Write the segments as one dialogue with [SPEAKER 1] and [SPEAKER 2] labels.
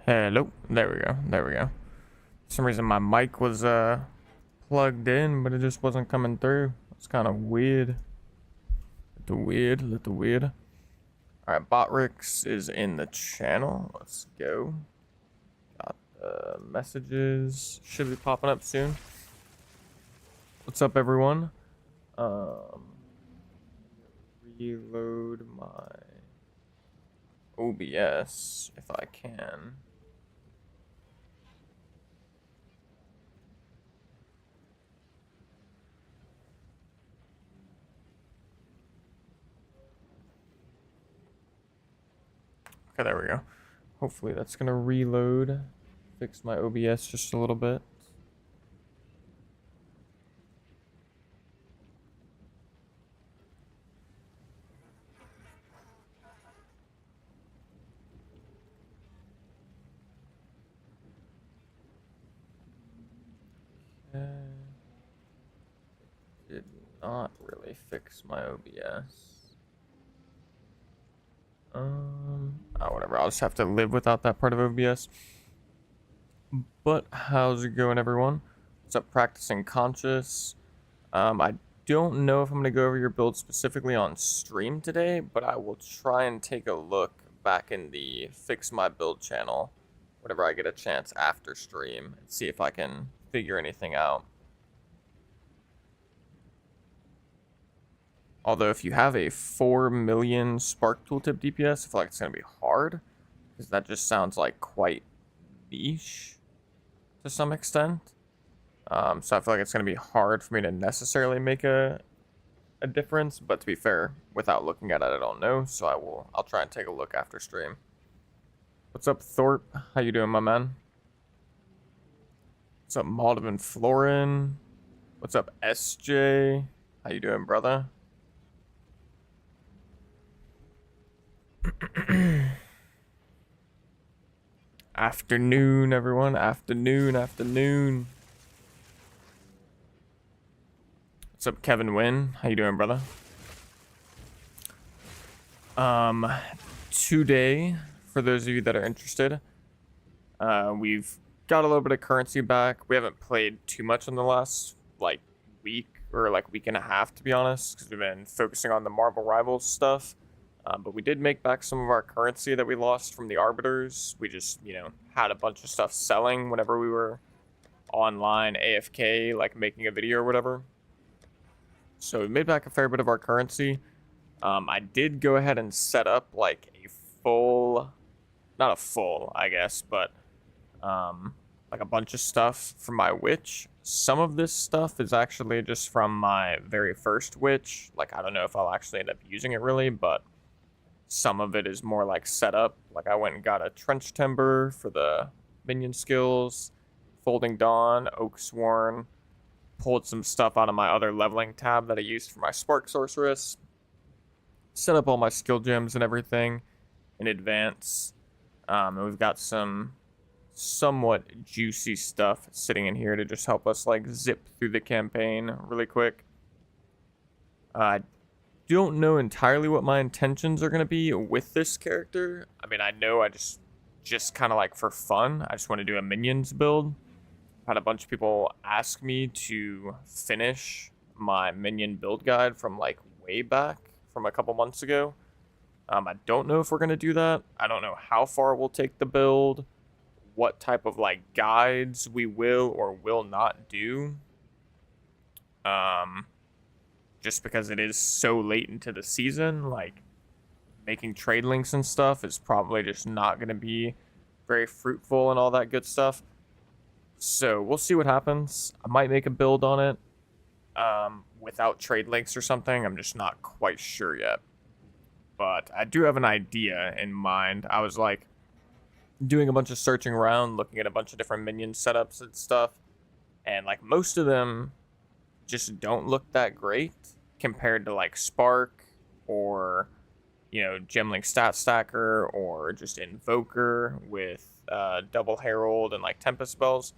[SPEAKER 1] Hello. There we go. There we go. For some reason my mic was plugged in, but it just wasn't coming through. It's kind of weird. Little weird. Alright, Botrix is in the channel. Let's go. Got the messages. Should be popping up soon. What's up, everyone? Reload my OBS if I can. Okay, there we go. Hopefully that's gonna reload. Fix my OBS just a little bit. Did not really fix my OBS. Oh, whatever. I'll just have to live without that part of OBS. But how's it going, everyone? What's up, Practicing Conscious? I don't know if I'm gonna go over your build specifically on stream today, but I will try and take a look back in the Fix My Build channel whenever I get a chance after stream and see if I can figure anything out. Although if you have a 4 million Spark Tooltip DPS, I feel like it's going to be hard, because that just sounds like quite niche to some extent. So I feel like it's going to be hard for me to necessarily make a difference, but to be fair, without looking at it, I don't know, so I'll try and take a look after stream. What's up, Thorpe? How you doing, my man? What's up, Maldivan Florin? What's up, SJ? How you doing, brother? Afternoon, everyone. Afternoon. What's up, Kevin Wynn? How you doing, brother? Today, for those of you that are interested, we've got a little bit of currency back. We haven't played too much in the last, week or, week and a half, to be honest, because we've been focusing on the Marvel Rivals stuff. But we did make back some of our currency that we lost from the Arbiters. We just, had a bunch of stuff selling whenever we were online, AFK, making a video or whatever. So we made back a fair bit of our currency. I did go ahead and set up, a full... Not a full, I guess, but, a bunch of stuff from my Witch. Some of this stuff is actually just from my very first Witch. I don't know if I'll actually end up using it really, but... Some of it is more setup. I went and got a Trench Timber for the Minion skills, Folding Dawn, Oak Sworn, pulled some stuff out of my other leveling tab that I used for my Spark Sorceress, set up all my skill gems and everything in advance. And we've got some somewhat juicy stuff sitting in here to just help us zip through the campaign really quick. Don't know entirely what my intentions are going to be with this character. I mean, I know I just kind of for fun, I just want to do a Minions build. I've had a bunch of people ask me to finish my Minion build guide from way back from a couple months ago. I don't know if we're going to do that. I don't know how far we'll take the build, what type of guides we will or will not do. Just because it is so late into the season, making trade links and stuff is probably just not going to be very fruitful and all that good stuff. So we'll see what happens. I might make a build on it without trade links or something. I'm just not quite sure yet. But I do have an idea in mind. I was doing a bunch of searching around, looking at a bunch of different Minion setups and stuff. And most of them just don't look that great compared to Spark or Gemlink Stat Stacker or just Invoker with Double Herald and Tempest spells,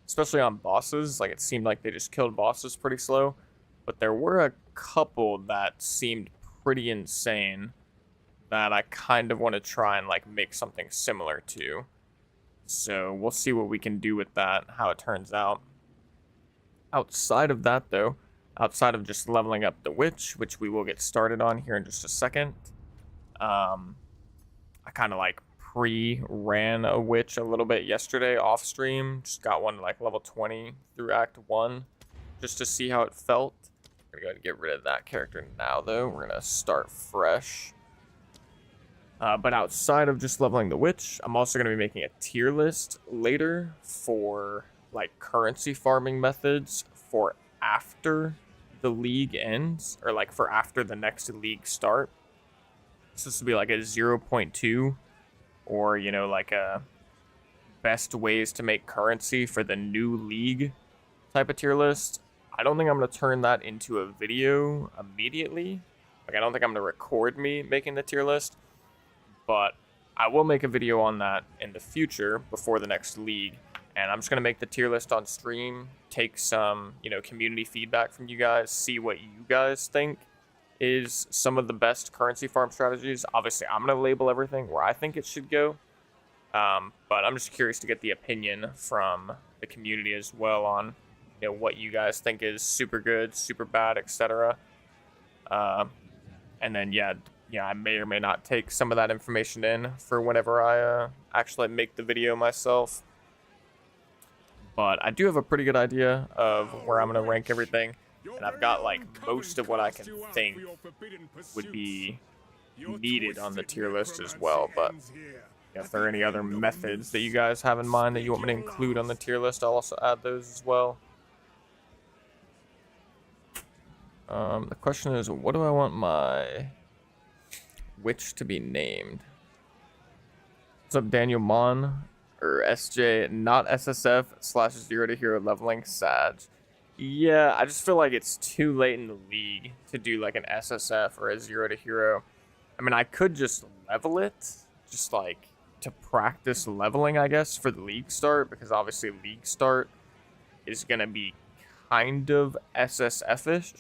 [SPEAKER 1] especially on bosses. It seemed like they just killed bosses pretty slow, but there were a couple that seemed pretty insane that I kind of want to try and make something similar to. So we'll see what we can do with that, how it turns out. Outside of that, though, outside of just leveling up the witch, which we will get started on here in just a second, I kind of like pre-ran a witch a little bit yesterday off stream. Just got one to like level 20 through Act 1 just to see how it felt. We're going to get rid of that character now, though. We're going to start fresh. But outside of just leveling the witch, I'm also going to be making a tier list later for like currency farming methods for after the league ends, or like for after the next league start. So this will be like a 0.2, or you know, like a best ways to make currency for the new league type of tier list. I don't think I'm going to turn that into a video immediately. Like, I don't think I'm going to record me making the tier list, but I will make a video on that in the future before the next league. And I'm just going to make the tier list on stream, take some, you know, community feedback from you guys, see what you guys think is some of the best currency farm strategies. Obviously, I'm going to label everything where I think it should go. But I'm just curious to get the opinion from the community as well on, you know, what you guys think is super good, super bad, etc. And then, yeah, I may or may not take some of that information in for whenever I actually make the video myself. But I do have a pretty good idea of where I'm going to rank everything. And I've got, like, most of what I can think would be needed on the tier list as well. But if there are any other methods that you guys have in mind that you want me to include on the tier list, I'll also add those as well. The question is, what do I want my witch to be named? What's up, Daniel Mon, or SJ, not SSF / 0 to hero leveling Sag. Yeah, I just feel like it's too late in the league to do like an SSF or a 0 to hero. I mean, I could just level it, just like to practice leveling, I guess, for the league start, because obviously league start is going to be kind of SSF-ish.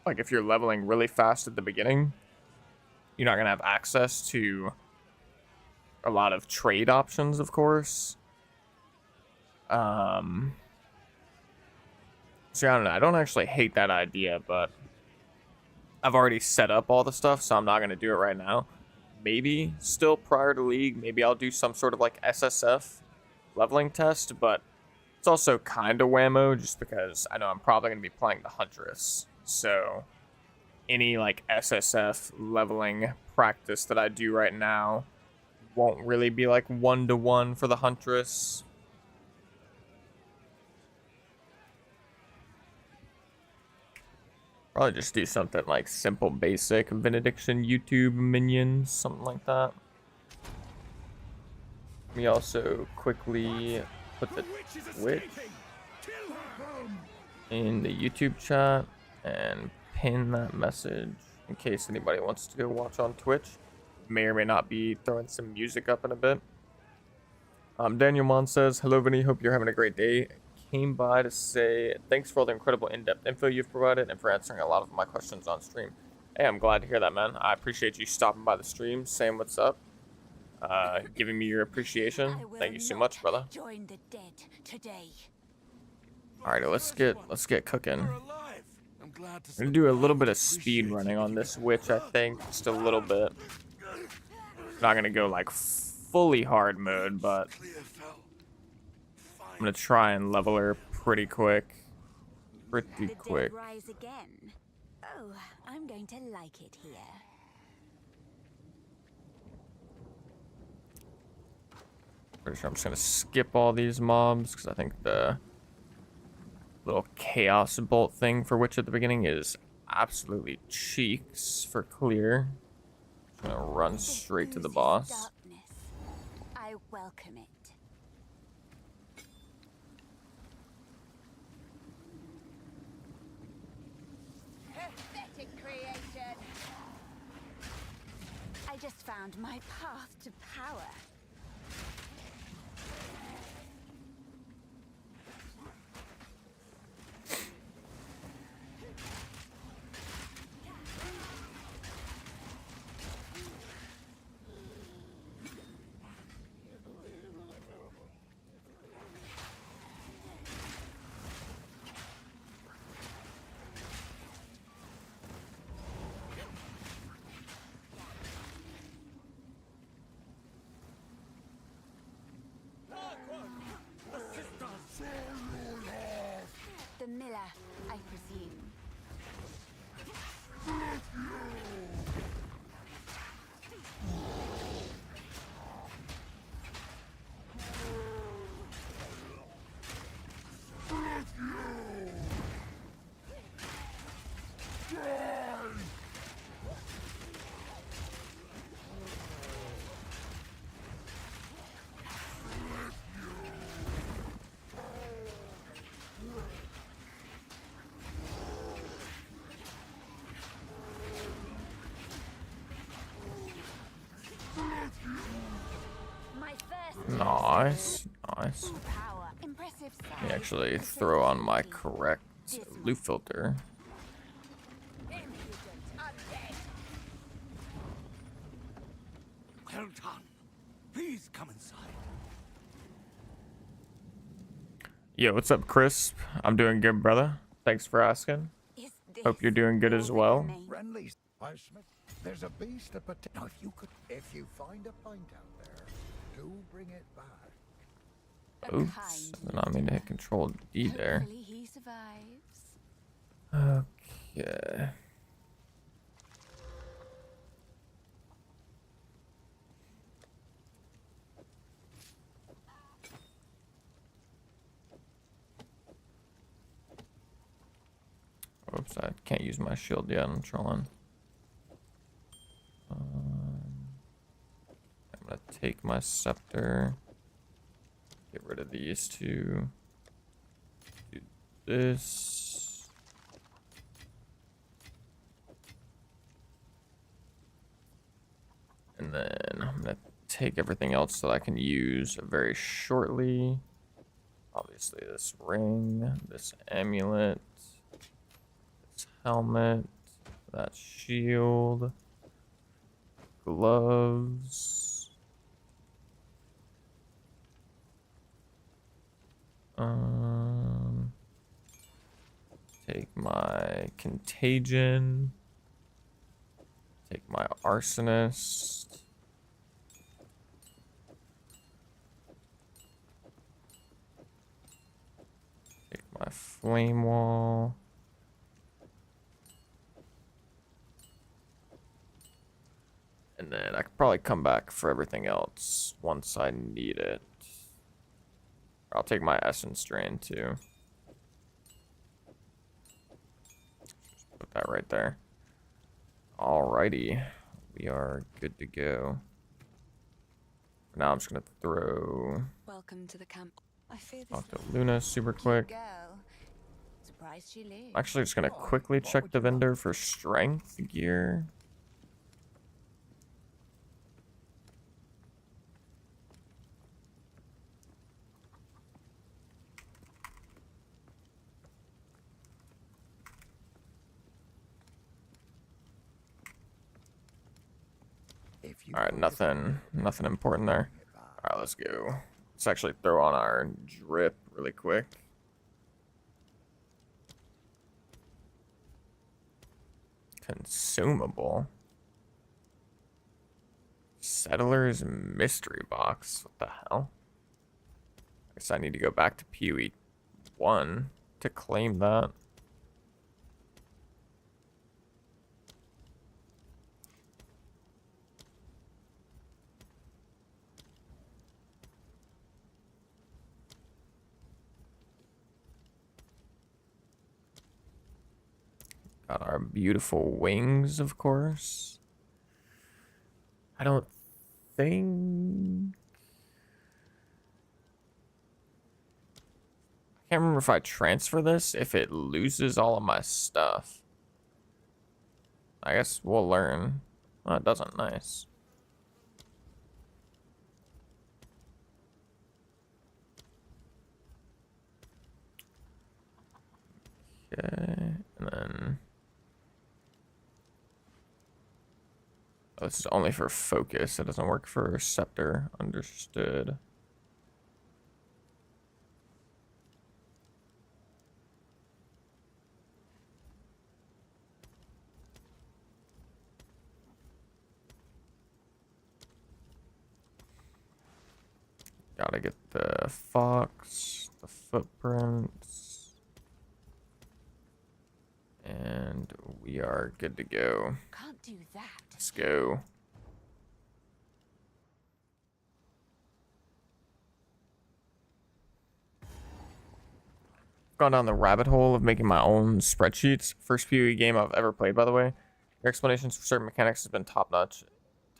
[SPEAKER 1] Like, if you're leveling really fast at the beginning, you're not going to have access to a lot of trade options, of course. So, I don't know. I don't actually hate that idea, but I've already set up all the stuff, so I'm not going to do it right now. Maybe still prior to league, maybe I'll do some sort of, like, SSF leveling test, but it's also kind of whammo, just because I know I'm probably going to be playing the Huntress. So any like SSF leveling practice that I do right now won't really be like 1-to-1 for the Huntress. Probably just do something like simple basic Vinidiction YouTube minions, something like that. Let me also quickly put the Twitch in the YouTube chat and pin that message in case anybody wants to go watch on Twitch. May or may not be throwing some music up in a bit. Daniel Mon says, hello Vini, hope you're having a great day. Came by to say thanks for all the incredible in-depth info you've provided and for answering a lot of my questions on stream. Hey, I'm glad to hear that, man. I appreciate you stopping by the stream, saying what's up, giving me your appreciation. Thank you so much, brother.
[SPEAKER 2] Join the dead today.
[SPEAKER 1] Alright, let's get cooking. I'm gonna do a little bit of speed running on this witch, I think, just a little bit. Not gonna go like fully hard mode, but I'm gonna try and level her pretty quick. Pretty quick.
[SPEAKER 2] Rise again. Oh, I'm going to like it here.
[SPEAKER 1] Pretty sure I'm just gonna skip all these mobs because I think the little chaos bolt thing for witch at the beginning is absolutely cheeks for clear. I'm gonna run straight to the boss.
[SPEAKER 2] Darkness. I welcome it. Pathetic creation. I just found my path to power. My first
[SPEAKER 1] Nice, nice.
[SPEAKER 2] power. Impressive
[SPEAKER 1] Let me
[SPEAKER 2] size.
[SPEAKER 1] actually throw on my correct loot filter.
[SPEAKER 2] Impudent undead.
[SPEAKER 3] Well done. Please come inside.
[SPEAKER 1] Yo, what's up, Crisp? I'm doing good, brother. Thanks for asking.
[SPEAKER 2] Is this
[SPEAKER 1] Hope you're doing good
[SPEAKER 2] all
[SPEAKER 1] as
[SPEAKER 2] that
[SPEAKER 1] well.
[SPEAKER 2] remains?
[SPEAKER 4] Friendly, Smith. There's a beast of potato. If you find a pint out there, do bring it back.
[SPEAKER 2] A
[SPEAKER 1] Oops.
[SPEAKER 2] kind
[SPEAKER 1] I did not mean to hit Control D there.
[SPEAKER 2] Hopefully he survives.
[SPEAKER 1] Okay. Oops, I can't use my shield yet. I'm trolling. I'm gonna take my scepter. Get rid of these two. Do this. And then I'm gonna take everything else that I can use very shortly. Obviously, this ring, this amulet, this helmet, that shield, gloves. Take my contagion. Take my arsonist. Take my flame wall. And then I could probably come back for everything else once I need it. I'll take my essence drain too. Just put that right there. Alrighty. We are good to go. For now I'm just gonna throw
[SPEAKER 2] Welcome to the camp. I fear this
[SPEAKER 1] talk to Luna super quick.
[SPEAKER 2] girl. Surprised she lives.
[SPEAKER 1] I'm actually just gonna quickly check the vendor for strength gear. Alright, nothing important there. Alright, let's go. Let's actually throw on our drip really quick. Consumable. Settler's mystery box. What the hell? I guess I need to go back to POE 1 to claim that. Got our beautiful wings, of course. I don't think... I can't remember if I transfer this, if it loses all of my stuff. I guess we'll learn. Oh, it doesn't. Nice. Okay, and then... Oh, this is only for focus. It doesn't work for scepter. Understood. Gotta get the fox, the footprints, and we are good to go.
[SPEAKER 2] Can't do that.
[SPEAKER 1] Let's go. Gone down the rabbit hole of making my own spreadsheets. First PoE game I've ever played, by the way. Your explanations for certain mechanics has been top notch.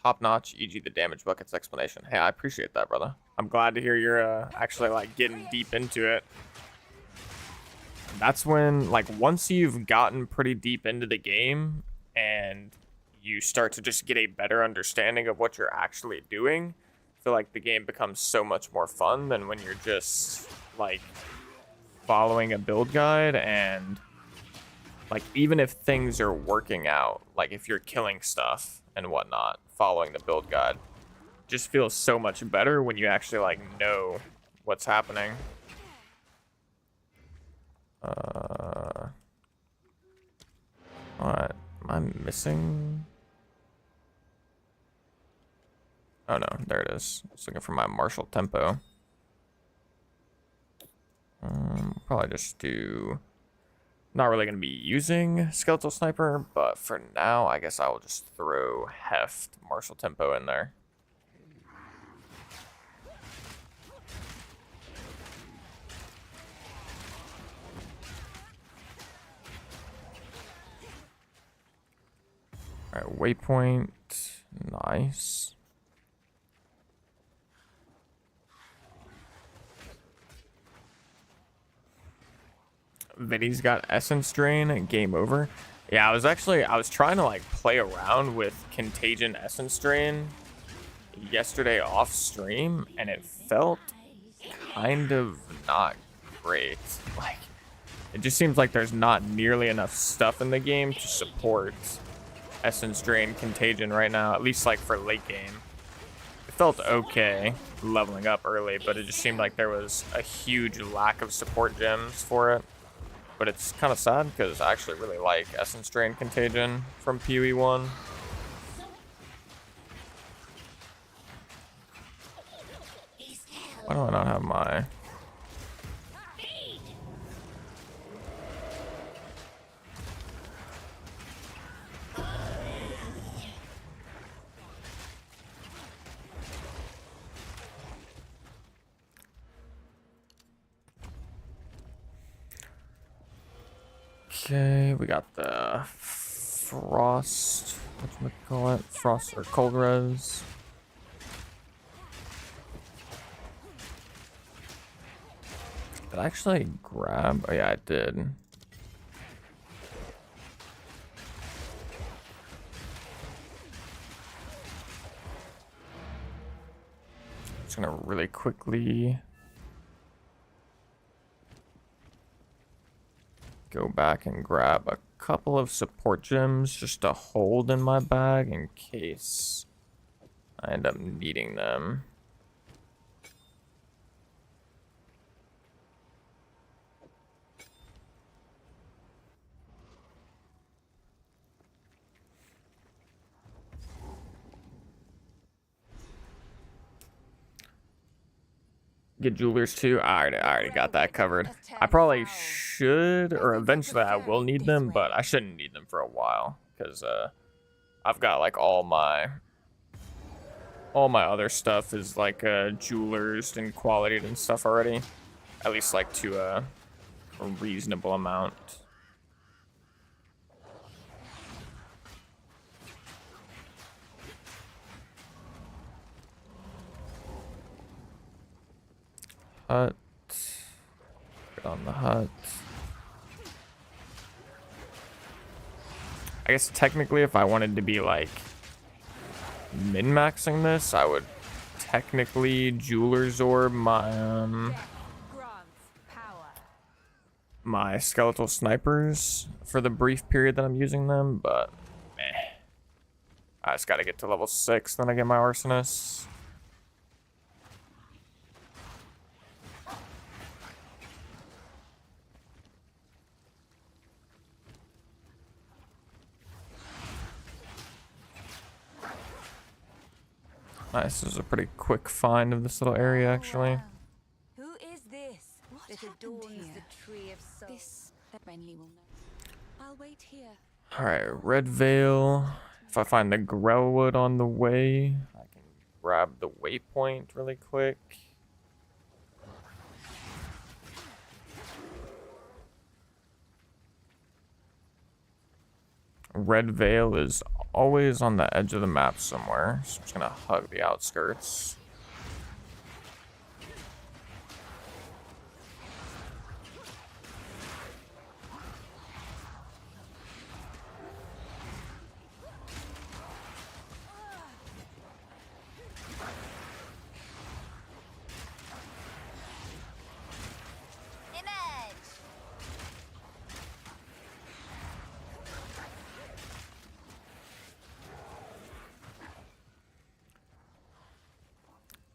[SPEAKER 1] Top notch, e.g. the damage buckets explanation. Hey, I appreciate that, brother. I'm glad to hear you're actually like getting deep into it. That's when, like, once you've gotten pretty deep into the game and you start to just get a better understanding of what you're actually doing. I feel like the game becomes so much more fun than when you're just like following a build guide, and like even if things are working out, like if you're killing stuff and whatnot, following the build guide just feels so much better when you actually like know what's happening. What am I missing? Oh no, there it is. I was looking for my martial tempo. Probably just do. Not really gonna be using skeletal sniper, but for now, I guess I will just throw heft martial tempo in there. All right, waypoint, nice. Vini's got essence drain, game over. Yeah, I was trying to like play around with contagion essence drain yesterday off stream, and it felt kind of not great. Like, it just seems like there's not nearly enough stuff in the game to support essence drain contagion right now, at least like for late game. It felt okay leveling up early, but it just seemed like there was a huge lack of support gems for it. But it's kind of sad because I actually really like essence drain contagion from POE 1. Why do I not have my... Okay, we got the frost, whatchamacallit, frost or cold res. Did I actually grab? Oh yeah, I did. Just gonna really quickly go back and grab a couple of support gems just to hold in my bag in case I end up needing them. Get jewelers too. I already got that covered. I probably should, or eventually I will need them, but I shouldn't need them for a while because I've got like all my other stuff is like jewelers and qualityed and stuff already, at least like to a reasonable amount. Hut. Get on the hut. I guess technically if I wanted to be like min-maxing this, I would technically jeweler's orb my skeletal snipers for the brief period that I'm using them, but I just gotta get to level 6, then I get my arsonist. Nice, this is a pretty quick find of this little area, actually.
[SPEAKER 2] Who is this? What that adorns the tree of soul? This friendly will know. I'll wait here.
[SPEAKER 1] Alright, Red Veil. If I find the Grellwood on the way, I can grab the waypoint really quick. Red Veil is always on the edge of the map somewhere, so I'm just gonna hug the outskirts.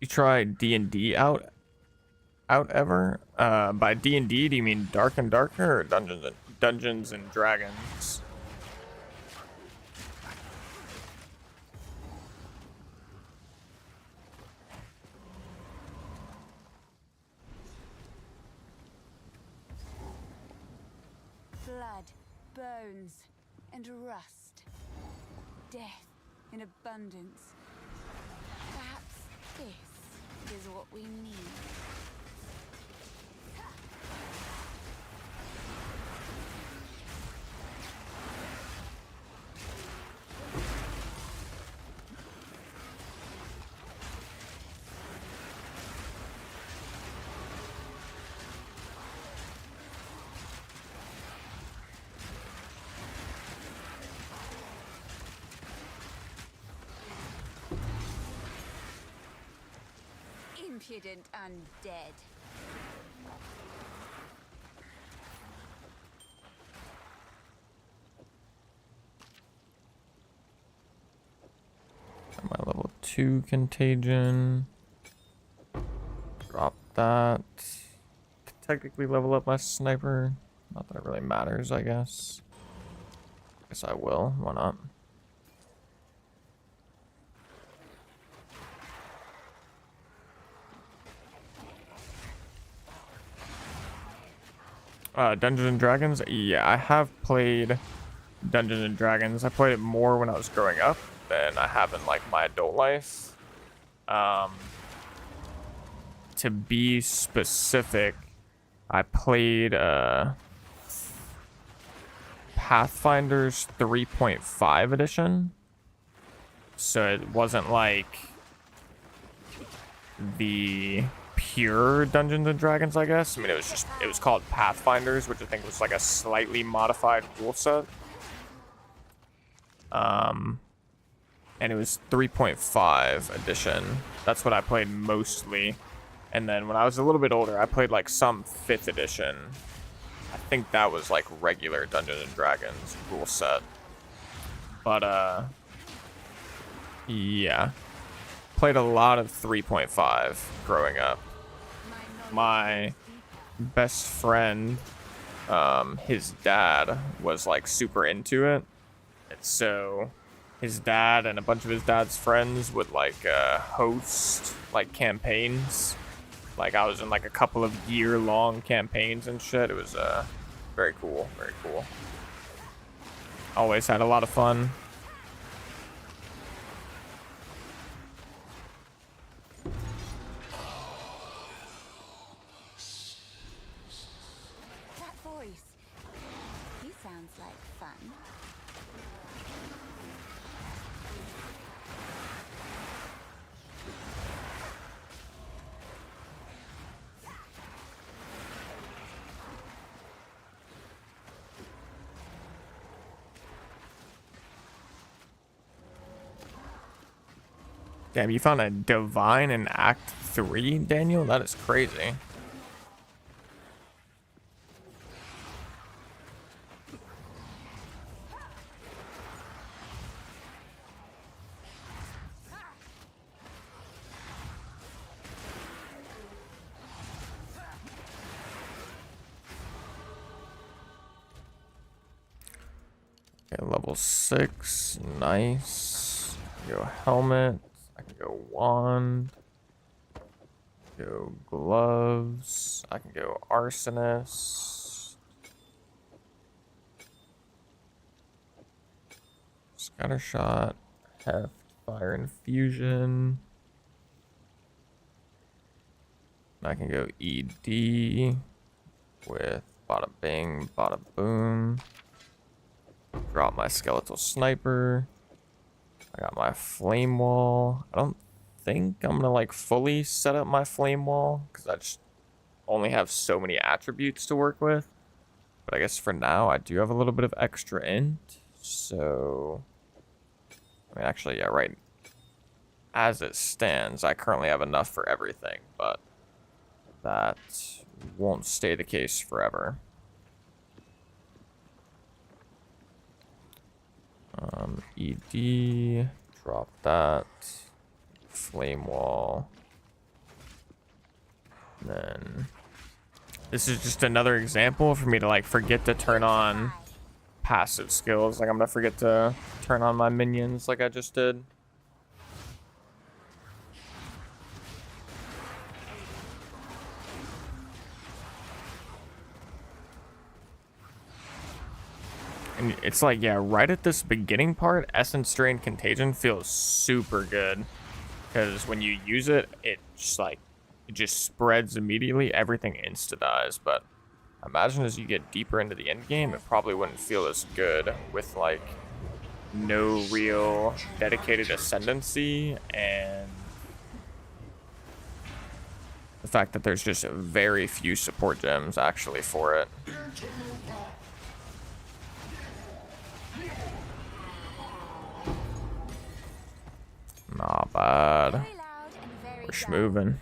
[SPEAKER 1] You try D&D out ever? By D&D, do you mean Dark and Darker or Dungeons and Dragons?
[SPEAKER 2] Blood, bones, and rust. Death in abundance. Perhaps this is what we need. Impudent undead.
[SPEAKER 1] My level 2 contagion. Drop that. Technically level up my sniper. Not that it really matters, I guess. Guess I will. Why not? Dungeons and Dragons? Yeah, I have played Dungeons and Dragons. I played it more when I was growing up than I have in like my adult life. To be specific, I played Pathfinder's 3.5 edition. So it wasn't like the pure Dungeons and Dragons, I guess. I mean, it was called Pathfinders, which I think was like a slightly modified rule set. And it was 3.5 edition. That's what I played mostly. And then when I was a little bit older, I played like some 5th edition. I think that was like regular Dungeons and Dragons rule set. But yeah. Played a lot of 3.5 growing up. My best friend, his dad was like super into it. And so his dad and a bunch of his dad's friends would like host like campaigns. Like I was in like a couple of year-long campaigns and shit. It was very cool, very cool. Always had a lot of fun.
[SPEAKER 2] That voice. He sounds like fun.
[SPEAKER 1] Damn, you found a divine in Act 3, Daniel? That is crazy. Okay, level 6. Nice. Go helmet. I can go wand. Go gloves. I can go arsonist. Scatter shot. Heft. Fire infusion. I can go ED with bada bing, bada boom. Drop my skeletal sniper. I got my flame wall. I don't think I'm gonna like fully set up my flame wall because I just only have so many attributes to work with. But I guess for now I do have a little bit of extra int. So, I mean, actually, yeah, right. As it stands, I currently have enough for everything, but that won't stay the case forever. ED, drop that. Flame wall. Then this is just another example for me to like forget to turn on passive skills. Like I'm gonna forget to turn on my minions like I just did. And it's like, yeah, right at this beginning part, Essence Drain Contagion feels super good. Because when you use it, it just spreads immediately. Everything insta-dies. But imagine as you get deeper into the end game, it probably wouldn't feel as good with like no real dedicated ascendancy and the fact that there's just very few support gems actually for it. Not bad. We're schmoving.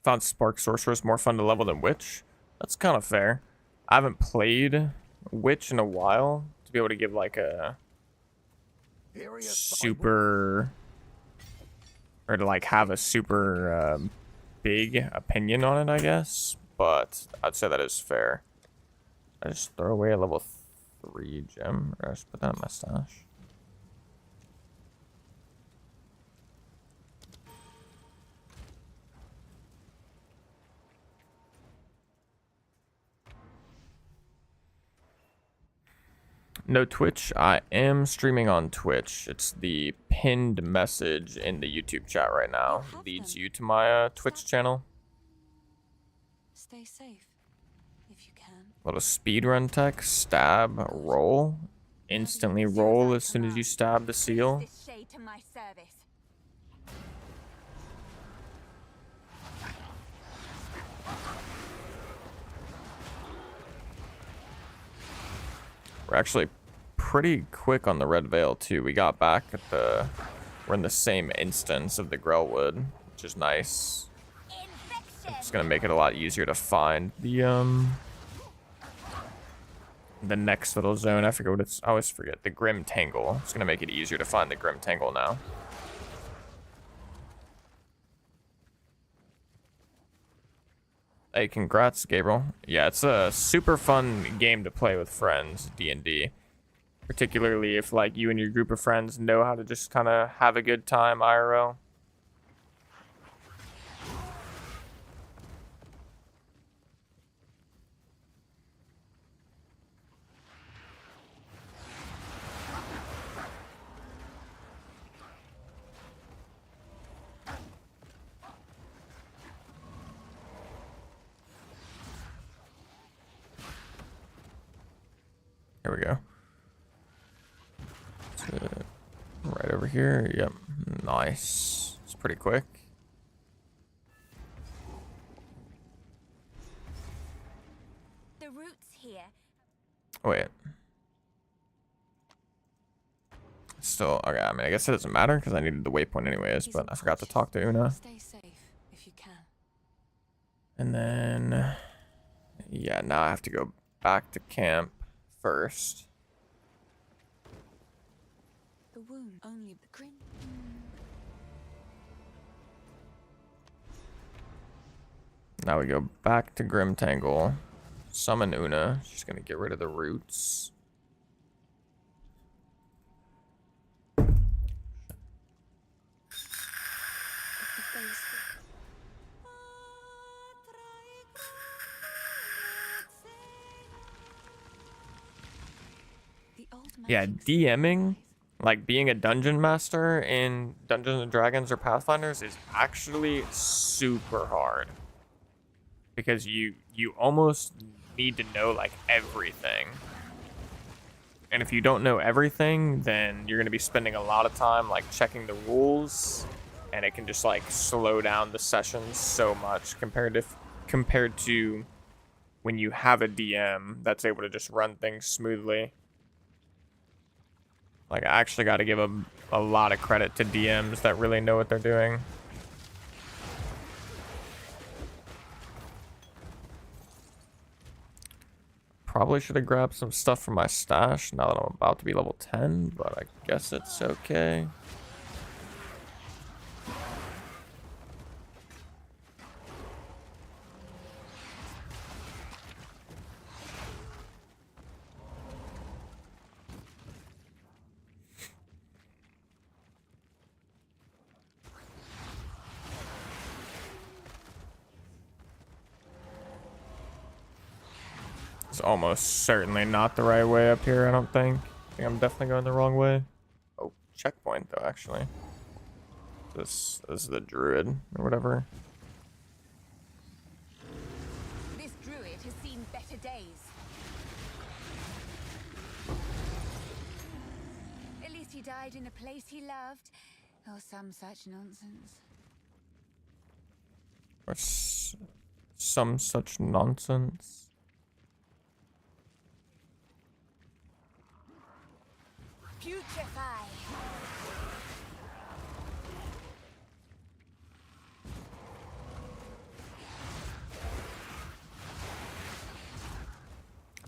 [SPEAKER 1] Found Spark Sorceress more fun to level than Witch. That's kind of fair. I haven't played Witch in a while to be able to give like a super, or to like have a super big opinion on it, I guess. But I'd say that is fair. I just throw away a level 3 gem, or I just put that in my stash. No Twitch. I am streaming on Twitch. It's the pinned message in the YouTube chat right now. Leads you to my Twitch channel.
[SPEAKER 2] Stay safe if you can.
[SPEAKER 1] Little speedrun tech. Stab. Roll. Instantly roll as soon as you stab the seal. We're actually pretty quick on the Red Veil too. We got back at we're in the same instance of the Grellwood, which is nice. It's gonna make it a lot easier to find the next little zone. I forget what it's. I always forget. The Grim Tangle. It's gonna make it easier to find the Grim Tangle now. Hey, congrats, Gabriel. Yeah, it's a super fun game to play with friends, D&D. Particularly if, like, you and your group of friends know how to just kind of have a good time IRL. Here we go. Right over here. Yep. Nice. It's pretty quick.
[SPEAKER 2] The roots here.
[SPEAKER 1] Wait. Still, okay, I mean, I guess it doesn't matter because I needed the waypoint anyways, but I forgot to talk to Una.
[SPEAKER 2] Stay safe if you can.
[SPEAKER 1] And then, yeah, now I have to go back to camp first.
[SPEAKER 2] The wound only the grin.
[SPEAKER 1] Now we go back to Grim Tangle. Summon Una. She's gonna get rid of the roots. Yeah, DMing, like being a dungeon master in Dungeons and Dragons or Pathfinders is actually super hard. Because you almost need to know like everything. And if you don't know everything, then you're going to be spending a lot of time like checking the rules, and it can just like slow down the sessions so much compared to when you have a DM that's able to just run things smoothly. Like, I actually got to give a lot of credit to DMs that really know what they're doing. Probably should have grabbed some stuff from my stash now that I'm about to be level 10, but I guess it's okay. It's almost certainly not the right way up here, I don't think. I think I'm definitely going the wrong way. Oh, checkpoint though, actually. This is the druid or whatever.
[SPEAKER 2] This druid has seen better days. At least he died in a place he loved, or some such nonsense.
[SPEAKER 1] Or some such nonsense.
[SPEAKER 2] Putrefy.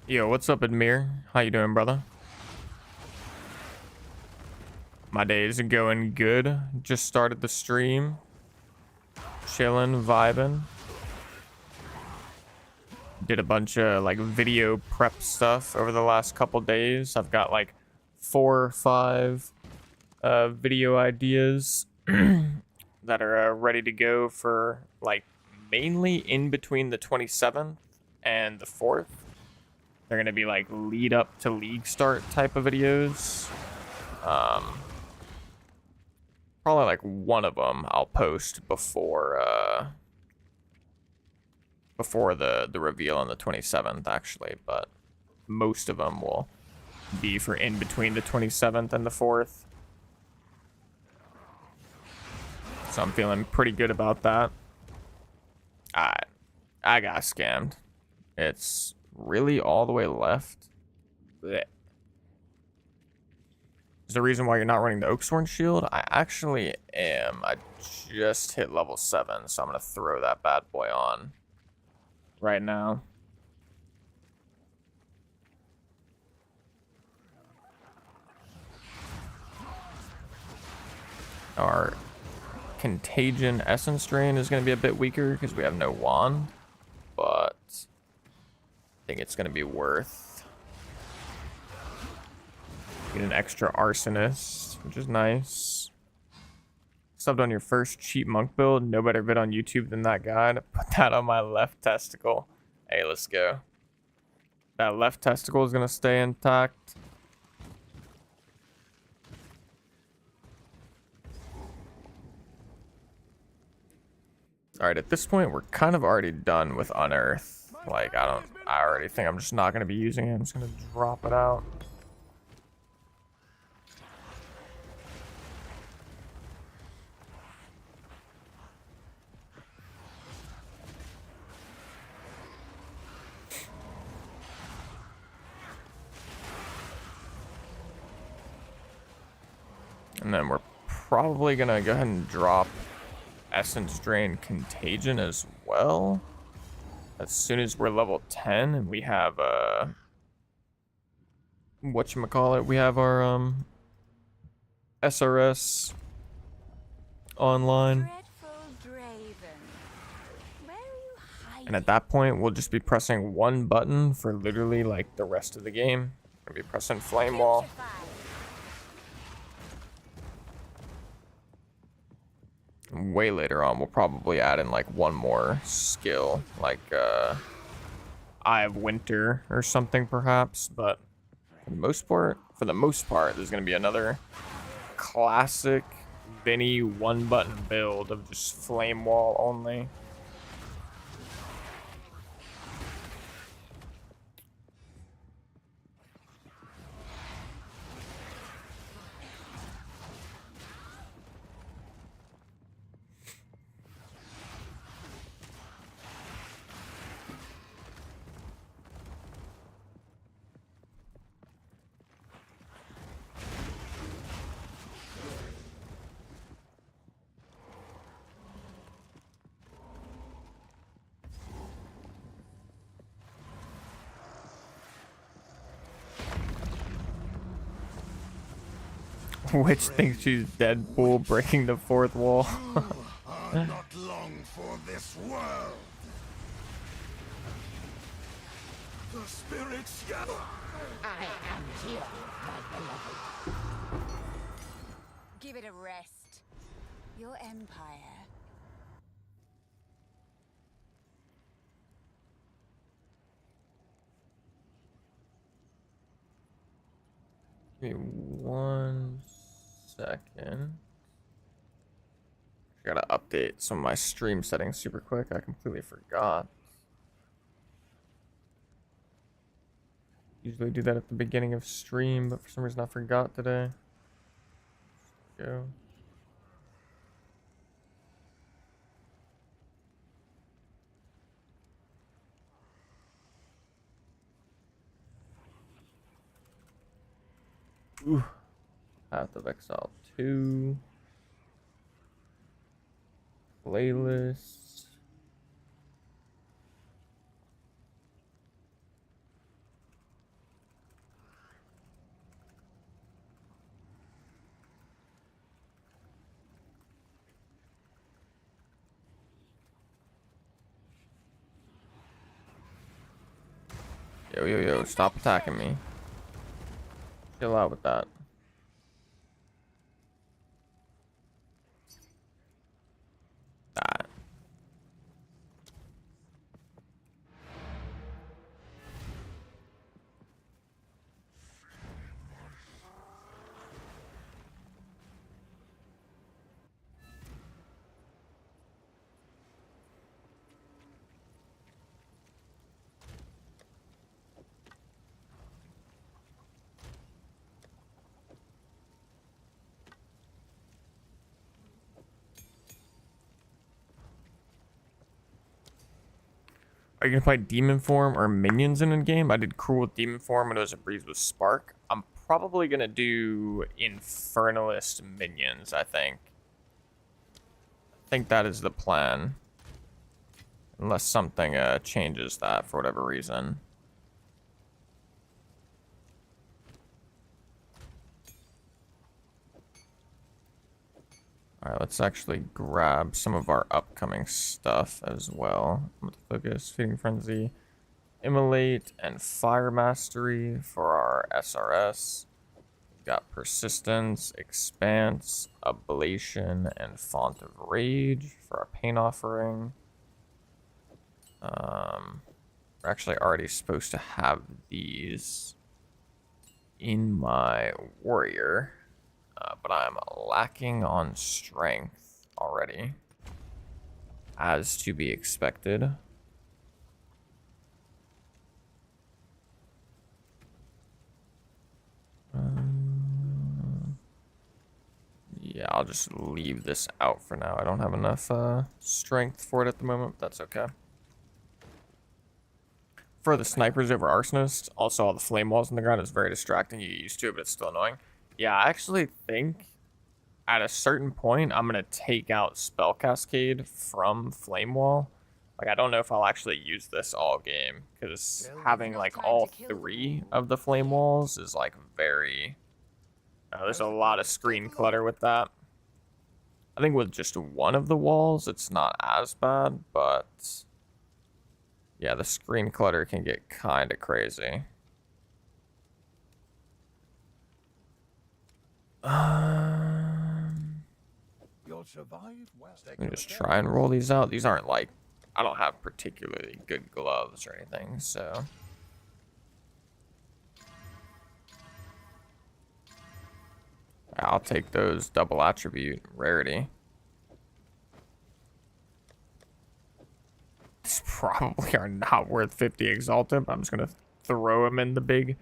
[SPEAKER 1] Yo, what's up, Admir? How you doing, brother? My days are going good. Just started the stream. Chilling, vibing. Did a bunch of like video prep stuff over the last couple days. I've got like 4 or 5 video ideas that are ready to go for like mainly in between the 27th and the 4th. They're gonna be like lead up to league start type of videos. Probably like one of them I'll post before the reveal on the 27th actually, but most of them will be for in between the 27th and the 4th. So I'm feeling pretty good about that. I got scammed. It's really all the way left. Blech. Is the reason why you're not running the Oaksworn shield? I actually am. I just hit level 7, so I'm gonna throw that bad boy on right now. Our Contagion Essence Drain is going to be a bit weaker because we have no wand, but I think it's going to be worth. Get an extra Arsonist, which is nice. Subbed on your first cheap monk build. No better vid on YouTube than that guide. Put that on my left testicle. Hey, let's go. That left testicle is going to stay intact. All right, at this point, we're kind of already done with Unearth. Like, I already think I'm just not going to be using it. I'm just going to drop it out. And then we're probably going to go ahead and drop Essence Drain Contagion as well. As soon as we're level 10 and we have whatchamacallit, we have our SRS online. And at that point we'll just be pressing one button for literally like the rest of the game. We'll be pressing Flame Wall. Way later on, we'll probably add in like one more skill, like Eye of Winter or something, perhaps. But for the most part, there's gonna be another classic Vini one-button build of just Flame Wall only. Which thinks she's Deadpool breaking the fourth wall.
[SPEAKER 3] Are not long for this world. The spirits gather.
[SPEAKER 2] I am here, my beloved. Give it a rest. Your empire.
[SPEAKER 1] Give me 1 second. I gotta update some of my stream settings super quick. I completely forgot. Usually do that at the beginning of stream, but for some reason I forgot today. Go. Ooh. Path of Exile 2. Playlist. Yo, stop attacking me. Chill out with that. Ah. Are you gonna play Demon Form or Minions in a game? I did Cruel with Demon Form and it was a breeze with Spark. I'm probably gonna do Infernalist Minions, I think. I think that is the plan. Unless something changes that for whatever reason. Alright, let's actually grab some of our upcoming stuff as well. I'm going to focus, Feeding Frenzy, Immolate, and Fire Mastery for our SRS. We've got Persistence, Expanse, Ablation, and Font of Rage for our Pain Offering. We're actually already supposed to have these in my Warrior. But I'm lacking on strength already, as to be expected. Yeah, I'll just leave this out for now. I don't have enough strength for it at the moment, but that's okay. For the snipers over arsonists, also all the flame walls on the ground is very distracting. You get used to it, but it's still annoying. Yeah, I actually think at a certain point, I'm going to take out Spell Cascade from Flame Wall. Like, I don't know if I'll actually use this all game, because having, like, all 3 of the Flame Walls is, like, very... there's a lot of screen clutter with that. I think with just one of the walls, it's not as bad, but... yeah, the screen clutter can get kind of crazy.
[SPEAKER 4] You'll survive. Well,
[SPEAKER 1] Let me just try and roll these out. These aren't like, I don't have particularly good gloves or anything, so. I'll take those double attribute rarity. These probably are not worth 50 exalted, but I'm just gonna throw them in the big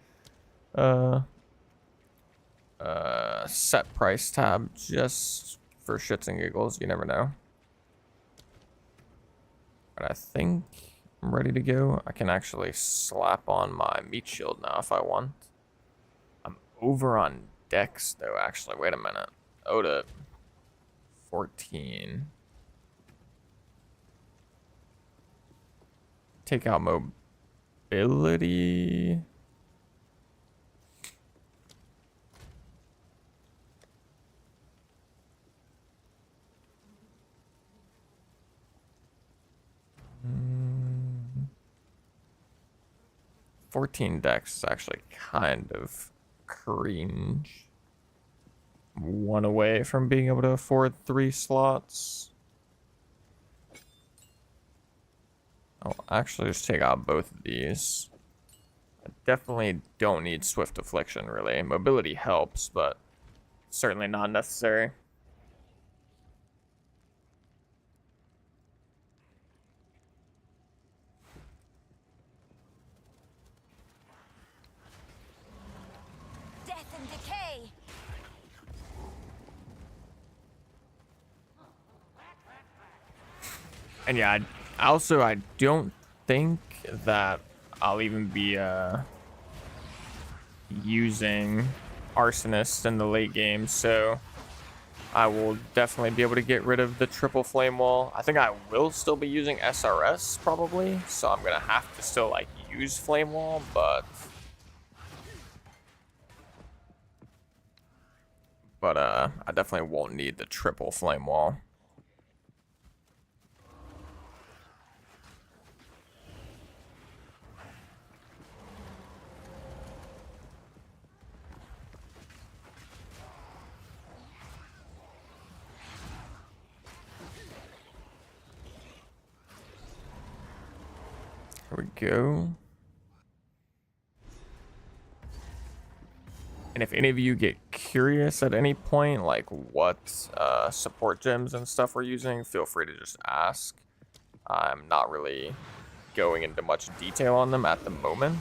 [SPEAKER 1] set price tab just for shits and giggles. You never know. But I think I'm ready to go. I can actually slap on my meat shield now if I want. I'm over on Dex though, actually. Wait a minute. Oda 14. Take out mobility. Mm. 14 Dex is actually kind of cringe. One away from being able to afford 3 slots. I'll actually just take out both of these. definitely don't need Swift Affliction, really. Mobility helps, but certainly not necessary.
[SPEAKER 2] Death and decay.
[SPEAKER 1] And yeah, I don't think that I'll even be using Arsonist in the late game, so I will definitely be able to get rid of the triple flame wall. I think I will still be using SRS probably, so I'm gonna have to still like use flame wall, but I definitely won't need the triple flame wall. Here we go. And if any of you get curious at any point, like what support gems and stuff we're using, feel free to just ask. I'm not really going into much detail on them at the moment,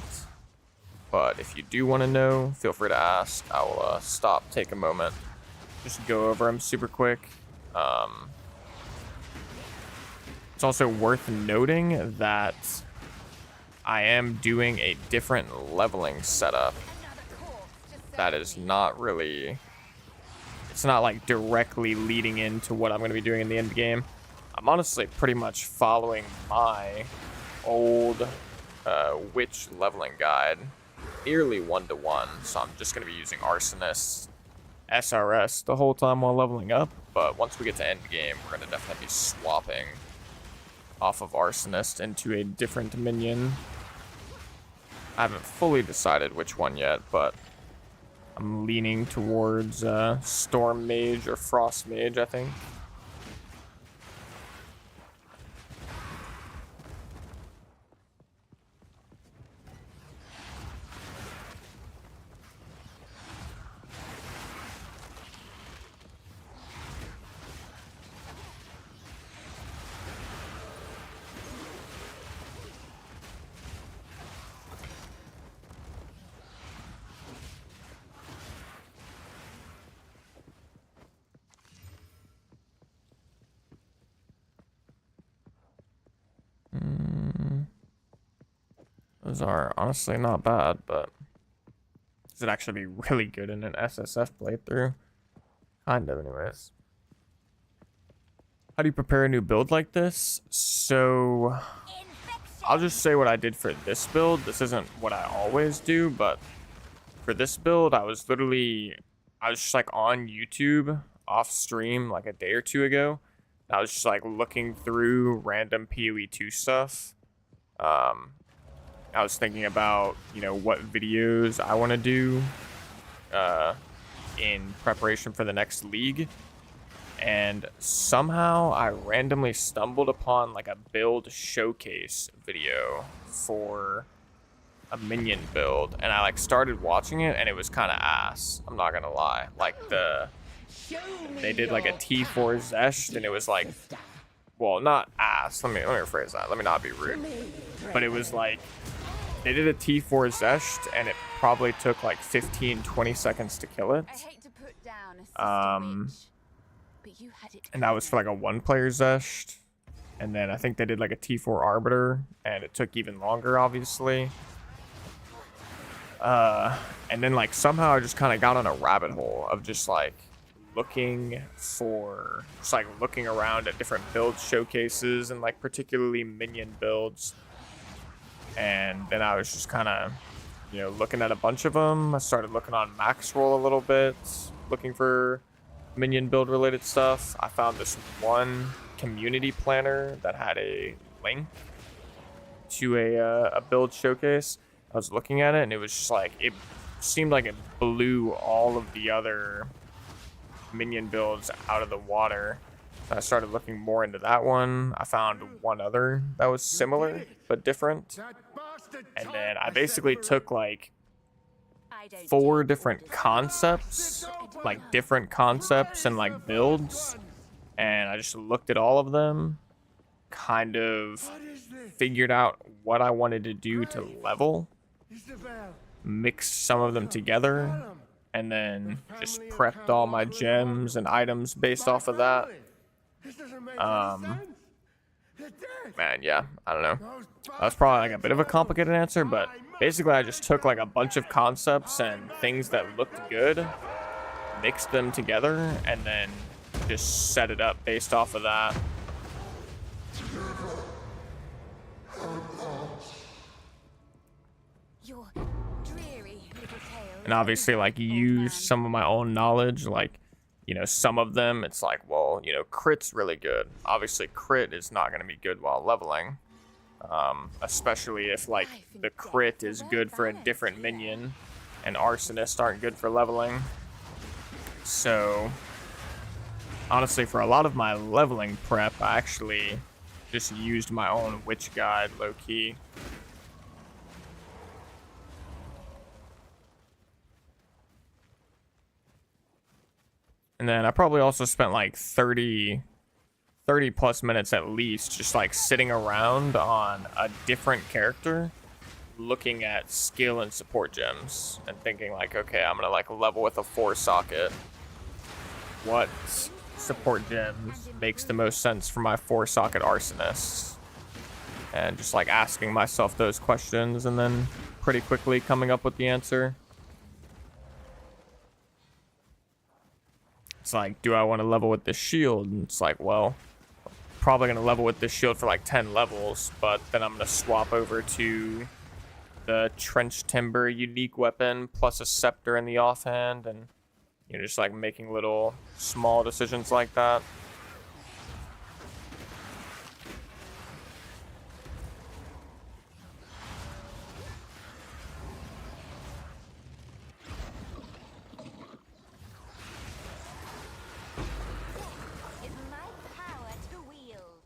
[SPEAKER 1] but if you do want to know, feel free to ask. I will stop, take a moment, just go over them super quick. It's also worth noting that I am doing a different leveling setup that is not really, it's not like directly leading into what I'm going to be doing in the end game. I'm honestly pretty much following my old witch leveling guide, nearly 1-to-1, so I'm just going to be using Arsonist SRS the whole time while leveling up, but once we get to end game, we're going to definitely be swapping off of Arsonist into a different minion. I haven't fully decided which one yet, but I'm leaning towards Storm Mage or Frost Mage, I think. Those are honestly not bad, but this would actually be really good in an SSF playthrough. Kind of, anyways. How do you prepare a new build like this? So, I'll just say what I did for this build. This isn't what I always do, but for this build, I was just like on YouTube off stream like a day or two ago. I was just like looking through random POE 2 stuff. I was thinking about, you know, what videos I want to do in preparation for the next league. And somehow I randomly stumbled upon like a build showcase video for a minion build. And I like started watching it and it was kind of ass. I'm not going to lie. Like they did like a T4 Zesht and it was like, well, not ass. Let me rephrase that. Let me not be rude. But it was like, they did a T4 Zesht, and it probably took like 15-20 seconds to kill it.
[SPEAKER 2] I hate to put down a witch, but you had it
[SPEAKER 1] and that was for like a one-player Zesht. And then I think they did like a T4 Arbiter, and it took even longer, obviously. And then like somehow I just kind of got on a rabbit hole of just like looking around at different build showcases and like particularly minion builds. And then I was just kind of, you know, looking at a bunch of them. I started looking on Maxroll a little bit, looking for minion build related stuff. I found this one community planner that had a link to a build showcase. I was looking at it and it was just like, it seemed like it blew all of the other minion builds out of the water. So I started looking more into that one. I found one other that was similar but different. And then I basically took like
[SPEAKER 2] I don't
[SPEAKER 1] 4
[SPEAKER 2] take
[SPEAKER 1] different
[SPEAKER 2] orders.
[SPEAKER 1] concepts, like different concepts and like builds, and I just looked at all of them, kind of figured out what I wanted to do to level, mixed some of them together, and then just prepped all my gems and items based off of that. Man, yeah, I don't know. That's probably like a bit of a complicated answer, but basically I just took like a bunch of concepts and things that looked good, mixed them together, and then just set it up based off of that.
[SPEAKER 2] Your dreary little tale
[SPEAKER 1] And obviously
[SPEAKER 2] is
[SPEAKER 1] like
[SPEAKER 2] over, old
[SPEAKER 1] use
[SPEAKER 2] man.
[SPEAKER 1] some of my own knowledge, like, you know, some of them it's like, well, you know, crit's really good. Obviously crit is not going to be good while leveling, especially if like the crit is good for a different minion and arsonists aren't good for leveling. So honestly, for a lot of my leveling prep, I actually just used my own witch guide low-key. And then I probably also spent like 30 plus minutes at least just like sitting around on a different character, looking at skill and support gems and thinking like, okay, I'm gonna like level with a 4 socket. What support gems makes the most sense for my 4 socket arsonists? And just like asking myself those questions and then pretty quickly coming up with the answer. It's like, do I want to level with this shield? And it's like, well, probably going to level with this shield for like 10 levels, but then I'm going to swap over to the trench timber unique weapon plus a scepter in the offhand, and you know, just like making little small decisions like that.
[SPEAKER 2] Is my power to wield.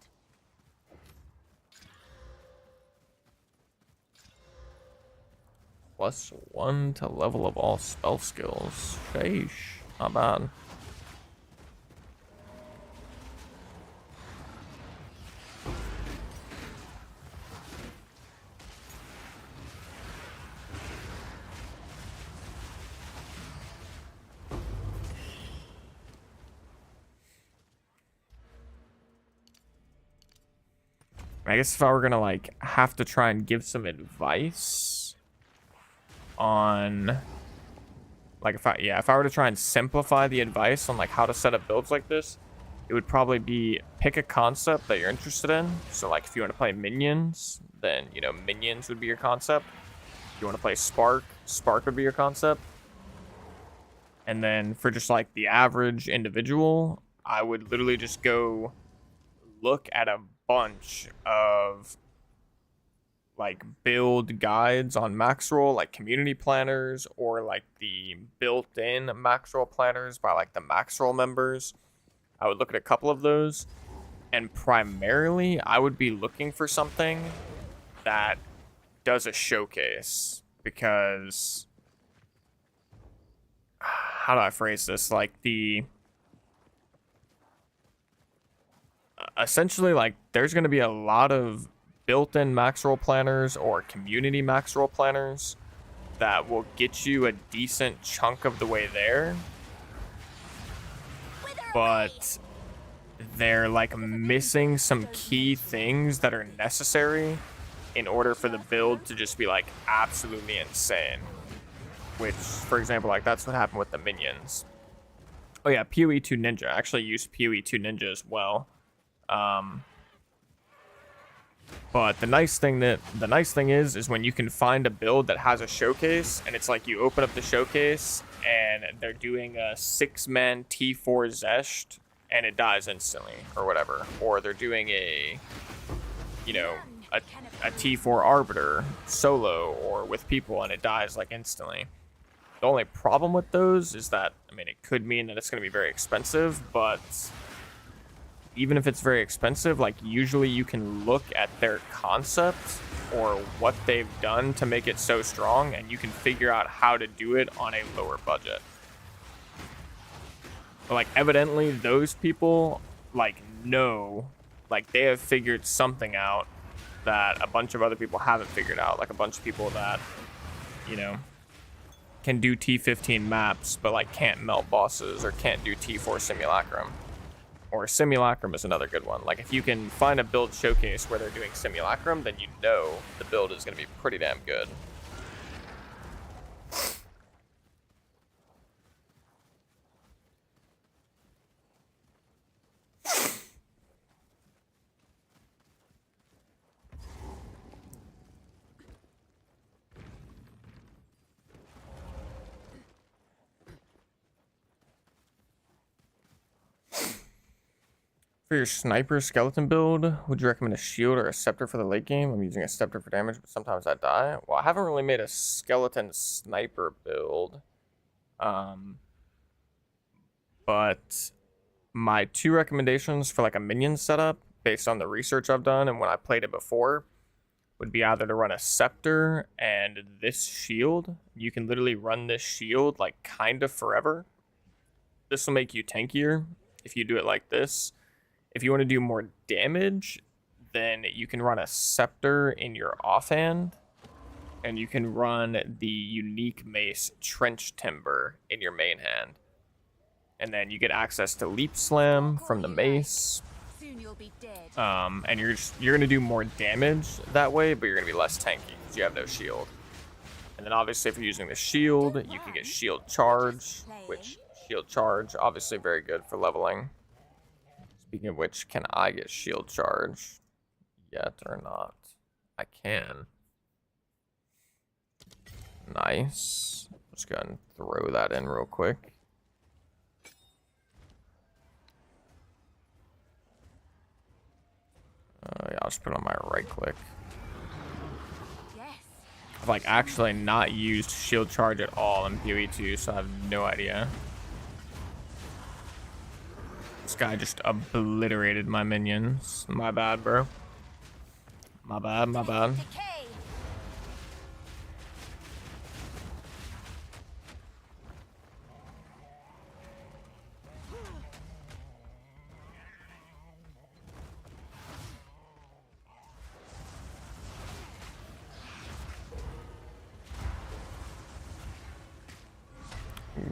[SPEAKER 1] +1 to level of all spell skills. Sheesh, not bad. I guess if I were gonna like have to try and give some advice on like if I were to try and simplify the advice on like how to set up builds like this, it would probably be pick a concept that you're interested in. So like if you want to play minions, then you know minions would be your concept. If you want to play spark, spark would be your concept. And then for just like the average individual, I would literally just go look at a bunch of like build guides on Maxroll, like community planners, or like the built-in Maxroll planners by like the Maxroll members. I would look at a couple of those, and primarily I would be looking for something that does a showcase, because how do I phrase this? Like the essentially like there's going to be a lot of built-in Maxroll planners or community Maxroll planners that will get you a decent chunk of the way there, but they're like missing some key things that are necessary in order for the build to just be like absolutely insane. Which, for example, like that's what happened with the minions. Oh yeah, POE 2 Ninja. I actually used POE 2 Ninja as well. But the nice thing is when you can find a build that has a showcase, and it's like you open up the showcase and they're doing a 6-man T4 Zesht and it dies instantly or whatever, or they're doing a, you know, a T4 Arbiter solo or with people and it dies like instantly. The only problem with those is that, I mean, it could mean that it's going to be very expensive, but even if it's very expensive, like usually you can look at their concept or what they've done to make it so strong, and you can figure out how to do it on a lower budget. But like evidently those people like know, like they have figured something out that a bunch of other people haven't figured out. Like a bunch of people that, you know, can do T15 maps but like can't melt bosses or can't do T4 simulacrum. Or simulacrum is another good one. Like if you can find a build showcase where they're doing simulacrum, then you know the build is going to be pretty damn good. For your sniper skeleton build, would you recommend a shield or a scepter for the late game? I'm using a scepter for damage, but sometimes I die. Well, I haven't really made a skeleton sniper build. But my two recommendations for like a minion setup, based on the research I've done and when I played it before, would be either to run a scepter and this shield. You can literally run this shield like kind of forever. This will make you tankier if you do it like this. If you want to do more damage, then you can run a scepter in your offhand, and you can run the unique mace Trench Timber in your main hand. And then you get access to Leap Slam from the mace.
[SPEAKER 2] Soon you'll be dead.
[SPEAKER 1] And you're gonna do more damage that way, but you're gonna be less tanky because you have no shield. And then obviously if you're using the shield, you can get shield charge, which shield charge obviously very good for leveling. Speaking of which, can I get shield charge yet or not? I can. Nice. Just go ahead and throw that in real quick. Yeah, I'll just put it on my right click.
[SPEAKER 2] Yes.
[SPEAKER 1] I've like actually not used shield charge at all in POE 2, so I have no idea. This guy just obliterated my minions. My bad, bro. My bad, my bad.
[SPEAKER 2] Decay.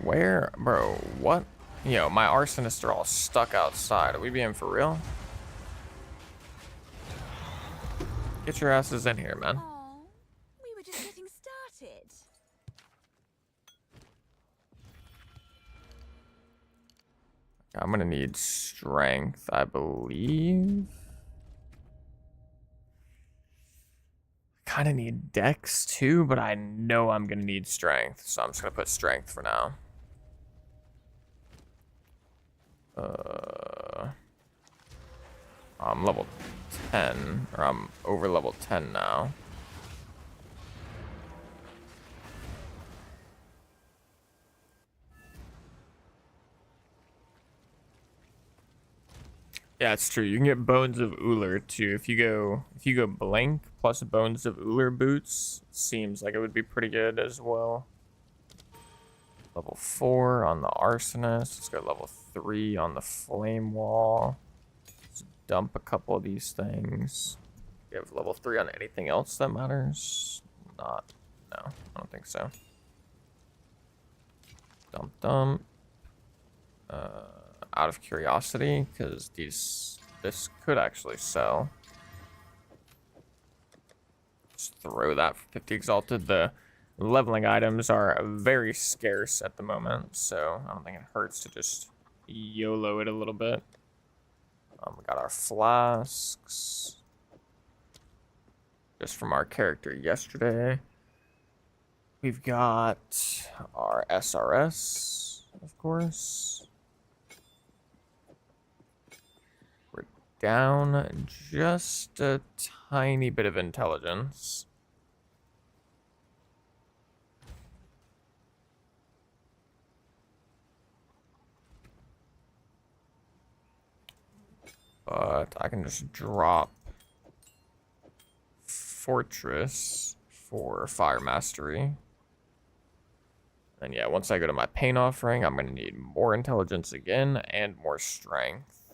[SPEAKER 1] Where, bro, what? Yo, my arsonists are all stuck outside. Are we being for real? Get your asses in here, man.
[SPEAKER 2] Aw, we were just getting started.
[SPEAKER 1] I'm gonna need strength, I believe. Kind of need dex too, but I know I'm gonna need strength, so I'm just gonna put strength for now. I'm level 10, or I'm over level 10 now. Yeah, it's true. You can get Bones of Uller too. If you go blank plus Bones of Uller boots, seems like it would be pretty good as well. Level 4 on the Arsonist. Let's go level 3 on the Flame Wall. Let's dump a couple of these things. Do you have level 3 on anything else that matters? Not. No, I don't think so. Dump. Out of curiosity, because this could actually sell. Just throw that for 50 exalted. The leveling items are very scarce at the moment, so I don't think it hurts to just YOLO it a little bit. We got our flasks. Just from our character yesterday. We've got our SRS, of course. We're down just a tiny bit of intelligence. But I can just drop fortress for fire mastery. And yeah, once I go to my pain offering, I'm going to need more intelligence again and more strength.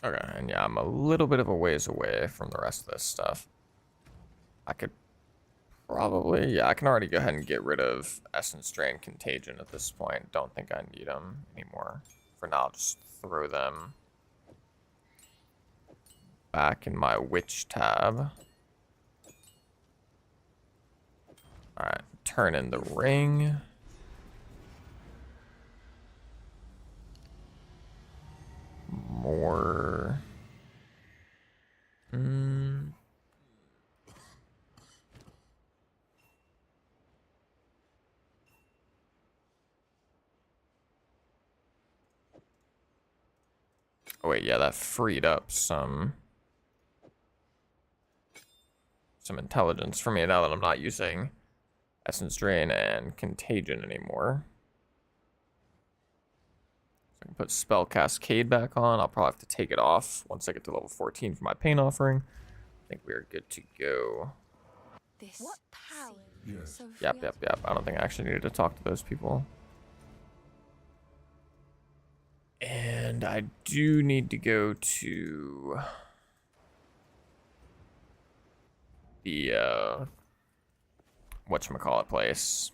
[SPEAKER 1] Okay, and yeah, I'm a little bit of a ways away from the rest of this stuff. I could probably, yeah, I can already go ahead and get rid of Essence Drain Contagion at this point. Don't think I need them anymore. For now, I'll just throw them back in my Witch tab. Alright, turn in the ring. More. Oh wait, yeah, that freed up some intelligence for me now that I'm not using Essence Drain and Contagion anymore. So I can put Spell Cascade back on. I'll probably have to take it off once I get to level 14 for my pain offering. I think we are good to go.
[SPEAKER 2] This what power?
[SPEAKER 4] Yes.
[SPEAKER 1] Yep. I don't think I actually needed to talk to those people. And I do need to go to the whatchamacallit place.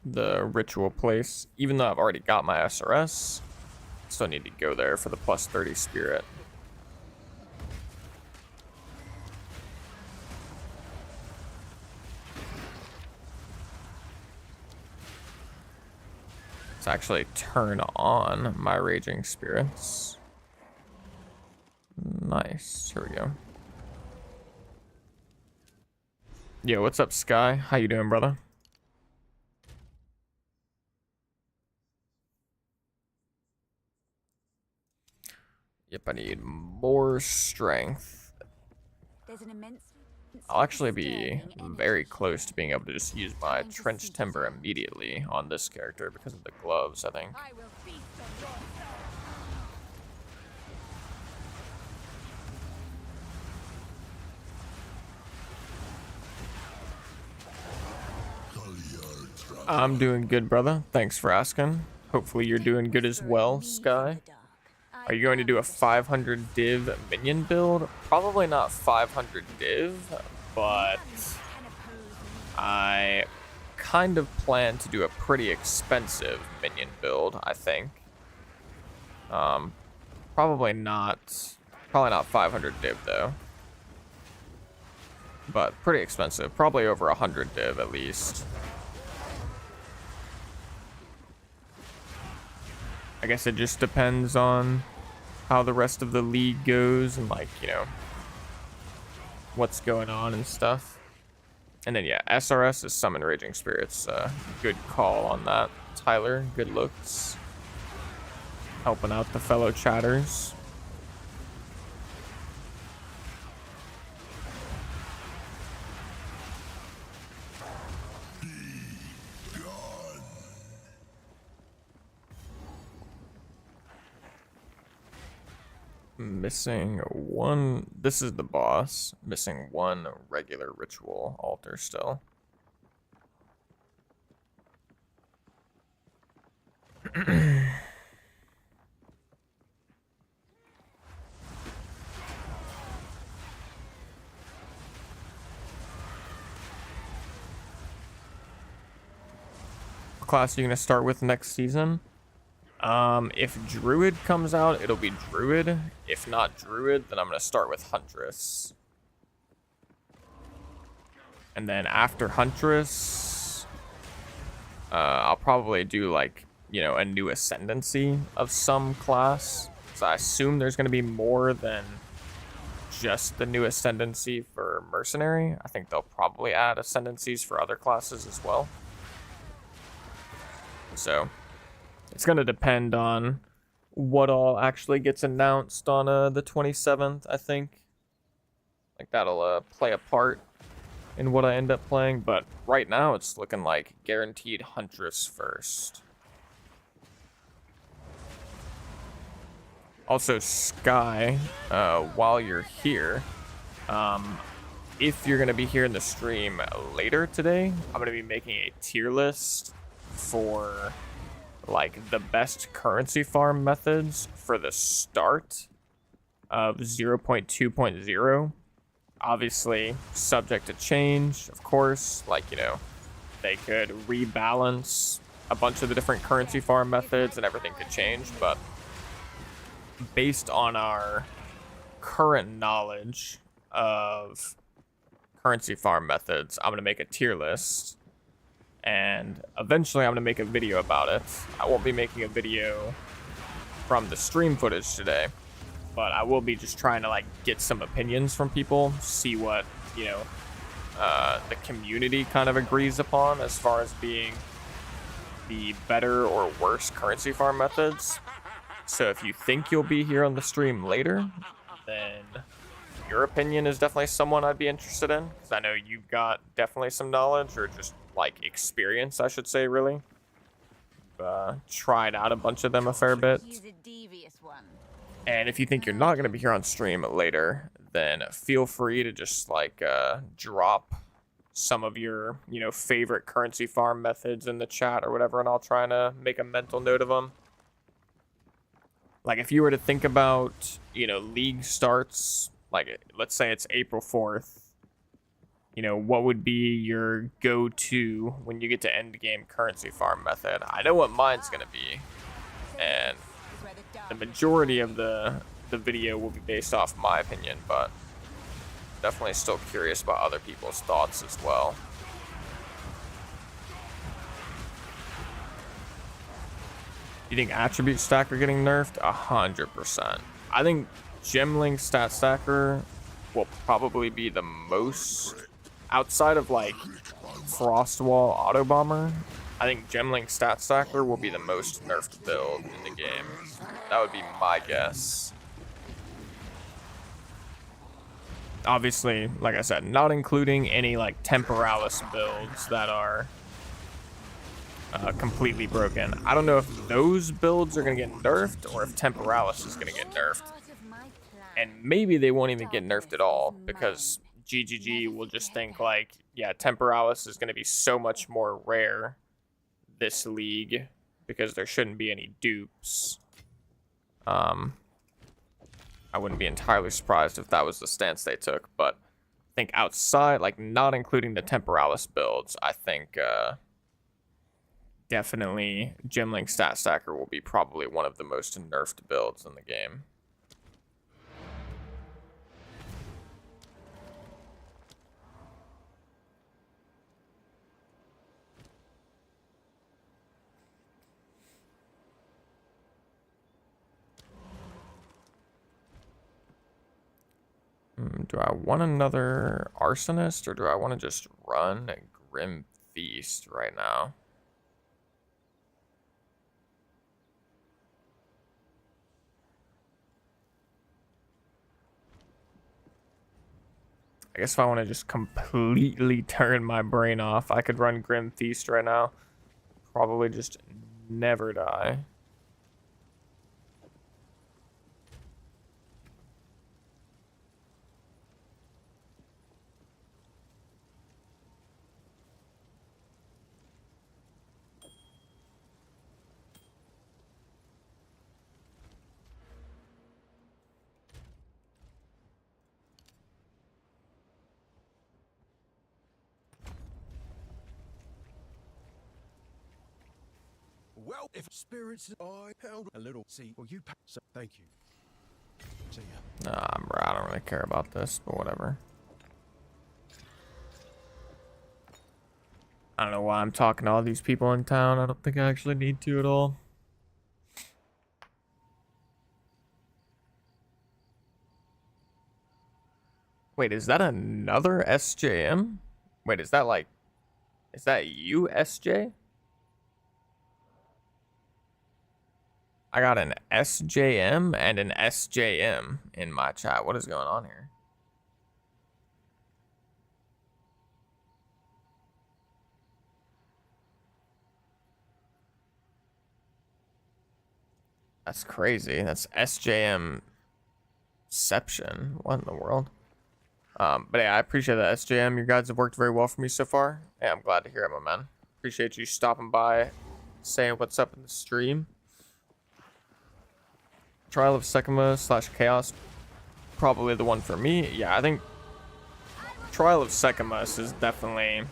[SPEAKER 1] The ritual place. Even though I've already got my SRS, still need to go there for the plus 30 spirit. Let's actually turn on my raging spirits. Nice. Here we go. Yo, what's up, Sky? How you doing, brother? Yep, I need more strength.
[SPEAKER 2] There's an immense.
[SPEAKER 1] I'll actually be very close to being able to just use my Trench Timber immediately on this character because of the gloves, I think.
[SPEAKER 2] I will feast on your
[SPEAKER 1] I'm doing good, brother. Thanks for asking. Hopefully you're doing good as well, Sky. Are you going to do a 500 div minion build? Probably not 500 div, but I kind of plan to do a pretty expensive minion build, I think. Probably not 500 div though. But pretty expensive, probably over 100 div at least. I guess it just depends on how the rest of the league goes and, like, you know, what's going on and stuff. And then, yeah, SRS is Summon Raging Spirits. Good call on that, Tyler. Good looks. Helping out the fellow chatters. Missing one. This is the boss. Missing one regular ritual altar still. What class are you gonna start with next season? If Druid comes out, it'll be Druid. If not Druid, then I'm gonna start with Huntress. And then after Huntress, I'll probably do, like, you know, a new Ascendancy of some class. So I assume there's gonna be more than just the new Ascendancy for Mercenary. I think they'll probably add Ascendancies for other classes as well. So it's going to depend on what all actually gets announced on the 27th, I think. Like, that'll play a part. in what I end up playing, but right now it's looking like guaranteed Huntress first. Also, Sky, while you're here, if you're going to be here in the stream later today, I'm going to be making a tier list for like the best currency farm methods for the start of 0.2.0. Obviously subject to change, of course. Like, you know, they could rebalance a bunch of the different currency farm methods and everything could change, but based on our current knowledge of currency farm methods, I'm going to make a tier list, and eventually I'm going to make a video about it. I won't be making a video from the stream footage today, but I will be just trying to like get some opinions from people, see what, you know, the community kind of agrees upon as far as being the better or worse currency farm methods. So if you think you'll be here on the stream later, then your opinion is definitely someone I'd be interested in, because I know you've got definitely some knowledge, or just like experience, I should say, really. Tried out a bunch of them a fair bit. And if you think you're not going to be here on stream later, then feel free to just like drop some of your, you know, favorite currency farm methods in the chat or whatever, and I'll try to make a mental note of them. Like, if you were to think about, you know, league starts, like, let's say it's April 4th, you know, what would be your go-to when you get to end game currency farm method? I know what mine's going to be, and the majority of the video will be based off my opinion, but definitely still curious about other people's thoughts as well. You think attribute stacker getting nerfed? 100%. I think Gemlink stat stacker will probably be the most, outside of like Frostwall Auto Bomber. I think Gemlink stat stacker will be the most nerfed build in the game. That would be my guess. Obviously, like I said, not including any like Temporalis builds that are completely broken. I don't know if those builds are going to get nerfed or if Temporalis is going to get nerfed. And maybe they won't even get nerfed at all, because GGG will just think like, yeah, Temporalis is going to be so much more rare this league because there shouldn't be any dupes. I wouldn't be entirely surprised if that was the stance they took, but I think outside, like not including the Temporalis builds, I think definitely Gemlink stat stacker will be probably one of the most nerfed builds in the game. Do I want another Arsonist, or do I want to just run a Grim Feast right now? I guess if I want to just completely turn my brain off, I could run Grim Feast right now. Probably just never die.
[SPEAKER 5] Well, if spirits I held a little, see, well, you so thank you. See ya.
[SPEAKER 1] Nah, bro, I don't really care about this, but whatever. I don't know why I'm talking to all these people in town. I don't think I actually need to at all. Wait, is that another SJM? Wait, is that like... Is that you, SJ? I got an SJM and an SJM in my chat. What is going on here? That's crazy. That's SJM Ception. What in the world? But yeah, I appreciate that, SJM. Your guys have worked very well for me so far. Yeah, I'm glad to hear it, my man. Appreciate you stopping by, saying what's up in the stream. Trial of Sekima / Chaos, probably the one for me. Yeah, I think Trial of Sekimus is definitely,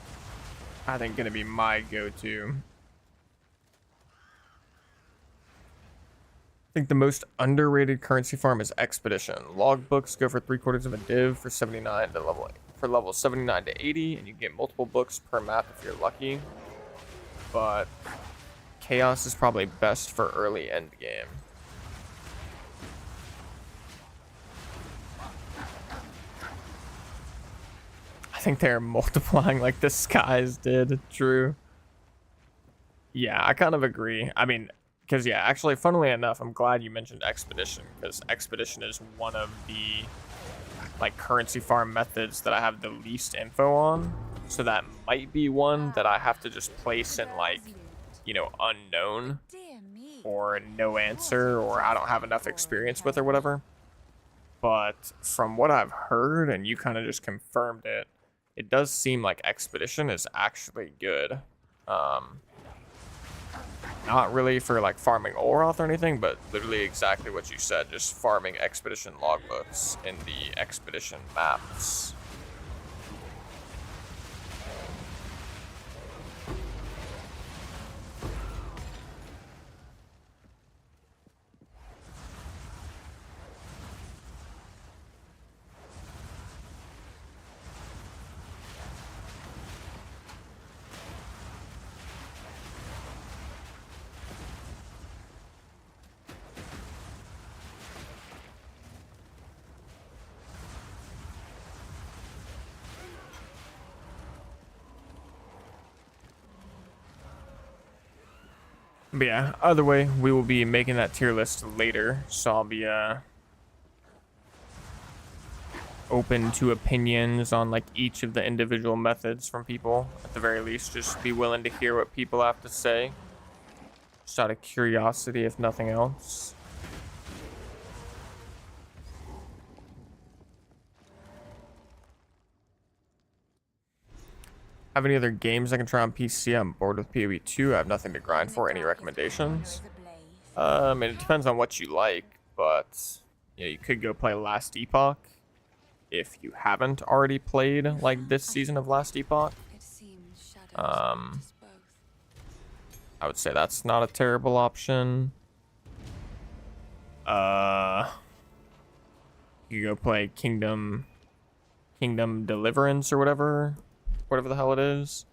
[SPEAKER 1] I think, gonna be my go-to. I think the most underrated currency farm is Expedition. Logbooks go for 3/4 of a div for 79 to level 79 to 80, and you get multiple books per map if you're lucky. But Chaos is probably best for early end game. I think they're multiplying like the skies did. True. Yeah, I kind of agree. I mean, because yeah, actually, funnily enough, I'm glad you mentioned Expedition, because Expedition is one of the like currency farm methods that I have the least info on. So that might be one that I have to just place in like, you know, unknown
[SPEAKER 2] Dear me.
[SPEAKER 1] or no answer, or I don't have enough experience with or whatever. But from what I've heard, and you kind of just confirmed it, it does seem like Expedition is actually good. Not really for like farming Oroth or anything, but literally exactly what you said, just farming Expedition logbooks in the Expedition maps. But yeah, either way, we will be making that tier list later, so I'll be open to opinions on like each of the individual methods from people. At the very least, just be willing to hear what people have to say, just out of curiosity, if nothing else. Have any other games I can try on PC? I'm bored with POE 2. I have nothing to grind for. Any recommendations? I mean, it depends on what you like, but you know, you could go play Last Epoch if you haven't already played like this season of Last Epoch. I would say that's not a terrible option. You go play Kingdom Deliverance or whatever the hell it is.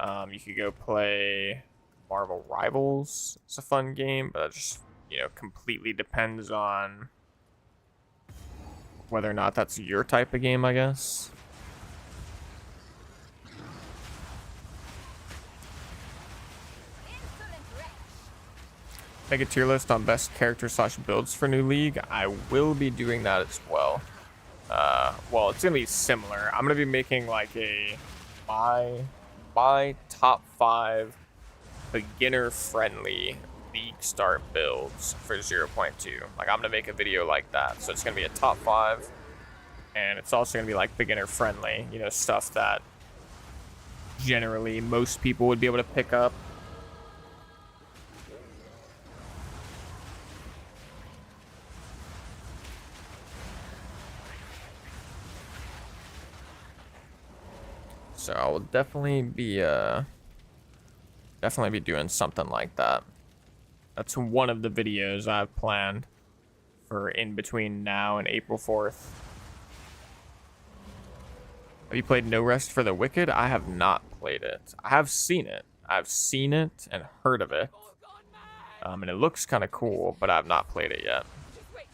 [SPEAKER 1] You could go play Marvel Rivals. It's a fun game, but it just, you know, completely depends on whether or not that's your type of game, I guess. Make a tier list on best character / builds for new league. I will be doing that as well. Well, it's gonna be similar. I'm gonna be making like my top 5 beginner friendly league start builds for 0.2. Like, I'm gonna make a video like that, so it's gonna be a top 5, and it's also gonna be like beginner friendly, you know, stuff that generally most people would be able to pick up. So I will definitely be doing something like that. That's one of the videos I've planned for in between now and April 4th. Have you played No Rest for the Wicked? I have not played it. I have seen it. I've seen it and heard of it. And it looks kind of cool, but I've not played it yet.
[SPEAKER 6] Just wait.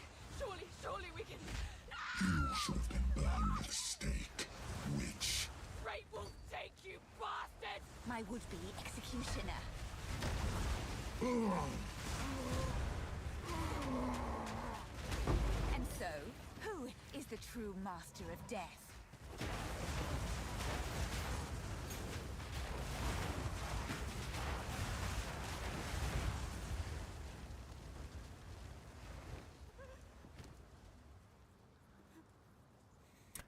[SPEAKER 6] Surely we can.
[SPEAKER 4] You should have been burned at the stake, witch.
[SPEAKER 6] Fate will take you, bastard!
[SPEAKER 2] My would-be executioner. And so, who is the true master of death?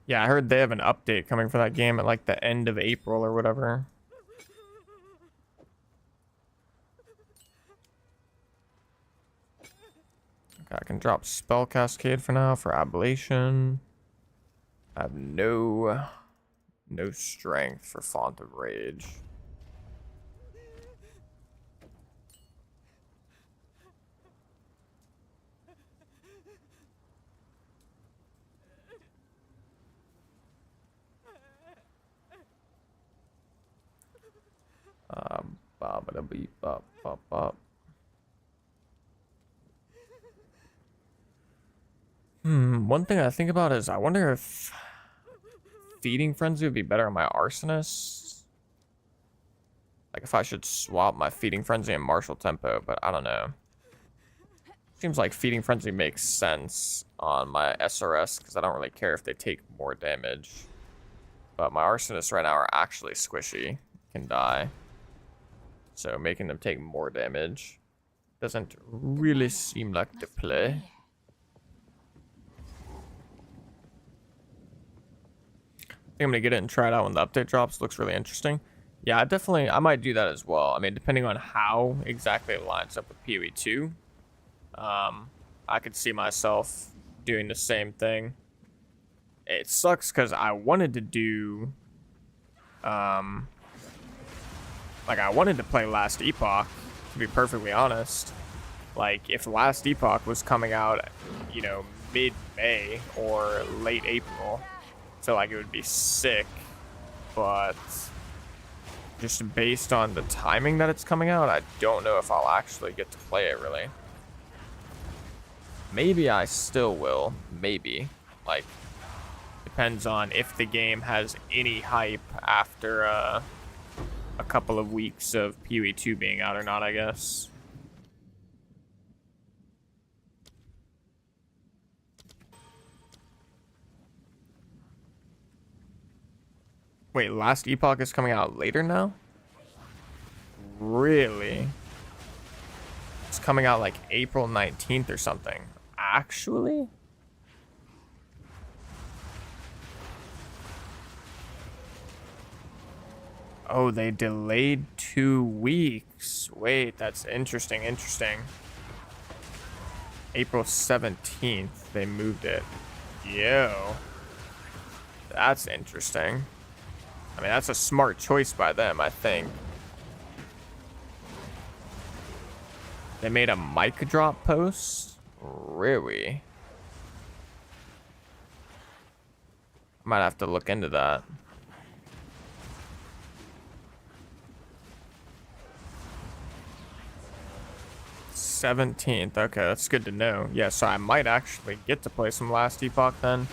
[SPEAKER 1] Yeah, I heard they have an update coming for that game at like the end of April or whatever. Okay, I can drop Spell Cascade for now for Ablation. I have no strength for Font of Rage. Ba-ba-da-beep, bop, bop, bop. One thing I think about is I wonder if Feeding Frenzy would be better on my Arsonist. Like if I should swap my Feeding Frenzy and Martial Tempo, but I don't know. Seems like Feeding Frenzy makes sense on my SRS because I don't really care if they take more damage. But my Arsonists right now are actually squishy, can die. So making them take more damage doesn't really seem like the play. I think I'm gonna get it and try it out when the update drops. Looks really interesting. Yeah, I might do that as well. I mean, depending on how exactly it lines up with PoE 2, I could see myself doing the same thing. It sucks because I wanted to do, like I wanted to play Last Epoch, to be perfectly honest. Like if Last Epoch was coming out, you know, mid-May or late April, I feel like it would be sick, but just based on the timing that it's coming out, I don't know if I'll actually get to play it really. Maybe I still will, maybe. Like, depends on if the game has any hype after a couple of weeks of PoE 2 being out or not, I guess. Wait, Last Epoch is coming out later now? Really? It's coming out like April 19th or something. Actually? Oh, they delayed 2 weeks. Wait, that's interesting. April 17th, they moved it. Yo. That's interesting. I mean, that's a smart choice by them, I think. They made a mic drop post? Really? I might have to look into that. $17th. Okay, that's good to know. Yeah, so I might actually get to play some Last Epoch then.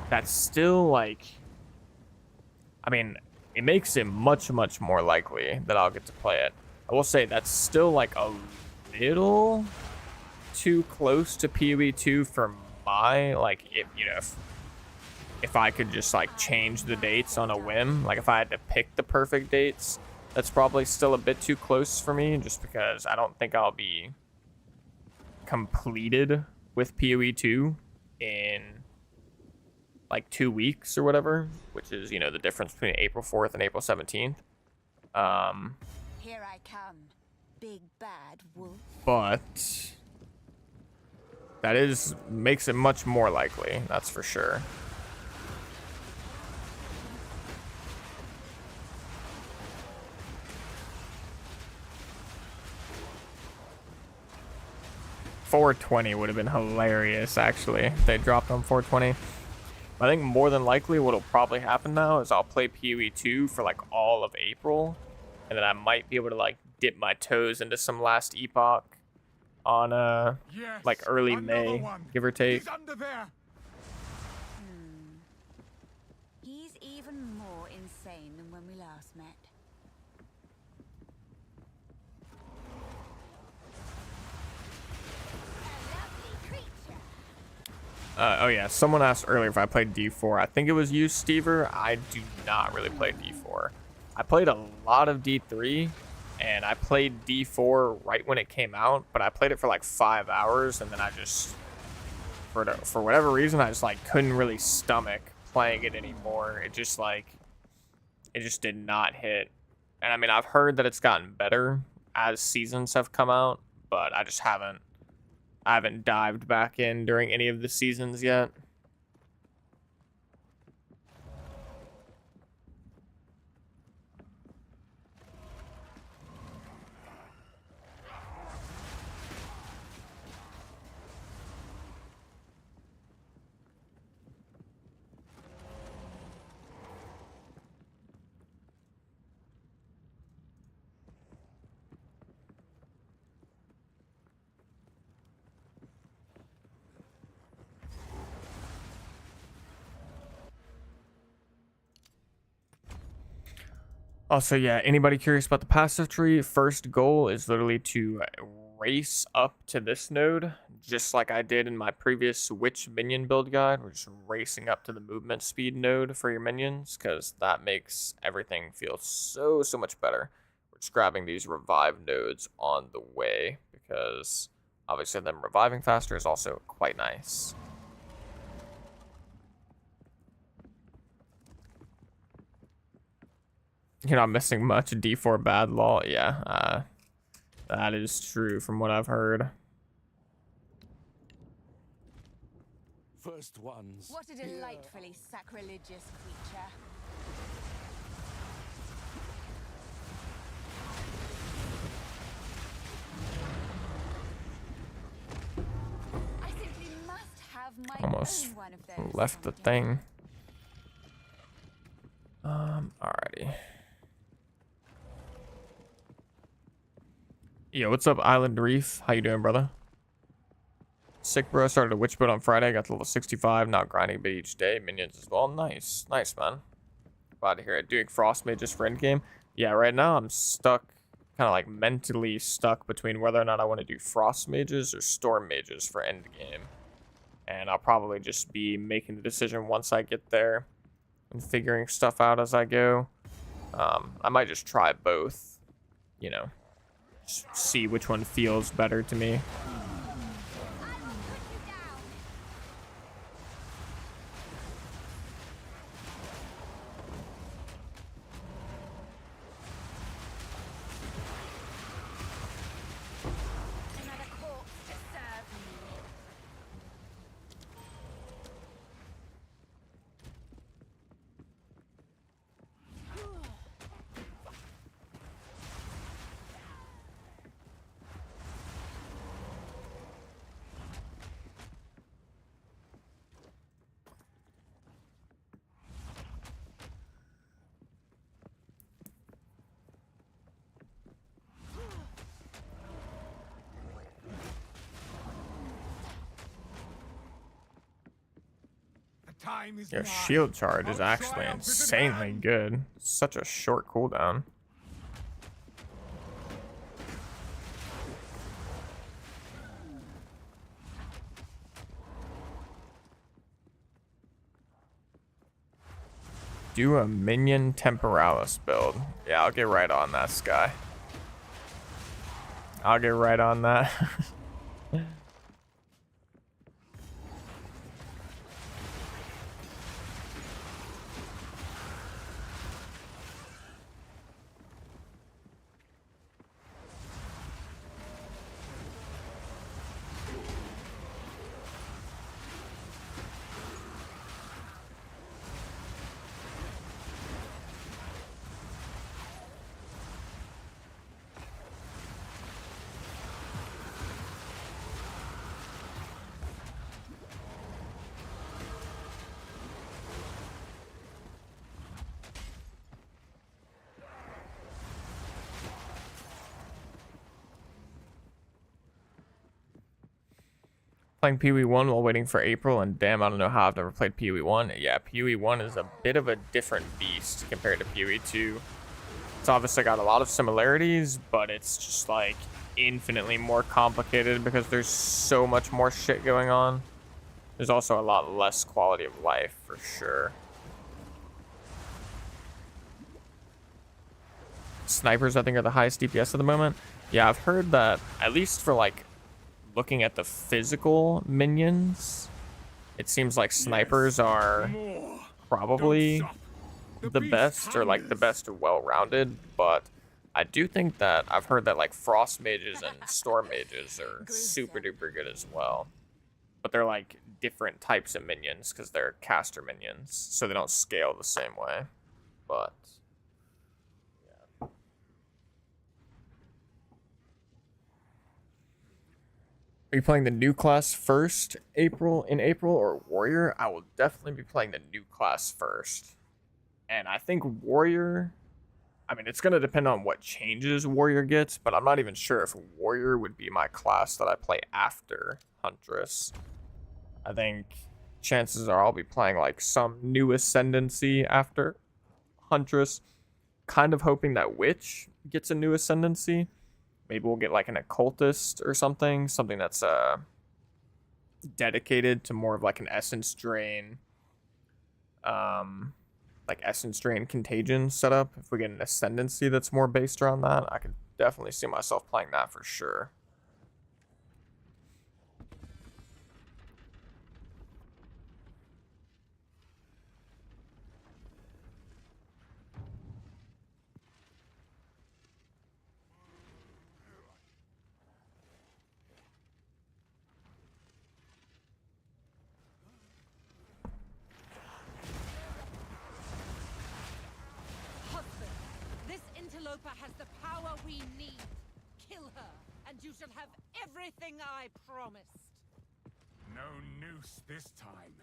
[SPEAKER 1] That's still like... I mean, it makes it much more likely that I'll get to play it. I will say that's still like a little too close to PoE 2 for my, like, if I could just like change the dates on a whim, like if I had to pick the perfect dates, that's probably still a bit too close for me just because I don't think I'll be completed with PoE 2 in like 2 weeks or whatever, which is, you know, the difference between April 4th and April 17th.
[SPEAKER 2] Here I come, big bad wolf.
[SPEAKER 1] But that makes it much more likely, that's for sure. $420 would have been hilarious, actually, if they dropped on $420. I think more than likely what'll probably happen now is I'll play PoE 2 for like all of April, and then I might be able to like dip my toes into some Last Epoch on like early May, give or take.
[SPEAKER 3] He's under there.
[SPEAKER 2] He's even more insane than when we last met.
[SPEAKER 1] Oh yeah, someone asked earlier if I played D4. I think it was you, Stever. I do not really play D4. I played a lot of D3, and I played D4 right when it came out, but I played it for like 5 hours, and then I just, for whatever reason, I just like couldn't really stomach playing it anymore. It just like, it just did not hit. And I mean, I've heard that it's gotten better as seasons have come out, but I just haven't, I haven't dived back in during any of the seasons yet. Also, yeah, anybody curious about the passive tree? First goal is literally to race up to this node, just like I did in my previous Witch minion build guide. We're just racing up to the movement speed node for your minions, because that makes everything feel so much better. We're just grabbing these revive nodes on the way, because obviously them reviving faster is also quite nice. You're not missing much. D4 bad law. Yeah, that is true from what I've heard.
[SPEAKER 5] First ones.
[SPEAKER 2] What a delightfully sacrilegious creature. I simply must have my
[SPEAKER 1] Almost
[SPEAKER 2] own one of those
[SPEAKER 1] left the
[SPEAKER 2] someday.
[SPEAKER 1] thing. Alrighty. Yo, what's up, Island Reef? How you doing, brother? Sick, bro. Started a witch build on Friday. Got to level 65. Not grinding a bit each day. Minions as well. Nice. Nice, man. Glad to hear it. Doing frost mages for endgame. Yeah, right now I'm stuck, kind of like mentally stuck between whether or not I want to do frost mages or storm mages for endgame. And I'll probably just be making the decision once I get there and figuring stuff out as I go. I might just try both, you know. See which one feels better to me.
[SPEAKER 2] Another corpse to serve me.
[SPEAKER 3] Time is
[SPEAKER 1] Your
[SPEAKER 3] nigh.
[SPEAKER 1] shield charge is
[SPEAKER 3] I'll
[SPEAKER 1] actually
[SPEAKER 3] triumph with the
[SPEAKER 1] insanely
[SPEAKER 3] man.
[SPEAKER 1] good. Such a short cooldown. Do a minion temporalis build. Yeah, I'll get right on that, Sky. I'll get right on that. Playing POE 1 while waiting for April, and damn, I don't know how I've never played POE 1. Yeah, POE 1 is a bit of a different beast compared to POE 2. It's obviously got a lot of similarities, but it's just like infinitely more complicated because there's so much more shit going on. There's also a lot less quality of life for sure. Snipers, I think, are the highest DPS at the moment. Yeah, I've heard that, at least for like looking at the physical minions, it seems like snipers are probably
[SPEAKER 3] Don't stop.
[SPEAKER 1] the
[SPEAKER 3] beast
[SPEAKER 1] best, or like the
[SPEAKER 3] hungers.
[SPEAKER 1] best well-rounded, but I do think that I've heard that like frost mages and storm mages are super duper good as well. But they're like different types of minions because they're caster minions, so they don't scale the same way. But yeah. Are you playing the new class first, in April, or Warrior? I will definitely be playing the new class first. And I think Warrior, I mean, it's going to depend on what changes Warrior gets, but I'm not even sure if Warrior would be my class that I play after Huntress. I think chances are I'll be playing like some new Ascendancy after Huntress. Kind of hoping that Witch gets a new Ascendancy. Maybe we'll get like an Occultist or something. Something that's dedicated to more of like an Essence Drain. Like Essence Drain Contagion setup. If we get an Ascendancy that's more based around that, I could definitely see myself playing that for sure.
[SPEAKER 6] Husband, this interloper has the power we need. Kill her, and you shall have everything I promised.
[SPEAKER 3] No noose this time.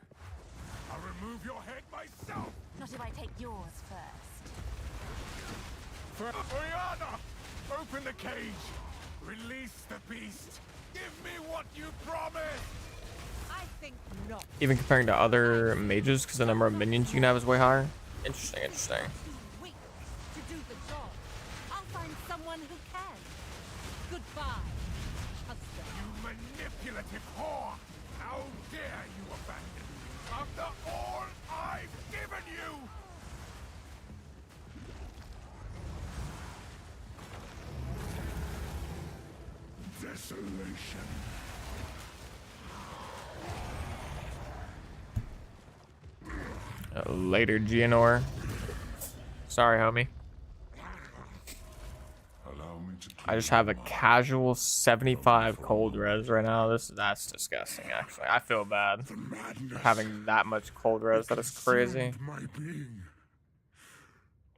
[SPEAKER 3] I'll remove your head myself.
[SPEAKER 2] Not if I take yours first.
[SPEAKER 3] Oriana, open the cage. Release the beast. Give me what you promised.
[SPEAKER 6] I think not.
[SPEAKER 1] Even comparing to other mages, because the number of minions you can have is way higher. Interesting, interesting.
[SPEAKER 6] Too weak to do the job. I'll find someone who can. Goodbye, husband.
[SPEAKER 3] You manipulative whore. How dare you abandon me after all I've given you? Desolation.
[SPEAKER 1] Later, Gianor. Sorry, homie.
[SPEAKER 3] Allow me to
[SPEAKER 1] I just have a casual 75 cold res right now. That's disgusting, actually. I feel bad
[SPEAKER 3] madness.
[SPEAKER 1] having that much cold res. That is crazy.
[SPEAKER 3] My being.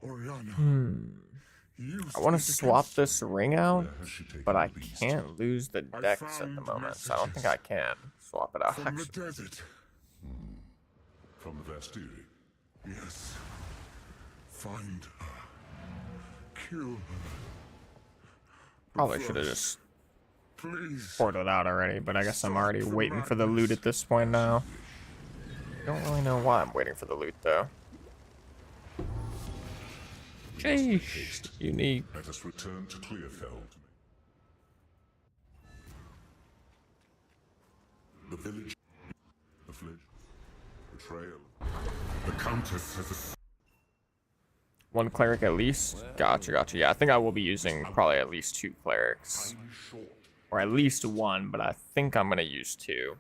[SPEAKER 3] Oriana.
[SPEAKER 1] I want to swap this ring out, but I can't lose the dex at the moment, so I don't think I can swap it out.
[SPEAKER 3] From the
[SPEAKER 1] Actually.
[SPEAKER 3] desert. From the Vastiri. Yes. Find her. Kill her.
[SPEAKER 1] Probably should have just
[SPEAKER 3] Please.
[SPEAKER 1] poured it out already, but I guess I'm already waiting for the loot at this point now. Don't really know why I'm waiting for the loot, though. Sheesh. Unique.
[SPEAKER 3] Let us return to Clearfeld. The village. The village. Betrayal. The Countess has a...
[SPEAKER 1] One cleric at least? Gotcha, gotcha. Yeah, I think I will be using probably at least 2 clerics. Or at least 1, but I think I'm going to use 2.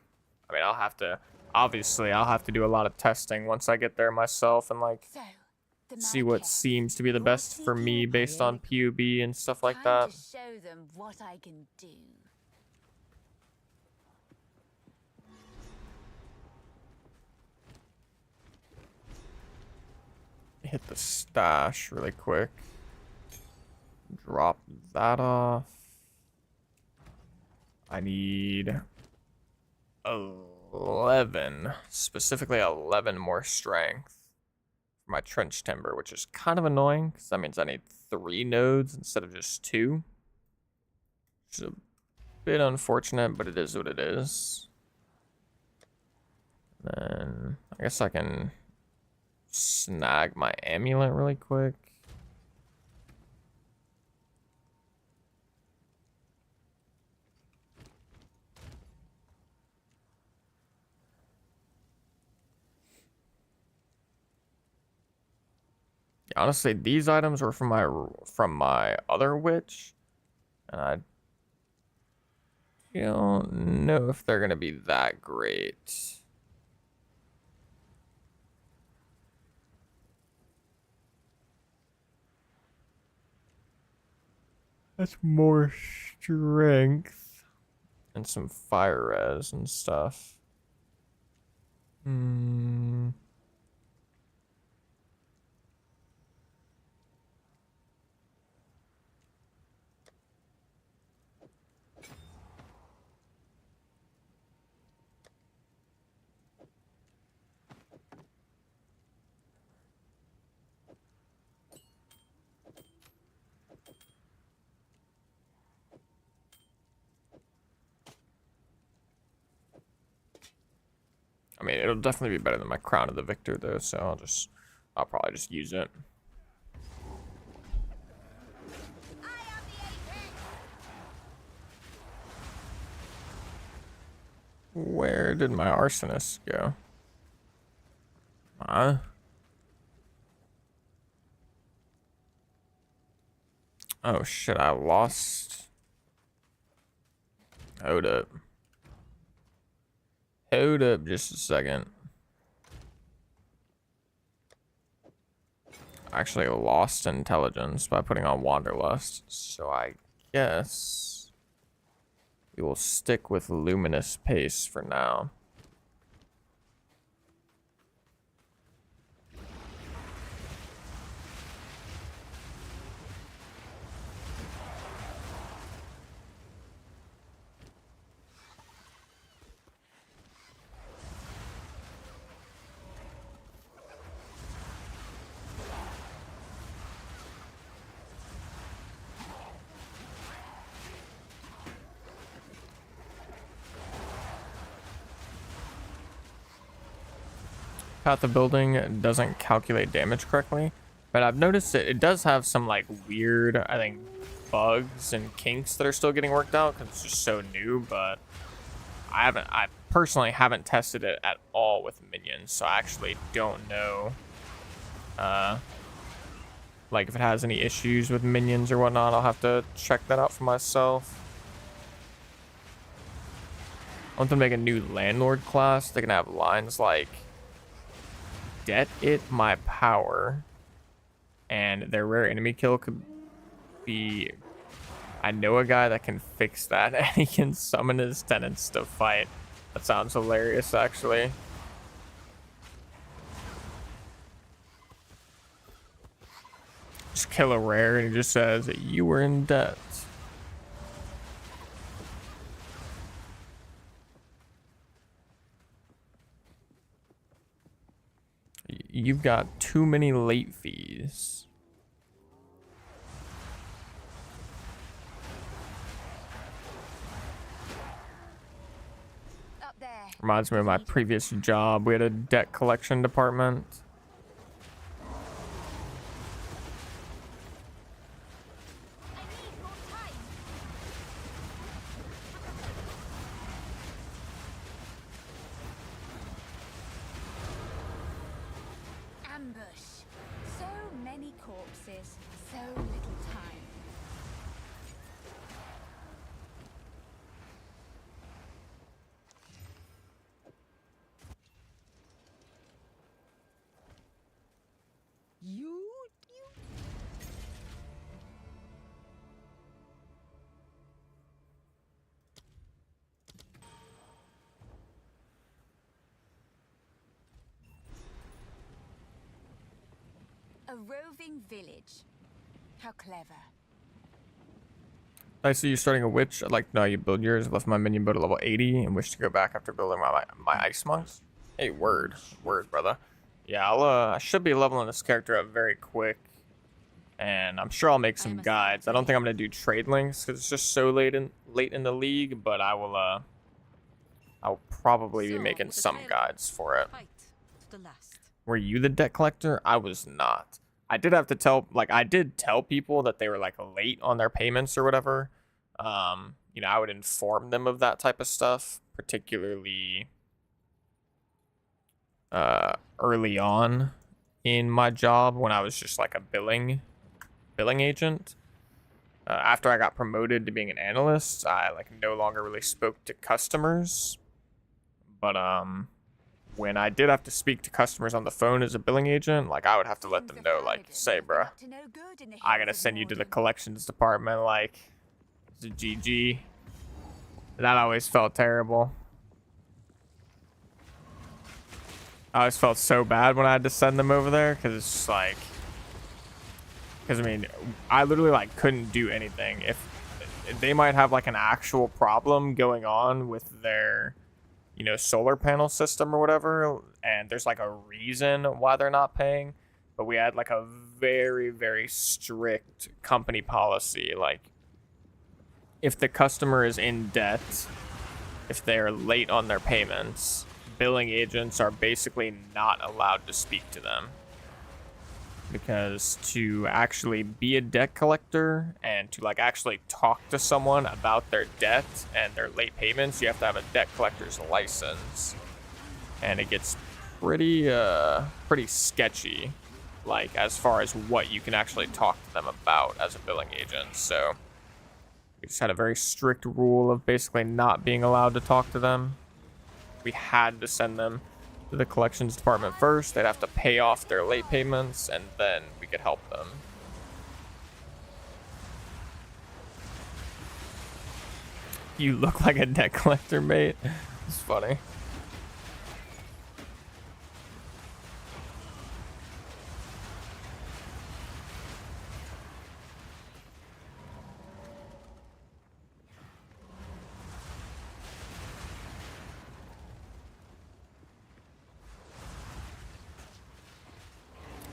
[SPEAKER 1] I mean, I'll have to... Obviously, I'll have to do a lot of testing once I get there myself and, like,
[SPEAKER 2] So, the
[SPEAKER 1] see what
[SPEAKER 2] Marquess.
[SPEAKER 1] seems to be the
[SPEAKER 2] You're
[SPEAKER 1] best for me
[SPEAKER 2] seeking
[SPEAKER 1] based on
[SPEAKER 2] aid.
[SPEAKER 1] POB and stuff like
[SPEAKER 2] Time
[SPEAKER 1] that.
[SPEAKER 2] to show them what I can do.
[SPEAKER 1] Hit the stash really quick. Drop that off. I need 11, specifically 11 more strength for my trench timber, which is kind of annoying because that means I need 3 nodes instead of just 2. Which is a bit unfortunate, but it is what it is. Then I guess I can snag my amulet really quick. Honestly, these items were from my other witch, and I don't know if they're gonna be that great. That's more strength and some fire res and stuff. Hmm. I mean, it'll definitely be better than my Crown of the Victor, though, so I'll probably just use it. Where did my arsonist go? Huh? Oh shit, I lost. Hold up. Hold up just a second. I actually lost intelligence by putting on Wanderlust, so I guess we will stick with Luminous Pace for now. Path of Building doesn't calculate damage correctly, but I've noticed that it does have some like weird, I think, bugs and kinks that are still getting worked out because it's just so new. But I personally haven't tested it at all with minions, so I actually don't know, like if it has any issues with minions or whatnot. I'll have to check that out for myself. I want them to make a new landlord class. They can have lines like "Debt it my power," and their rare enemy kill could be, I know a guy that can fix that, and he can summon his tenants to fight. That sounds hilarious, actually. Just kill a rare and he just says you were in debt. You've got too many late fees.
[SPEAKER 2] Up there.
[SPEAKER 1] Reminds me of my previous job. We had a debt collection department.
[SPEAKER 2] I need more time. Ambush. So many corpses, so little time.
[SPEAKER 6] You
[SPEAKER 2] A roving village. How clever.
[SPEAKER 1] I see you starting a witch. I'd like to know how you build yours. Left my minion build at level 80 and wish to go back after building my ice monks. Hey, word, brother. Yeah, I should be leveling this character up very quick, and I'm sure I'll make some guides. I don't think I'm gonna do trade links because it's just so late in the league, but I'll probably be making some guides for it.
[SPEAKER 6] fight to the last.
[SPEAKER 1] Were you the debt collector? I was not. I did have to tell, like, I did tell people that they were like late on their payments or whatever. You know, I would inform them of that type of stuff, particularly early on in my job when I was just like a billing agent. After I got promoted to being an analyst, I like no longer really spoke to customers, but when I did have to speak to customers on the phone as a billing agent, like I would have to let them know, like, say, bruh, I gotta send you to the collections department, like, it's a GG. That always felt terrible. I always felt so bad when I had to send them over there, because it's just like, because I mean, I literally like couldn't do anything. If they might have like an actual problem going on with their, you know, solar panel system or whatever, and there's like a reason why they're not paying, but we had like a very, very strict company policy. Like, if the customer is in debt, if they're late on their payments, billing agents are basically not allowed to speak to them. Because to actually be a debt collector and to like actually talk to someone about their debt and their late payments, you have to have a debt collector's license. And it gets pretty sketchy, like as far as what you can actually talk to them about as a billing agent. So we just had a very strict rule of basically not being allowed to talk to them. We had to send them to the collections department first. They'd have to pay off their late payments, and then we could help them. You look like a debt collector, mate. It's funny.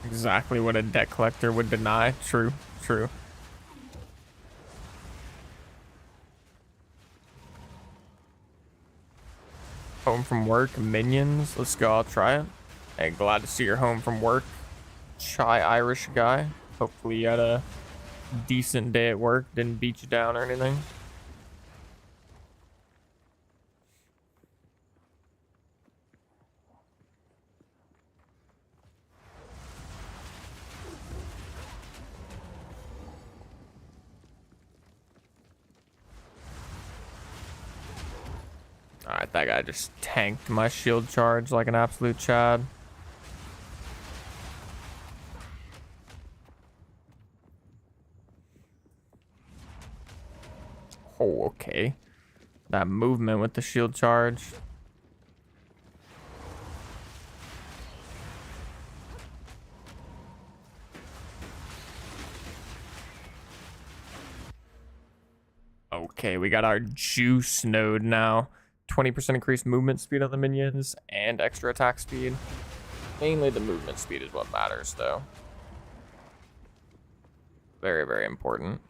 [SPEAKER 1] Exactly what a debt collector would deny. True, true. Home from work, Minions. Let's go, I'll try it. Hey, glad to see you're home from work. Shy Irish guy. Hopefully you had a decent day at work, didn't beat you down or anything. Alright, that guy just tanked my shield charge like an absolute chad. Oh, okay. That movement with the shield charge. Okay, we got our juice node now. 20% increased movement speed on the minions and extra attack speed. Mainly the movement speed is what matters, though. Very, very important.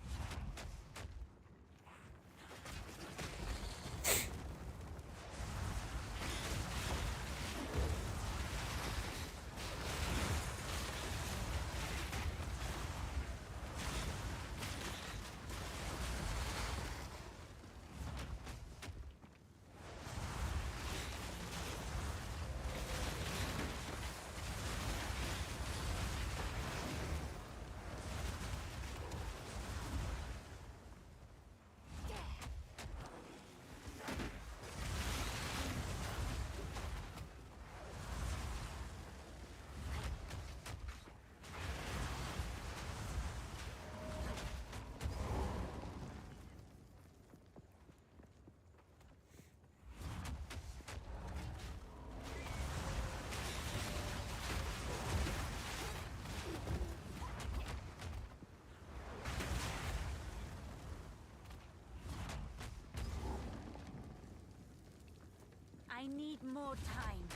[SPEAKER 2] I need more time.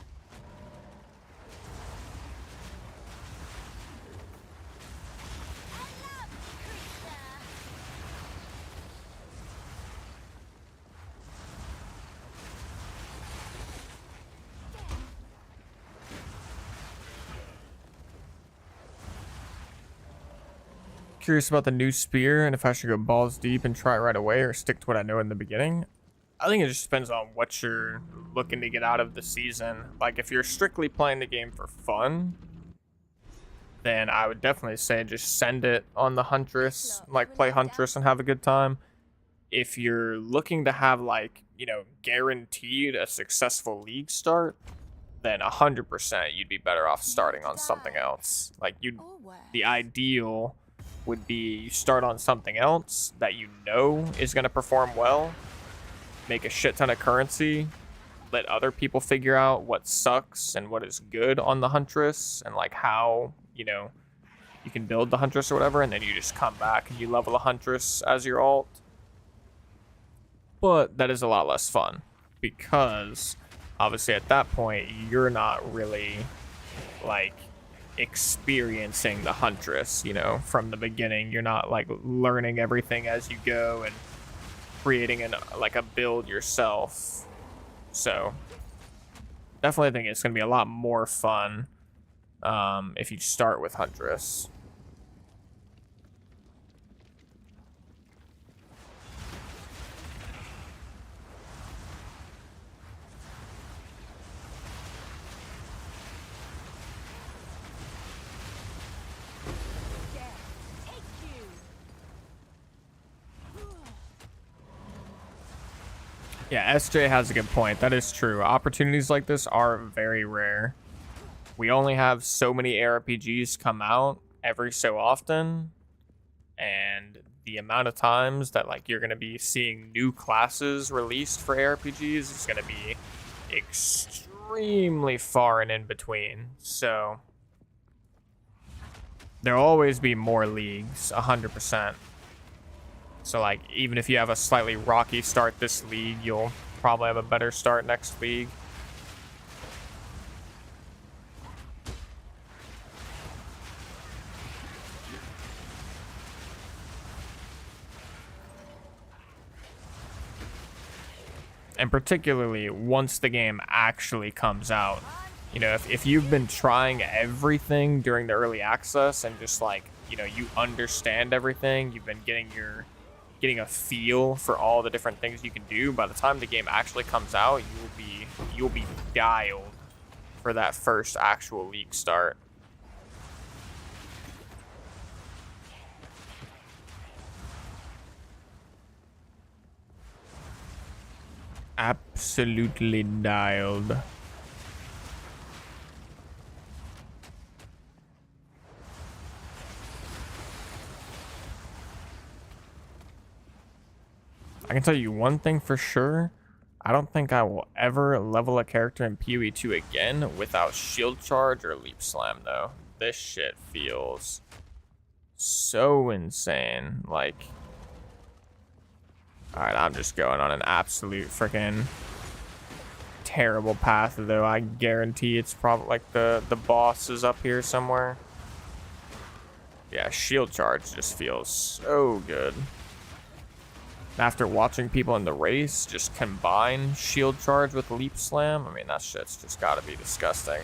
[SPEAKER 1] Curious about the new spear and if I should go balls deep and try it right away or stick to what I know in the beginning. I think it just depends on what you're looking to get out of the season. Like, if you're strictly playing the game for fun, then I would definitely say just send it on the Huntress, like play Huntress and have a good time. If you're looking to have, like, you know, guaranteed a successful league start, then 100% you'd be better off starting on something else. Like, the ideal would be you start on something else that you know is going to perform well, make a shit ton of currency, let other people figure out what sucks and what is good on the Huntress, and like how, you know, you can build the Huntress or whatever, and then you just come back and you level a Huntress as your alt. But that is a lot less fun, because obviously at that point you're not really like experiencing the Huntress, you know, from the beginning. You're not like learning everything as you go and creating like a build yourself. So definitely think it's gonna be a lot more fun if you start with Huntress. Yeah, SJ has a good point. That is true. Opportunities like this are very rare. We only have so many ARPGs come out every so often, and the amount of times that like you're gonna be seeing new classes released for ARPGs is gonna be extremely far and in between. So there'll always be more leagues, 100%. So, like, even if you have a slightly rocky start this league, you'll probably have a better start next league. And particularly once the game actually comes out. You know, if you've been trying everything during the early access and just, like, you know, you understand everything, you've been getting a feel for all the different things you can do, by the time the game actually comes out, you'll be dialed for that first actual league start. Absolutely dialed. I can tell you one thing for sure. I don't think I will ever level a character in POE 2 again without shield charge or leap slam, though. This shit feels so insane. Like, alright, I'm just going on an absolute freaking terrible path, though. I guarantee it's probably like the boss is up here somewhere. Yeah, shield charge just feels so good. After watching people in the race just combine shield charge with leap slam, I mean, that shit's just gotta be disgusting.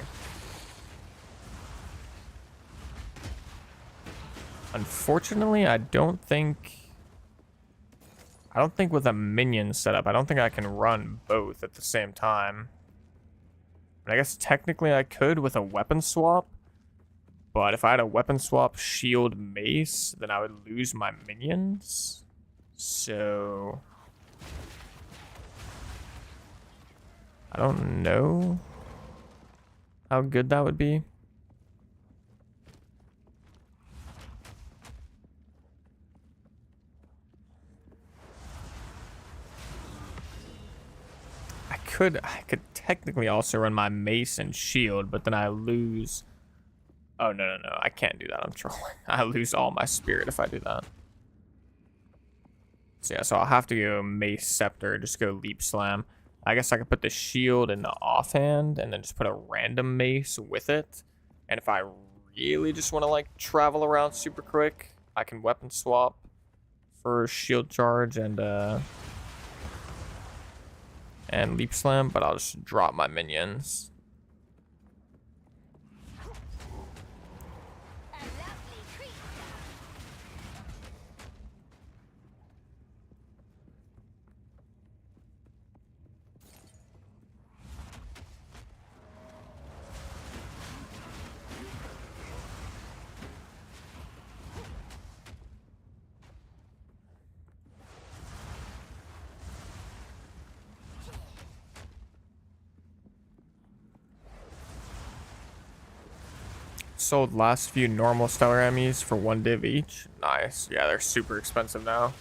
[SPEAKER 1] Unfortunately, I don't think with a minion setup, I don't think I can run both at the same time. I guess technically I could with a weapon swap, but if I had a weapon swap shield mace, then I would lose my minions. So I don't know how good that would be. I could technically also run my mace and shield, but then I lose. Oh, no, I can't do that. I'm trolling. I lose all my spirit if I do that. So yeah, so I'll have to go mace scepter, just go leap slam. I guess I could put the shield in the offhand and then just put a random mace with it. And if I really just want to like travel around super quick, I can weapon swap for shield charge and leap slam, but I'll just drop my minions. Sold last few normal stellar enemies for 1 div each. Nice. Yeah, they're super expensive now.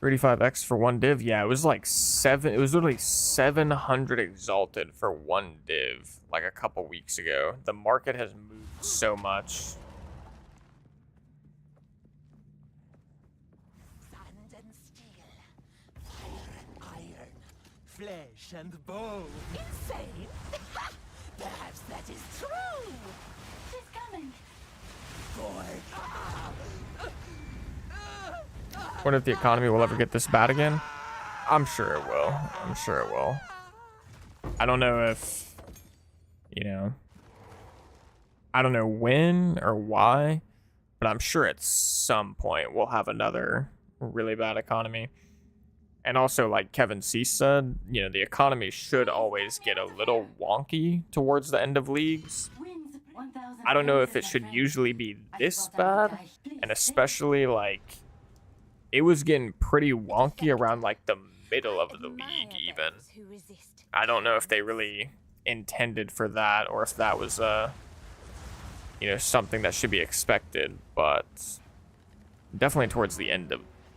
[SPEAKER 1] 35x for 1 div. Yeah, it was like it was literally 700 exalted for 1 div like a couple weeks ago. The market has moved so much.
[SPEAKER 6] Sand and steel, fire and iron, flesh and bone. Insane? Perhaps that is true.
[SPEAKER 2] She's coming.
[SPEAKER 1] Wonder if the economy will ever get this bad again. I'm sure it will. I'm sure it will. I don't know if, you know, I don't know when or why, but I'm sure at some point we'll have another really bad economy. And also, like Kevin C said, you know, the economy should always get a little wonky towards the end of leagues. I don't know if it should usually be this bad, and especially like it was getting pretty wonky around like the middle of the league even. I don't know if they really intended for that or if that was you know, something that should be expected, but definitely towards the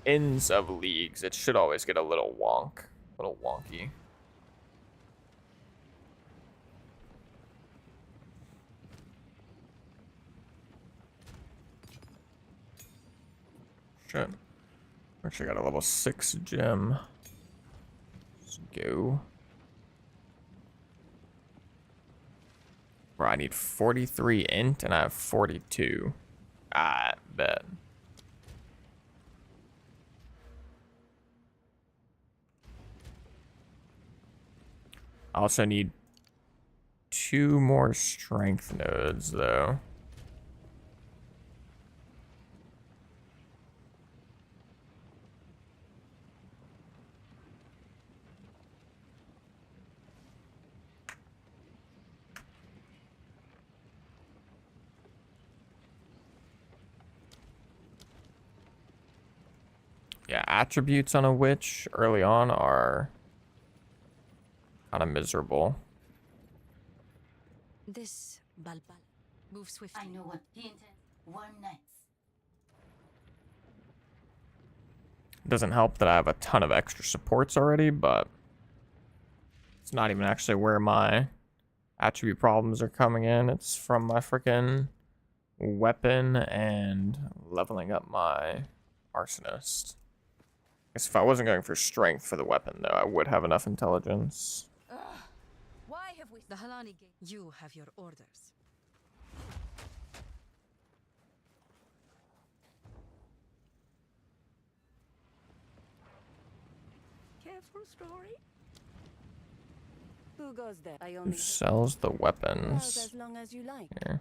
[SPEAKER 1] ends of leagues it should always get a little wonky. Shit. Actually got a level 6 gem. Let's go. Bro, I need 43 int and I have 42. I bet. I also need 2 more strength nodes though. Yeah, attributes on a witch early on are kind of miserable.
[SPEAKER 2] This Balbal move swiftly. I know what he intends. Warm nights.
[SPEAKER 1] Doesn't help that I have a ton of extra supports already, but it's not even actually where my attribute problems are coming in. It's from my freaking weapon and leveling up my arsonist. Guess if I wasn't going for strength for the weapon, though, I would have enough intelligence.
[SPEAKER 2] Why have we the Halani gate? You have your orders.
[SPEAKER 6] Careful story.
[SPEAKER 2] Who goes there? I
[SPEAKER 1] Who
[SPEAKER 2] only
[SPEAKER 1] sells the weapons?
[SPEAKER 2] as long as you like.
[SPEAKER 1] Here.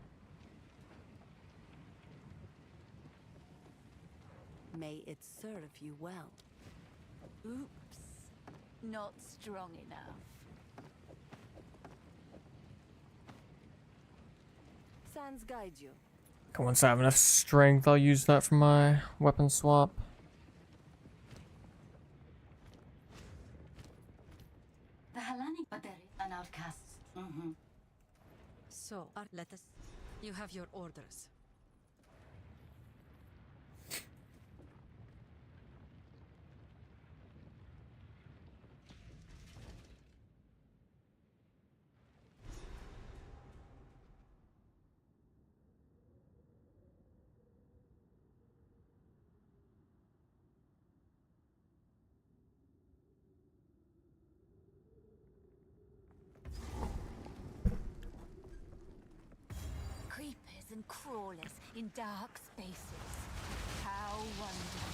[SPEAKER 2] May it serve you well.
[SPEAKER 7] Oops. Not strong enough.
[SPEAKER 2] Sands guide you.
[SPEAKER 1] Once I have enough strength, I'll use that for my weapon swap.
[SPEAKER 2] The Halani, but there is an outcast. So, let us. You have your orders.
[SPEAKER 7] Creepers and crawlers in dark spaces. How wonderful.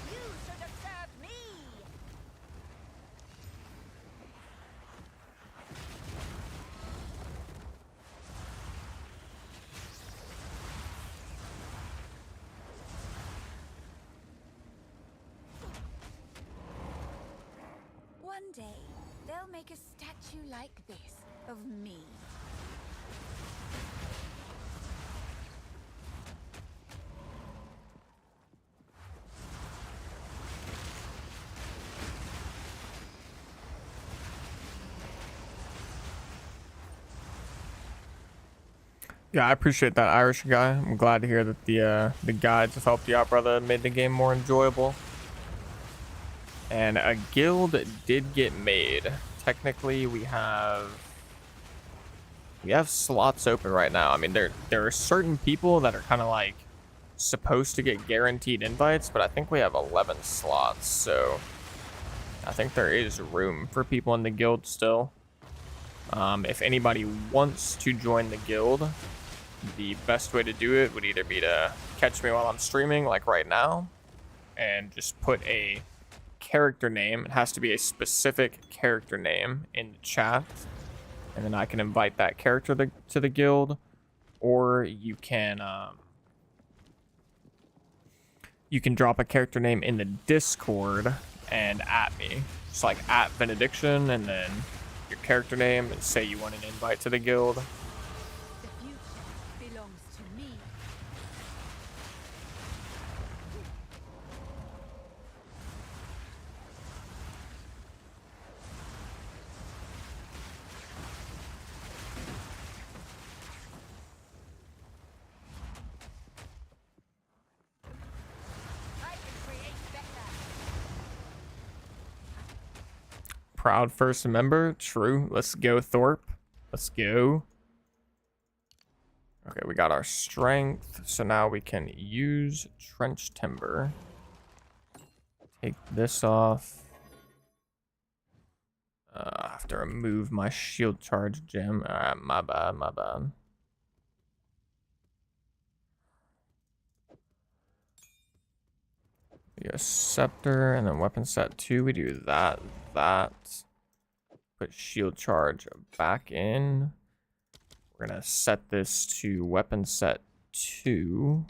[SPEAKER 7] You should have served me! One day, they'll make a statue like this of me.
[SPEAKER 1] Yeah, I appreciate that, Irish guy. I'm glad to hear that the guides have helped you out, brother, and made the game more enjoyable. And a guild did get made. Technically, we have slots open right now. I mean, there are certain people that are kind of like supposed to get guaranteed invites, but I think we have 11 slots, so I think there is room for people in the guild still. If anybody wants to join the guild, the best way to do it would either be to catch me while I'm streaming, like right now, and just put a character name. It has to be a specific character name in the chat, and then I can invite that character to the guild. Or you can drop a character name in the Discord and at me. Just like at Vinidiction, and then your character name, and say you want an invite to the guild.
[SPEAKER 7] The future belongs to me. I can create better.
[SPEAKER 1] Proud first member. True. Let's go, Thorpe. Let's go. Okay, we got our strength. So now we can use trench timber. Take this off. I have to remove my shield charge gem. Alright, my bad, my bad. A scepter, and then weapon set 2. We do that. Put shield charge back in. We're gonna set this to weapon set 2.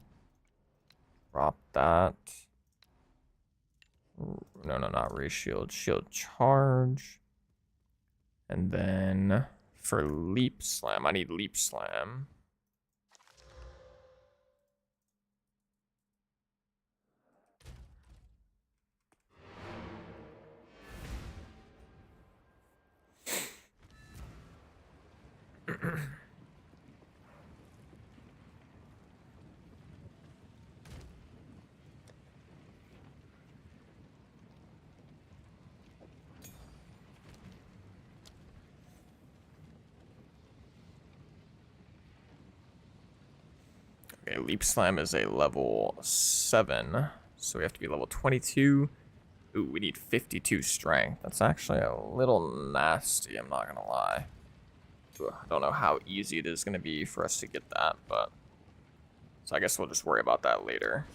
[SPEAKER 1] Drop that. No, not reshield. Shield charge. And then for leap slam, I need leap slam. Okay, leap slam is a level 7, so we have to be level 22. Ooh, we need 52 strength. That's actually a little nasty, I'm not gonna lie. I don't know how easy it is gonna be for us to get that, but so I guess we'll just worry about that later.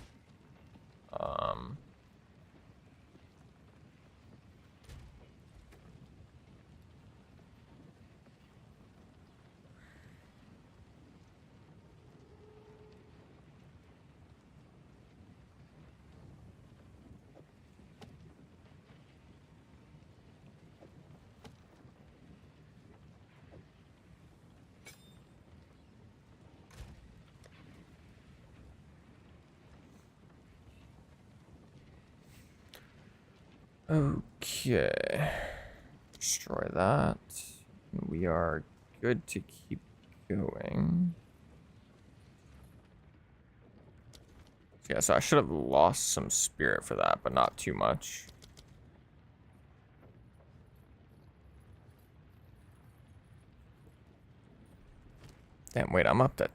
[SPEAKER 1] Okay, destroy that. We are good to keep going. Yeah, so I should have lost some spirit for that, but not too much. Damn, wait, I'm up to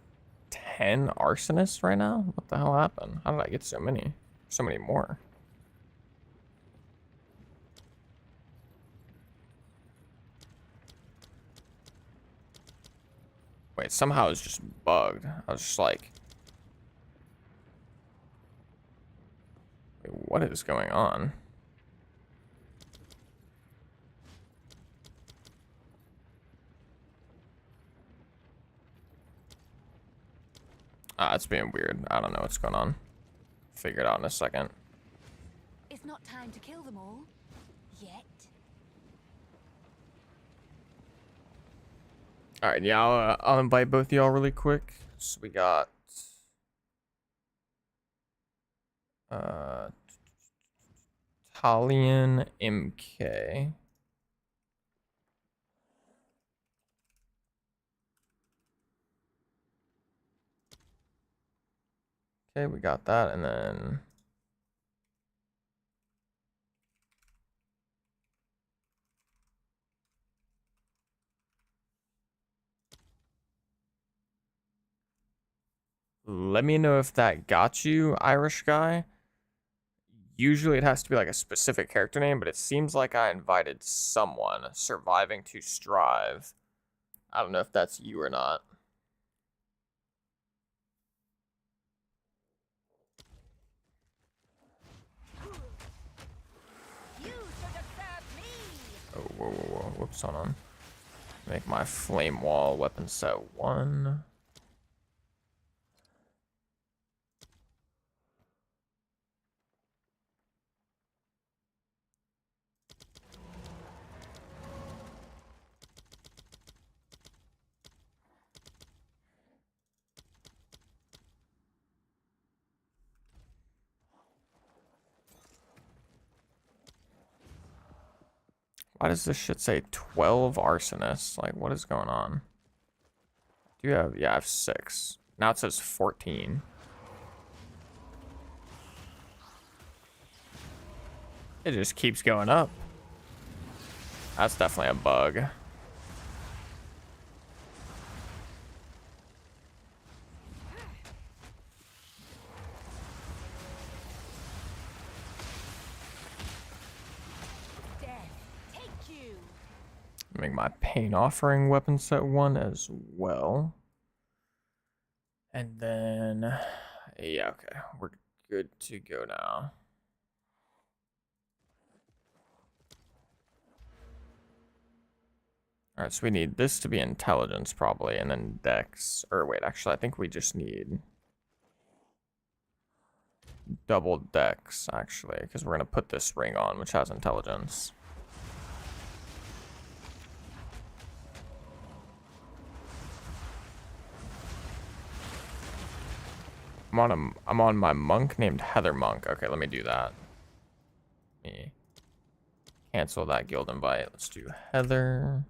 [SPEAKER 1] 10 arsonists right now? What the hell happened? How did I get so many? So many more. Wait, somehow it's just bugged. I was just like... Wait, what is going on? It's being weird. I don't know what's going on. Figure it out in a second.
[SPEAKER 7] It's not time to kill them all. Yet.
[SPEAKER 1] Alright, yeah, I'll invite both of y'all really quick. So we got... Talion MK. Okay, we got that, and then let me know if that got you, Irish guy. Usually it has to be like a specific character name, but it seems like I invited someone, Surviving to Strive. I don't know if that's you or not.
[SPEAKER 7] You should have served me.
[SPEAKER 1] Oh, whoa, whoa, whoa. Whoops, hold on. Make my flame wall weapon set 1. Why does this shit say 12 arsonists? Like, what is going on? Do you have, yeah, I have 6. Now it says 14. It just keeps going up. That's definitely a bug.
[SPEAKER 7] Death, take you.
[SPEAKER 1] Make my pain offering weapon set 1 as well. And then, yeah, okay, we're good to go now. All right, so we need this to be intelligence probably, and then dex. Or wait, actually, I think we just need double dex, actually, because we're going to put this ring on, which has intelligence. I'm on my monk named Heather Monk. Okay, let me do that. Let me cancel that guild invite. Let's do Heather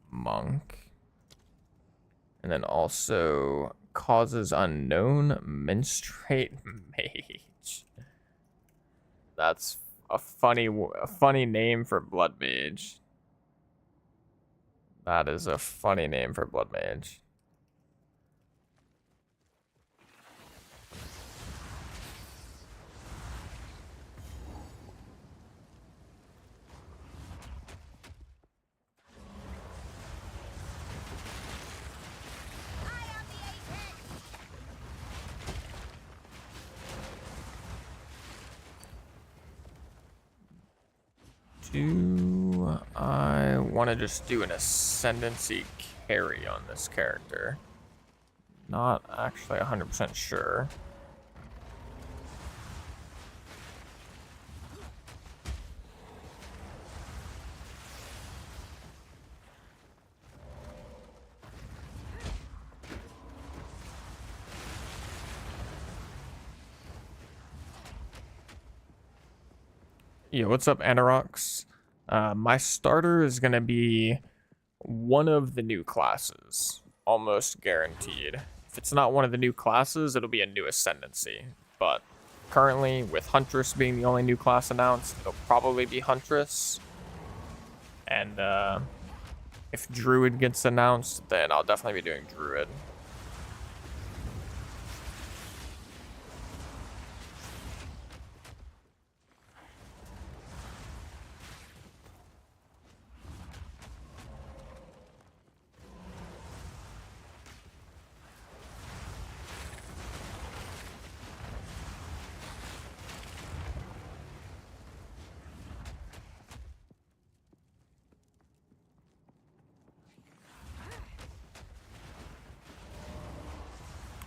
[SPEAKER 1] Monk. And then also causes unknown menstruate mage. That's a funny name for blood mage. That is a funny name for blood mage. Do I want to just do an ascendancy carry on this character? Not actually 100% sure. Yeah, what's up, Anorox? My starter is going to be one of the new classes, almost guaranteed. If it's not one of the new classes, it'll be a new ascendancy. But currently, with Huntress being the only new class announced, it'll probably be Huntress. And if Druid gets announced, then I'll definitely be doing Druid.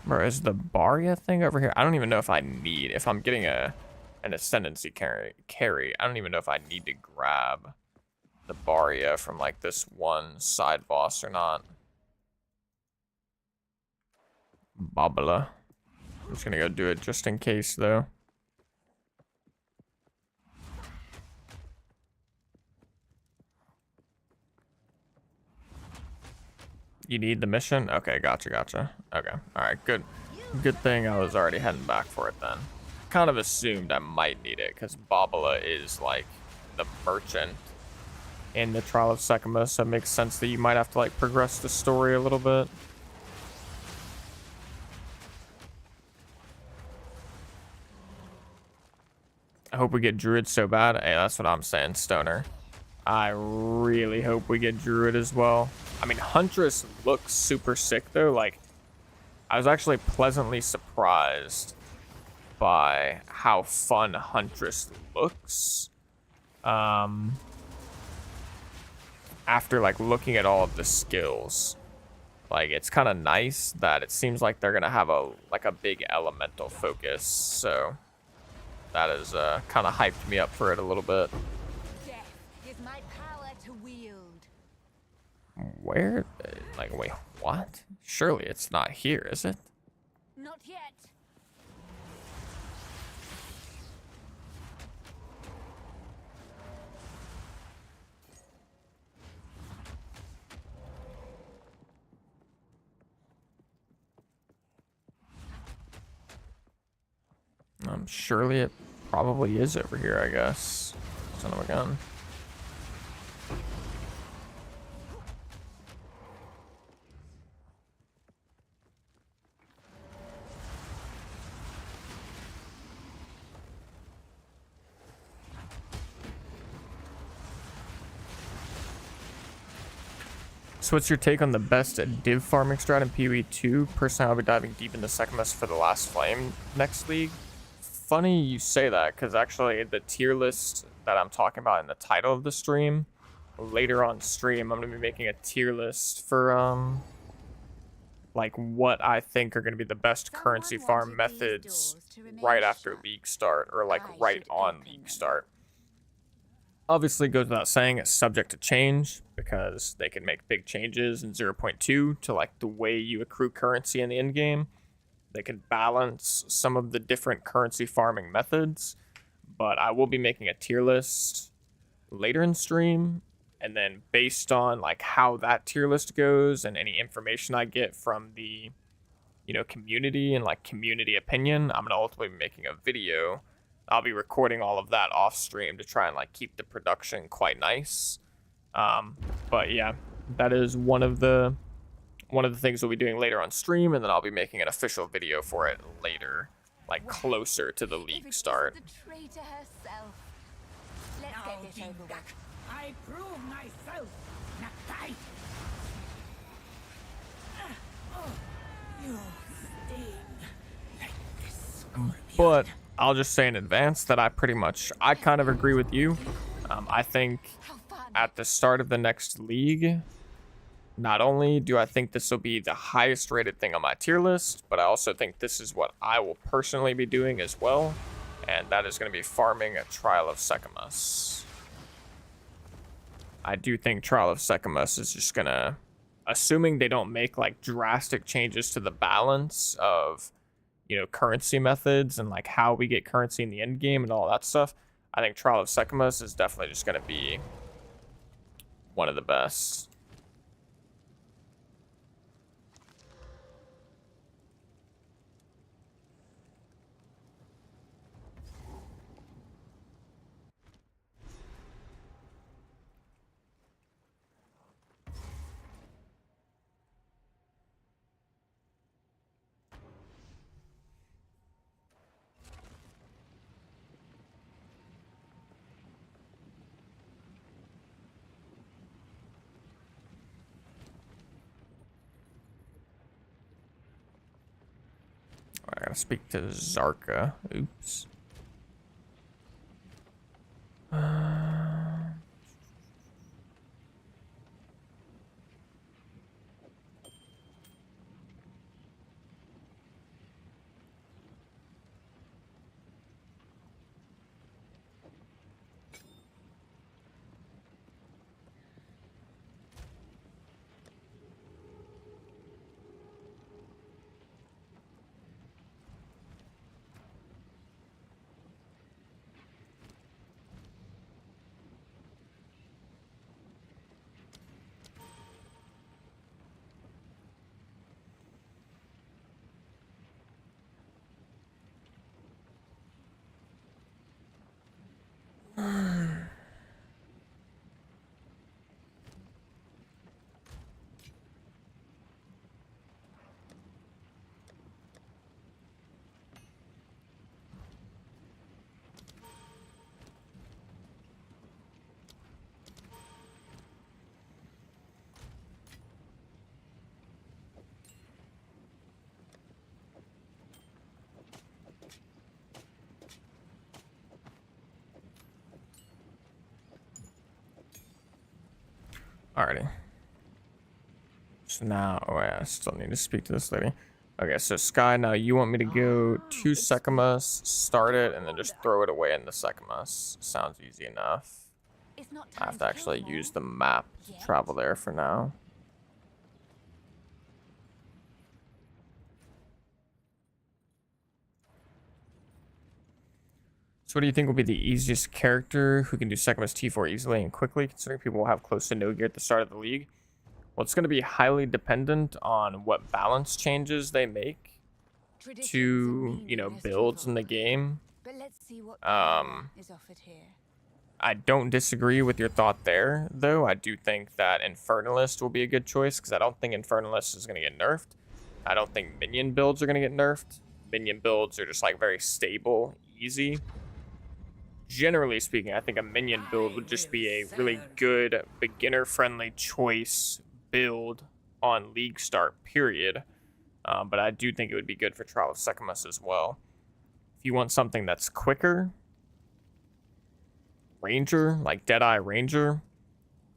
[SPEAKER 1] Bro, is the Barya thing over here? I don't even know if I need, if I'm getting an ascendancy carry, I don't even know if I need to grab the Barya from like this one side boss or not. Babala. I'm just gonna go do it just in case though. You need the mission? Okay, gotcha. Okay, alright, good. Good thing I was already heading back for it then. Kind of assumed I might need it, because Babala is, like, the merchant in the Trial of Sekhmet, so it makes sense that you might have to, like, progress the story a little bit. I hope we get Druid so bad. Hey, that's what I'm saying, Stoner. I really hope we get Druid as well. I mean, Huntress looks super sick, though. Like, I was actually pleasantly surprised by how fun Huntress looks. After, like, looking at all of the skills. Like, it's kind of nice that it seems like they're going to have a big elemental focus. So, that has kind of hyped me up for it a little bit.
[SPEAKER 7] Death is my power to wield.
[SPEAKER 1] Where? Like, wait, what? Surely it's not here, is it?
[SPEAKER 7] Not yet.
[SPEAKER 1] Surely it probably is over here, I guess. Son of a gun. So what's your take on the best div farming strat in POE 2? Personally, I'll be diving deep into Sekhmet for the last flame next league. Funny you say that, because actually the tier list that I'm talking about in the title of the stream, later on stream, I'm going to be making a tier list for, like, what I think are going to be the best currency farm methods right after league start, or, like, right on league start. Obviously, goes without saying, it's subject to change, because they can make big changes in 0.2 to, like, the way you accrue currency in the end game. They can balance some of the different currency farming methods, but I will be making a tier list later in stream, and then based on, like, how that tier list goes and any information I get from the, you know, community and, like, community opinion, I'm gonna ultimately be making a video. I'll be recording all of that off stream to try and, like, keep the production quite nice. But yeah, that is one of the things we'll be doing later on stream, and then I'll be making an official video for it later, like, closer to the league start.
[SPEAKER 7] The traitor herself. Let's get this over with.
[SPEAKER 6] I prove myself. Nakai. You sting like this scorpion.
[SPEAKER 1] But I'll just say in advance that I kind of agree with you. I think
[SPEAKER 7] How fun.
[SPEAKER 1] at the start of the next league, not only do I think this will be the highest rated thing on my tier list, but I also think this is what I will personally be doing as well, and that is going to be farming a Trial of Sekhmet. I do think Trial of Sekhmet is just going to, assuming they don't make, like, drastic changes to the balance of, you know, currency methods and, like, how we get currency in the end game and all that stuff, I think Trial of Sekhmet is definitely just going to be one of the best. I gotta speak to Zarka. Oops. Alrighty. So now, oh yeah, I still need to speak to this lady. Okay, so Sky, now you want me to go to Secamus, start it, and then just throw it away in the Secamus. Sounds easy enough.
[SPEAKER 2] It's not
[SPEAKER 1] I
[SPEAKER 2] time
[SPEAKER 1] have to actually
[SPEAKER 2] kill
[SPEAKER 1] use
[SPEAKER 2] more.
[SPEAKER 1] the map to
[SPEAKER 2] Yet.
[SPEAKER 1] travel there for now. So what do you think will be the easiest character who can do Secamus T4 easily and quickly, considering people will have close to no gear at the start of the league? Well, it's going to be highly dependent on what balance changes they make
[SPEAKER 2] Traditions
[SPEAKER 1] to,
[SPEAKER 2] are
[SPEAKER 1] you know,
[SPEAKER 2] meaningless
[SPEAKER 1] builds in the
[SPEAKER 2] folk.
[SPEAKER 1] game.
[SPEAKER 2] But let's see what
[SPEAKER 1] Um,
[SPEAKER 2] power is offered here.
[SPEAKER 1] I don't disagree with your thought there, though. I do think that Infernalist will be a good choice, because I don't think Infernalist is going to get nerfed. I don't think Minion builds are going to get nerfed. Minion builds are just, like, very stable, easy. Generally speaking, I think a Minion build would just be a really good, beginner-friendly choice build on League Start, period. But I do think it would be good for Trial of Secamus as well. If you want something that's quicker, Ranger, like Deadeye Ranger,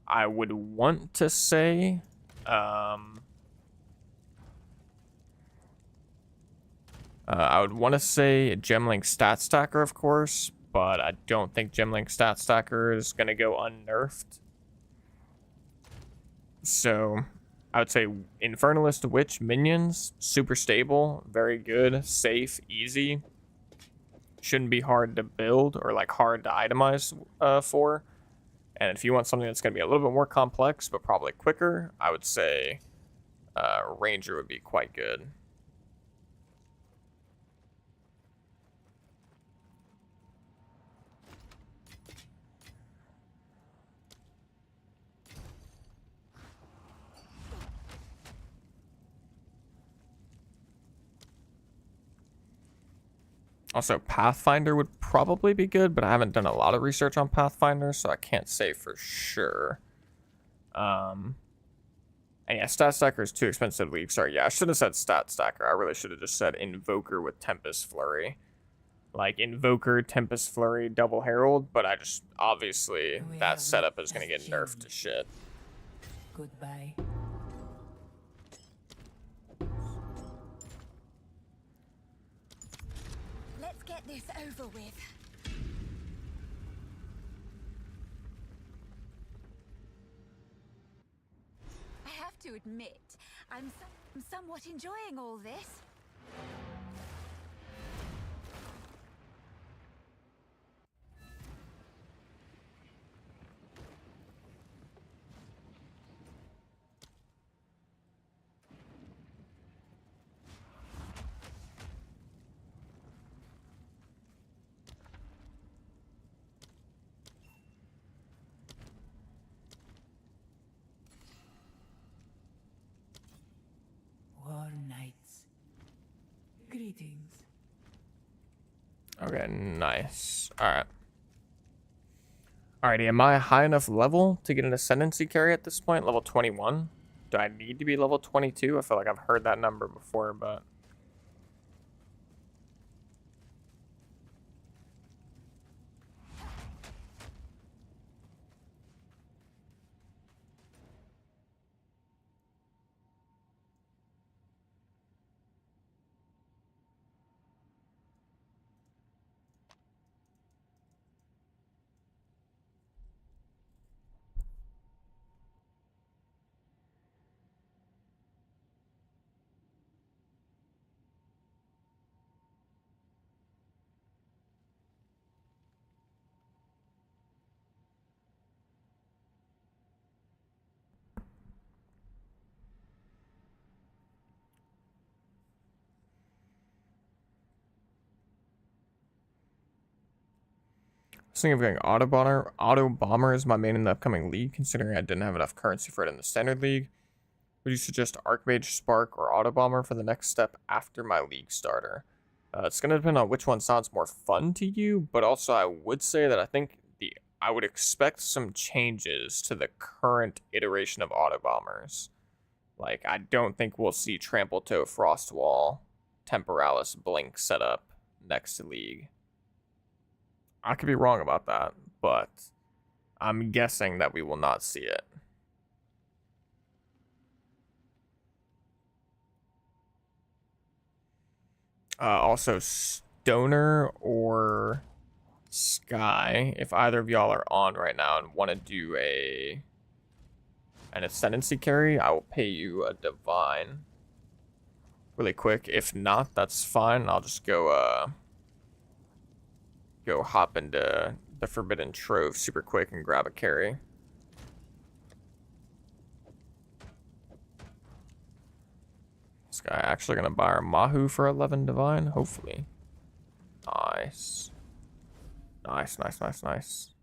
[SPEAKER 1] I would want to say, I would want to say Gemlink Stat Stacker, of course, but I don't think Gemlink Stat Stacker is going to go unnerfed. So I would say Infernalist, Witch, Minions, super stable, very good, safe, easy. Shouldn't be hard to build or like hard to itemize for. And if you want something that's going to be a little bit more complex but probably quicker, I would say Ranger would be quite good. Also, Pathfinder would probably be good, but I haven't done a lot of research on Pathfinder, so I can't say for sure. And yeah, Stat Stacker is too expensive to League Start. Yeah, I should have said Stat Stacker. I really should have just said Invoker with Tempest Flurry. Like, Invoker, Tempest Flurry, Double Herald, but I just, obviously, that setup is going to get nerfed to shit.
[SPEAKER 6] Goodbye.
[SPEAKER 2] Let's get this over with. I have to admit, I'm somewhat enjoying all this.
[SPEAKER 6] War Knights. Greetings.
[SPEAKER 1] Okay, nice. Alright. Alrighty, am I high enough level to get an Ascendancy carry at this point? Level 21? Do I need to be level 22? I feel like I've heard that number before, but... I was thinking of going Auto Bomber is my main in the upcoming league, considering I didn't have enough currency for it in the standard league. Would you suggest Archmage, Spark, or Auto Bomber for the next step after my league starter? It's going to depend on which one sounds more fun to you, but also I would say that I think I would expect some changes to the current iteration of Auto Bombers. Like, I don't think we'll see Trample Toe, Frostwall, Temporalis, Blink set up next to League. I could be wrong about that, but I'm guessing that we will not see it. Also, Stoner or Sky, if either of y'all are on right now and want to do an ascendancy carry, I will pay you a divine really quick. If not, that's fine. I'll just go hop into the Forbidden Trove super quick and grab a carry. This guy actually gonna buy our Mahu for 11 divine, hopefully. Nice. Nice, nice, nice, nice.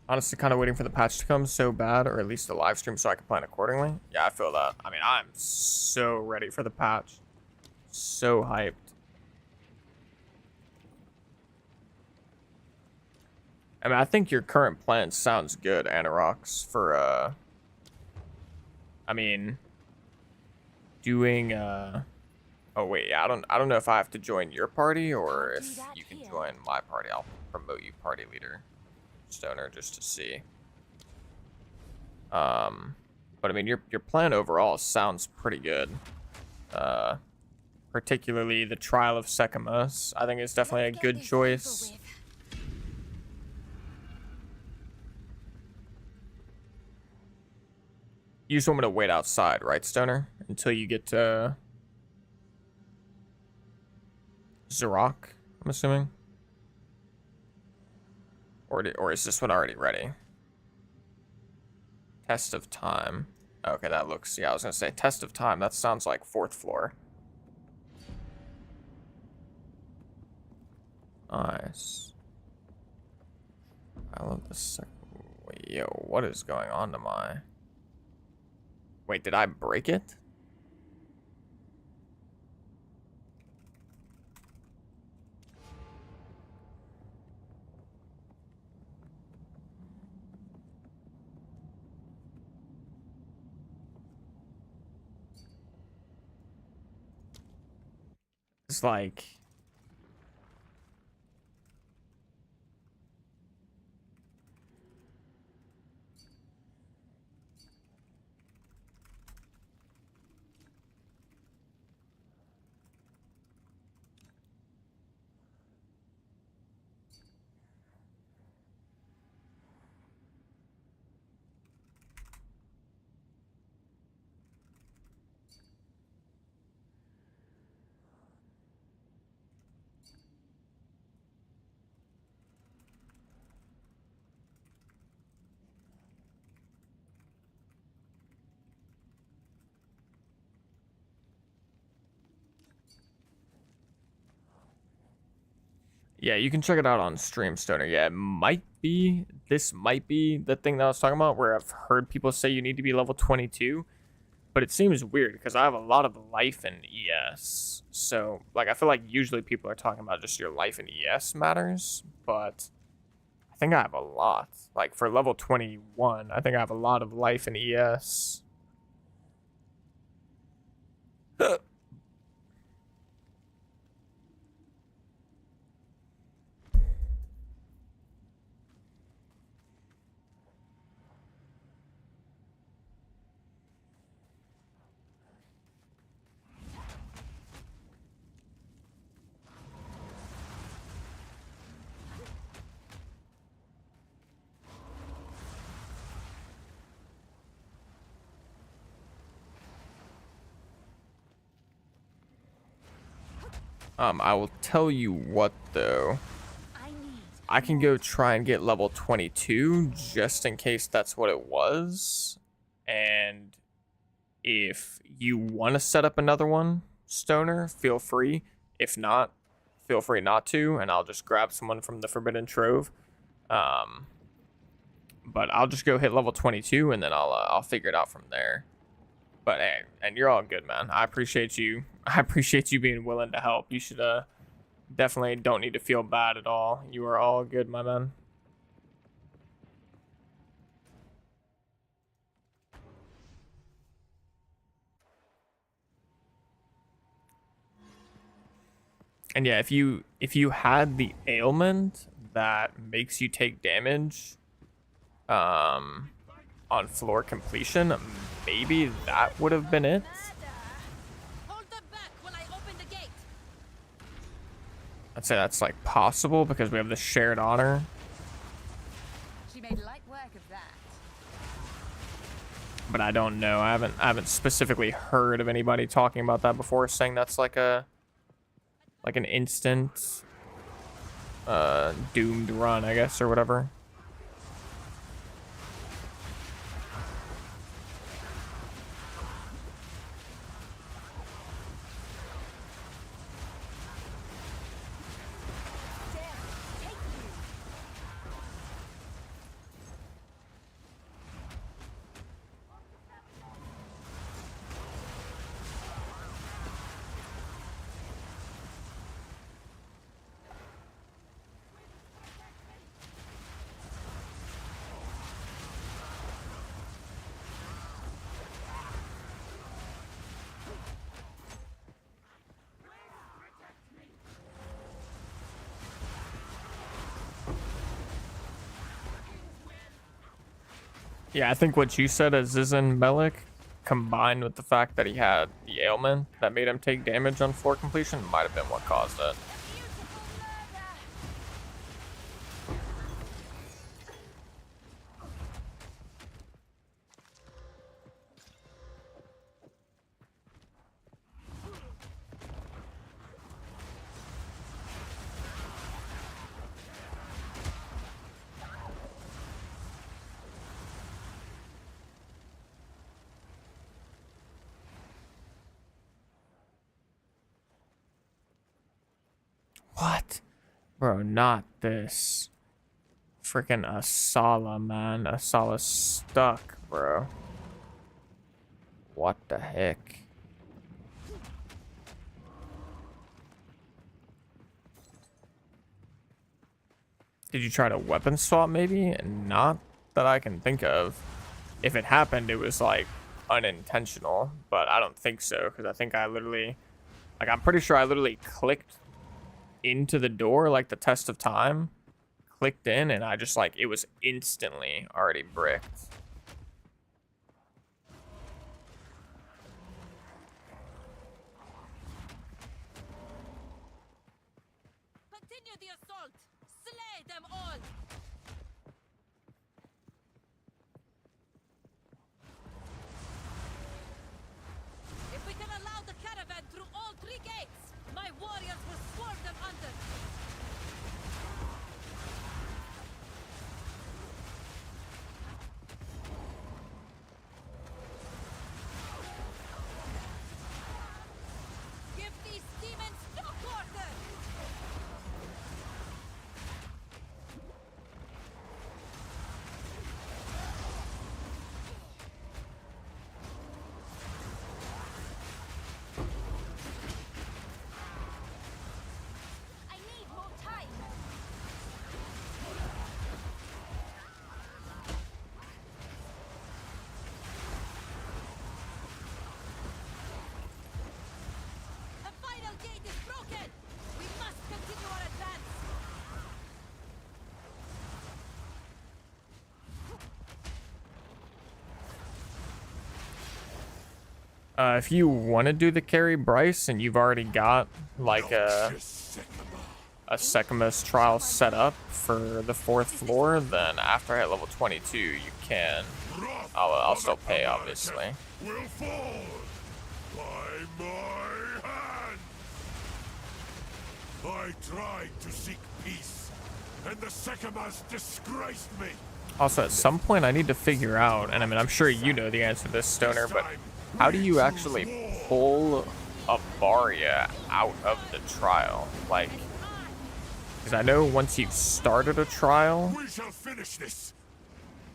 [SPEAKER 1] Honestly, kind of waiting for the patch to come so bad, or at least the live stream so I can plan accordingly. Yeah, I feel that. I mean, I'm so ready for the patch. So hyped. I mean, I think your current plan sounds good, Anorax, for, I mean, doing, oh wait, yeah, I don't know if I have to join your party or if you can join my party. I'll promote you party leader, Stoner, just to see. But I mean, your plan overall sounds pretty good. Particularly the Trial of Sekimus, I think it's definitely a good choice. You just want me to wait outside, right, Stoner? Until you get to Zarok, I'm assuming? Or is this one already ready? Test of Time. Okay, that looks... Yeah, I was going to say, Test of Time. That sounds like 4th floor. Nice. I love this. Wait, yo, what is going on to my... Wait, did I break it? It's like... Yeah, you can check it out on Stream, Stoner. Yeah, it might be, this might be the thing that I was talking about, where I've heard people say you need to be level 22, but it seems weird, because I have a lot of life in ES, so, like, I feel like usually people are talking about just your life in ES matters, but I think I have a lot. Like, for level 21, I think I have a lot of life in ES. I will tell you what, though. I can go try and get level 22, just in case that's what it was. And if you want to set up another one, Stoner, feel free. If not, feel free not to, and I'll just grab someone from the Forbidden Trove. But I'll just go hit level 22, and then I'll figure it out from there. But hey, and you're all good, man. I appreciate you. I appreciate you being willing to help. You should definitely don't need to feel bad at all. You are all good, my man. And yeah, if you had the ailment that makes you take damage on floor completion, maybe that would have been it.
[SPEAKER 7] Hold them back while I open the gate.
[SPEAKER 1] I'd say that's like possible because we have the shared honor.
[SPEAKER 7] She made light work of that.
[SPEAKER 1] But I don't know. I haven't specifically heard of anybody talking about that before, saying that's like an instant doomed run, I guess, or whatever. Yeah, I think what you said as Zizan Melik, combined with the fact that he had the ailment that made him take damage on floor completion, might have been what caused it. What? Bro, not this. Freaking Asala, man. Asala's stuck, bro. What the heck? Did you try to weapon swap maybe? Not that I can think of. If it happened, it was like unintentional, but I don't think so, because I think I literally, like, I'm pretty sure I literally clicked into the door like the test of time, clicked in, and I just, like, it was instantly already bricked.
[SPEAKER 7] Continue the assault. Slay them all. If we can allow the caravan through all three gates, my warriors will swarm them under. Give these demons no quarter. I need more time. The final gate is broken. We must continue our advance.
[SPEAKER 1] If you want to do the carry Bryce and you've already got like a Sekimus trial set up for the 4th floor, then after I hit level 22 you can. I'll still pay, obviously.
[SPEAKER 3] Will fall by my hand. I tried to seek peace, and the Sekimas disgraced me.
[SPEAKER 1] Also, at some point I need to figure out, and I mean, I'm sure you know the answer to this, Stoner, but how do you actually pull a Varia out of the trial? Like, Because I know once you've started a trial,
[SPEAKER 3] We shall finish this.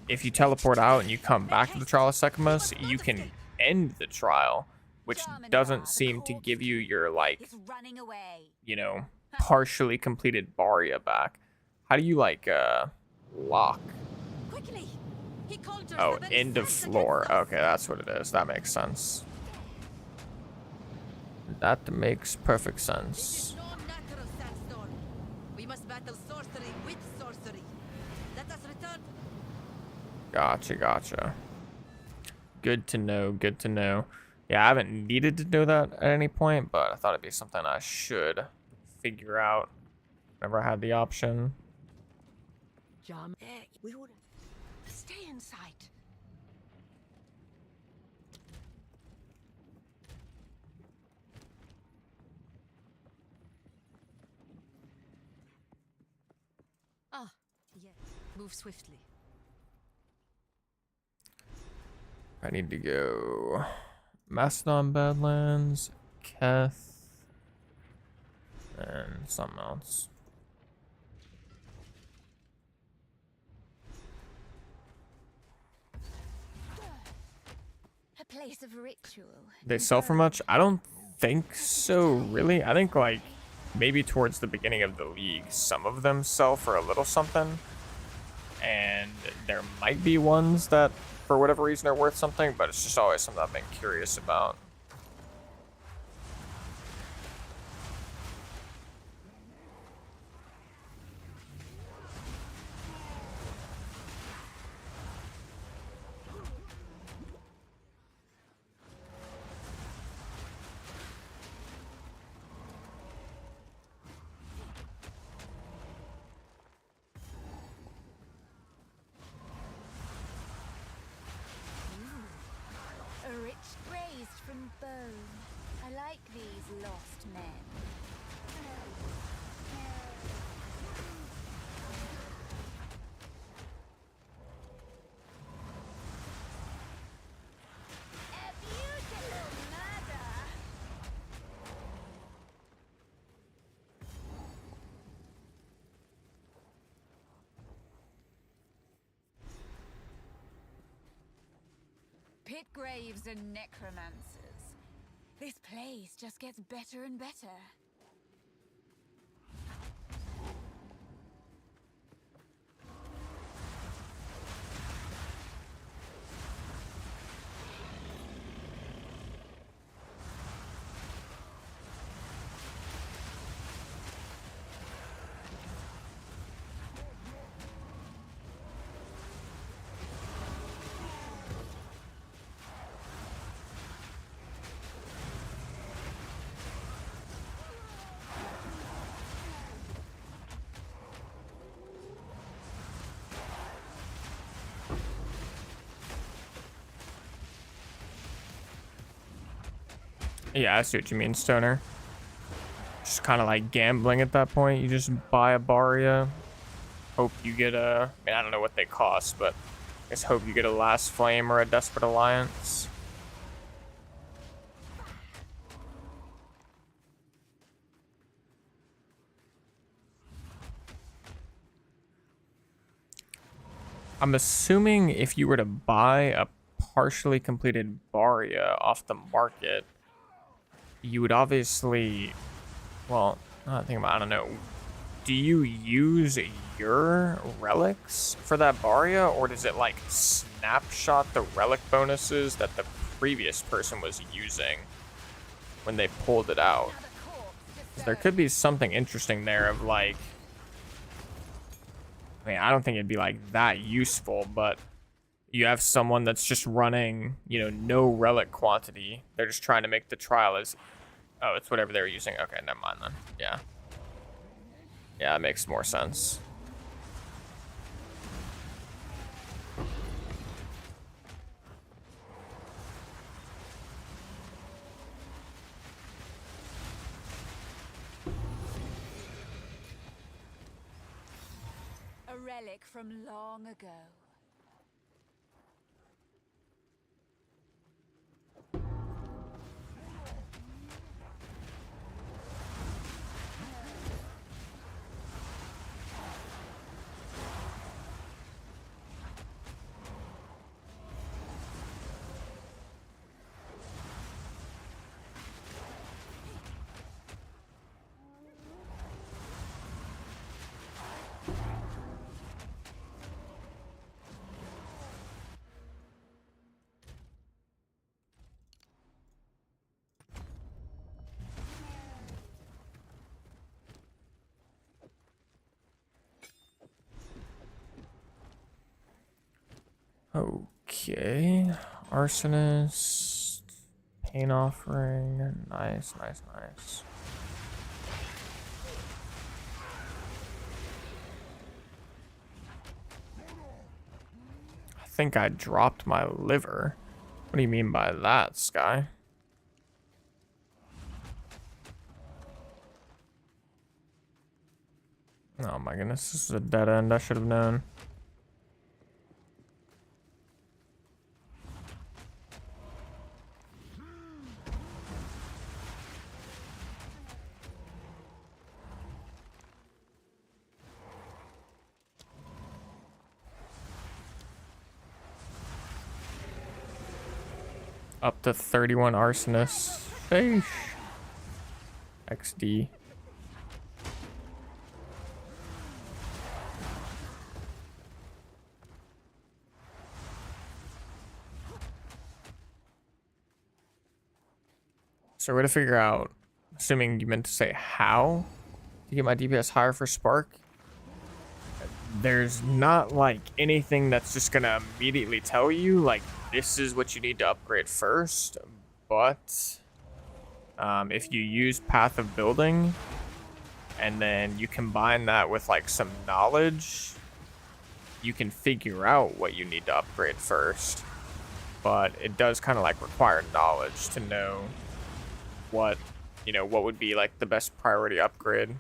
[SPEAKER 1] if you teleport out and you come back to the Trial of Secamus, you can end the trial, which doesn't seem to give you your, like,
[SPEAKER 2] It's running away.
[SPEAKER 1] you know, partially completed Baria back. How do you, like, lock?
[SPEAKER 2] Quickly! He conjures
[SPEAKER 1] Oh,
[SPEAKER 2] the very
[SPEAKER 1] end of
[SPEAKER 2] sense
[SPEAKER 1] floor.
[SPEAKER 2] against us.
[SPEAKER 1] Okay, that's what it is. That makes sense. That makes perfect
[SPEAKER 6] This is
[SPEAKER 1] sense.
[SPEAKER 6] no natural sandstorm. We must battle sorcery with sorcery. Let us return.
[SPEAKER 1] Gotcha. Good to know, good to know. Yeah, I haven't needed to know that at any point, but I thought it'd be something I should figure out whenever I had the option.
[SPEAKER 6] We would stay in sight.
[SPEAKER 2] Ah, yes. Move swiftly.
[SPEAKER 1] I need to go Mastodon Badlands, Keth, and something else.
[SPEAKER 7] A place of ritual.
[SPEAKER 1] They sell for much? I don't think so, really. I think, like, maybe towards the beginning of the league, some of them sell for a little something. And there might be ones that, for whatever reason, are worth something, but it's just always something I've been curious about.
[SPEAKER 7] A rich raised from bone. I like these lost men. A beautiful murder.
[SPEAKER 2] Pit graves and necromancers. This place just gets better and better.
[SPEAKER 1] Yeah, I see what you mean, Stoner. Just kind of like gambling at that point. You just buy a Baria, hope you get a... I mean, I don't know what they cost, but I guess hope you get a Last Flame or a Desperate Alliance. I'm assuming if you were to buy a partially completed Baria off the market, you would obviously, well, I don't know. Do you use your relics for that Baria, or does it like snapshot the relic bonuses that the previous person was using when they pulled it out? 'Cause there could be something interesting there of like, I mean, I don't think it'd be like that useful, but you have someone that's just running, you know, no relic quantity. They're just trying to make the trial as, oh, it's whatever they're using. Okay, never mind then. Yeah. Yeah, that makes more sense.
[SPEAKER 2] A relic from long ago.
[SPEAKER 1] Okay. Arsonist. Pain offering. Nice, nice, nice. I think I dropped my liver. What do you mean by that, Sky? Oh my goodness, this is a dead end. I should have known. Up to 31 arsonists. Sheesh. XD. So we're gonna figure out, assuming you meant to say how to get my DPS higher for Spark. There's not like anything that's just gonna immediately tell you like this is what you need to upgrade first, but if you use Path of Building and then you combine that with like some knowledge, you can figure out what you need to upgrade first. But it does kind of like require knowledge to know what, you know, what would be like the best priority upgrade.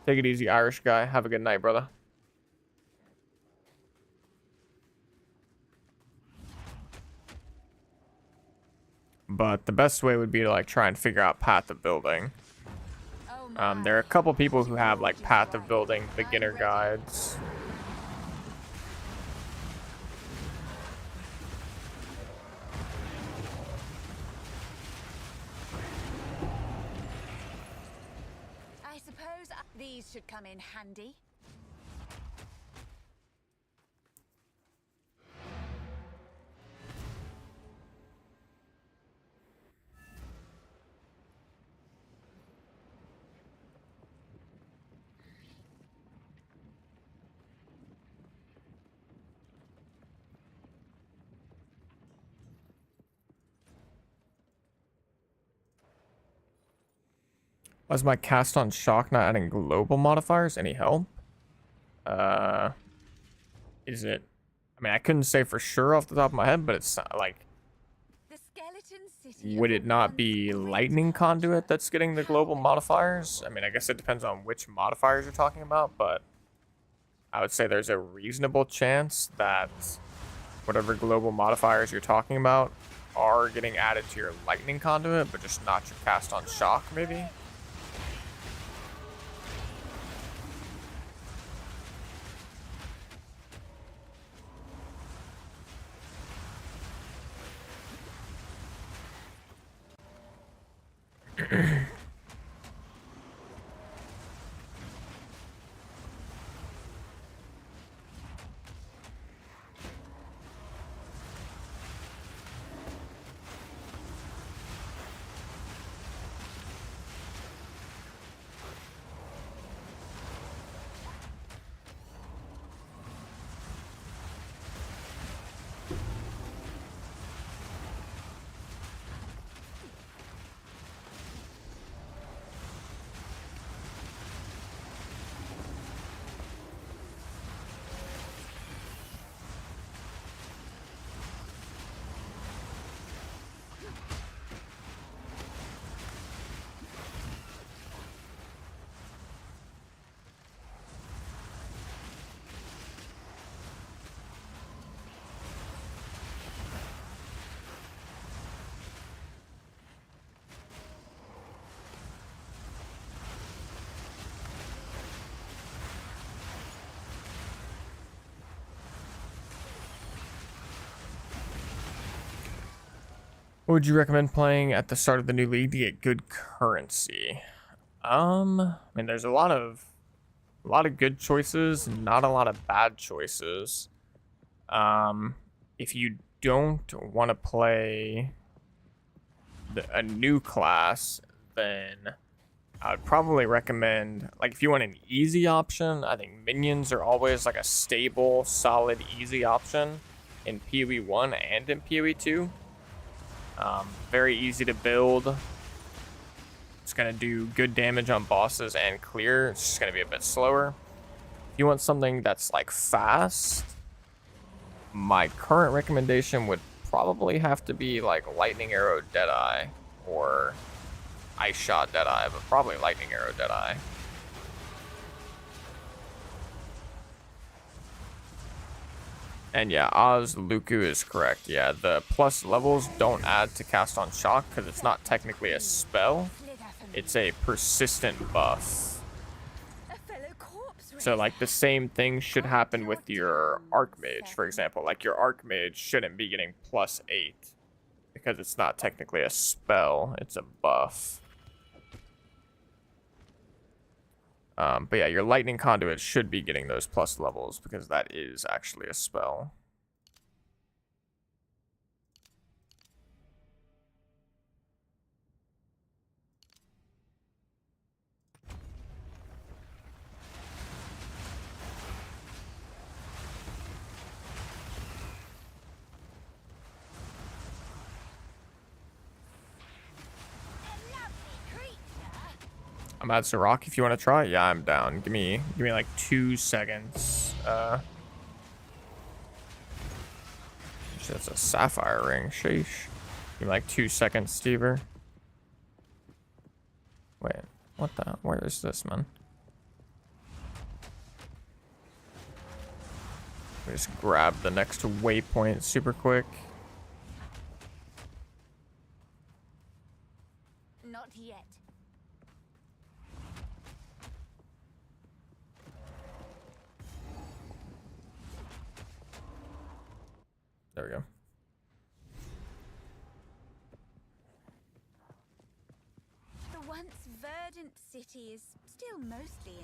[SPEAKER 1] Take it easy, Irish guy. Have a good night, brother. But the best way would be to like try and figure out Path of Building. There are a couple people who have like Path of Building beginner guides.
[SPEAKER 2] I suppose these should come in handy.
[SPEAKER 1] Was my cast on shock not adding global modifiers? Any help? Is it? I mean, I couldn't say for sure off the top of my head, but it's like,
[SPEAKER 2] The skeleton city
[SPEAKER 1] would
[SPEAKER 2] of
[SPEAKER 1] it
[SPEAKER 2] the
[SPEAKER 1] not
[SPEAKER 2] once
[SPEAKER 1] be
[SPEAKER 2] great
[SPEAKER 1] lightning conduit that's getting the global modifiers? I mean, I guess it depends on which modifiers you're talking about, but I would say there's a reasonable chance that whatever global modifiers you're talking about are getting added to your lightning conduit, but just not your cast on shock, maybe? What would you recommend playing at the start of the new league to get good currency? I mean, there's a lot of good choices, not a lot of bad choices. If you don't want to play a new class, then I would probably recommend, like, if you want an easy option, I think minions are always like a stable, solid, easy option. in POE 1 and in POE 2. Very easy to build. It's going to do good damage on bosses and clear. It's just going to be a bit slower. If you want something that's like fast, my current recommendation would probably have to be like Lightning Arrow Deadeye or Ice Shot Deadeye, but probably Lightning Arrow Deadeye. And yeah, Oz Luku is correct. Yeah, the plus levels don't add to cast on shock because it's not technically a spell. It's a persistent buff. So like the same thing should happen with your Archmage, for example. Like your Archmage shouldn't be getting +8 because it's not technically a spell, it's a buff. But yeah, your Lightning Conduit should be getting those plus levels because that is actually a spell. I'm at Zarok if you want to try. Yeah, I'm down. Give me like 2 seconds. That's a sapphire ring. Sheesh. Give me like 2 seconds, Stever. Wait, what the? Where is this, man? We just grab the next waypoint super quick.
[SPEAKER 7] Not yet.
[SPEAKER 1] There we go.
[SPEAKER 7] The once verdant city is still mostly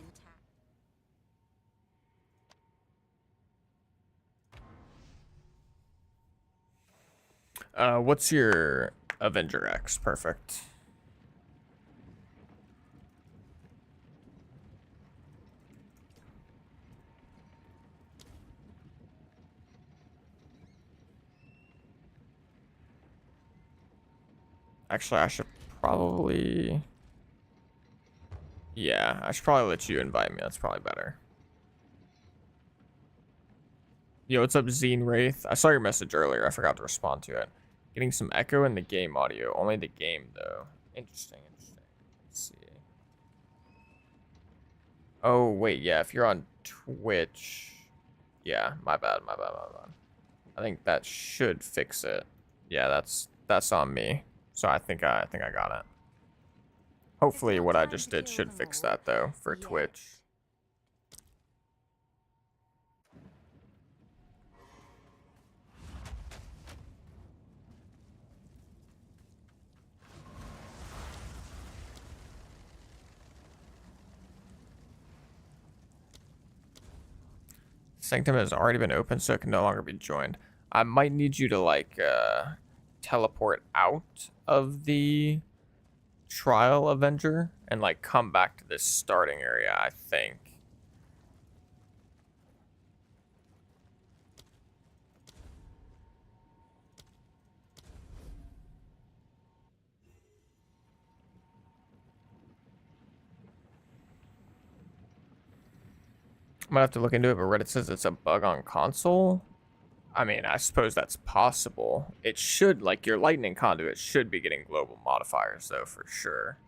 [SPEAKER 7] intact.
[SPEAKER 1] What's your Avenger X? Perfect. Actually, I should probably... Yeah, I should probably let you invite me. That's probably better. Yo, what's up, Zine Wraith? I saw your message earlier. I forgot to respond to it. Getting some echo in the game audio. Only the game, though. Interesting, interesting. Let's see. Oh, wait, yeah. If you're on Twitch... Yeah, my bad, my bad, my bad. I think that should fix it. Yeah, that's on me. So I think I got it. Hopefully what I just did should fix that though for Twitch. Sanctum has already been opened, so it can no longer be joined. I might need you to like teleport out of the Trial Avenger and like come back to this starting area, I think. I might have to look into it, but Reddit says it's a bug on console. I mean, I suppose that's possible. It should, like, your Lightning Conduit should be getting global modifiers, though, for sure.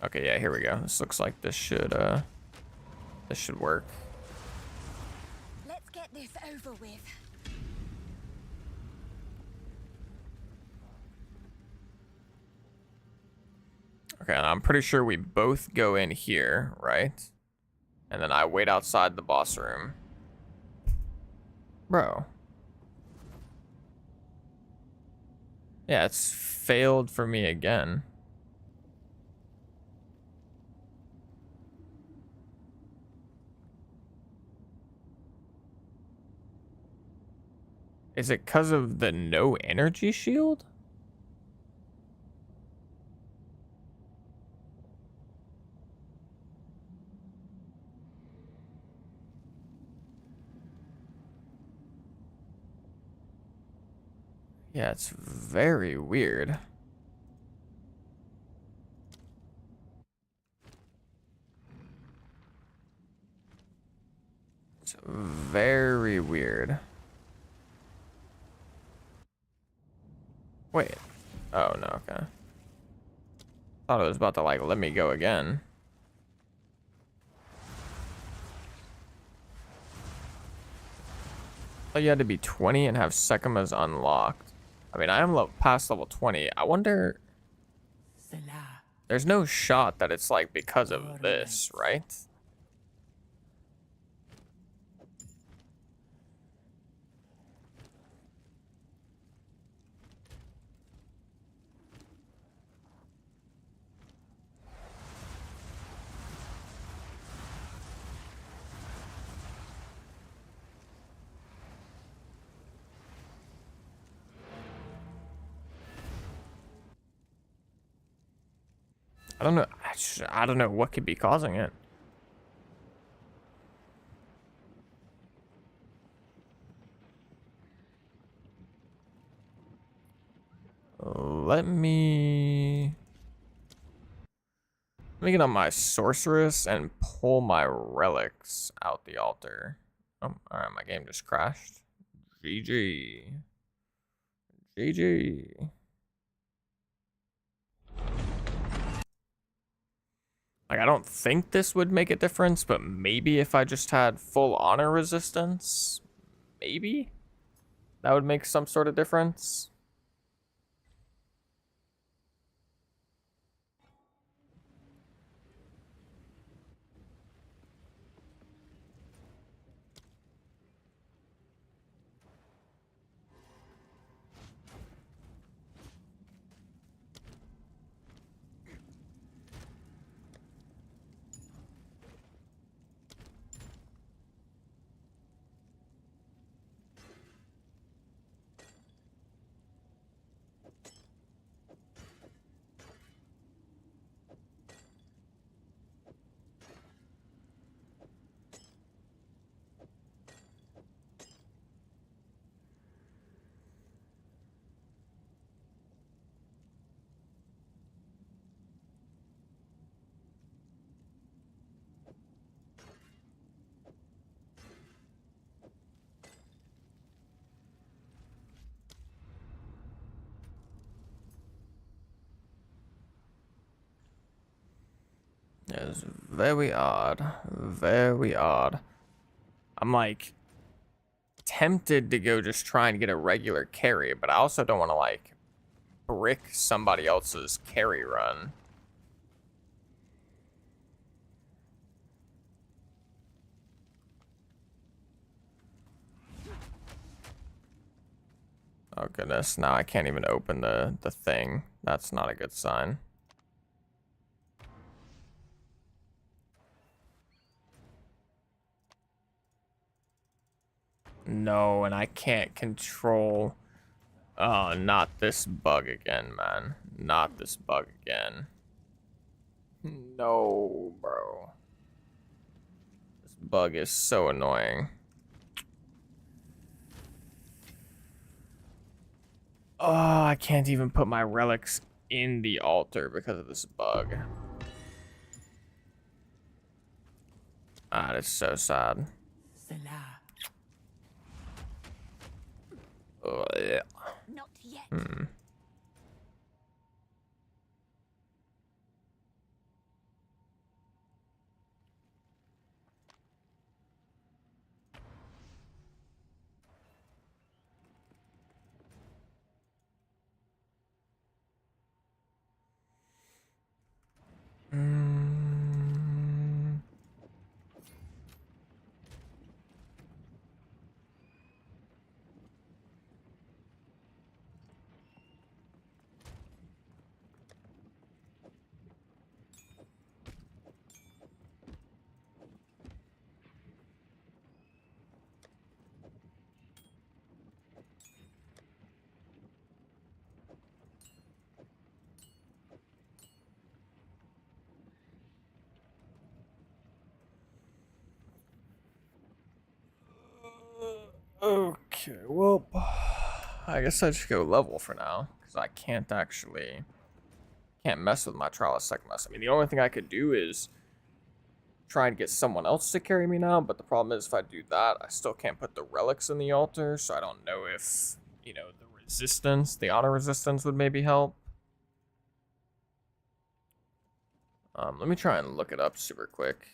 [SPEAKER 1] Okay, yeah, here we go. This looks like this should work.
[SPEAKER 7] Let's get this over with.
[SPEAKER 1] Okay, and I'm pretty sure we both go in here, right? And then I wait outside the boss room. Bro. Yeah, it's failed for me again. Is it because of the no energy shield? Yeah, it's very weird. It's very weird. Wait. Oh, no, okay. Thought it was about to, like, let me go again. Thought you had to be 20 and have Sekima's unlocked. I mean, I am past level 20. I wonder... There's no shot that it's, like, because of this, right? I don't know. I don't know what could be causing it. Let me get on my sorceress and pull my relics out the altar. Oh, alright, my game just crashed. GG. GG. Like, I don't think this would make a difference, but maybe if I just had full honor resistance, maybe that would make some sort of difference. It was very odd. Very odd. I'm like tempted to go just try and get a regular carry, but I also don't want to like brick somebody else's carry run. Oh goodness, now I can't even open the thing. That's not a good sign. No, and I can't control... Oh, not this bug again, man. Not this bug again. No, bro. This bug is so annoying. Oh, I can't even put my relics in the altar because of this bug. Ah, that's so sad. Oh, yeah.
[SPEAKER 7] Not yet.
[SPEAKER 1] Okay, well, I guess I just go level for now, because I can't mess with my Trial of Sekhmet. I mean, the only thing I could do is try and get someone else to carry me now, but the problem is if I do that, I still can't put the relics in the altar, so I don't know if, you know, the auto resistance would maybe help. Let me try and look it up super quick.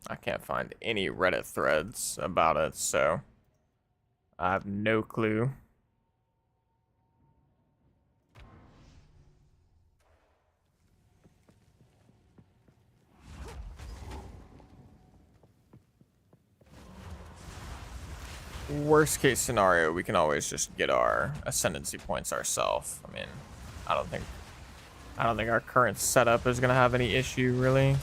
[SPEAKER 1] I can't find any Reddit threads about it, so I have no clue. Worst case scenario, we can always just get our ascendancy points ourselves. I mean, I don't think our current setup is gonna have any issue really.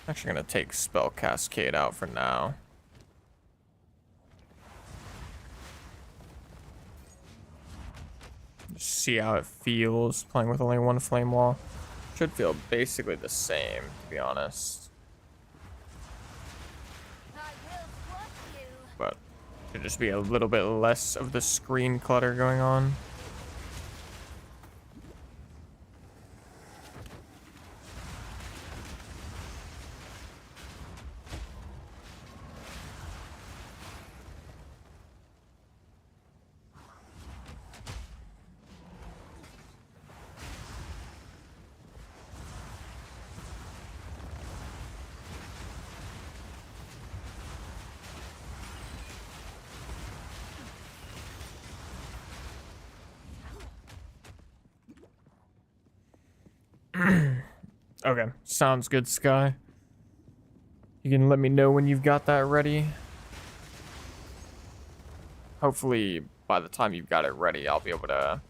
[SPEAKER 1] Actually gonna take Spell Cascade out for now. Just see how it feels playing with only one flame wall. Should feel basically the same, to be honest. But should just be a little bit less of the screen clutter going on. Okay, sounds good, Sky. You can let me know when you've got that ready. Hopefully, by the time you've got it ready, I'll be able to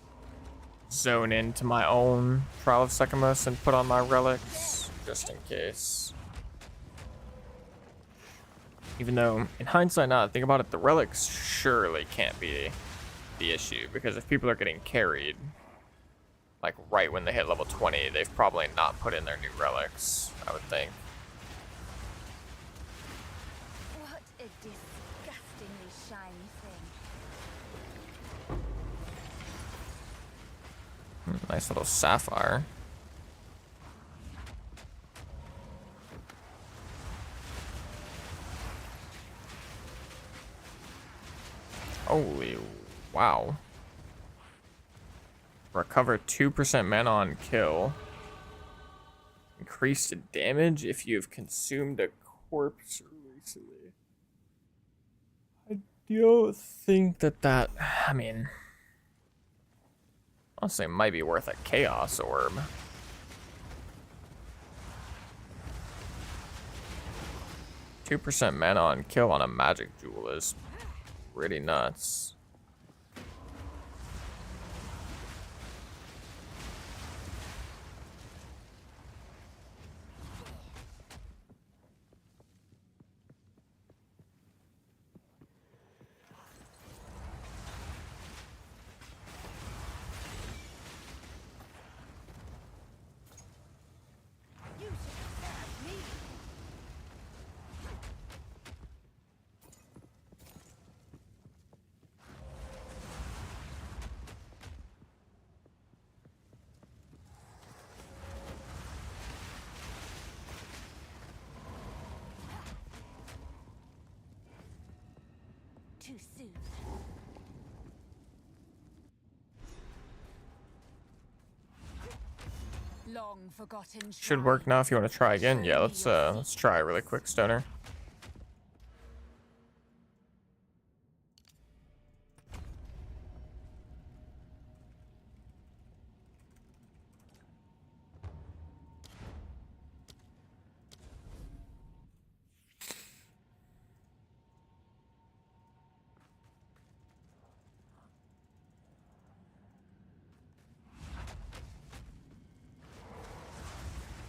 [SPEAKER 1] zone into my own Trial of Sekhmet and put on my relics, just in case. Even though, in hindsight now, think about it, the relics surely can't be the issue, because if people are getting carried, like right when they hit level 20, they've probably not put in their new relics, I would think.
[SPEAKER 7] What a disgustingly shiny thing.
[SPEAKER 1] Nice little sapphire. Holy wow. Recover 2% mana on kill. Increase the damage if you have consumed a corpse recently. I don't think that, I mean, honestly, it might be worth a Chaos Orb. %2 mana on kill on a magic jewel is pretty nuts.
[SPEAKER 7] too soon. Long forgotten.
[SPEAKER 1] Should work now if you want to try again. Yeah, let's try really quick, Stoner.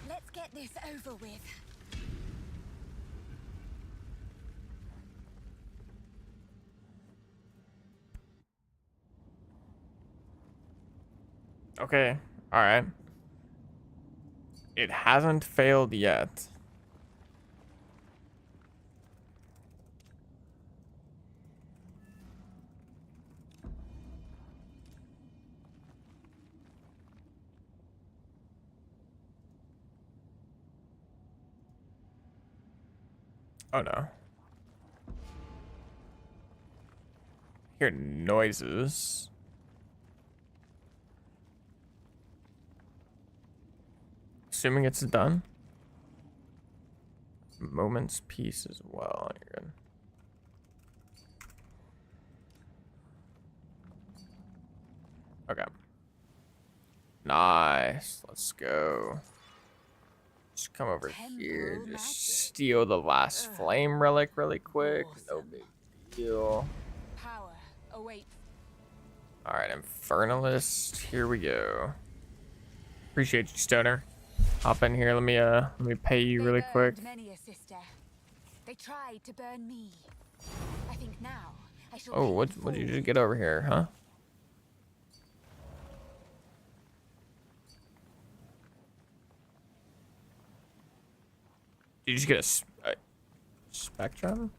[SPEAKER 7] Let's get this over with.
[SPEAKER 1] Okay, alright. It hasn't failed yet. Oh no. Hear noises. Assuming it's done. Moment's peace as well. You're good. Okay. Nice. Let's go. Just come over here. Just steal the last flame relic really quick. No big deal.
[SPEAKER 7] Power awaits.
[SPEAKER 1] Alright, Infernalist. Here we go. Appreciate you, Stoner. Hop in here. Let me pay you really quick.
[SPEAKER 7] Many a sister. They tried to burn me. I think now I shall.
[SPEAKER 1] Oh, what did you just get over here, huh? Did you just get a spectrum?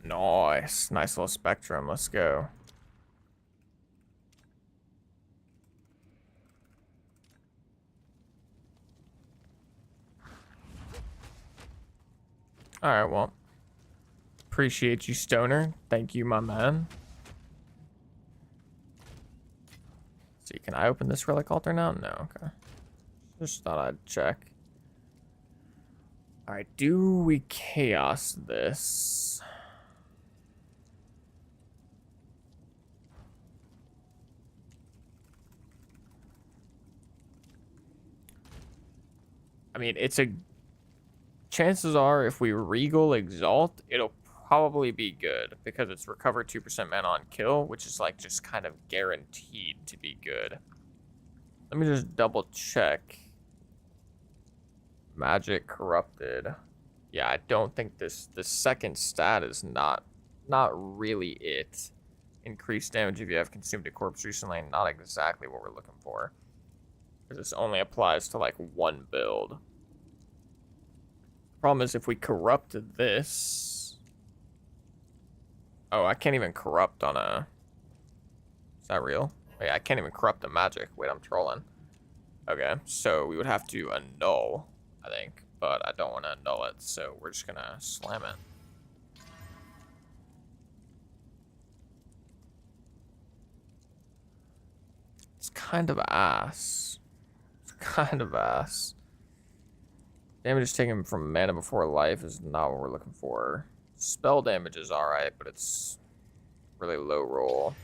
[SPEAKER 1] Nice. Nice little spectrum. Let's go. Alright, well. Appreciate you, Stoner. Thank you, my man. See, can I open this relic altar now? No, okay. Just thought I'd check. Alright, do we chaos this? I mean, it's a... Chances are, if we Regal Exalt, it'll probably be good, because it's recover 2% mana on kill, which is, like, just kind of guaranteed to be good. Let me just double check. Magic Corrupted. Yeah, I don't think the second stat is not really it. Increased damage if you have consumed a corpse recently, not exactly what we're looking for. Because this only applies to, like, one build. Problem is, if we corrupt this... Oh, I can't even corrupt on a... Is that real? Wait, I can't even corrupt the magic. Wait, I'm trolling. Okay, so we would have to annul, I think. But I don't want to annul it, so we're just gonna slam it. It's kind of ass. It's kind of ass. Damage is taken from mana before life is not what we're looking for. Spell damage is alright, but it's really low roll.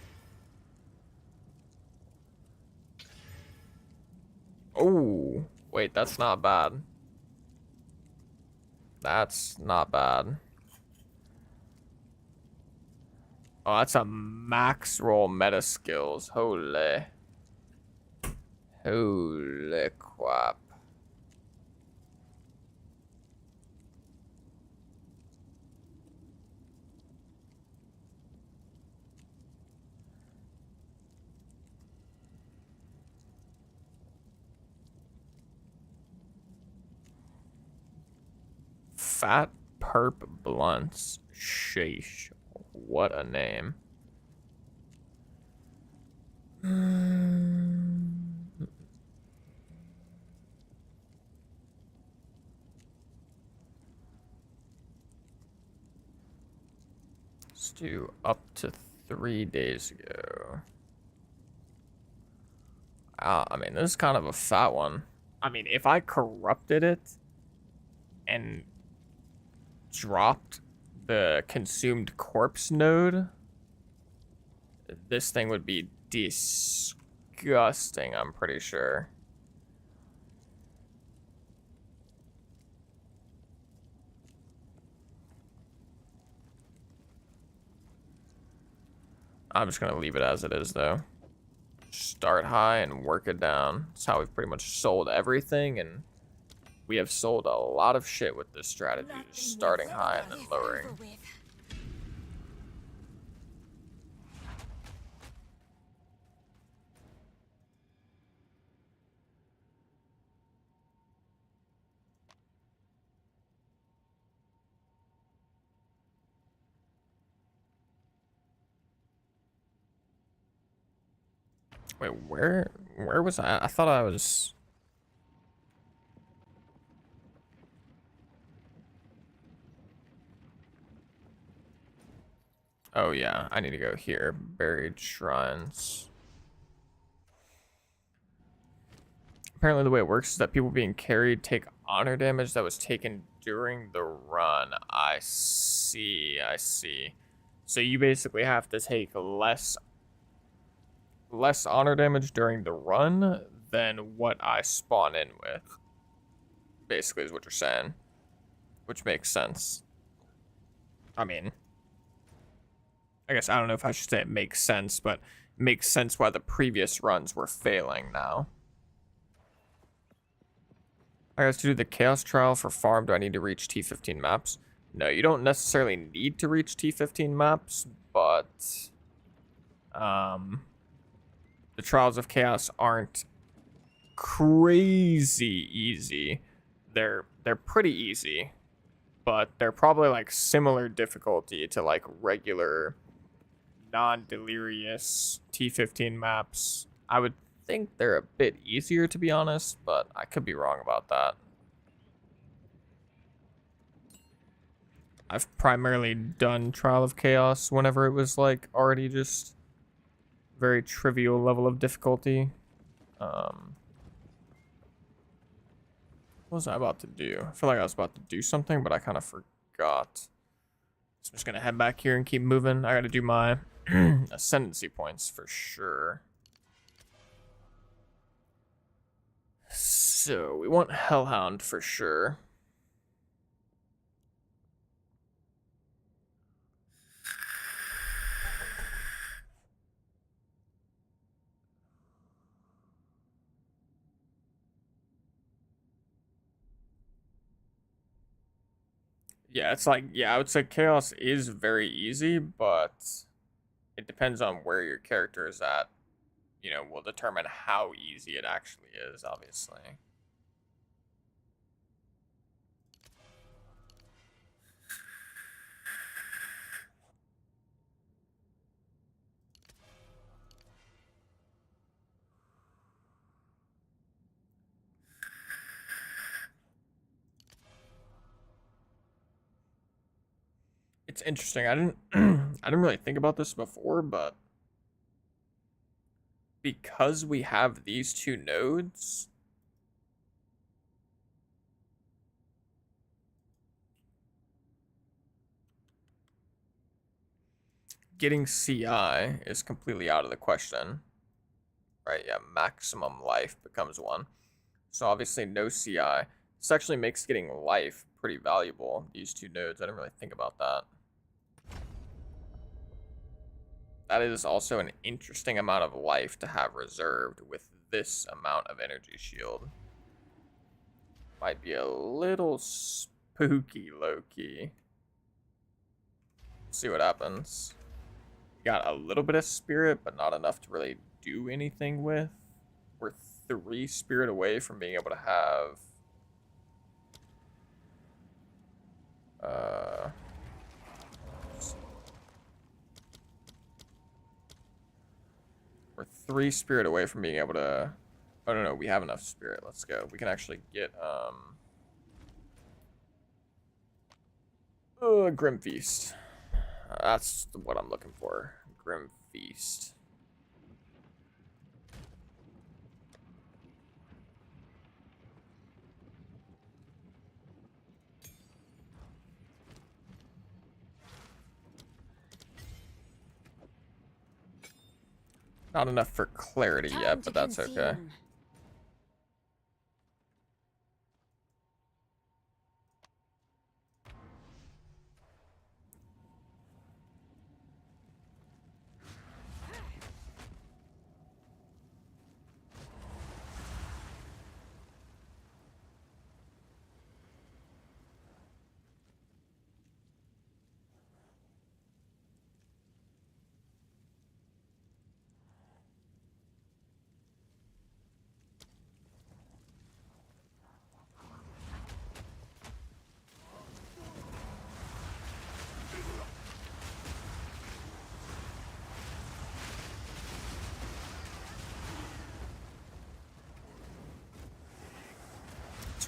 [SPEAKER 1] Oh, wait, that's not bad. That's not bad. Oh, that's a max roll meta skills. Holy. Holy crap. Fat Perp Blunts. Sheesh. What a name. Let's do up to 3 days ago. I mean, this is kind of a fat one. I mean, if I corrupted it and dropped the consumed corpse node, this thing would be disgusting, I'm pretty sure. I'm just gonna leave it as it is, though. Start high and work it down. That's how we've pretty much sold everything, and we have sold a lot of shit with this strategy. Just starting high and then lowering. Wait, where was I? I thought I was... Oh yeah, I need to go here. Buried shrines. Apparently the way it works is that people being carried take honor damage that was taken during the run. I see, I see. So you basically have to take less honor damage during the run than what I spawn in with. Basically is what you're saying. Which makes sense. I mean, I guess I don't know if I should say it makes sense, but it makes sense why the previous runs were failing now. I guess to do the Chaos Trial for farm, do I need to reach T15 maps? No, you don't necessarily need to reach T15 maps, but the Trials of Chaos aren't crazy easy. They're pretty easy, but they're probably like similar difficulty to like regular non-delirious T15 maps. I would think they're a bit easier, to be honest, but I could be wrong about that. I've primarily done Trial of Chaos whenever it was like already just very trivial level of difficulty. What was I about to do? I feel like I was about to do something, but I kind of forgot. So I'm just gonna head back here and keep moving. I gotta do my ascendancy points for sure. So we want Hellhound for sure. Yeah, it's like, yeah, I would say Chaos is very easy, but it depends on where your character is at. You know, will determine how easy it actually is, obviously. It's interesting. I didn't I didn't really think about this before, but because we have these two nodes, getting CI is completely out of the question. Right, yeah, maximum life becomes 1. So obviously no CI. This actually makes getting life pretty valuable, these two nodes. I didn't really think about that. That is also an interesting amount of life to have reserved with this amount of energy shield. Might be a little spooky, low-key. See what happens. Got a little bit of spirit, but not enough to really do anything with. We're 3 spirit away from being able to have... We're 3 spirit away from being able to... Oh, no, we have enough spirit. Let's go. We can actually get, Grim Feast. That's what I'm looking for. Grim Feast. Not enough for clarity yet, but that's okay.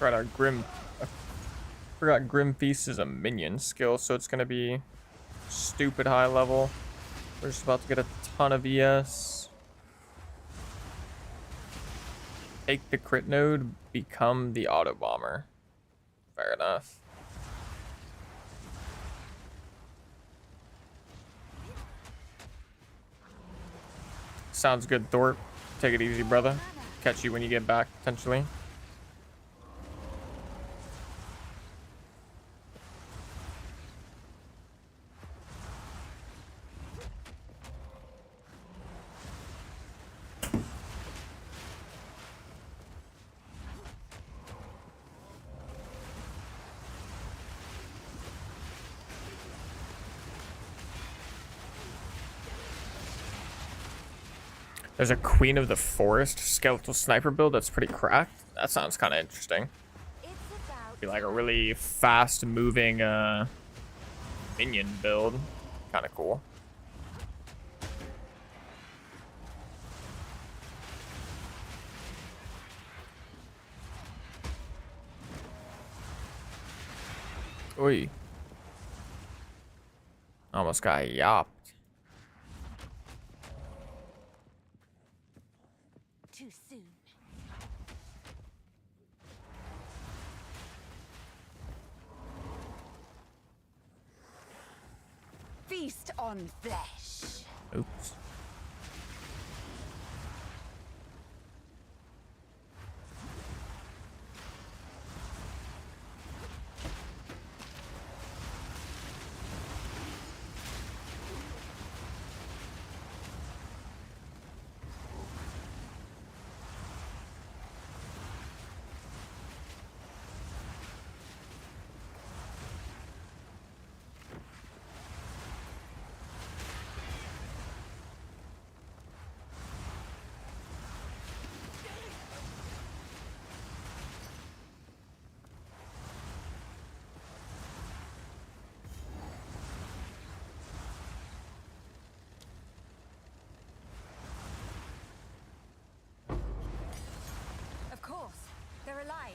[SPEAKER 1] That's right, our Grim... I forgot Grim Feast is a minion skill, so it's gonna be stupid high level. We're just about to get a ton of ES. Take the crit node, become the auto bomber. Fair enough. Sounds good, Thorpe. Take it easy, brother. Catch you when you get back, potentially. There's a Queen of the Forest skeletal sniper build that's pretty cracked. That sounds kind of interesting. Be like a really fast moving minion build. Kind of cool. Oi. Almost got yopped.
[SPEAKER 7] Too soon. Feast on flesh.
[SPEAKER 1] Oops.
[SPEAKER 7] Of course, they're alive.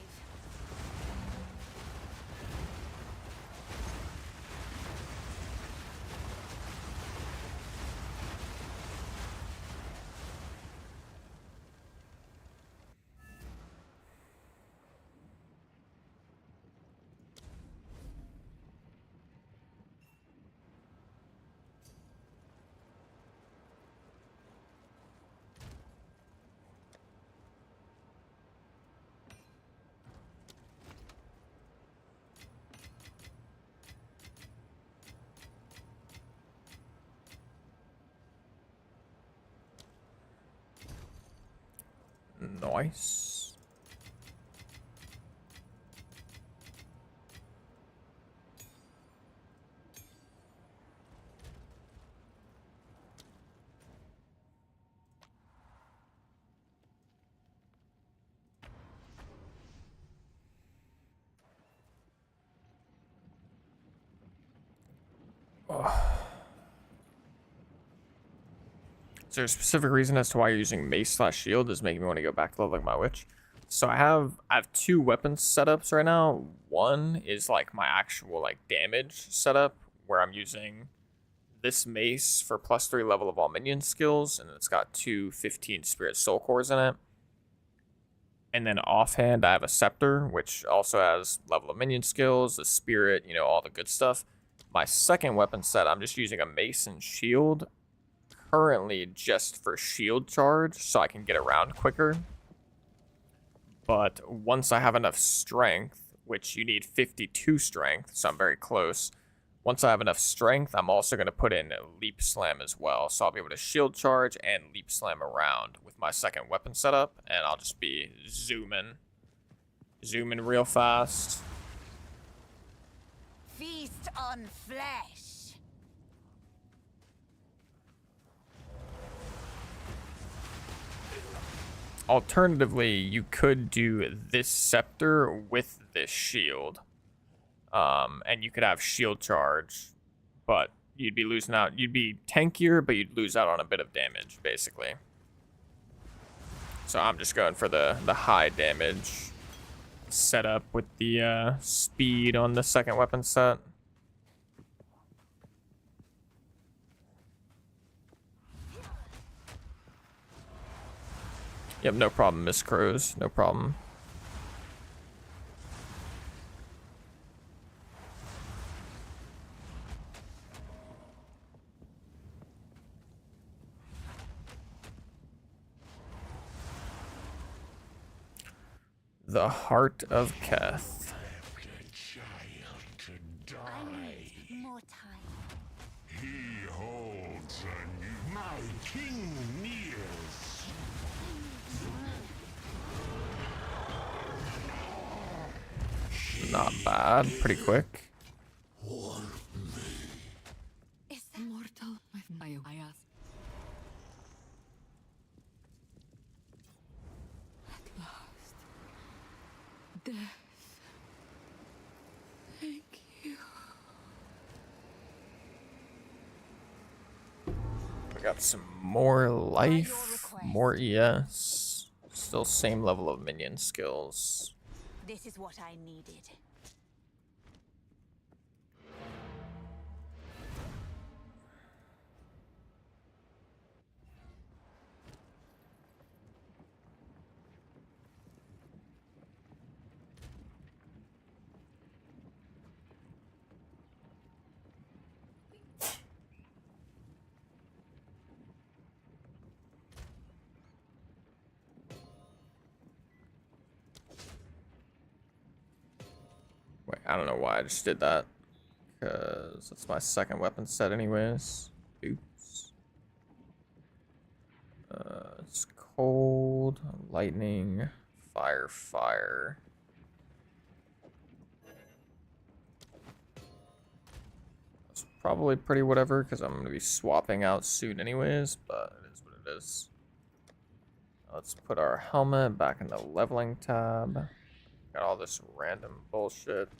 [SPEAKER 1] Nice. there a specific reason as to why you're using mace slash shield? Is making me want to go back to leveling my witch. So I have two weapons setups right now. One is like my actual like damage setup where I'm using this mace for +3 level of all minion skills, and it's got two 15 spirit soul cores in it. And then offhand, I have a scepter, which also has level of minion skills, the spirit, you know, all the good stuff. My second weapon set, I'm just using a mace and shield, currently just for shield charge, so I can get around quicker. But once I have enough strength, which you need 52 strength, so I'm very close. Once I have enough strength, I'm also going to put in leap slam as well. So I'll be able to shield charge and leap slam around with my second weapon setup, and I'll just be zooming real fast.
[SPEAKER 7] Feast on flesh.
[SPEAKER 1] Alternatively, you could do this scepter with this shield. And you could have shield charge, but you'd be losing out. You'd be tankier, but you'd lose out on a bit of damage, basically. So I'm just going for the high damage setup with the speed on the second weapon set. Yep, no problem, Miss Crows. No problem. The Heart of Keth.
[SPEAKER 7] I need more time.
[SPEAKER 3] He holds my king nears.
[SPEAKER 1] Not bad. Pretty quick.
[SPEAKER 7] Is that mortal? I ask. At last. Death. Thank you.
[SPEAKER 1] We got some more life, more ES. Still same level of minion skills.
[SPEAKER 7] This is what I needed.
[SPEAKER 1] Wait, I don't know why I just did that. Because that's my second weapon set anyways. Oops. It's cold, lightning, fire. It's probably pretty whatever, because I'm going to be swapping out soon anyways, but it is what it is. Let's put our helmet back in the leveling tab. Got all this random bullshit.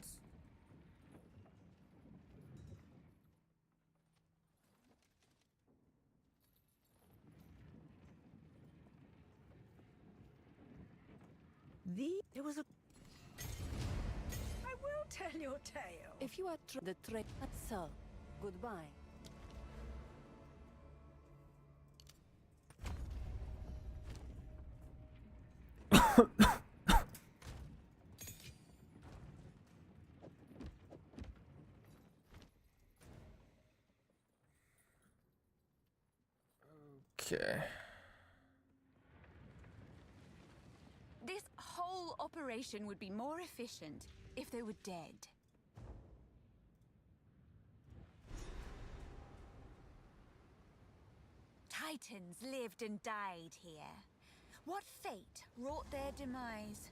[SPEAKER 2] There was a. I will tell your tale. If you are the trade, that's so. Goodbye.
[SPEAKER 1] Okay.
[SPEAKER 7] This whole operation would be more efficient if they were dead. Titans lived and died here. What fate wrought their demise?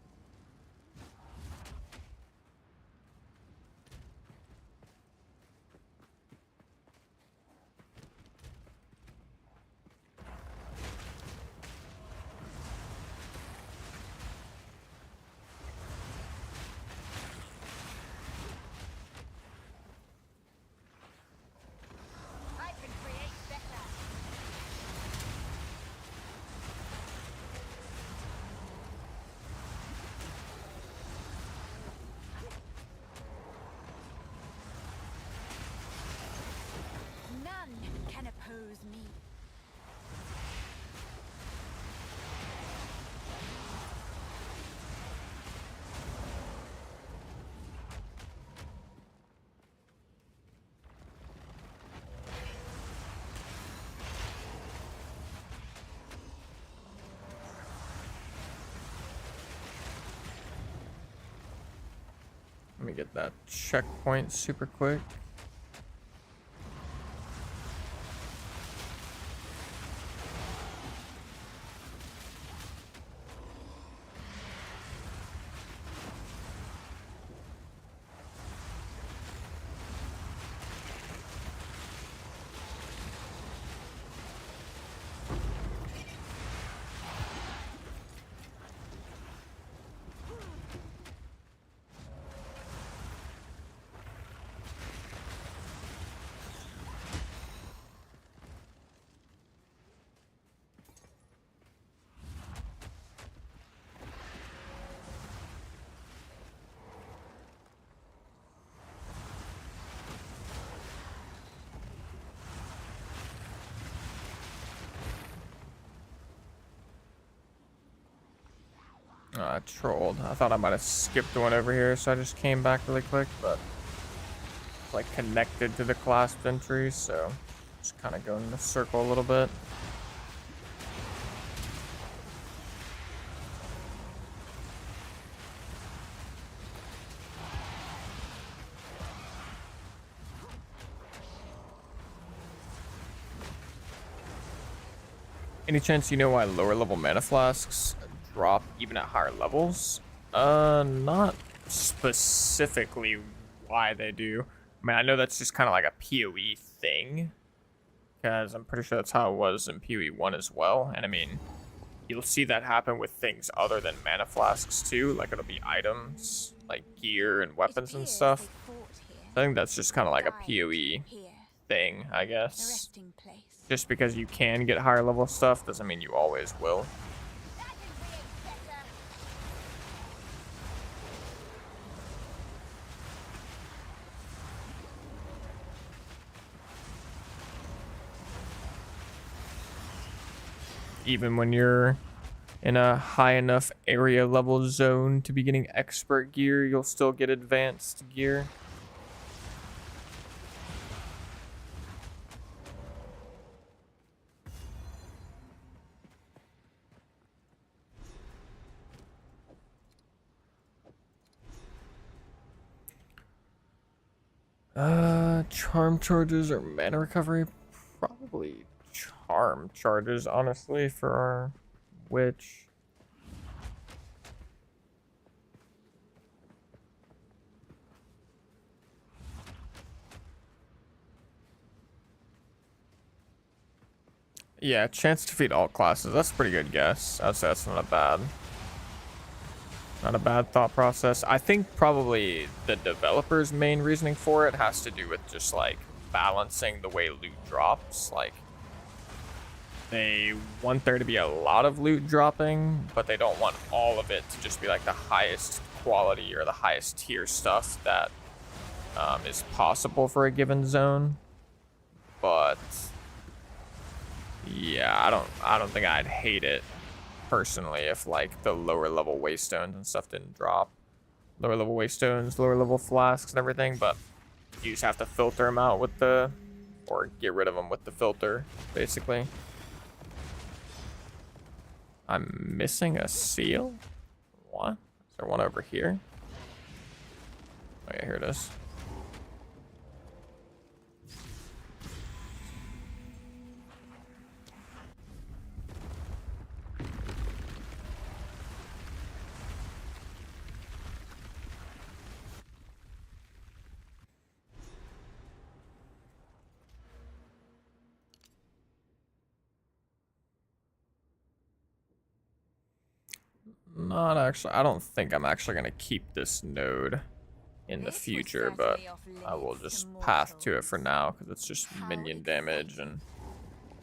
[SPEAKER 7] I can create better.
[SPEAKER 1] me get that checkpoint super quick. I trolled. I thought I might have skipped one over here, so I just came back really quick, but it's like connected to the clasped entry, so just kind of going in a circle a little bit. Any chance you know why lower level mana flasks drop even at higher levels? Not specifically why they do. I mean, I know that's just kind of like a POE thing, because I'm pretty sure that's how it was in POE 1 as well. And I mean, you'll see that happen with things other than mana flasks too, like it'll be items, like gear and weapons and stuff. I think that's just kind of like a POE thing, I guess. Just because you can get higher level stuff doesn't mean you always will. Even when you're in a high enough area level zone to be getting expert gear, you'll still get advanced gear. Charm charges or mana recovery? Probably charm charges, honestly, for our witch. Yeah, chance to defeat all classes. That's a pretty good guess. I'd say that's not a bad thought process. I think probably the developer's main reasoning for it has to do with just like balancing the way loot drops. Like, they want there to be a lot of loot dropping, but they don't want all of it to just be like the highest quality or the highest tier stuff that is possible for a given zone. But yeah, I don't think I'd hate it personally if like the lower level waystones and stuff didn't drop. Lower level waystones, lower level flasks and everything, but you just have to filter them out with the, or get rid of them with the filter, basically. I'm missing a seal? What? Is there one over here? Oh yeah, here it is. Not actually. I don't think I'm actually going to keep this node in the future, but I will just path to it for now because it's just minion damage and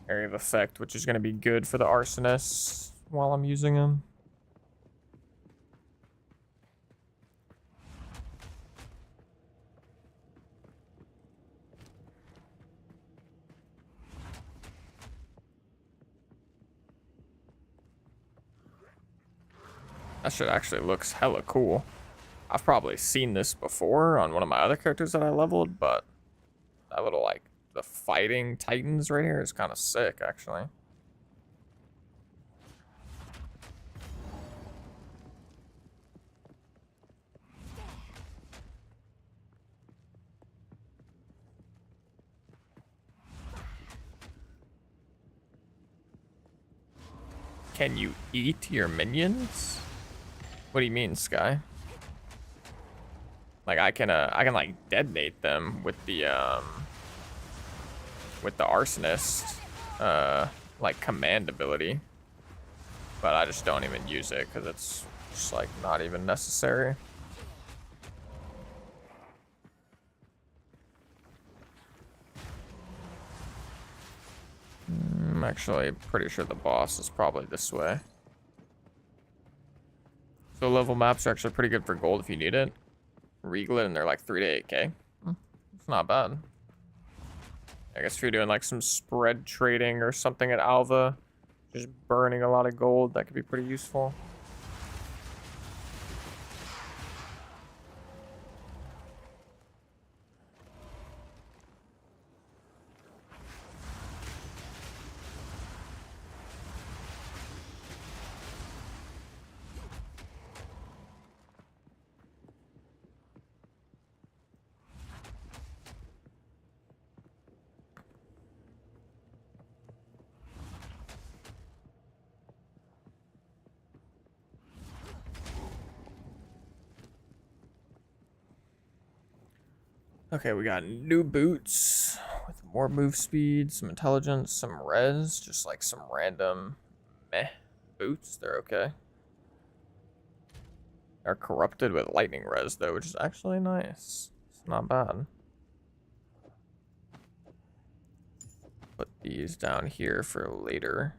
[SPEAKER 1] area of effect, which is going to be good for the arsonists while I'm using them. That shit actually looks hella cool. I've probably seen this before on one of my other characters that I leveled, but that little, like, the fighting titans right here is kind of sick, actually. Can you eat your minions? What do you mean, Sky? Like I can like detonate them with the arsonist like command ability, but I just don't even use it because it's just like not even necessary. I'm actually pretty sure the boss is probably this way. So level maps are actually pretty good for gold if you need it. Regal it and they're like 3 to 8k. It's not bad. I guess if you're doing like some spread trading or something at Alva, just burning a lot of gold, that could be pretty useful. Okay, we got new boots with more move speed, some intelligence, some res, just like some random meh boots. They're okay. They're corrupted with lightning res though, which is actually nice. It's not bad. Put these down here for later.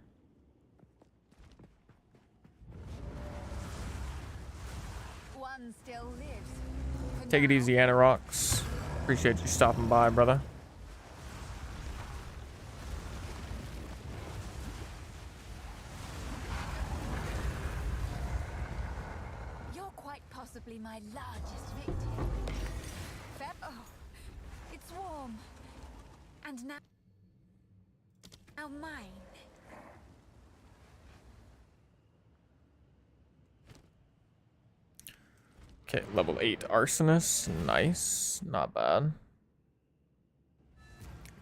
[SPEAKER 7] One still lives. For
[SPEAKER 1] Take it
[SPEAKER 7] now.
[SPEAKER 1] easy, Anorax. Appreciate you stopping by, brother.
[SPEAKER 7] You're quite possibly my largest victim. Oh, it's warm. And now mine.
[SPEAKER 1] Okay, level 8 arsonist. Nice. Not bad. Am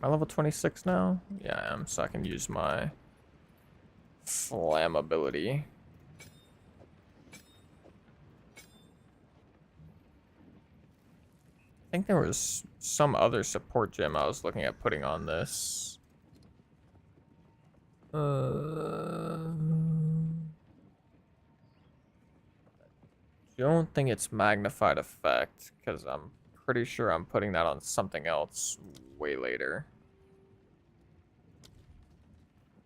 [SPEAKER 1] I level 26 now? Yeah, I am, so I can use my flammability. I think there was some other support gem I was looking at putting on this. Don't think it's magnified effect because I'm pretty sure I'm putting that on something else way later.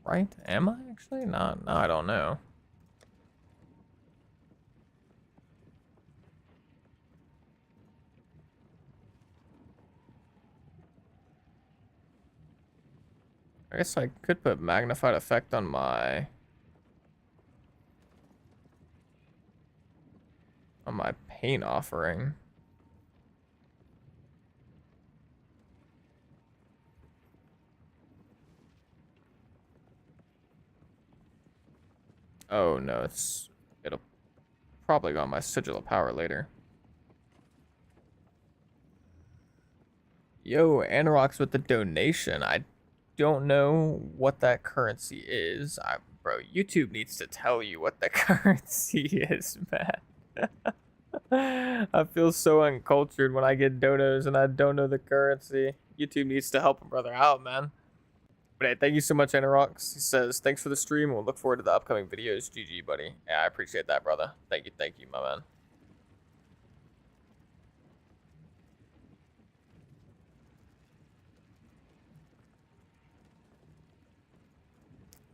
[SPEAKER 1] Right? Am I actually? No, I don't know. I guess I could put magnified effect on my pain offering. Oh no, it'll probably go on my sigil of power later. Yo, Anorax with the donation. I don't know what that currency is. Bro, YouTube needs to tell you what the currency is, man. I feel so uncultured when I get donos and I don't know the currency. YouTube needs to help a brother out, man. But hey, thank you so much, Anorax. He says, thanks for the stream. We'll look forward to the upcoming videos. GG, buddy. Yeah, I appreciate that, brother. Thank you, my man.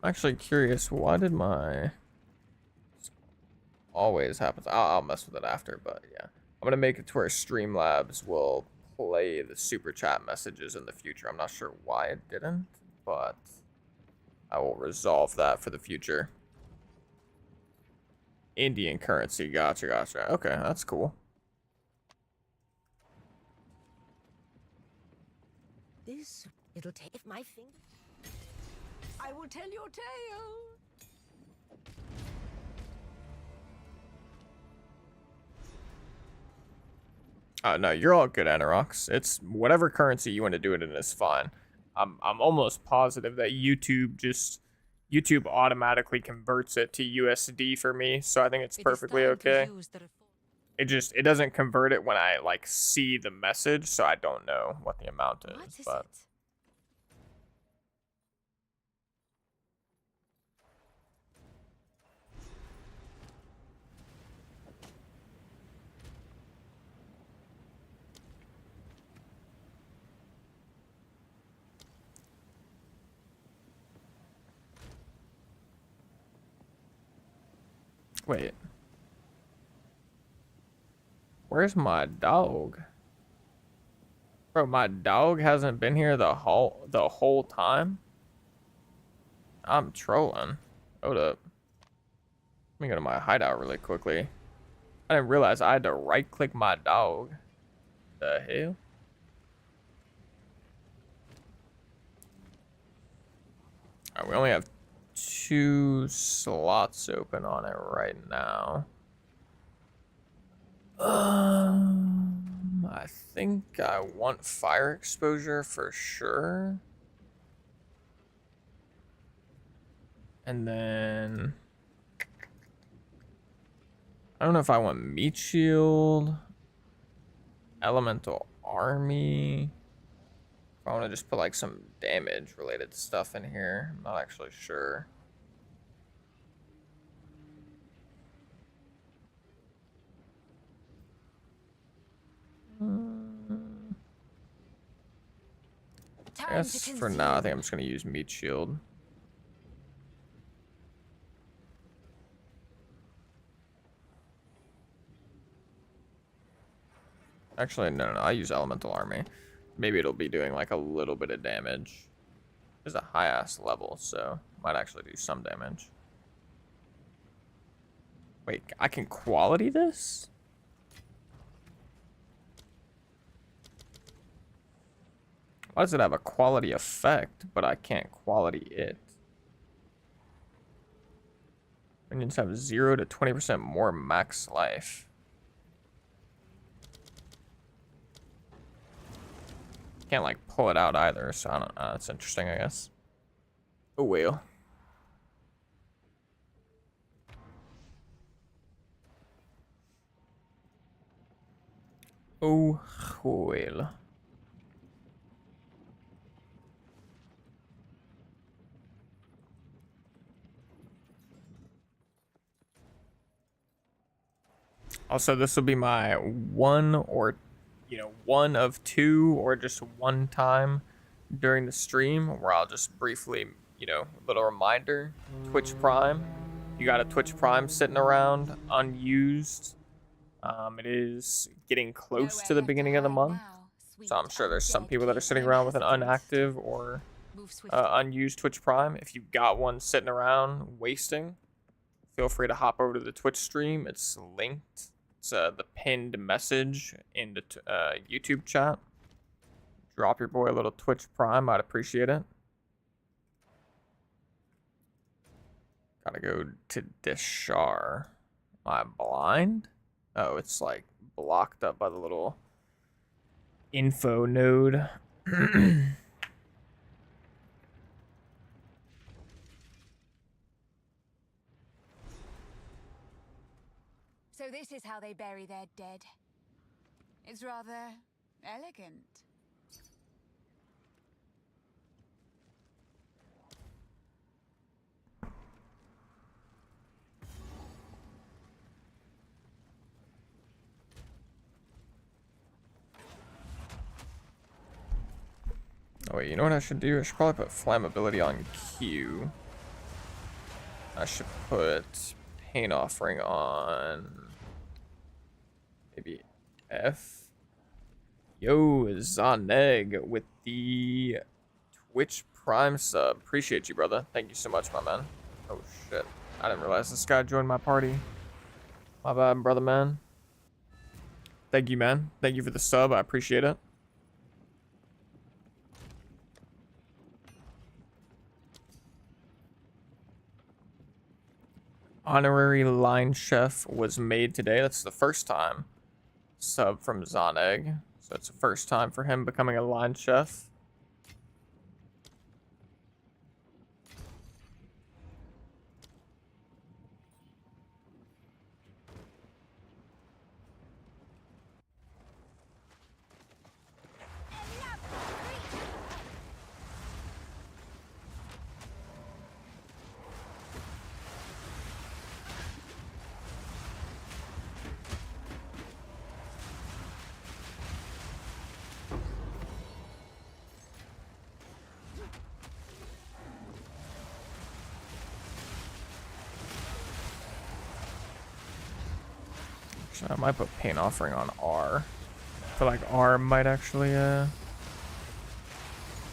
[SPEAKER 1] I'm actually curious, why did my... Always happens. I'll mess with it after, but yeah. I'm going to make it to where Streamlabs will play the super chat messages in the future. I'm not sure why it didn't, but I will resolve that for the future. Indian currency. Gotcha. Okay, that's cool.
[SPEAKER 6] It'll take my finger. I will tell your tale.
[SPEAKER 1] No, you're all good, Anorax. It's whatever currency you want to do it in is fine. I'm almost positive that YouTube just YouTube automatically converts it to USD for me, so I think it's perfectly okay. It doesn't convert it when I like see the message, so I don't know what the amount is.
[SPEAKER 2] What is
[SPEAKER 1] But
[SPEAKER 2] it?
[SPEAKER 1] wait, where's my dog? Bro, my dog hasn't been here the whole time. I'm trolling. Hold up. Let me go to my hideout really quickly. I didn't realize I had to right-click my dog. The hell? Alright, we only have 2 slots open on it right now. I think I want fire exposure for sure. And then I don't know if I want meat shield, elemental army. I want to just put like some damage related stuff in here. I'm not actually sure. I guess for now, I think I'm just going to use meat shield. Actually, no, I use elemental army. Maybe it'll be doing like a little bit of damage. It's a high ass level, so might actually do some damage. Wait, I can quality this? Why does it have a quality effect, but I can't quality it? Minions have 0 to 20% more max life. Can't like pull it out either, so I don't know. That's interesting, I guess. Oh well. Oh well. Also, this will be my one of 2 or just one time during the stream where I'll just briefly, a little reminder, Twitch Prime. You got a Twitch Prime sitting around unused. It is getting close to the beginning of the month, so I'm sure there's some people that are sitting around with an unactive or unused Twitch Prime. If you've got one sitting around wasting, feel free to hop over to the Twitch stream. It's linked. It's the pinned message in the YouTube chat. Drop your boy a little Twitch Prime. I'd appreciate it. Gotta go to Deshar. Am I blind? Oh, it's like blocked up by the little info node.
[SPEAKER 2] So this is how they bury their dead. It's rather elegant.
[SPEAKER 1] Oh wait, you know what I should do? I should probably put flammability on Q. I should put pain offering on maybe F. Yo, Zaneg with the Twitch Prime sub. Appreciate you, brother. Thank you so much, my man. Oh shit. I didn't realize this guy joined my party. My bad, brother, man. Thank you, man. Thank you for the sub. I appreciate it. Honorary line chef was made today. That's the first time. Sub from Zoneg. So it's the first time for him becoming a line chef. Actually, I might put Pain Offering on R. I feel like R might actually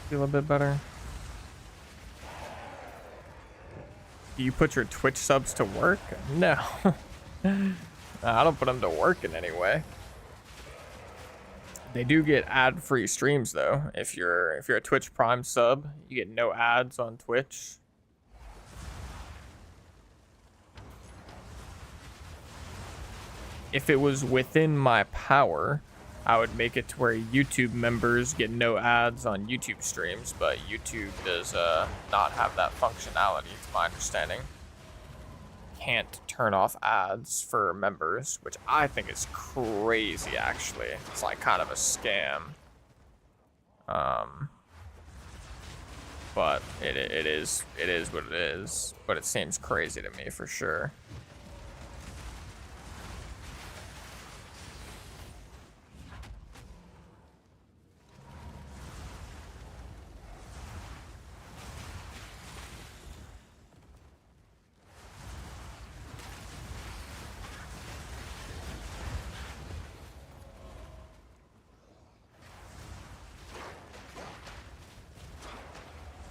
[SPEAKER 1] feel a bit better. Do you put your Twitch subs to work? No. I don't put them to work in any way. They do get ad-free streams though. If you're a Twitch Prime sub, you get no ads on Twitch. If it was within my power, I would make it to where YouTube members get no ads on YouTube streams, but YouTube does not have that functionality, to my understanding. Can't turn off ads for members, which I think is crazy, actually. It's like kind of a scam. But it is what it is. But it seems crazy to me for sure.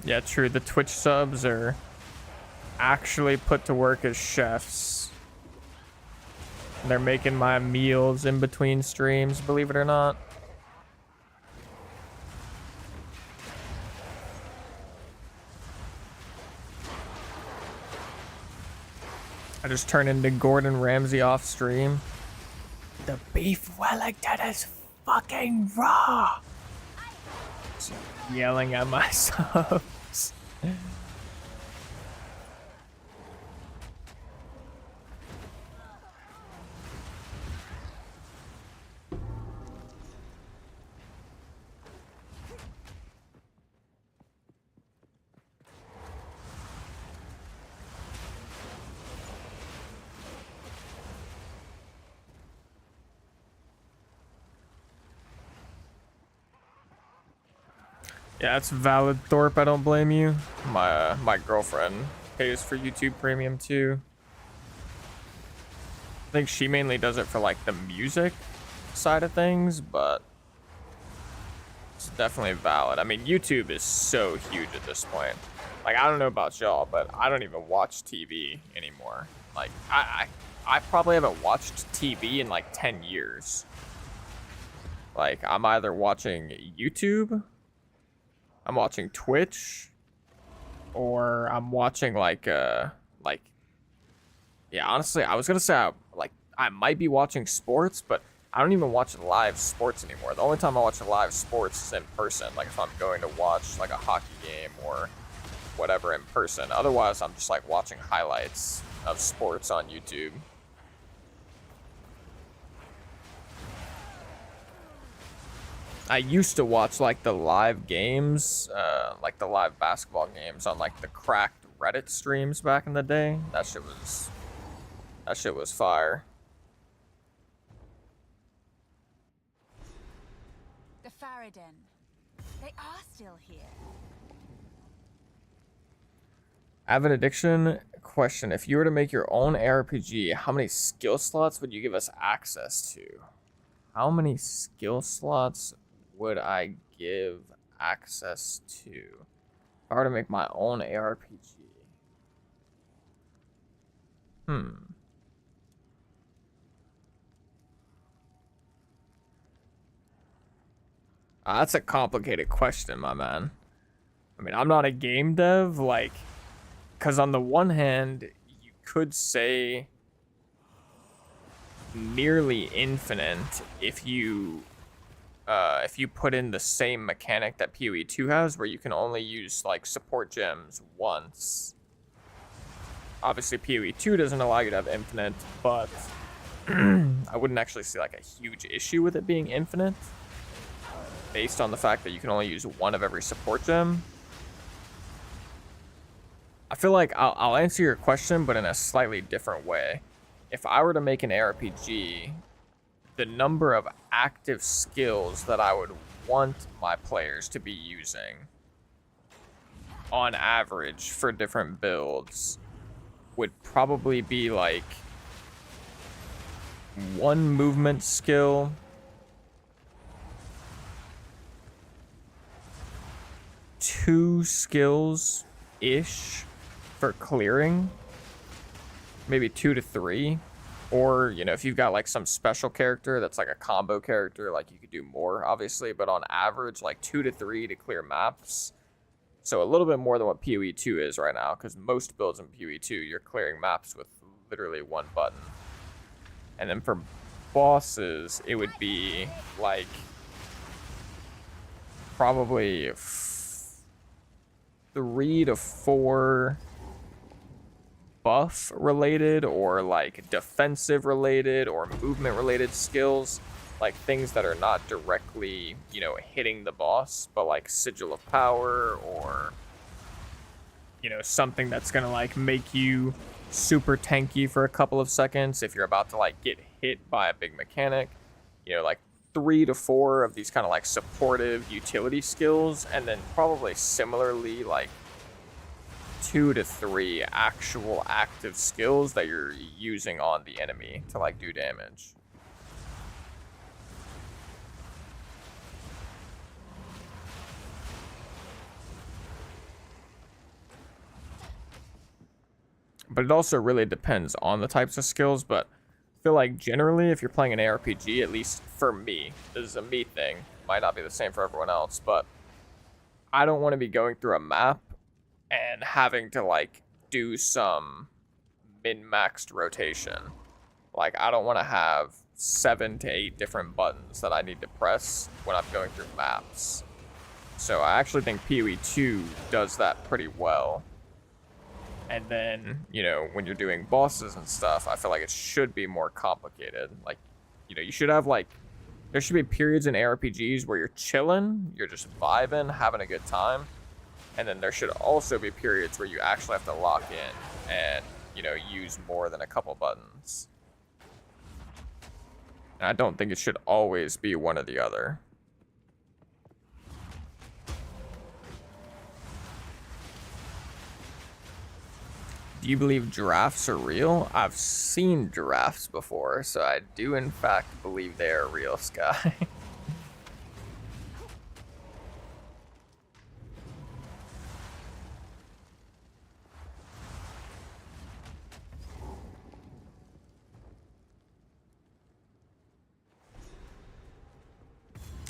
[SPEAKER 1] Yeah, true. The Twitch subs are actually put to work as chefs. They're making my meals in between streams, believe it or not. I just turn into Gordon Ramsay off stream. The beef Wellington is fucking raw. Just yelling at my subs. Yeah, it's valid, Thorpe. I don't blame you. My girlfriend pays for YouTube Premium too. I think she mainly does it for like the music side of things, but it's definitely valid. I mean, YouTube is so huge at this point. Like, I don't know about y'all, but I don't even watch TV anymore. Like, I probably haven't watched TV in like 10 years. Like, I'm either watching YouTube, I'm watching Twitch, or I'm watching yeah, honestly, I was gonna say I might be watching sports, but I don't even watch live sports anymore. The only time I watch live sports is in person, like if I'm going to watch like a hockey game or whatever in person. Otherwise, I'm just like watching highlights of sports on YouTube. I used to watch like the live games, like the live basketball games on like the cracked Reddit streams back in the day. That shit was fire.
[SPEAKER 7] The Faradin. They are still here.
[SPEAKER 1] Vinidiction question: if you were to make your own ARPG, how many skill slots would you give us access to? How many skill slots would I give access to if I were to make my own ARPG? That's a complicated question, my man. I mean, I'm not a game dev, like, because on the one hand, you could say nearly infinite if you put in the same mechanic that POE 2 has, where you can only use like support gems once. Obviously, POE 2 doesn't allow you to have infinite, but I wouldn't actually see like a huge issue with it being infinite, based on the fact that you can only use one of every support gem. I feel like I'll answer your question, but in a slightly different way. If I were to make an ARPG, the number of active skills that I would want my players to be using on average for different builds would probably be like 1 movement skill, 2 skills-ish for clearing, maybe 2 to 3. Or, you know, if you've got like some special character that's like a combo character, like you could do more, obviously, but on average, like 2 to 3 to clear maps. So a little bit more than what POE 2 is right now, because most builds in POE 2, you're clearing maps with literally 1 button. And then for bosses, it would be like probably 3 to 4 buff related or like defensive related or movement related skills, like things that are not directly, you know, hitting the boss, but like Sigil of Power or, you know, something that's gonna like make you super tanky for a couple of seconds if you're about to like get hit by a big mechanic. You know, like 3 to 4 of these kind of like supportive utility skills, and then probably similarly like 2 to 3 actual active skills that you're using on the enemy to like do damage. But it also really depends on the types of skills, but I feel like generally if you're playing an ARPG, at least for me, this is a me thing, might not be the same for everyone else, but I don't want to be going through a map and having to like do some min-maxed rotation. Like I don't want to have 7 to 8 different buttons that I need to press when I'm going through maps. So I actually think POE 2 does that pretty well. And then, you know, when you're doing bosses and stuff, I feel like it should be more complicated. Like, you know, you should have like, there should be periods in ARPGs where you're chilling, you're just vibing, having a good time. And then there should also be periods where you actually have to lock in and, you know, use more than a couple buttons. And I don't think it should always be one or the other. Do you believe giraffes are real? I've seen giraffes before, so I do in fact believe they are real, Sky.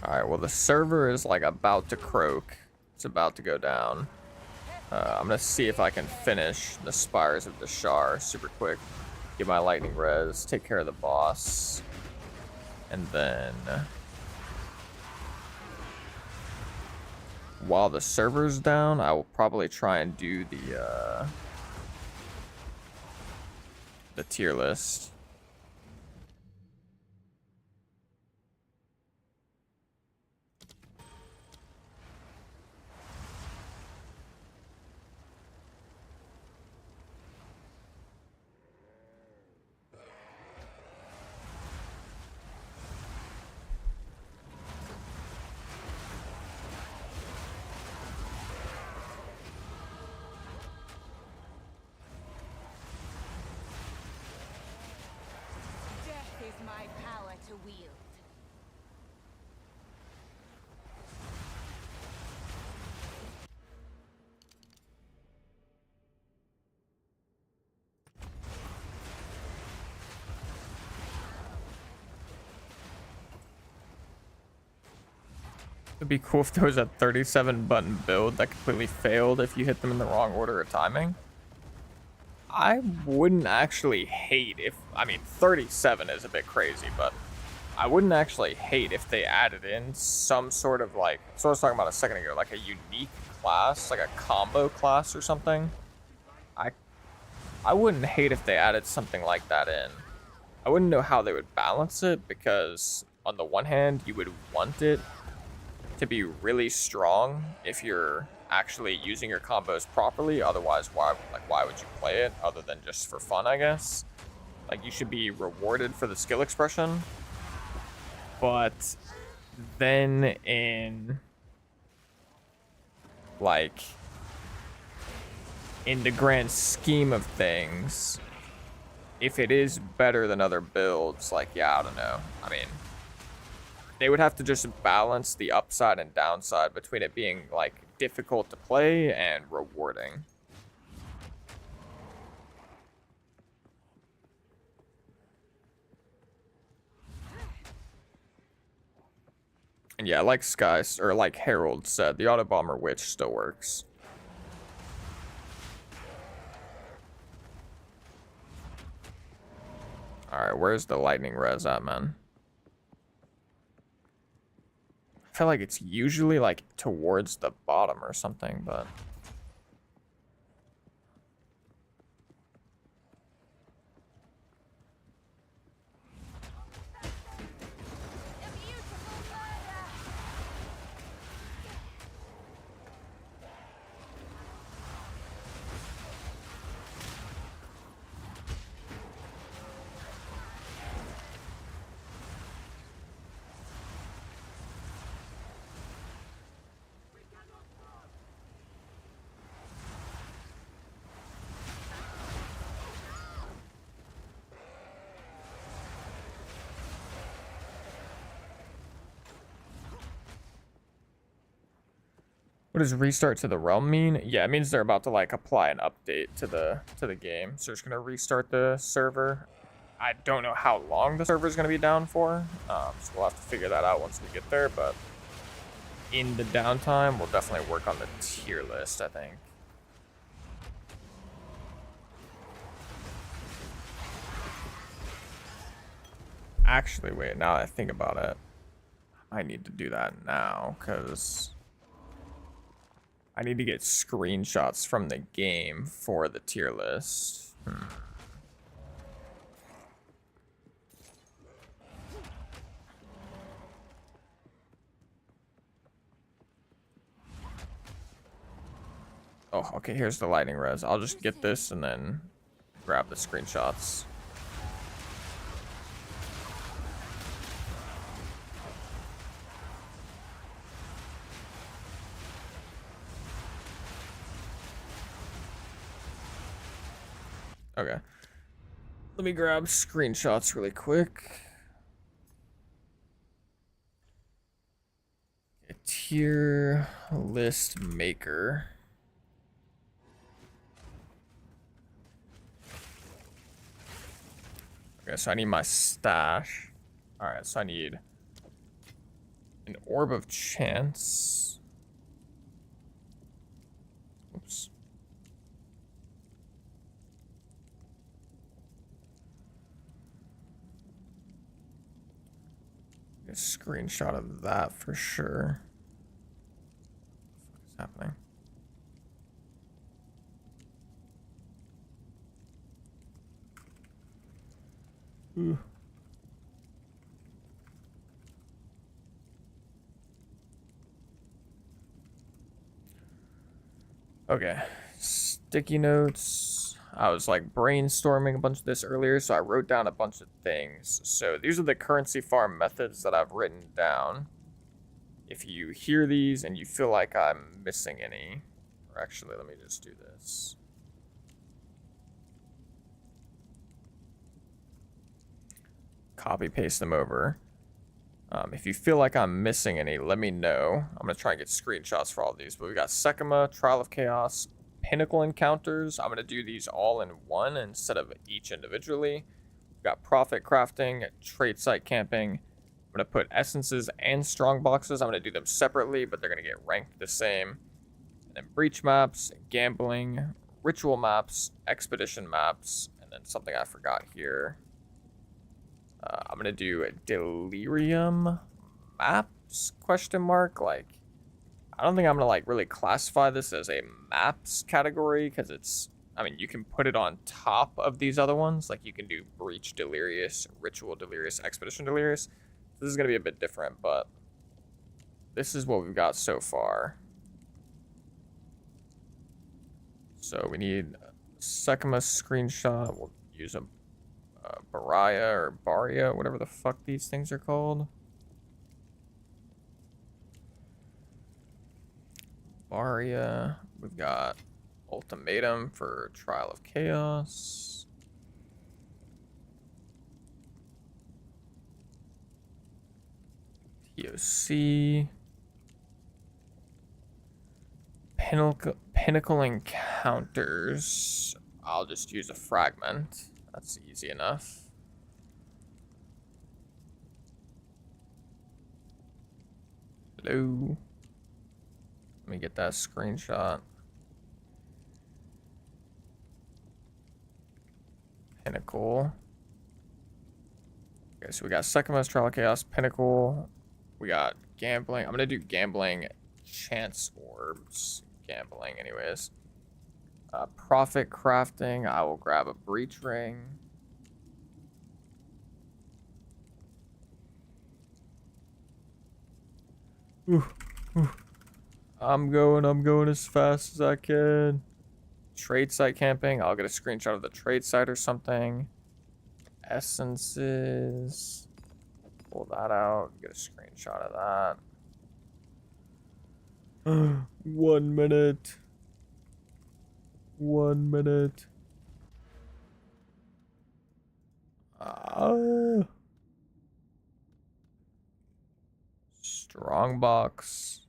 [SPEAKER 1] Alright, well the server is like about to croak. It's about to go down. I'm gonna see if I can finish the Spires of Dashar super quick. Get my lightning res, take care of the boss. And then while the server's down, I will probably try and do the tier list. It'd be cool if there was a 37 button build that completely failed if you hit them in the wrong order of timing. I wouldn't actually hate if, I mean, 37 is a bit crazy, but I wouldn't actually hate if they added in some sort of like, so I was talking about a second ago, like a unique class, like a combo class or something. I wouldn't hate if they added something like that in. I wouldn't know how they would balance it, because on the one hand, you would want it to be really strong if you're actually using your combos properly. Otherwise, why would you play it other than just for fun, I guess? Like, you should be rewarded for the skill expression. But then in the grand scheme of things, if it is better than other builds, like, yeah, I don't know. I mean, they would have to just balance the upside and downside between it being, like, difficult to play and rewarding. And yeah, like like Harold said, the Auto Bomber Witch still works. Alright, where's the lightning res at, man? I feel like it's usually like towards the bottom or something, but what does restart to the realm mean? Yeah, it means they're about to like apply an update to the game. So it's gonna restart the server. I don't know how long the server is gonna be down for. So we'll have to figure that out once we get there. But in the downtime, we'll definitely work on the tier list, I think. Actually, wait, now that I think about it, I need to do that now because I need to get screenshots from the game for the tier list. Oh, okay, here's the lightning res. I'll just get this and then grab the screenshots. Okay. Let me grab screenshots really quick. A tier list maker. Okay, so I need my stash. Alright, so I need an orb of chance. Oops. A screenshot of that for sure. What the fuck is happening? Ooh. Okay, sticky notes. I was like brainstorming a bunch of this earlier, so I wrote down a bunch of things. So these are the currency farm methods that I've written down. If you hear these and you feel like I'm missing any, or actually, let me just do this. Copy paste them over. If you feel like I'm missing any, let me know. I'm gonna try and get screenshots for all of these. But we got Sekima, Trial of Chaos, Pinnacle Encounters. I'm gonna do these all in one instead of each individually. We've got Profit Crafting, Trait Site Camping. I'm gonna put Essences and Strong Boxes. I'm gonna do them separately, but they're gonna get ranked the same. And then Breach Maps, Gambling, Ritual Maps, Expedition Maps, and then something I forgot here. I'm gonna do Delirium Maps, question mark. Like, I don't think I'm gonna like really classify this as a maps category because it's, I mean, you can put it on top of these other ones. Like you can do Breach Delirious, Ritual Delirious, Expedition Delirious. This is gonna be a bit different, but this is what we've got so far. So we need Sekima screenshot. We'll use a Baraya or Baria, whatever the fuck these things are called. Baria. We've got Ultimatum for Trial of Chaos. POC. Pinnacle encounters. I'll just use a fragment. That's easy enough. Hello. Let me get that screenshot. Pinnacle. Okay, so we got second most trial of chaos, pinnacle. We got gambling. I'm gonna do gambling, chance orbs, gambling, anyways. Profit crafting. I will grab a breach ring. I'm going as fast as I can. Trade site camping. I'll get a screenshot of the trade site or something. Essences. Pull that out. Get a screenshot of that. 1 minute. 1 minute. Strong box.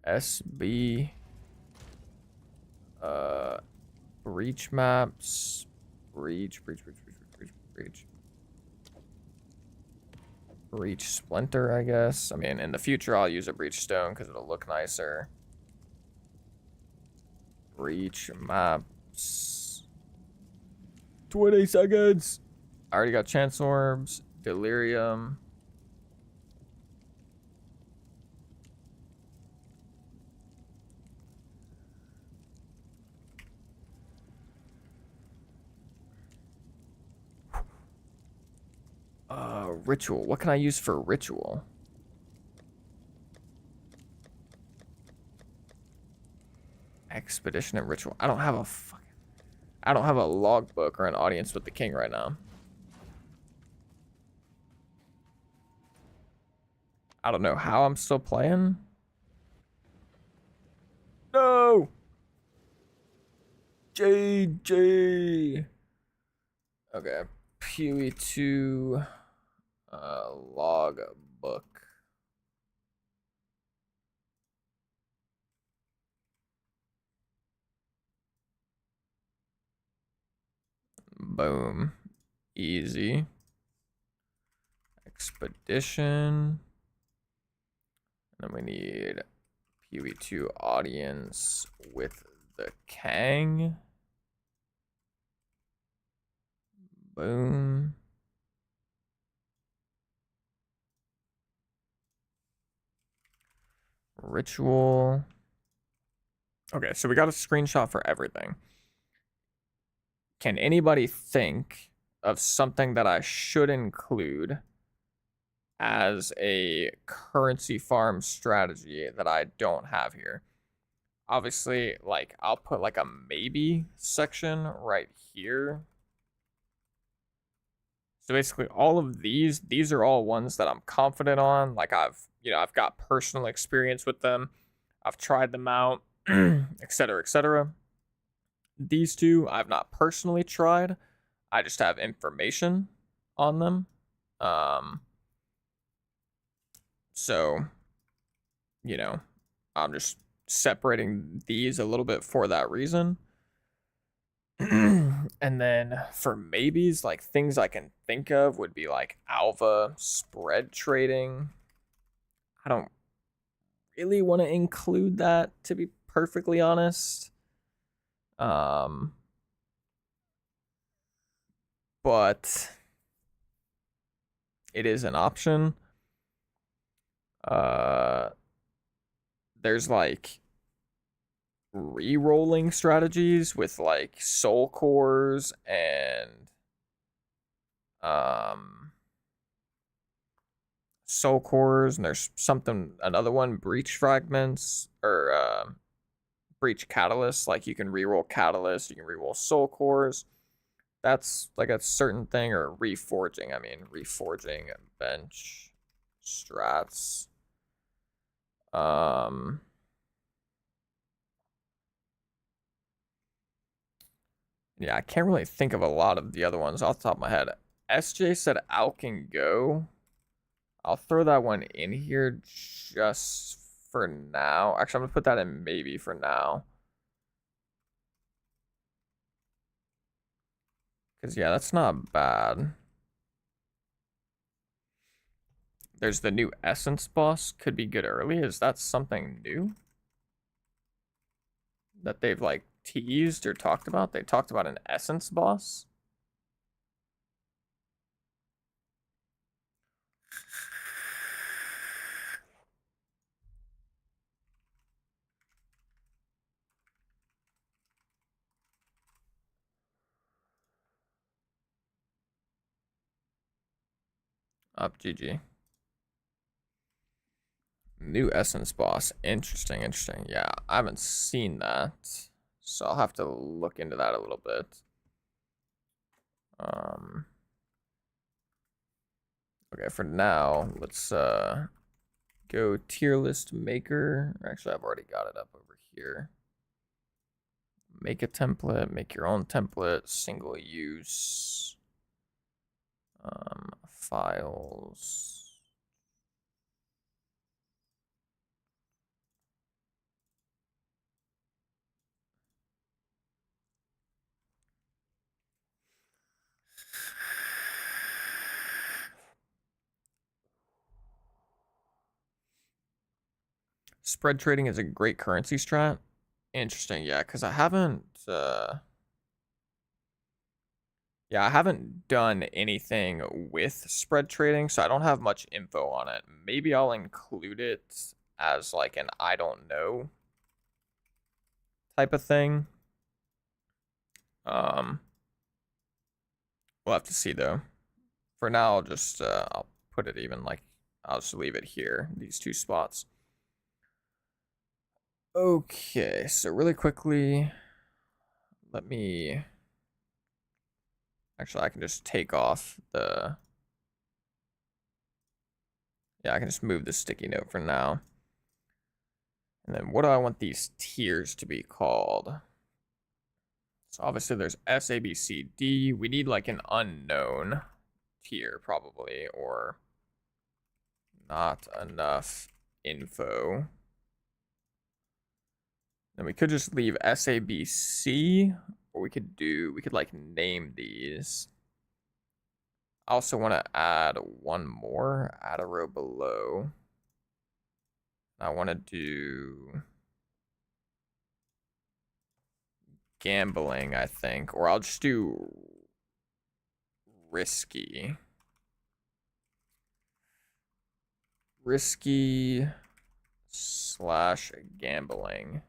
[SPEAKER 1] SB. Breach maps. Breach. Breach splinter, I guess. I mean, in the future, I'll use a breach stone because it'll look nicer. Breach maps. 20 seconds. I already got chance orbs. Delirium. Ritual. What can I use for ritual? Expedition and ritual. I don't have a logbook or an audience with the king right now. I don't know how I'm still playing. No. JJ. Okay. POE 2 log book. Boom. Easy. Expedition. And then we need POE 2 audience with the Kang. Boom. Ritual. Okay, so we got a screenshot for everything. Can anybody think of something that I should include as a currency farm strategy that I don't have here? Obviously, like, I'll put like a maybe section right here. So basically all of these are all ones that I'm confident on. Like I've got personal experience with them. I've tried them out, etc., etc. These two I've not personally tried. I just have information on them. So, I'm just separating these a little bit for that reason. And then for maybes, like things I can think of would be like Alva spread trading. I don't really want to include that, to be perfectly honest. But it is an option. There's like re-rolling strategies with like soul cores and there's another one, breach fragments, or breach catalyst. Like you can re-roll catalyst, you can re-roll soul cores. That's like a certain thing. Or reforging, reforging bench strats. Yeah, I can't really think of a lot of the other ones off the top of my head. SJ said Al can go. I'll throw that one in here just for now. Actually, I'm going to put that in maybe for now. Because, yeah, that's not bad. There's the new Essence boss. Could be good early. Is that something new that they've, like, teased or talked about? They talked about an Essence boss. Up, GG. New Essence boss. Interesting, interesting. Yeah, I haven't seen that. So I'll have to look into that a little bit. Okay, for now, let's go tier list maker. Actually, I've already got it up over here. Make a template, make your own template, single use. Files. Spread trading is a great currency strat. Interesting, yeah, because I haven't I haven't done anything with spread trading, so I don't have much info on it. Maybe I'll include it as like an I don't know type of thing. We'll have to see though. For now, I'll just I'll put it even like I'll just leave it here, these two spots. Okay, so really quickly, let me actually I can just take off the I can just move the sticky note for now. And then what do I want these tiers to be called? So obviously there's S, A, B, C, D. We need like an unknown tier probably, or not enough info. Then we could just leave S, A, B, C, or we could like name these. I also want to add one more, add a row below. I want to do gambling, I think, or I'll just do risky. Risky / gambling.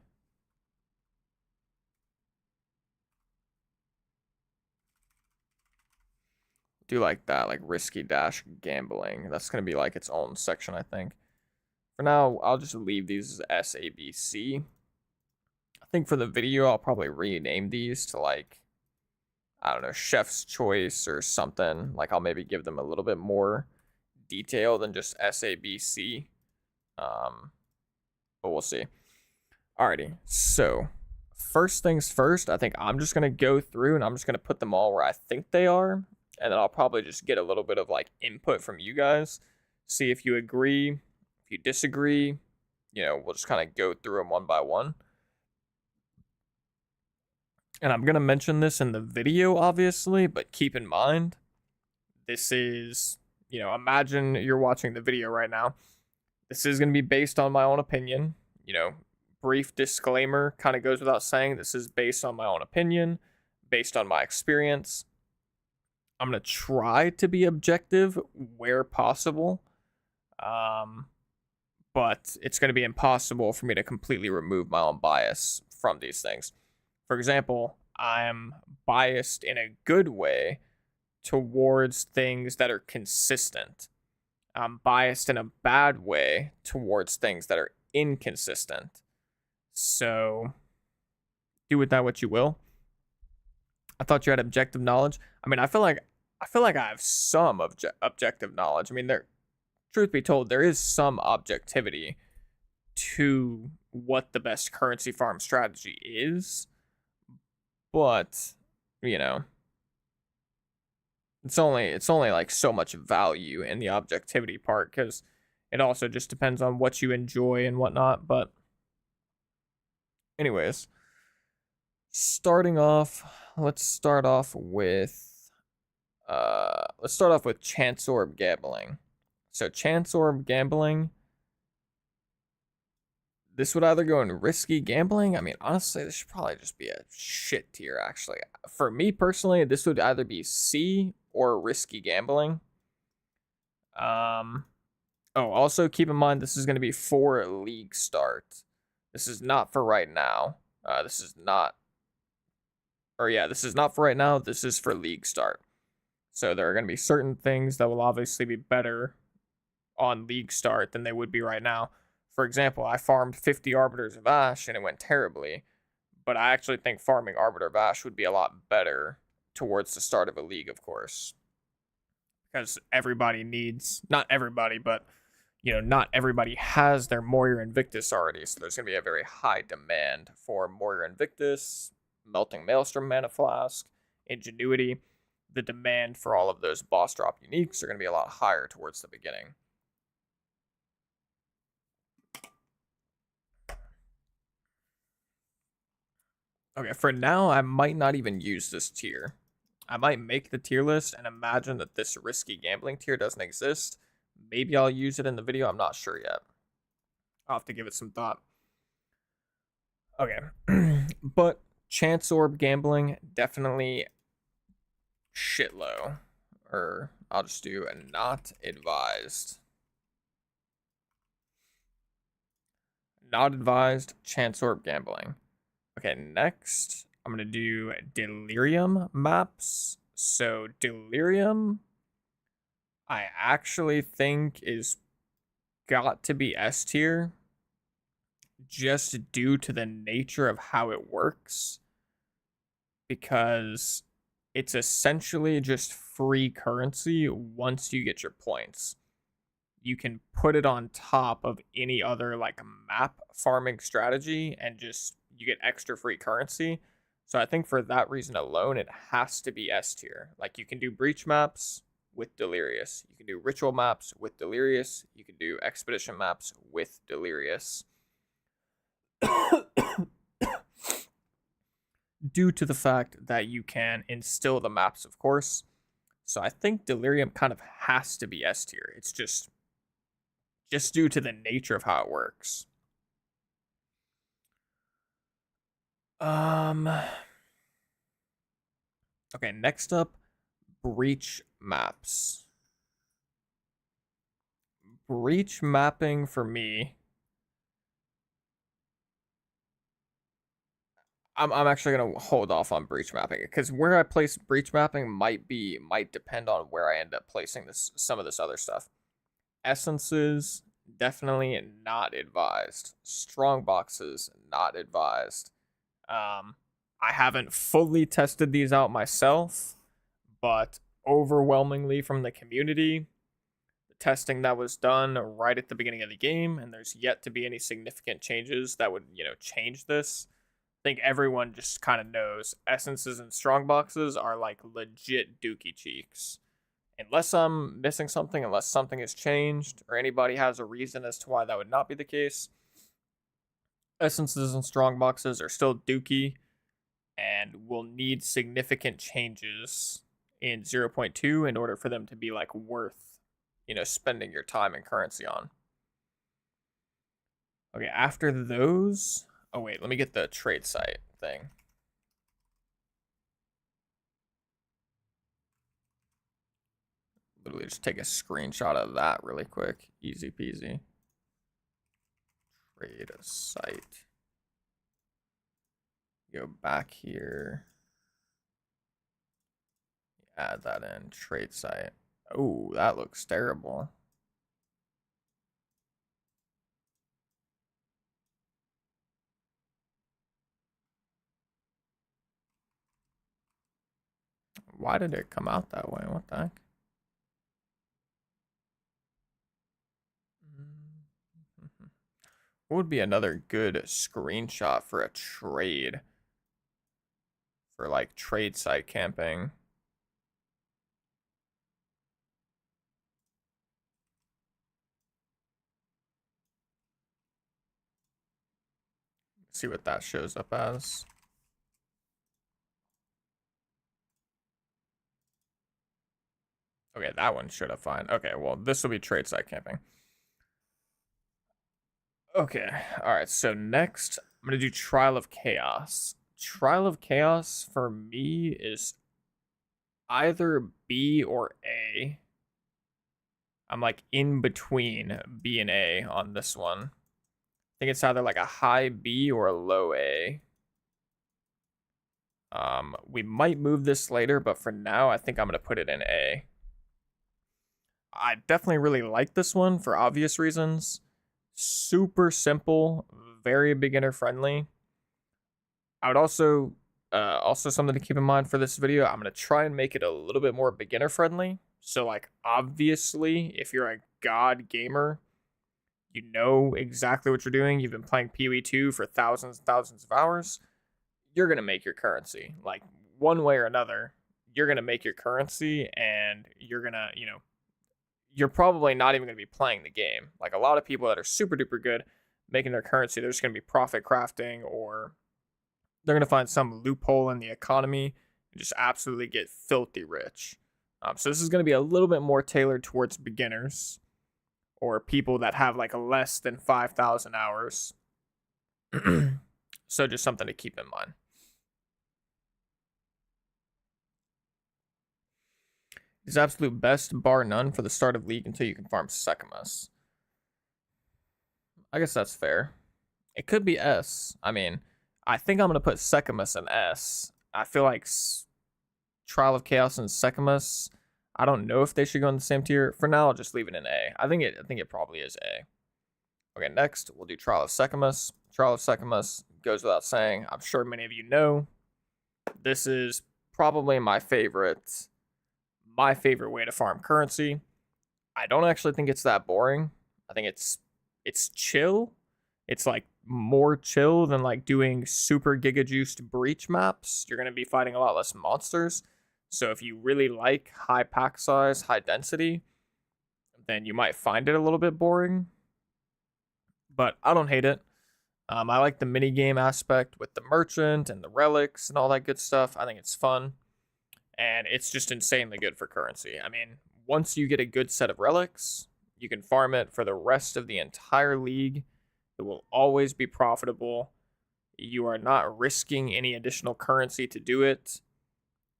[SPEAKER 1] Do like that, like risky - gambling. That's going to be like its own section, I think. For now, I'll just leave these as S, A, B, C. I think for the video, I'll probably rename these to like, I don't know, Chef's Choice or something. Like I'll maybe give them a little bit more detail than just S, A, B, C. But we'll see. Alrighty, so first things first, I think I'm just going to go through and I'm just going to put them all where I think they are. And then I'll probably just get a little bit of like input from you guys. See if you agree, if you disagree. You know, we'll just kind of go through them one by one. And I'm going to mention this in the video, obviously, but keep in mind, this is, you know, imagine you're watching the video right now. This is going to be based on my own opinion. You know, brief disclaimer kind of goes without saying. This is based on my own opinion, based on my experience. I'm going to try to be objective where possible. But it's going to be impossible for me to completely remove my own bias from these things. For example, I'm biased in a good way towards things that are consistent. I'm biased in a bad way towards things that are inconsistent. So do with that what you will. I thought you had objective knowledge. I mean, I feel like I have some objective knowledge. I mean, truth be told, there is some objectivity to what the best currency farm strategy is. But, you know, It's only like so much value in the objectivity part, because it also just depends on what you enjoy and whatnot. But anyways, let's start off with Chance Orb Gambling. So Chance Orb Gambling, this would either go in Risky Gambling. I mean, honestly, this should probably just be a shit tier, actually. For me personally, this would either be C or Risky Gambling. Oh, also keep in mind, this is going to be for League start. This is not for right now. This is not for right now. This is for League start. So there are going to be certain things that will obviously be better on League start than they would be right now. For example, I farmed 50 Arbiters of Ash and it went terribly, but I actually think farming Arbiter of Ash would be a lot better towards the start of a league, of course. Because everybody needs, not everybody, but, you know, not everybody has their Moira Invictus already, so there's going to be a very high demand for Moira Invictus, Melting Maelstrom Mana Flask, Ingenuity. The demand for all of those boss drop uniques are going to be a lot higher towards the beginning. Okay, for now, I might not even use this tier. I might make the tier list and imagine that this Risky Gambling tier doesn't exist. Maybe I'll use it in the video. I'm not sure yet. I'll have to give it some thought. Okay. But Chance Orb Gambling, definitely shit low. Or I'll just do a not advised. Not advised Chance Orb Gambling. Okay, next, I'm going to do Delirium maps. So Delirium, I actually think is got to be S tier, just due to the nature of how it works, because it's essentially just free currency once you get your points. You can put it on top of any other like map farming strategy and just you get extra free currency. So I think for that reason alone, it has to be S tier. Like you can do breach maps with Delirious. You can do ritual maps with Delirious. You can do expedition maps with Delirious. Due to the fact that you can instill the maps, of course. So I think Delirium kind of has to be S tier. It's just due to the nature of how it works. Okay, next up, breach maps. Breach mapping for me, I'm actually gonna hold off on breach mapping because where I place breach mapping might depend on where I end up placing some of this other stuff. Essences, definitely not advised. Strong boxes, not advised. I haven't fully tested these out myself, but overwhelmingly from the community, the testing that was done right at the beginning of the game, and there's yet to be any significant changes that would, change this. I think everyone just kind of knows essences and strong boxes are like legit dookie cheeks. Unless I'm missing something, unless something has changed, or anybody has a reason as to why that would not be the case, essences and strong boxes are still dookie and will need significant changes in 0.2 in order for them to be like worth, spending your time and currency on. Okay, after those, oh wait, let me get the trade site thing. Literally just take a screenshot of that really quick. Easy peasy. Trade site. Go back here. Add that in. Trade site. Oh, that looks terrible. Why did it come out that way? What the heck? What would be another good screenshot for a trade? For like trade site camping. see what that shows up as. Okay, that one showed up fine. Okay, well, this will be trade site camping. Okay, alright, so next, I'm going to do Trial of Chaos. Trial of Chaos, for me, is either B or A. I'm like in between B and A on this one. I think it's either like a high B or a low A. We might move this later, but for now, I think I'm going to put it in A. I definitely really like this one for obvious reasons. Super simple, very beginner friendly. I would also something to keep in mind for this video, I'm going to try and make it a little bit more beginner friendly. So like obviously if you're a god gamer, you know exactly what you're doing. You've been playing POE 2 for thousands and thousands of hours. You're going to make your currency. Like one way or another, you're going to make your currency and you're going to, you're probably not even going to be playing the game. Like a lot of people that are super duper good making their currency, they're just going to be profit crafting, or they're going to find some loophole in the economy and just absolutely get filthy rich. So this is going to be a little bit more tailored towards beginners or people that have like less than 5,000 hours. So just something to keep in mind. It's absolute best, bar none, for the start of League until you can farm Sekimus. I guess that's fair. It could be S. I mean, I think I'm going to put Sekimus in S. I feel like Trial of Chaos and Sekimus, I don't know if they should go in the same tier. For now, I'll just leave it in A. I think it probably is A. Okay, next, we'll do Trial of Sekimus. Trial of Sekimus goes without saying. I'm sure many of you know. This is probably my favorite way to farm currency. I don't actually think it's that boring. I think it's chill. It's like more chill than like doing super giga juiced breach maps. You're going to be fighting a lot less monsters. So if you really like high pack size, high density, then you might find it a little bit boring. But I don't hate it. I like the mini game aspect with the merchant and the relics and all that good stuff. I think it's fun. And it's just insanely good for currency. I mean, once you get a good set of relics, you can farm it for the rest of the entire league. It will always be profitable. You are not risking any additional currency to do it.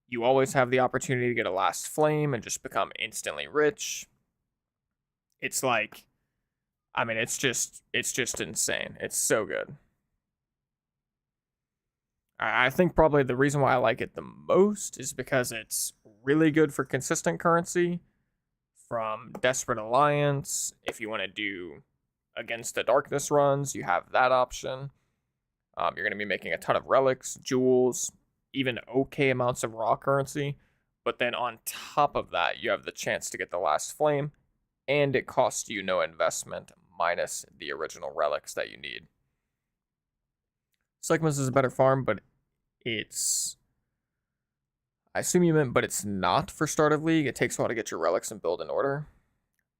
[SPEAKER 1] You always have the opportunity to get a last flame and just become instantly rich. It's like, I mean, it's just insane. It's so good. I think probably the reason why I like it the most is because it's really good for consistent currency from Desperate Alliance. If you want to do Against the Darkness runs, you have that option. You're going to be making a ton of relics, jewels, even okay amounts of raw currency. But then on top of that, you have the chance to get the last flame, and it costs you no investment minus the original relics that you need. Sekimus is a better farm, but it's... I assume you meant, but it's not for start of League. It takes a while to get your relics and build in order.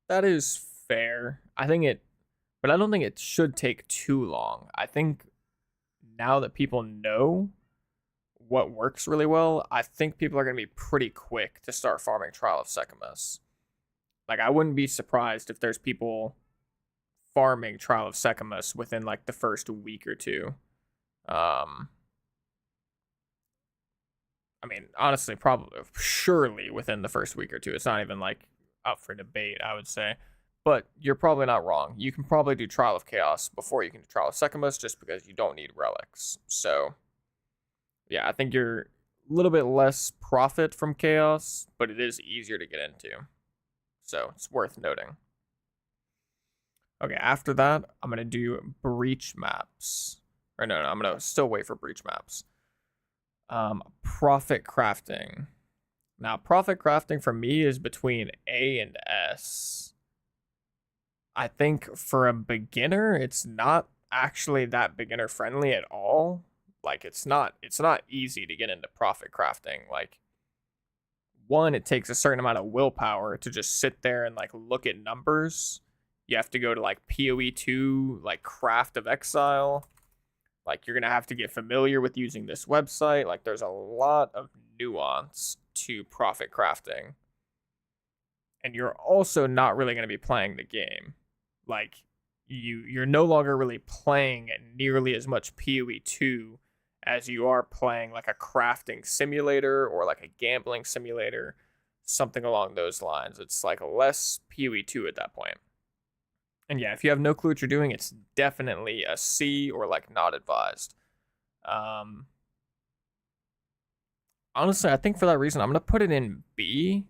[SPEAKER 1] That is fair. But I don't think it should take too long. I think now that people know what works really well, I think people are going to be pretty quick to start farming Trial of Sekimus. Like, I wouldn't be surprised if there's people farming Trial of Sekimus within, like, the first week or two. I mean, honestly, probably, surely within the first week or two. It's not even, like, up for debate, I would say. But you're probably not wrong. You can probably do Trial of Chaos before you can do Trial of Sekimus just because you don't need relics. So, yeah, I think you're a little bit less profit from Chaos, but it is easier to get into. So, it's worth noting. Okay, after that, I'm going to do Breach maps. Or no, I'm going to still wait for Breach maps. Profit crafting. Now, profit crafting for me is between A and S. I think for a beginner, it's not actually that beginner friendly at all. Like, it's not easy to get into profit crafting. Like, one, it takes a certain amount of willpower to just sit there and like look at numbers. You have to go to like POE 2, like Path of Exile. Like, you're going to have to get familiar with using this website. Like, there's a lot of nuance to profit crafting. And you're also not really going to be playing the game. Like, you're no longer really playing nearly as much POE 2 as you are playing like a crafting simulator or like a gambling simulator, something along those lines. It's like less POE 2 at that point. And yeah, if you have no clue what you're doing, it's definitely a C or like not advised. Honestly, I think for that reason, I'm going to put it in B.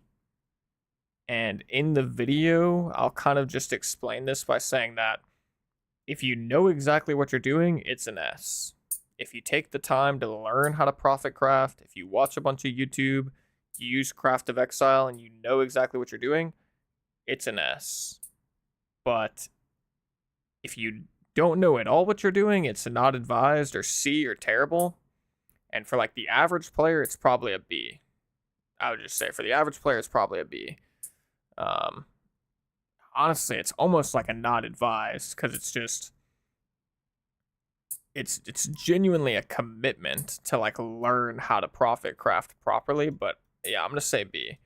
[SPEAKER 1] And in the video, I'll kind of just explain this by saying that if you know exactly what you're doing, it's an S. If you take the time to learn how to profit craft, if you watch a bunch of YouTube, you use Path of Exile, and you know exactly what you're doing, it's an S. But if you don't know at all what you're doing, it's not advised or C or terrible. And for like the average player, it's probably a B. I would just say for the average player, it's probably a B. Honestly, it's almost like a not advised because it's just it's genuinely a commitment to like learn how to profit craft properly. But yeah, I'm gonna say B.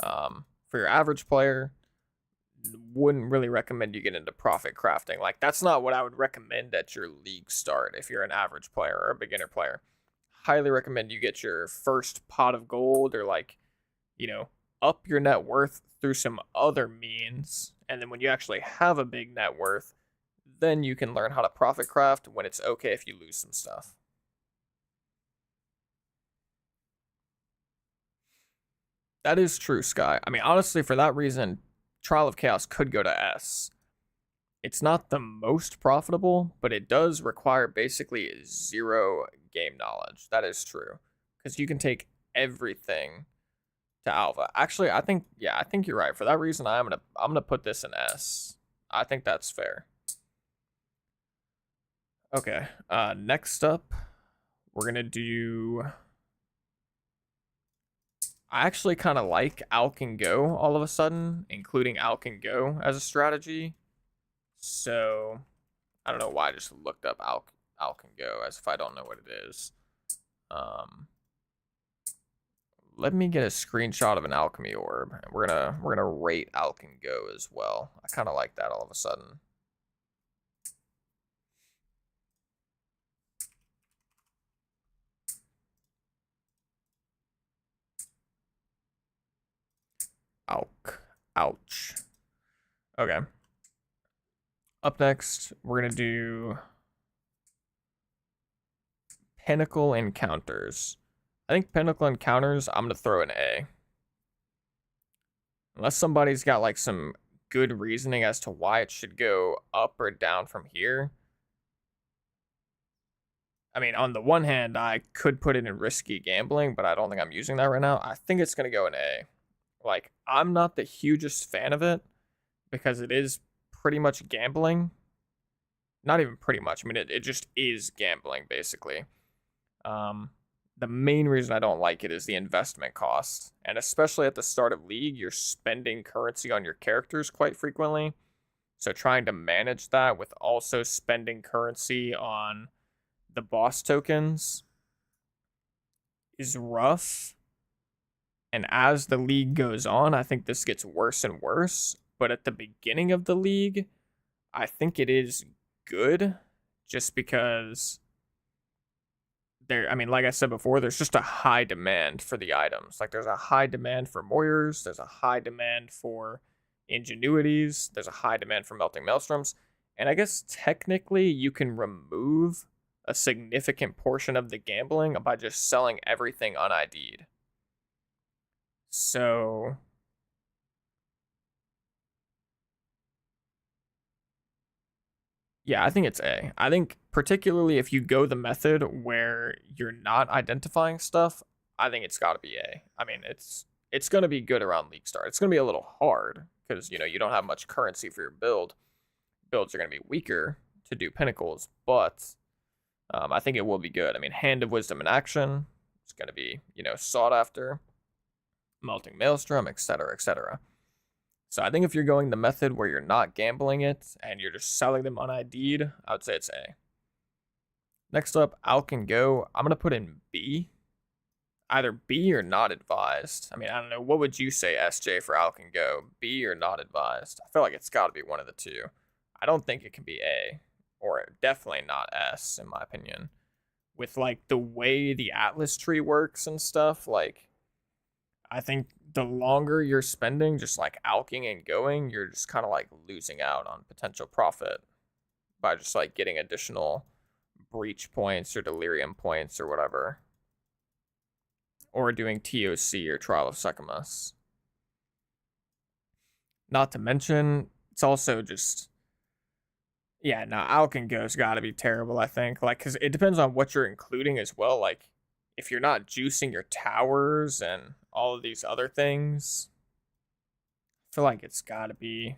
[SPEAKER 1] For your average player, wouldn't really recommend you get into profit crafting. Like, that's not what I would recommend at your league start if you're an average player or a beginner player. Highly recommend you get your first pot of gold or like, you know, up your net worth through some other means, and then when you actually have a big net worth, then you can learn how to profit craft when it's okay if you lose some stuff. That is true, Sky. I mean, honestly, for that reason, Trial of Chaos could go to S. It's not the most profitable, but it does require basically 0 game knowledge. That is true, because you can take everything to Alpha. Actually, I think you're right. For that reason, I'm gonna put this in S. I think that's fair. Okay. Next up, we're gonna do. I actually kind of like Alk and Go all of a sudden, including Alk and Go as a strategy. So I don't know why I just looked up Alk and Go as if I don't know what it is. Let me get a screenshot of an alchemy orb. And we're gonna rate Alk and Go as well. I kind of like that all of a sudden. Alk. Ouch. Okay. Up next, we're gonna do Pinnacle Encounters. I think Pinnacle Encounters, I'm going to throw an A. Unless somebody's got like some good reasoning as to why it should go up or down from here. I mean, on the one hand, I could put it in risky gambling, but I don't think I'm using that right now. I think it's going to go in A. Like, I'm not the hugest fan of it because it is pretty much gambling. Not even pretty much. I mean, it just is gambling, basically. The main reason I don't like it is the investment cost. And especially at the start of League, you're spending currency on your characters quite frequently. So trying to manage that with also spending currency on the boss tokens is rough. And as the League goes on, I think this gets worse and worse. But at the beginning of the League, I think it is good just because I mean, like I said before, there's just a high demand for the items. Like, there's a high demand for Moyers, there's a high demand for Ingenuities, there's a high demand for Melting Maelstroms, and I guess technically you can remove a significant portion of the gambling by just selling everything un-ID'd. So yeah, I think it's A. I think particularly if you go the method where you're not identifying stuff, I think it's got to be A. I mean, it's going to be good around League Start. It's going to be a little hard because, you know, you don't have much currency for your build. Builds are going to be weaker to do pinnacles, but I think it will be good. I mean, Hand of Wisdom in action, it's going to be, you know, sought after. Melting Maelstrom, etc., etc. So I think if you're going the method where you're not gambling it and you're just selling them un-ID'd, I would say it's A. Next up, Alk and Go. I'm gonna put in B. Either B or not advised. I mean, I don't know. What would you say, SJ, for Alk and Go? B or not advised? I feel like it's got to be one of the two. I don't think it can be A, or definitely not S, in my opinion. With like the way the Atlas tree works and stuff, like I think the longer you're spending just like alking and going, you're just kind of like losing out on potential profit by just like getting additional breach points or delirium points or whatever. Or doing TOC or Trial of Secamus. Not to mention, it's also just, yeah, no, Alk and Go's got to be terrible, I think. Like, because it depends on what you're including as well. Like, if you're not juicing your towers and all of these other things, I feel like it's got to be,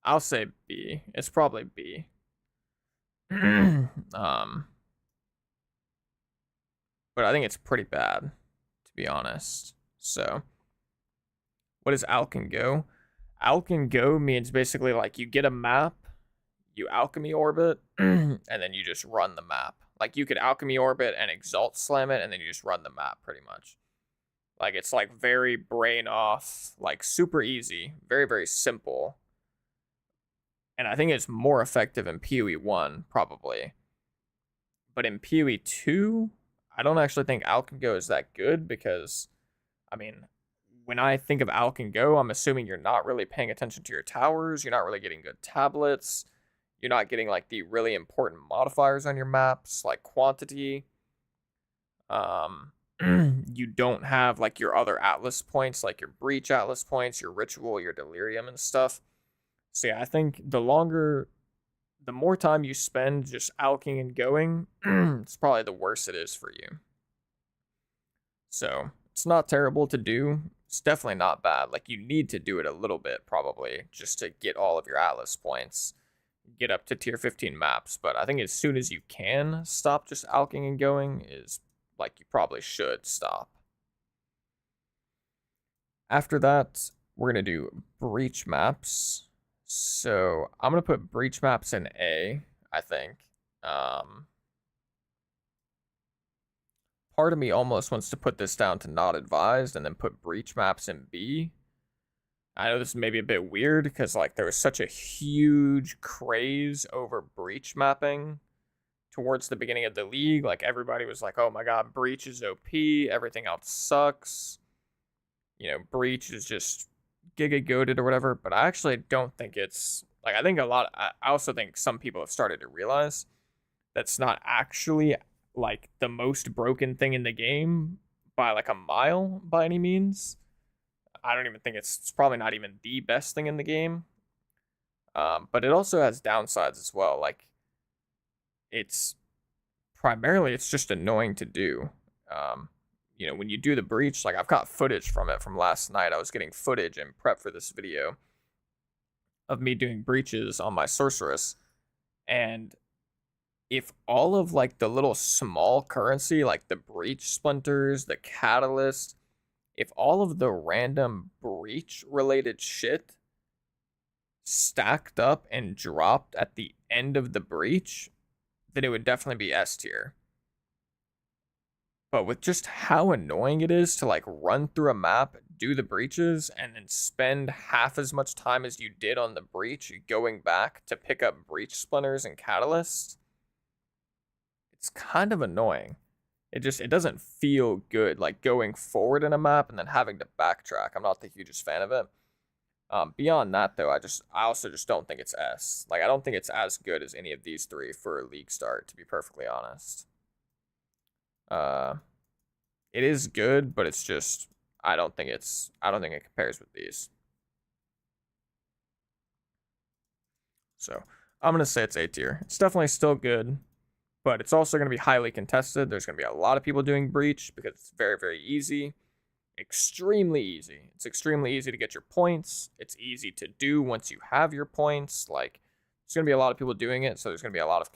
[SPEAKER 1] I'll say B. It's probably B. But I think it's pretty bad, to be honest. So, what is Alk and Go? Alk and Go means basically like you get a map, you alchemy orbit, and then you just run the map. Like you could alchemy orbit and exalt slam it, and then you just run the map pretty much. Like it's like very brain off, like super easy, very, very simple. And I think it's more effective in POE 1, probably. But in POE 2, I don't actually think Alk and Go is that good because, I mean, when I think of Alk and Go, I'm assuming you're not really paying attention to your towers, you're not really getting good tablets, you're not getting like the really important modifiers on your maps, like quantity. You don't have like your other Atlas points, like your Breach Atlas points, your Ritual, your Delirium and stuff. So yeah, I think the more time you spend just alking and going, it's probably the worse it is for you. So it's not terrible to do. It's definitely not bad. Like you need to do it a little bit probably just to get all of your Atlas points, get up to tier 15 maps. But I think as soon as you can stop just alking and going is like you probably should stop. After that, we're going to do breach maps. So I'm going to put breach maps in A, I think. Part of me almost wants to put this down to not advised and then put breach maps in B. I know this is maybe a bit weird because like there was such a huge craze over breach mapping towards the beginning of the league. Like everybody was like, oh my god, breach is OP, everything else sucks. You know, breach is just giga goated or whatever, but I actually don't think it's like, I think I also think some people have started to realize that's not actually like the most broken thing in the game by like a mile by any means. I don't even think it's probably not even the best thing in the game. But it also has downsides as well. Like it's just annoying to do. You know, when you do the breach, like I've got footage from it from last night. I was getting footage in prep for this video of me doing breaches on my sorceress. And if all of like the little small currency, like the breach splinters, the catalyst, if all of the random breach related shit stacked up and dropped at the end of the breach, then it would definitely be S tier. But with just how annoying it is to like run through a map, do the breaches, and then spend half as much time as you did on the breach going back to pick up breach splinters and catalysts, it's kind of annoying. It doesn't feel good like going forward in a map and then having to backtrack. I'm not the hugest fan of it. Beyond that though, I also just don't think it's S. Like I don't think it's as good as any of these three for a league start, to be perfectly honest. It is good, but it's just I don't think it compares with these. So I'm gonna say it's A tier. It's definitely still good, but it's also gonna be highly contested. There's gonna be a lot of people doing breach because it's very, very easy. Extremely easy. It's extremely easy to get your points. It's easy to do once you have your points. Like there's gonna be a lot of people doing it, so there's gonna be a lot of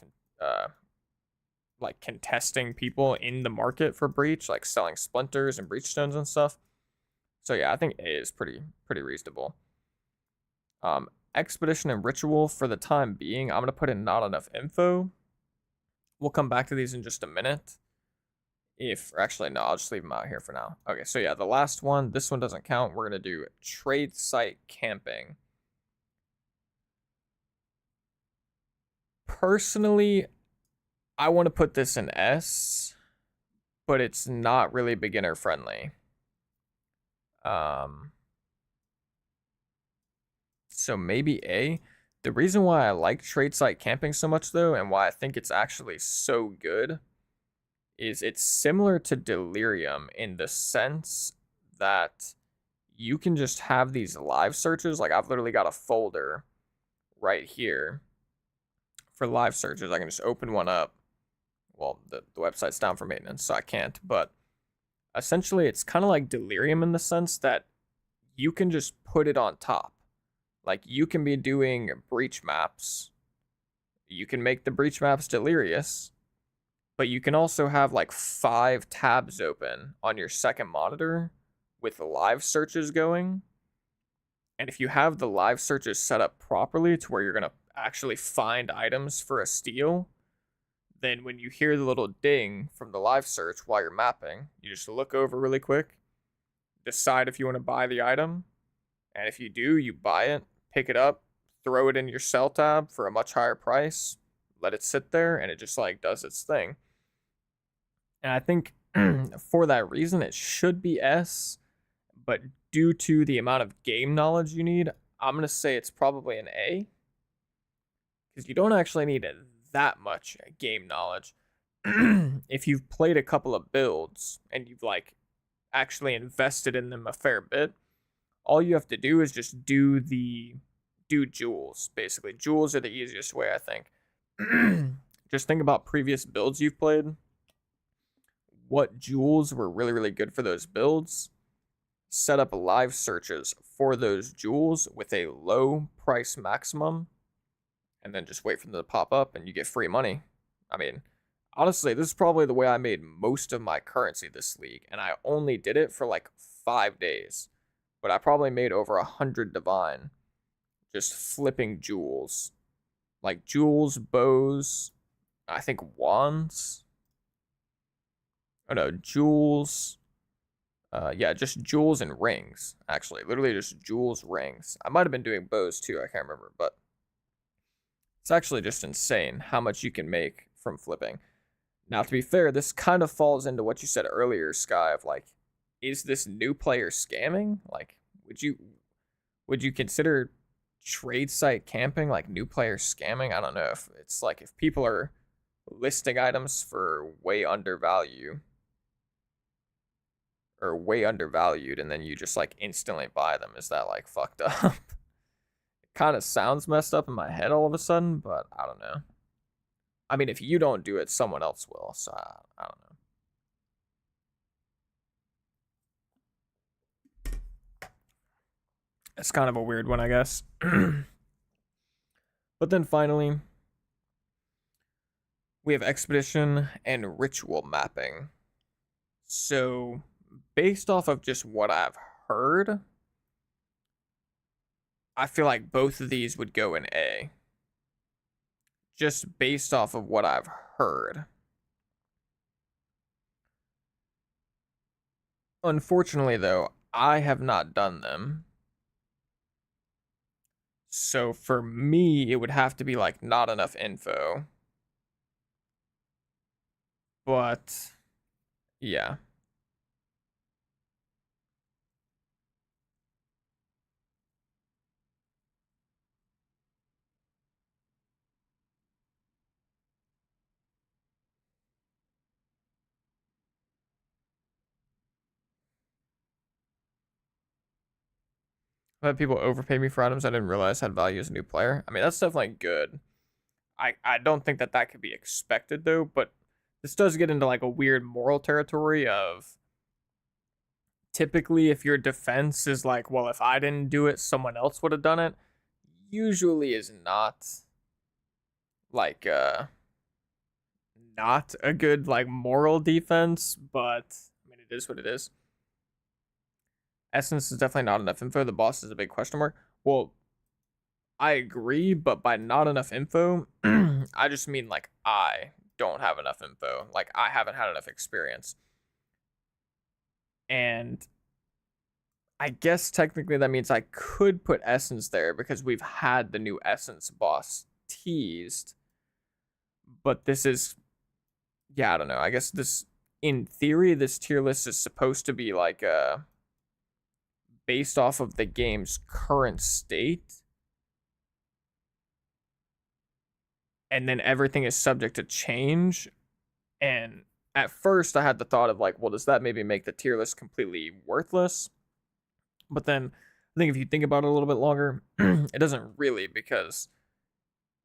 [SPEAKER 1] like contesting people in the market for breach, like selling splinters and breach stones and stuff. So yeah, I think A is pretty reasonable. Expedition and ritual for the time being, I'm gonna put in not enough info. We'll come back to these in just a minute. Or actually, no, I'll just leave them out here for now. Okay, so yeah, the last one, this one doesn't count. We're going to do trade site camping. Personally, I want to put this in S, but it's not really beginner friendly. So maybe A. The reason why I like trade site camping so much though, and why I think it's actually so good, is it's similar to Delirium in the sense that you can just have these live searches. Like I've literally got a folder right here for live searches. I can just open one up. Well, the website's down for maintenance, so I can't. But essentially, it's kind of like Delirium in the sense that you can just put it on top. Like, you can be doing breach maps. You can make the breach maps delirious. But you can also have, like, 5 tabs open on your second monitor with live searches going. And if you have the live searches set up properly to where you're going to actually find items for a steal, then when you hear the little ding from the live search while you're mapping, you just look over really quick, decide if you want to buy the item, and if you do, you buy it, pick it up, throw it in your sell tab for a much higher price, let it sit there, and it just like does its thing. And I think for that reason, it should be S, but due to the amount of game knowledge you need, I'm going to say it's probably an A, because you don't actually need that much game knowledge. If you've played a couple of builds and you've like actually invested in them a fair bit, all you have to do is just do jewels. Basically, jewels are the easiest way, I think. Just think about previous builds you've played. What jewels were really, really good for those builds? Set up live searches for those jewels with a low price maximum, and then just wait for them to pop up and you get free money. I mean, honestly, this is probably the way I made most of my currency this league, and I only did it for like 5 days. But I probably made over 100 divine just flipping jewels. Like jewels, bows, I think wands. Oh no, jewels. Yeah, just jewels and rings, actually. Literally just jewels, rings. I might have been doing bows too, I can't remember, but it's actually just insane how much you can make from flipping. Now, to be fair, this kind of falls into what you said earlier, Sky, of like, is this new player scamming? Like, would you consider trade site camping like new player scamming? I don't know if it's like if people are listing items for way undervalued and then you just like instantly buy them. Is that like fucked up? It kind of sounds messed up in my head all of a sudden, but I don't know. I mean, if you don't do it, someone else will, so I don't know. It's kind of a weird one, I guess. But then finally, we have expedition and ritual mapping. So, based off of just what I've heard, I feel like both of these would go in A. Just based off of what I've heard. Unfortunately, though, I have not done them. So for me, it would have to be like not enough info. But yeah. I've had people overpay me for items I didn't realize had value as a new player. I mean, that's definitely good. I don't think that could be expected, though, but this does get into, like, a weird moral territory of typically if your defense is like, well, if I didn't do it, someone else would have done it, usually is not, like, not a good, like, moral defense, but, I mean, it is what it is. Essence is definitely not enough info. The boss is a big question mark. Well, I agree, but by not enough info, I just mean like don't have enough info. Like, I haven't had enough experience. And I guess technically that means I could put Essence there because we've had the new Essence boss teased. But this is, yeah, I don't know. I guess this, in theory, this tier list is supposed to be like based off of the game's current state. And then everything is subject to change. And at first I had the thought of like, well, does that maybe make the tier list completely worthless? But then I think if you think about it a little bit longer, it doesn't really, because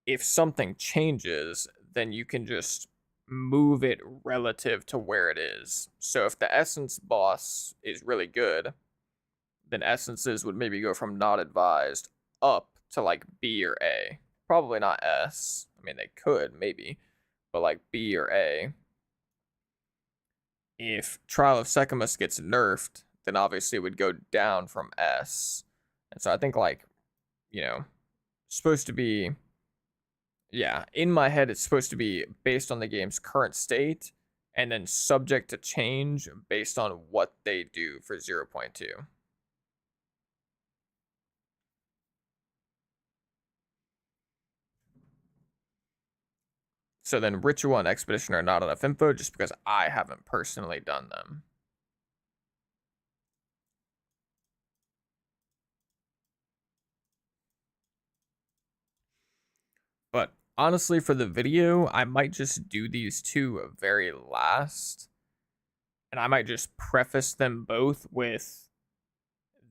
[SPEAKER 1] if something changes, then you can just move it relative to where it is. So if the Essence boss is really good, then Essences would maybe go from not advised up to like B or A. Probably not S. I mean, they could, maybe, but like B or A. If Trial of Secamus gets nerfed, then obviously it would go down from S. And so I think, like, you know, supposed to be, yeah, in my head, it's supposed to be based on the game's current state and then subject to change based on what they do for 0.2. So then Ritual and Expedition are not enough info just because I haven't personally done them. But honestly, for the video, I might just do these two very last. And I might just preface them both with,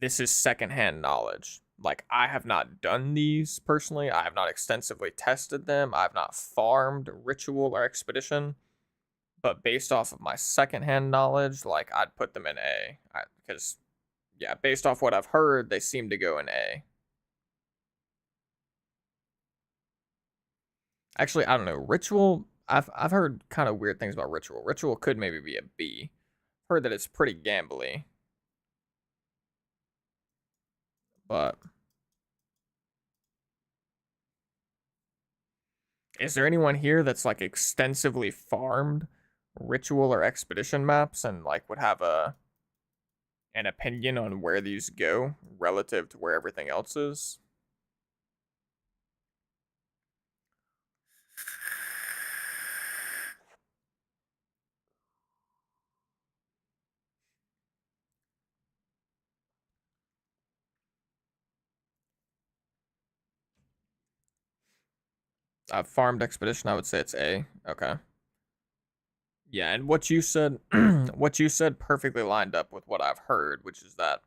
[SPEAKER 1] this is secondhand knowledge. Like, I have not done these personally. I have not extensively tested them. I have not farmed Ritual or Expedition. But based off of my secondhand knowledge, like, I'd put them in A. Because, yeah, based off what I've heard, they seem to go in A. Actually, I don't know. Ritual, I've heard kind of weird things about Ritual. Ritual could maybe be a B. Heard that it's pretty gambly. But is there anyone here that's like extensively farmed Ritual or Expedition maps and like would have an opinion on where these go relative to where everything else is? I've farmed Expedition, I would say it's A. Okay. Yeah, and what you said what you said perfectly lined up with what I've heard, which is that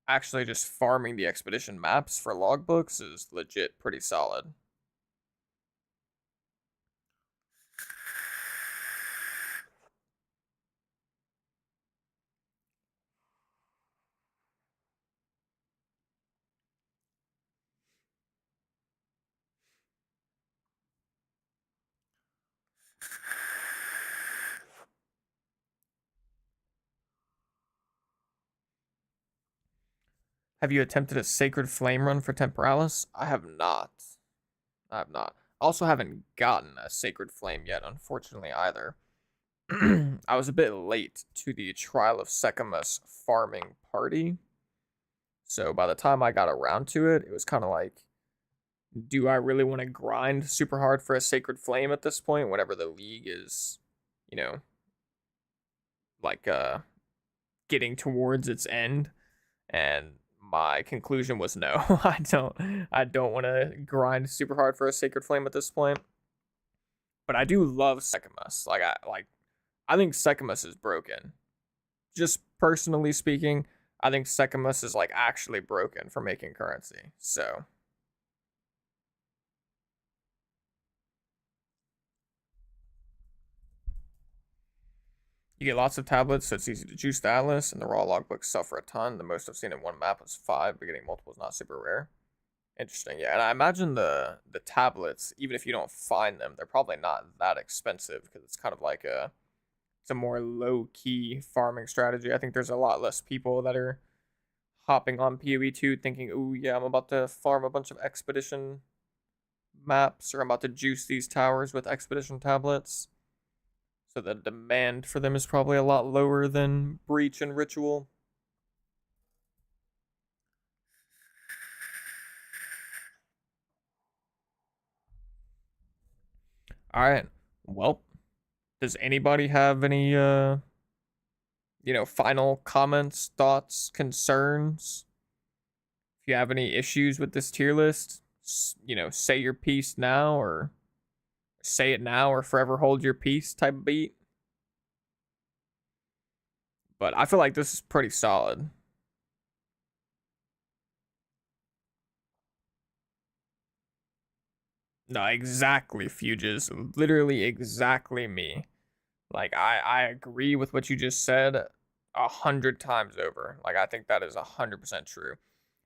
[SPEAKER 1] actually just farming the Expedition maps for logbooks is legit pretty solid. Have you attempted a Sacred Flame run for Temporalis? I have not. I have not. Also haven't gotten a Sacred Flame yet, unfortunately, either. I was a bit late to the Trial of Secamus farming party. So by the time I got around to it, it was kind of like, do I really want to grind super hard for a Sacred Flame at this point whenever the league is, you know, like getting towards its end? And my conclusion was no. I don't want to grind super hard for a Sacred Flame at this point. But I do love Secamus. I think Secamus is broken. Just personally speaking, I think Secamus is like actually broken for making currency. So you get lots of tablets, so it's easy to juice the atlas, and the raw logbooks suffer a ton. The most I've seen in one map is 5, but getting multiple is not super rare. Interesting, yeah. And I imagine the tablets, even if you don't find them, they're probably not that expensive because it's kind of like it's a more low-key farming strategy. I think there's a lot less people that are hopping on POE 2 thinking, ooh, yeah, I'm about to farm a bunch of Expedition maps are about to juice these towers with expedition tablets. So the demand for them is probably a lot lower than Breach and Ritual. Alright. Well, does anybody have any final comments, thoughts, concerns? If you have any issues with this tier list, say your piece now, or say it now or forever hold your peace type of beat. But I feel like this is pretty solid. No, exactly, Fuges. Literally exactly me. Like, I agree with what you just said 100 times over. Like, I think that is 100% true.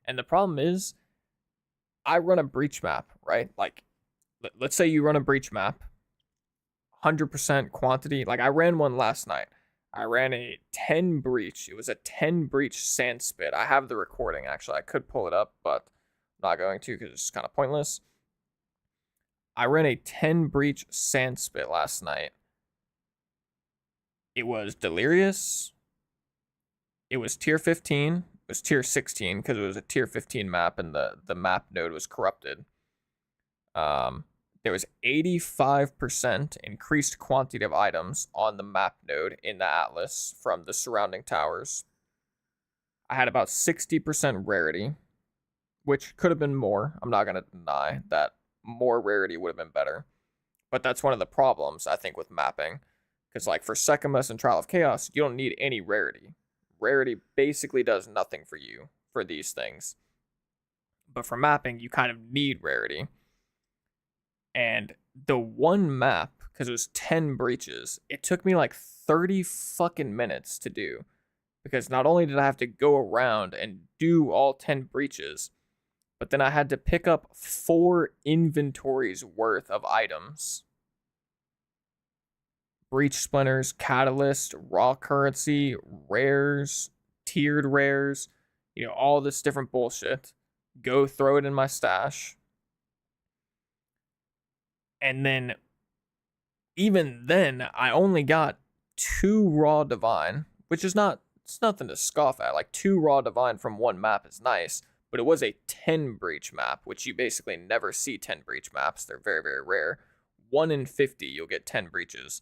[SPEAKER 1] And the problem is, I run a breach map, right? Like, let's say you run a breach map, 100% quantity. Like, I ran one last night. I ran a 10 breach. It was a 10 breach sand spit. I have the recording, actually. I could pull it up, but I'm not going to because it's kind of pointless. I ran a 10 breach sand spit last night. It was delirious. It was tier 15. It was tier 16 because it was a tier 15 map and the map node was corrupted. There was 85% increased quantity of items on the map node in the Atlas from the surrounding towers. I had about 60% rarity, which could have been more. I'm not going to deny that more rarity would have been better. But that's one of the problems, I think, with mapping. Because, like, for Sekimus and Trial of Chaos, you don't need any rarity. Rarity basically does nothing for you for these things. But for mapping, you kind of need rarity. And the one map, because it was 10 breaches, it took me like 30 fucking minutes to do. Because not only did I have to go around and do all 10 breaches, but then I had to pick up 4 inventories worth of items. Breach splinters, catalyst, raw currency, rares, tiered rares, all this different bullshit. Go throw it in my stash. And then, even then, I only got 2 raw divine, which is it's nothing to scoff at. Like, 2 raw divine from one map is nice, but it was a 10 breach map, which you basically never see 10 breach maps. They're very, very rare. 1 in 50, you'll get 10 breaches.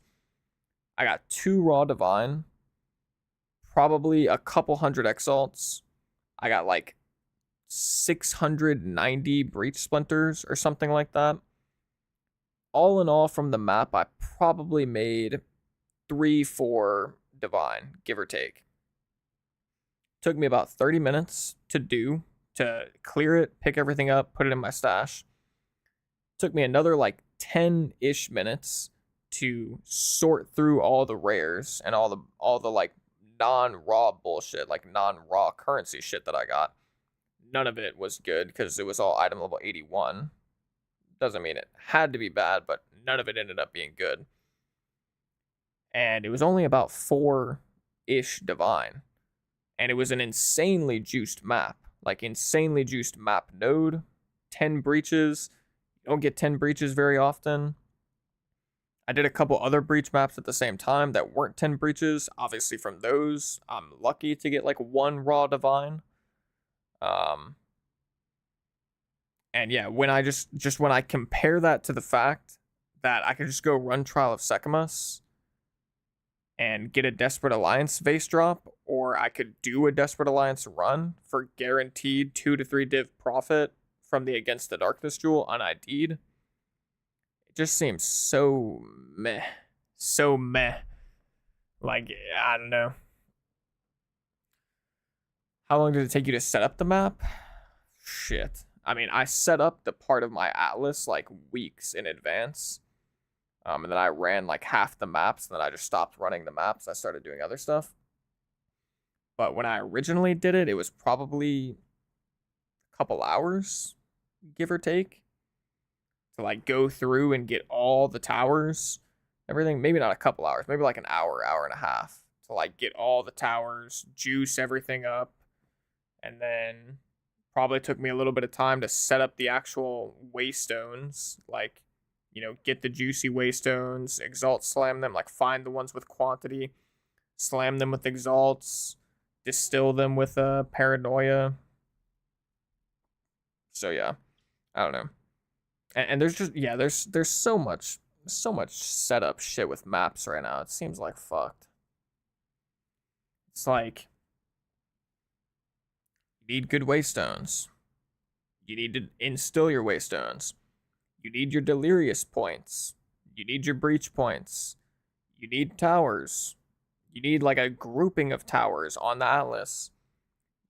[SPEAKER 1] I got 2 raw divine, probably a couple hundred exalts. I got like 690 breach splinters or something like that. All in all, from the map, I probably made 3-4 divine, give or take. Took me about 30 minutes to clear it, pick everything up, put it in my stash. Took me another like 10-ish minutes to sort through all the rares and all the like non-raw bullshit, like non-raw currency shit that I got. None of it was good because it was all item level 81. Doesn't mean it had to be bad, but none of it ended up being good. And it was only about 4-ish divine. And it was an insanely juiced map. Like, insanely juiced map node. 10 breaches. You don't get 10 breaches very often. I did a couple other breach maps at the same time that weren't 10 breaches. Obviously, from those, I'm lucky to get like 1 raw divine. And yeah, when I just when I compare that to the fact that I could just go run Trial of Sekimus and get a Desperate Alliance vase drop, or I could do a Desperate Alliance run for guaranteed 2 to 3 div profit from the Against the Darkness jewel un-ID'd. It just seems so meh. So meh. Like, I don't know. How long did it take you to set up the map? Shit. I mean, I set up the part of my Atlas like weeks in advance. And then I ran like half the maps, and then I just stopped running the maps. I started doing other stuff. But when I originally did it, it was probably a couple hours, give or take, to like go through and get all the towers, everything. Maybe not a couple hours, maybe like an hour, hour and a half to like get all the towers, juice everything up, and then Probably took me a little bit of time to set up the actual waystones, like, you know, get the juicy waystones, exalt slam them, like find the ones with quantity, slam them with exalts, distill them with paranoia. So yeah, I don't know. And there's just, yeah, there's so much setup shit with maps right now. It seems like fucked. It's like, you need good waystones. You need to instill your waystones. You need your delirious points. You need your breach points. You need towers. You need like a grouping of towers on the atlas.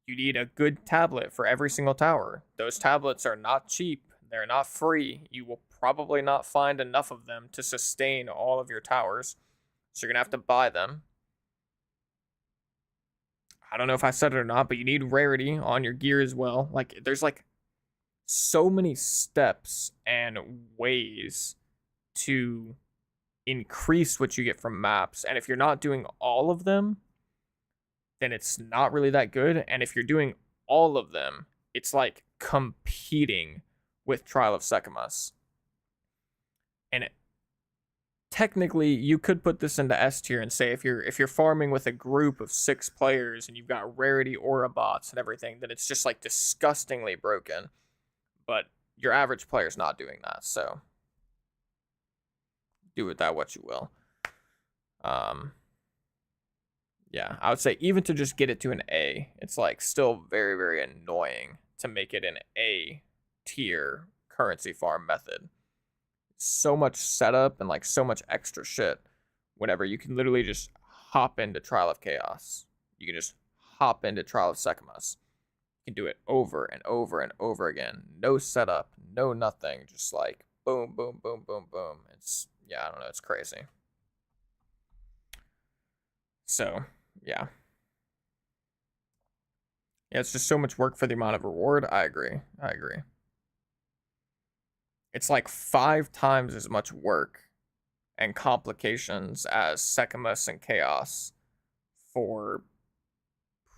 [SPEAKER 1] You need a good tablet for every single tower. Those tablets are not cheap. They're not free. You will probably not find enough of them to sustain all of your towers. So you're going to have to buy them. I don't know if I said it or not, but you need rarity on your gear as well. Like, there's like so many steps and ways to increase what you get from maps. And if you're not doing all of them, then it's not really that good. And if you're doing all of them, it's like competing with Trial of Secamus. And technically, you could put this into S tier and say if you're farming with a group of 6 players and you've got rarity aura bots and everything, then it's just like disgustingly broken. But your average player's not doing that, so do with that what you will. Yeah, I would say even to just get it to an A, it's like still very, very annoying to make it an A tier currency farm method. So much setup and like so much extra shit whenever you can literally just hop into Trial of Chaos. You can just hop into Trial of Secamus. You can do it over and over and over again. No setup, no nothing. Just like boom, boom, boom, boom, boom. It's, yeah, I don't know. It's crazy. So, yeah. Yeah, it's just so much work for the amount of reward. I agree. It's like 5 times as much work and complications as Secamus and Chaos for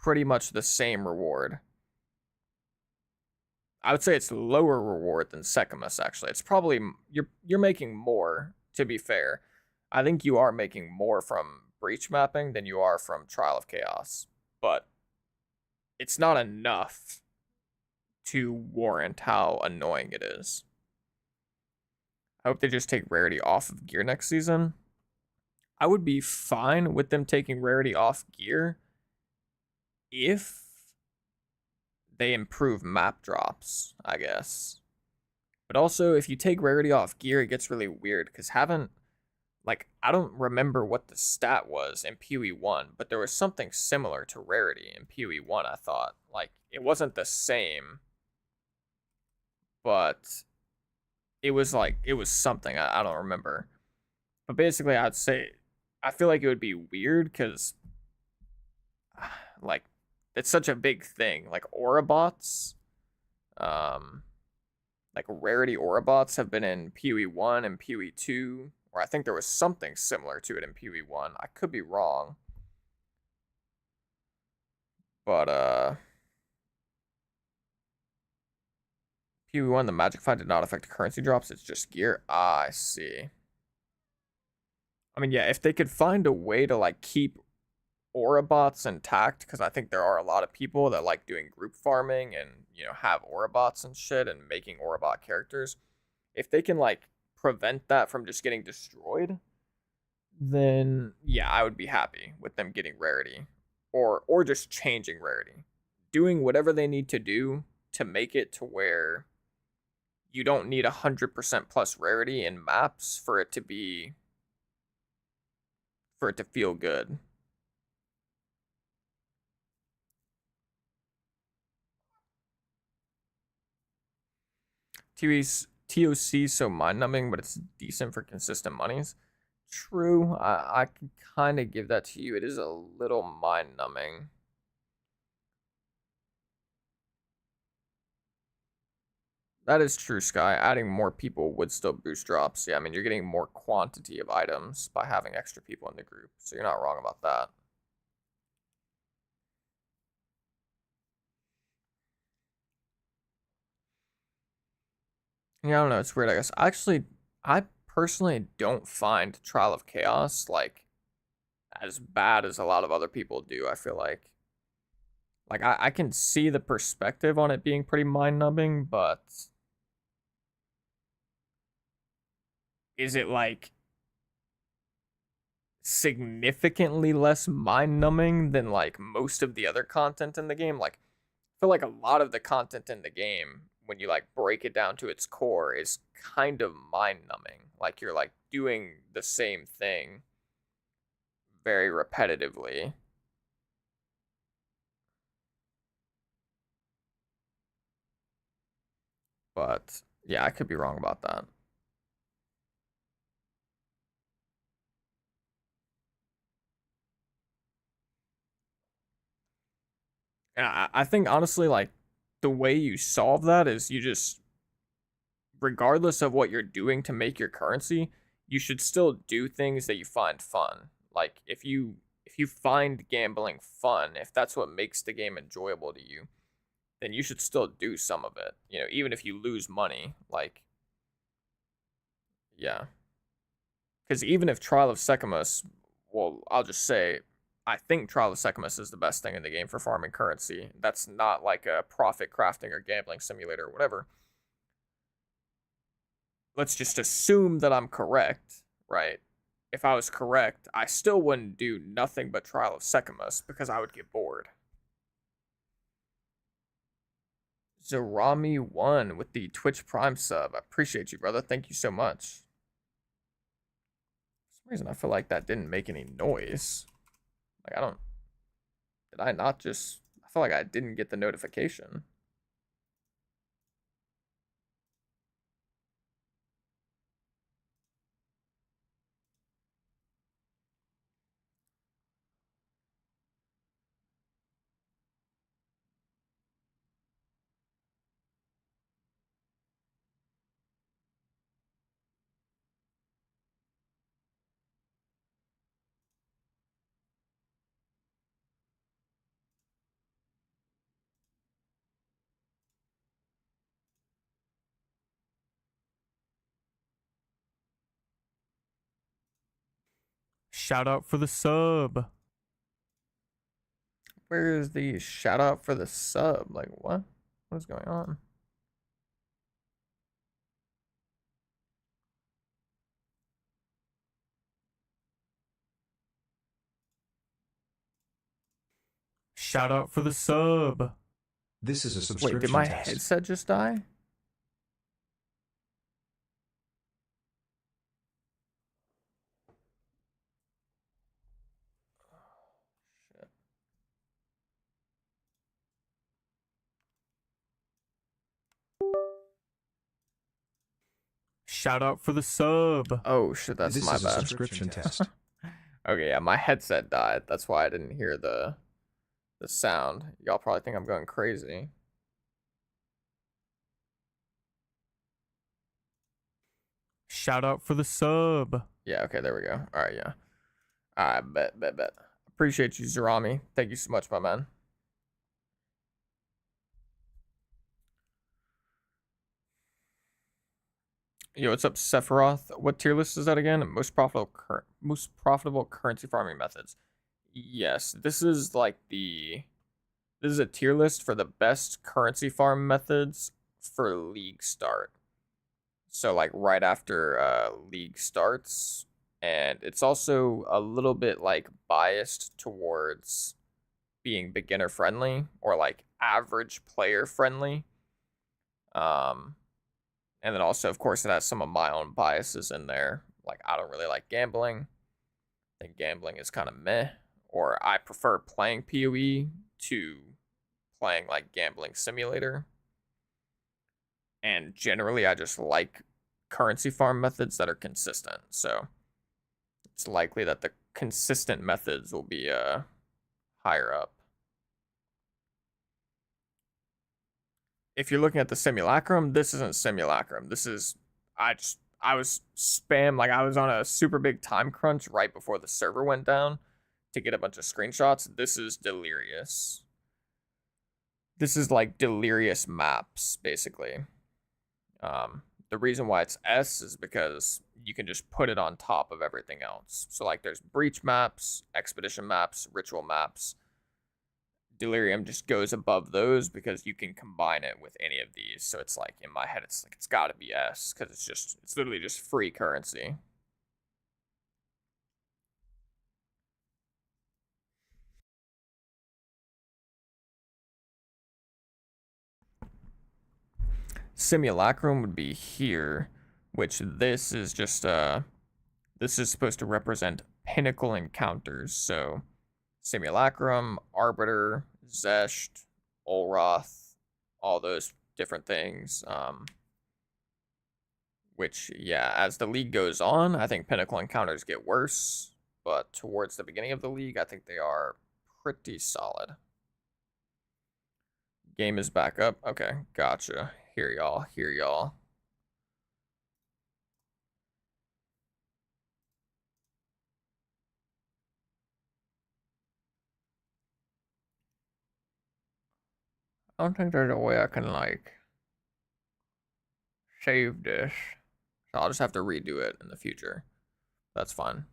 [SPEAKER 1] pretty much the same reward. I would say it's lower reward than Secamus, actually. It's probably, you're making more, to be fair. I think you are making more from Breach mapping than you are from Trial of Chaos. But it's not enough to warrant how annoying it is. I hope they just take rarity off of gear next season. I would be fine with them taking rarity off gear if they improve map drops, I guess. But also, if you take rarity off gear, it gets really weird, because I don't remember what the stat was in POE 1, but there was something similar to rarity in POE 1, I thought. Like, it wasn't the same, but it was something, I don't remember. But basically, I'd say, I feel like it would be weird, because, like, it's such a big thing. Like, aura bots, like, rarity aura bots have been in POE 1 and POE 2, or I think there was something similar to it in POE 1. I could be wrong. But, POE 1, the magic find did not affect currency drops. It's just gear. Ah, I see. I mean, yeah, if they could find a way to, like, keep aura bots intact, because I think there are a lot of people that like doing group farming and, you know, have aura bots and shit and making aura bot characters. If they can, like, prevent that from just getting destroyed, then yeah, I would be happy with them getting rarity or just changing rarity, doing whatever they need to do to make it to where you don't need 100% plus rarity in maps for it to feel good. TOC so mind-numbing, but it's decent for consistent monies. True, I can kind of give that to you. It is a little mind-numbing. That is true, Sky. Adding more people would still boost drops. Yeah, I mean, you're getting more quantity of items by having extra people in the group, so you're not wrong about that. Yeah, I don't know. It's weird, I guess. Actually, I personally don't find Trial of Chaos like as bad as a lot of other people do. I feel like I can see the perspective on it being pretty mind numbing, but is it like significantly less mind numbing than like most of the other content in the game? Like, I feel like a lot of the content in the game, when you like break it down to its core, is kind of mind numbing. Like you're like doing the same thing very repetitively. But yeah, I could be wrong about that. And I think honestly, like the way you solve that is you just, regardless of what you're doing to make your currency, you should still do things that you find fun. Like if you find gambling fun, if that's what makes the game enjoyable to you, then you should still do some of it. You know, even if you lose money, like yeah. Because even if Trial of Secamus, well, I'll just say, I think Trial of Secamus is the best thing in the game for farming currency. That's not like a profit crafting or gambling simulator or whatever. Let's just assume that I'm correct, right? If I was correct, I still wouldn't do nothing but Trial of Secamus because I would get bored. Zarami1 with the Twitch Prime sub. I appreciate you, brother. Thank you so much. For some reason, I feel like that didn't make any noise. Like, did I not just, I feel like I didn't get the notification. Shout out for the sub. Where is the shout out for the sub? Like, what? What is going on? Shout out for the sub.
[SPEAKER 8] This is a subscription
[SPEAKER 1] Wait, did my
[SPEAKER 8] test.
[SPEAKER 1] headset just die? Shit. Shout out for the sub. Oh shit, that's
[SPEAKER 8] This
[SPEAKER 1] my
[SPEAKER 8] is a
[SPEAKER 1] bad.
[SPEAKER 8] subscription test.
[SPEAKER 1] Okay, yeah, my headset died. That's why I didn't hear the sound. Y'all probably think I'm going crazy. Shout out for the sub. Yeah, okay, there we go. All right, yeah. All right, bet. Appreciate you, Zarami. Thank you so much, my man. Yo, what's up, Sephiroth? What tier list is that again? Most profitable currency farming methods. Yes, this is like this is a tier list for the best currency farm methods for League start. So like right after League starts, and it's also a little bit like biased towards being beginner friendly or like average player friendly. And then also, of course, it has some of my own biases in there. Like, I don't really like gambling. I think gambling is kind of meh. Or I prefer playing POE to playing, like, Gambling Simulator. And generally, I just like currency farm methods that are consistent. So, it's likely that the consistent methods will be higher up. If you're looking at the simulacrum, this isn't simulacrum. This is, I was spam, like I was on a super big time crunch right before the server went down to get a bunch of screenshots. This is delirious. This is like delirious maps, basically. the reason why it's S is because you can just put it on top of everything else. So like there's breach maps, expedition maps, ritual maps. Delirium just goes above those because you can combine it with any of these. So it's like in my head, it's like it's got to be S because it's literally just free currency. Simulacrum would be here, which this is just this is supposed to represent pinnacle encounters. So Simulacrum, Arbiter, Zesht, Olroth, all those different things. Which, yeah, as the league goes on, I think pinnacle encounters get worse. But towards the beginning of the league, I think they are pretty solid. Game is back up. Okay, gotcha. Here y'all, here y'all. I don't think there's a way I can, like, save this. So I'll just have to redo it in the future. That's fine.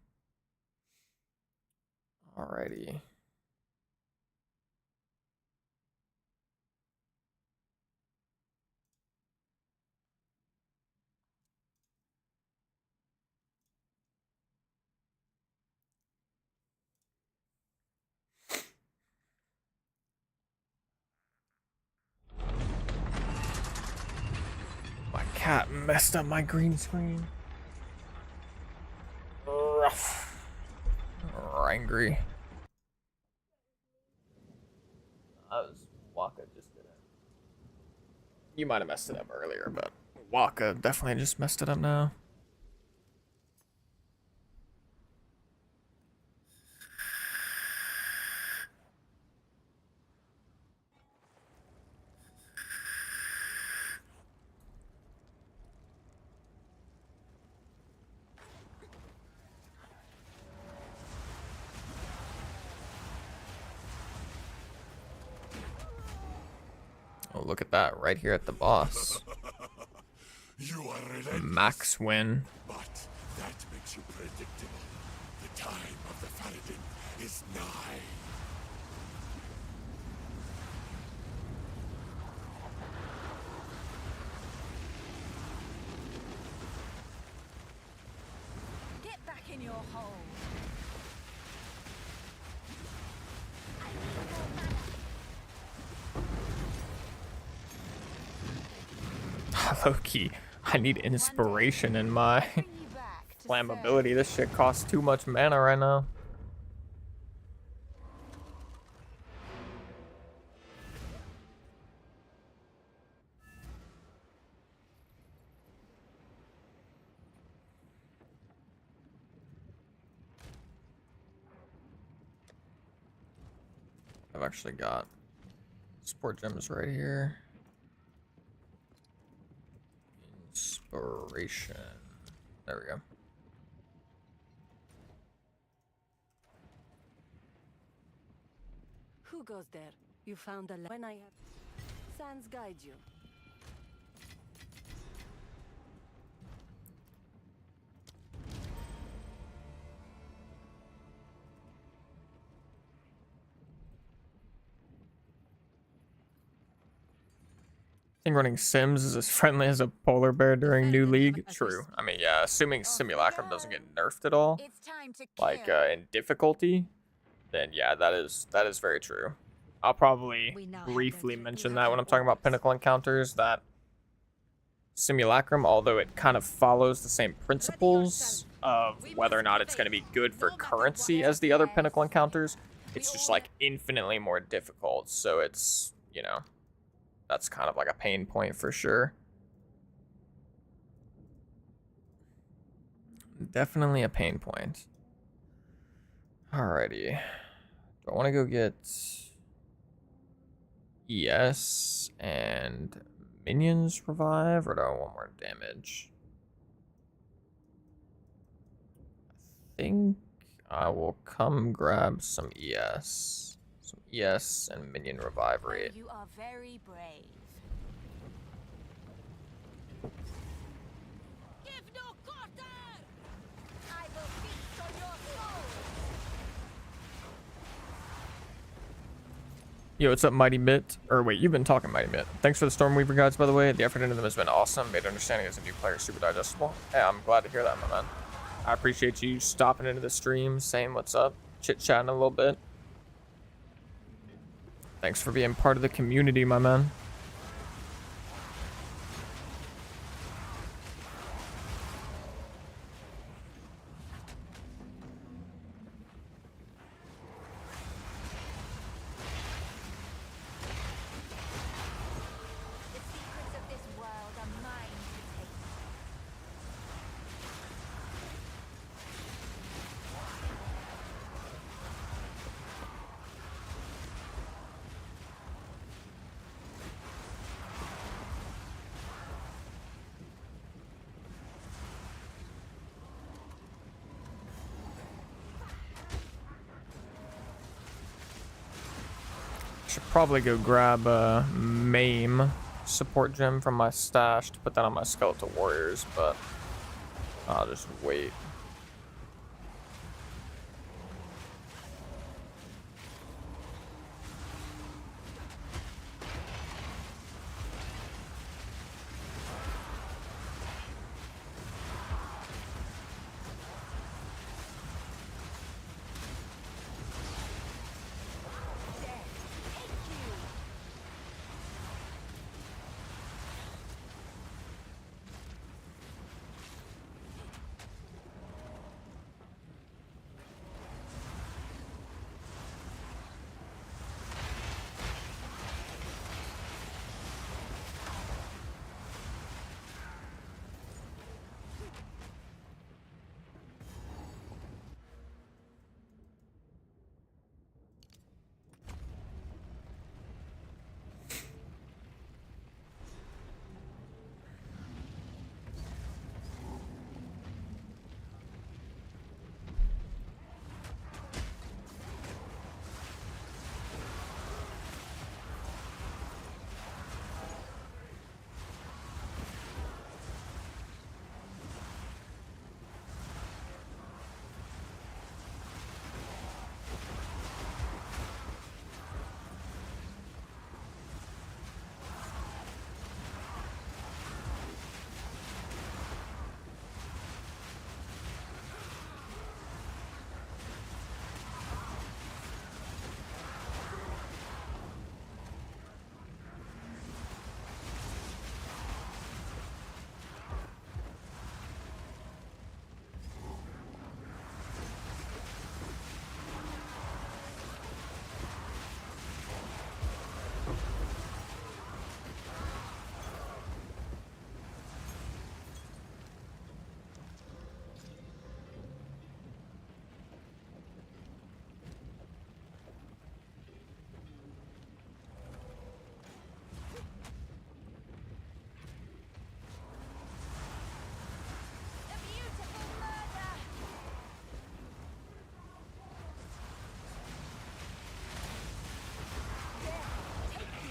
[SPEAKER 1] Alrighty. My cat messed up my green screen. Rough. Angry. I was Waka just did it. You might have messed it up earlier, but Waka definitely just messed it up now. Oh, look at that, right here at the boss.
[SPEAKER 3] You are relentless,
[SPEAKER 1] Max win.
[SPEAKER 3] but that makes you predictable. The time of the Faradin is nigh.
[SPEAKER 2] Get back in your hole.
[SPEAKER 1] Low-key, I need inspiration in my
[SPEAKER 2] Bring you back to
[SPEAKER 1] flammability. This shit costs too much mana right now. I've actually got support gems right here. Inspiration. There we go.
[SPEAKER 9] Who goes there? You found a when I have sands guide you.
[SPEAKER 1] I think running Sims is as friendly as a polar bear during New League. True. I mean, yeah, assuming Simulacrum doesn't get nerfed at all,
[SPEAKER 2] It's time to
[SPEAKER 1] like
[SPEAKER 2] kill.
[SPEAKER 1] in difficulty, then yeah, that is very true. I'll probably
[SPEAKER 2] We now have
[SPEAKER 1] briefly
[SPEAKER 2] them.
[SPEAKER 1] mention
[SPEAKER 2] We
[SPEAKER 1] that
[SPEAKER 2] have
[SPEAKER 1] when I'm
[SPEAKER 2] their
[SPEAKER 1] talking about
[SPEAKER 2] orders.
[SPEAKER 1] pinnacle encounters, that Simulacrum, although it kind of follows the same principles of whether or not it's going to be good for currency as the other pinnacle encounters, it's just like infinitely more difficult. So it's, you know, that's kind of like a pain point for sure. Definitely a pain point. Alrighty. Do I want to go get ES and Minions revive, or do I want more damage? I think I will come grab some ES. Some ES and Minion revive rate.
[SPEAKER 2] You are very brave.
[SPEAKER 1] Yo, what's up, Mighty Mitt? Or wait, you've been talking, Mighty Mitt. Thanks for the Stormweaver guides, by the way. The effort into them has been awesome. Made understanding as a new player super digestible. Yeah, I'm glad to hear that, my man. I appreciate you stopping into the stream, saying what's up, chit-chatting a little bit. Thanks for being part of the community, my man.
[SPEAKER 7] The secrets of this world are mine to take.
[SPEAKER 1] Should probably go grab a MAME support gem from my stash to put that on my skeletal warriors, but I'll just wait.
[SPEAKER 7] A beautiful murder! There, take you!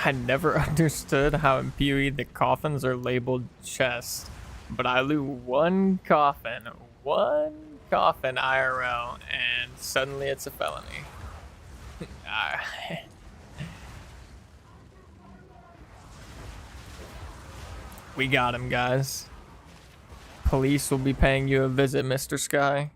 [SPEAKER 1] I never understood how in POE the coffins are labeled chest, but I loot one coffin IRL, and suddenly it's a felony. We got him, guys. Police will be paying you a visit, Mr. Sky.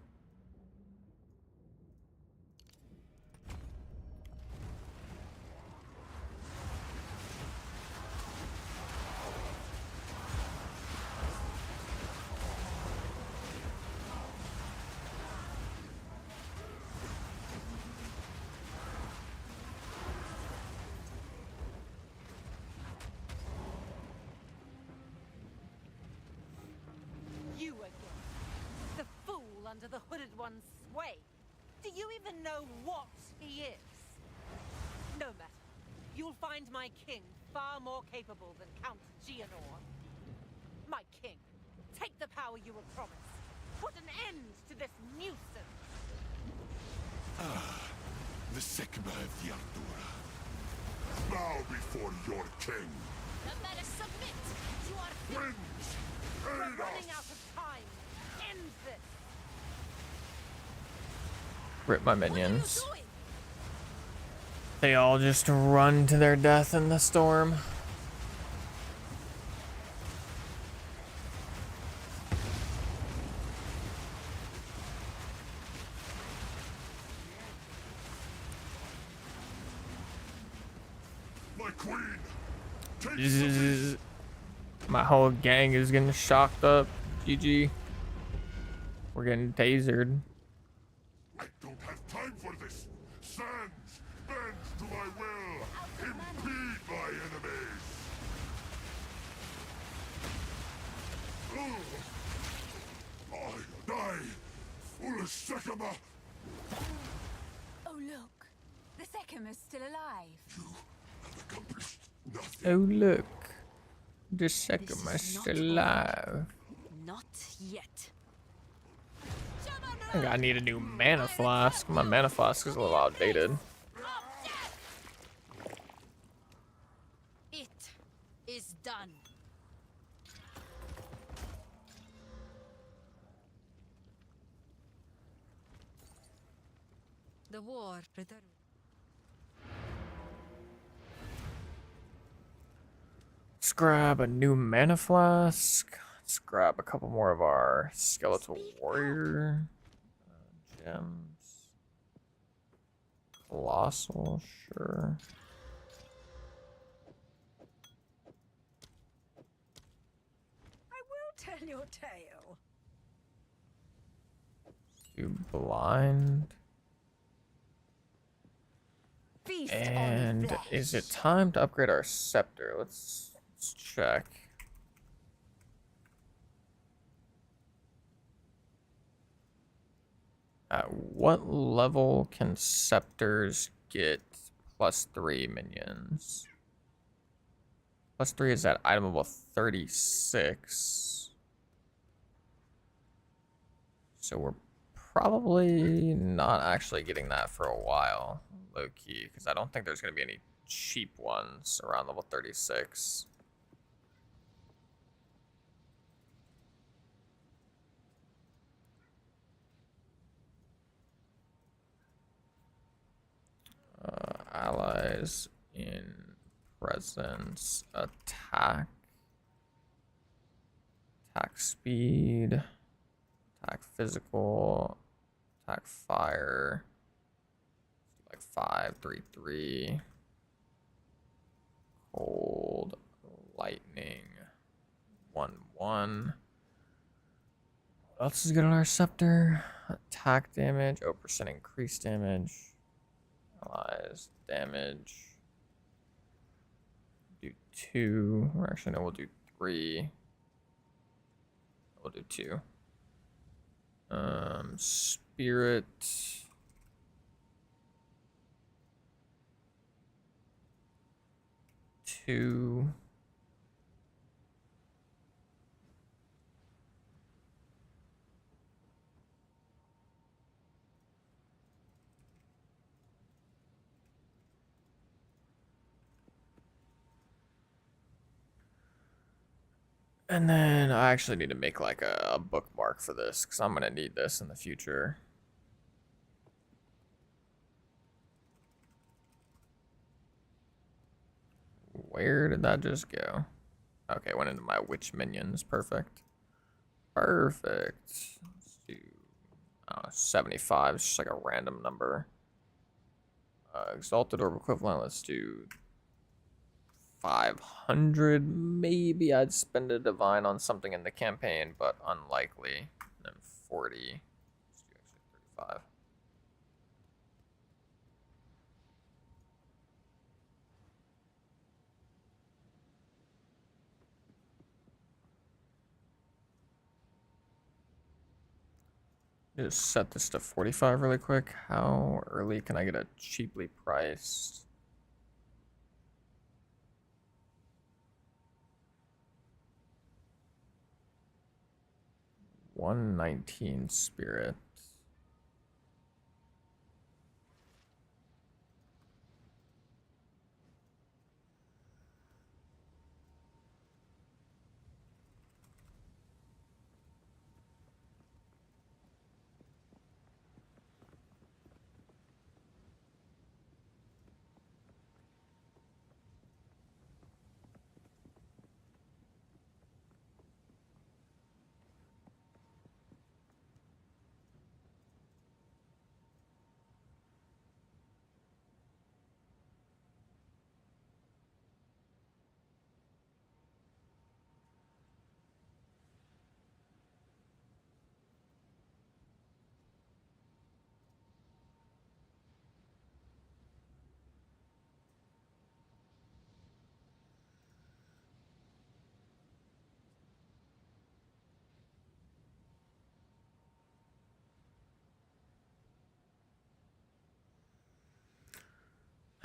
[SPEAKER 6] You again. The fool under the hooded one's sway. Do you even know what he is? No matter. You'll find my king far more capable than Count Gianor. My king, take the power you were promised. Put an end to this nuisance.
[SPEAKER 3] the Sigma of the Ardura. Bow before your king.
[SPEAKER 7] The men submit. You are
[SPEAKER 3] Winds,
[SPEAKER 6] We're
[SPEAKER 3] aid
[SPEAKER 6] running out
[SPEAKER 3] us!
[SPEAKER 6] of time. End this.
[SPEAKER 1] Rip my minions.
[SPEAKER 7] doing.
[SPEAKER 1] They all just run to their death in the storm.
[SPEAKER 3] My queen! Take
[SPEAKER 1] Zzz. My whole gang is getting shocked up. GG. We're getting tasered.
[SPEAKER 3] I don't have time for this! Sands, bends to my will! Impede my enemies! I die! Ulasakama!
[SPEAKER 7] Oh, look. The Second is still alive.
[SPEAKER 3] You have accomplished nothing.
[SPEAKER 1] Oh look. The second is still alive.
[SPEAKER 9] Not yet.
[SPEAKER 1] I think I need a new mana flask. My mana flask is a little outdated.
[SPEAKER 7] It is done. The war returned.
[SPEAKER 1] Let's grab a new mana flask. Let's grab a couple more of our skeletal warrior gems. Colossal, sure.
[SPEAKER 9] I will tell your tale.
[SPEAKER 1] Do blind.
[SPEAKER 9] Feast
[SPEAKER 1] And
[SPEAKER 9] on
[SPEAKER 1] is it time to upgrade our scepter? Let's check. At what level can scepters get +3 minions? +3 is at item level 36. So we're probably not actually getting that for a while, low key, because I don't think there's going to be any cheap ones around level 36. Allies in presence, attack speed, attack physical, attack fire, like 5, 3, 3, cold, lightning, 1, 1. What else is good on our scepter? Attack damage, 0% increased damage. Allies, damage. Do 2. Or actually, no, we'll do 3. We'll do 2. Spirit. Two. And then I actually need to make like a bookmark for this because I'm going to need this in the future. Where did that just go? Okay, it went into my witch minions. Perfect. Perfect. Let's do 75. It's just like a random number. Exalted Orb equivalent. Let's do 500. Maybe I'd spend a divine on something in the campaign, but unlikely. And then 40. Let's do actually 35. Just set this to 45 really quick. How early can I get a cheaply priced? $119 spirit.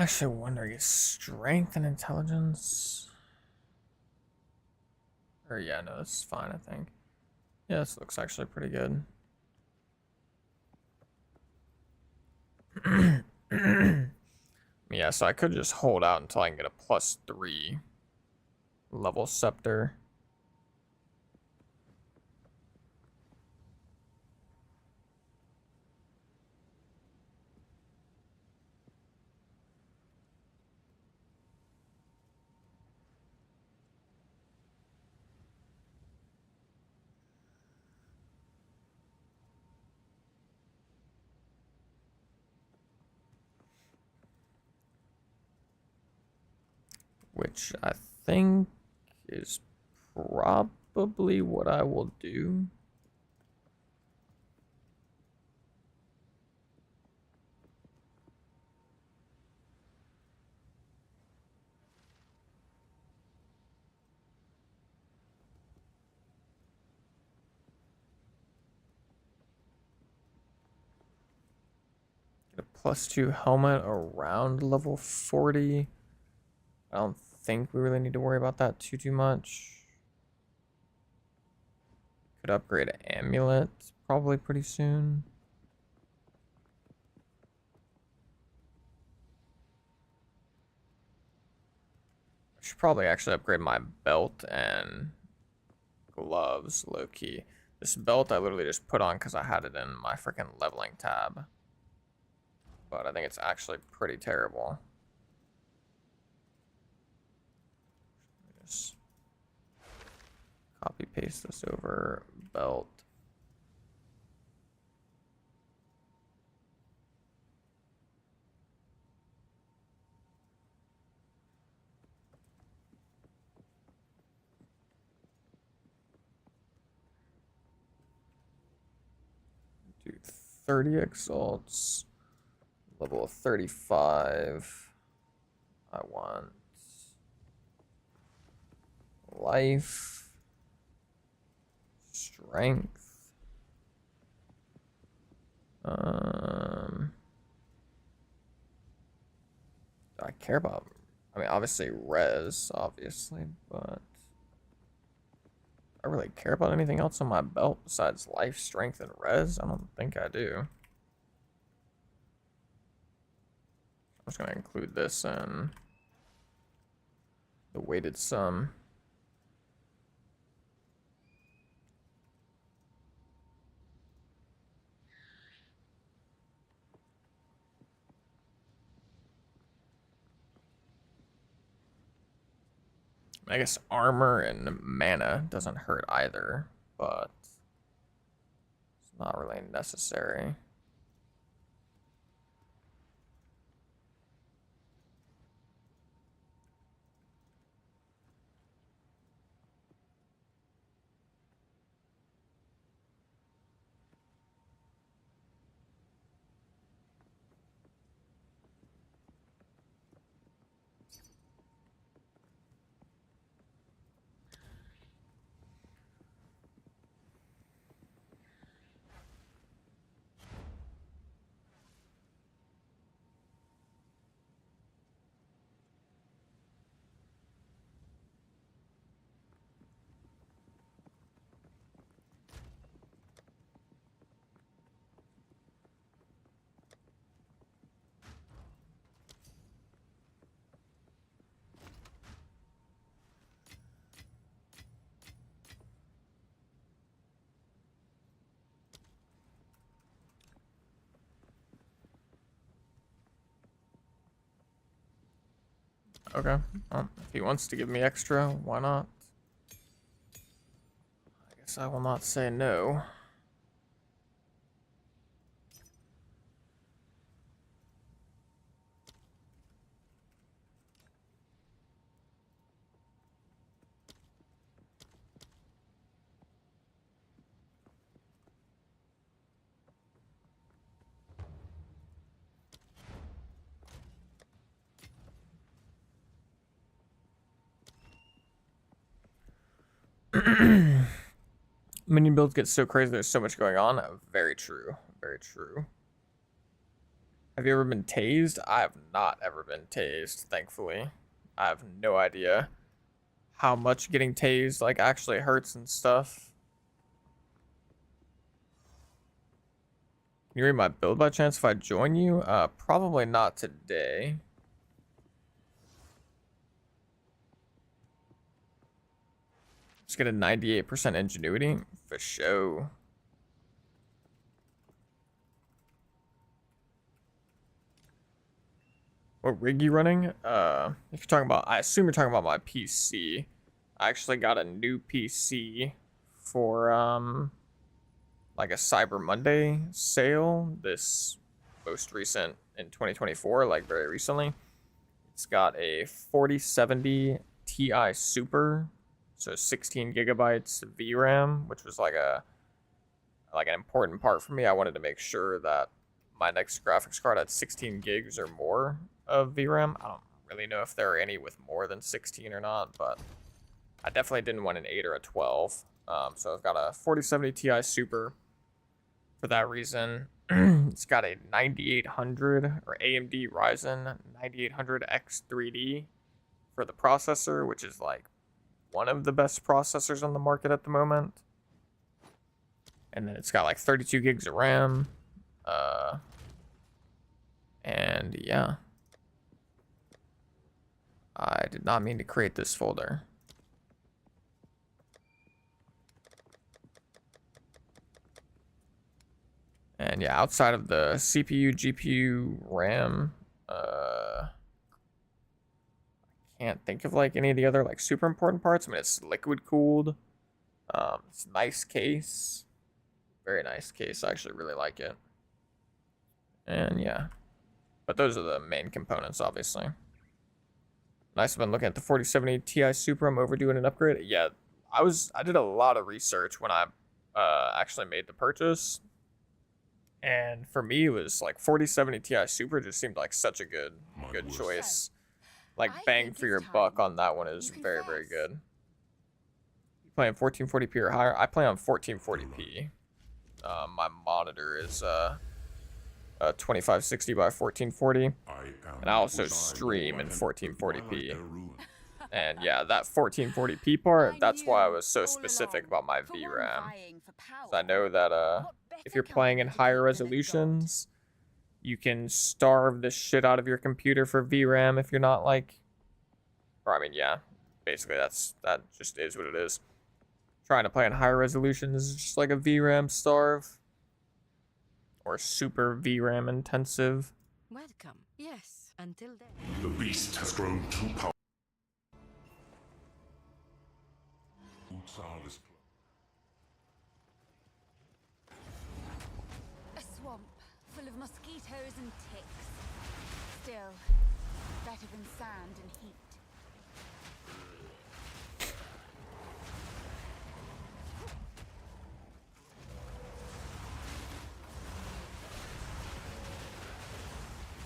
[SPEAKER 1] Actually, wondering is strength and intelligence. Or yeah, no, this is fine. I think. Yeah, this looks actually pretty good. Yeah, so I could just hold out until I can get a +3 level scepter. Which I think is probably what I will do. Get a +2 helmet around level 40. I don't think we really need to worry about that too much. Could upgrade an amulet probably pretty soon. I should probably actually upgrade my belt and gloves, low key. This belt I literally just put on because I had it in my freaking leveling tab. But I think it's actually pretty terrible. Just copy paste this over belt. Do 30 exalts. Level of 35. I want life, strength. Do I care about? I mean, obviously res, obviously, but I really care about anything else on my belt besides life, strength, and res. I don't think I do. I'm just gonna include this in the weighted sum. I guess armor and mana doesn't hurt either, but it's not really necessary. Okay, well, if he wants to give me extra, why not? I guess I will not say no. Minion builds get so crazy, there's so much going on. Very true. Very true. Have you ever been tased? I have not ever been tased, thankfully. I have no idea how much getting tased like actually hurts and stuff. Can you read my build by chance if I join you? Probably not today. Just get a 98% ingenuity for show. What rig you running? If you're talking about, I assume you're talking about my PC. I actually got a new PC for like a Cyber Monday sale. This most recent in 2024, like very recently. It's got a 4070 Ti Super, so 16 gigabytes of VRAM, which was like an important part for me. I wanted to make sure that my next graphics card had 16 gigs or more of VRAM. I don't really know if there are any with more than 16 or not, but I definitely didn't want an 8 or a 12. So I've got a 4070 Ti Super for that reason. It's got a 9800 or AMD Ryzen 9800 X3D for the processor, which is like one of the best processors on the market at the moment. And then it's got like 32 gigs of RAM. And yeah. I did not mean to create this folder. And yeah, outside of the CPU, GPU, RAM, can't think of like any of the other like super important parts. I mean, it's liquid cooled. It's a nice case. Very nice case. I actually really like it. And yeah. But those are the main components, obviously. Nice. I've been looking at the 4070 Ti Super. I'm overdoing an upgrade. Yeah, I did a lot of research when I actually made the purchase. And for me, it was like 4070 Ti Super just seemed like such a good choice. Like bang for your buck on that one is very, very good. You playing 1440p or higher? I play on 1440p. My monitor is 2560 by 1440, and I also stream in 1440p. And yeah, that 1440p part, that's why I was so specific about my VRAM. So I know that if you're playing in higher resolutions, you can starve the shit out of your computer for VRAM if you're not like, or I mean, yeah, basically that just is what it is. Trying to play in higher resolutions is just like a VRAM starve. Or super VRAM intensive.
[SPEAKER 9] Welcome. Yes, until then.
[SPEAKER 3] The beast has grown too powerful.
[SPEAKER 7] A swamp full of mosquitoes and ticks. Still, better than sand and heat.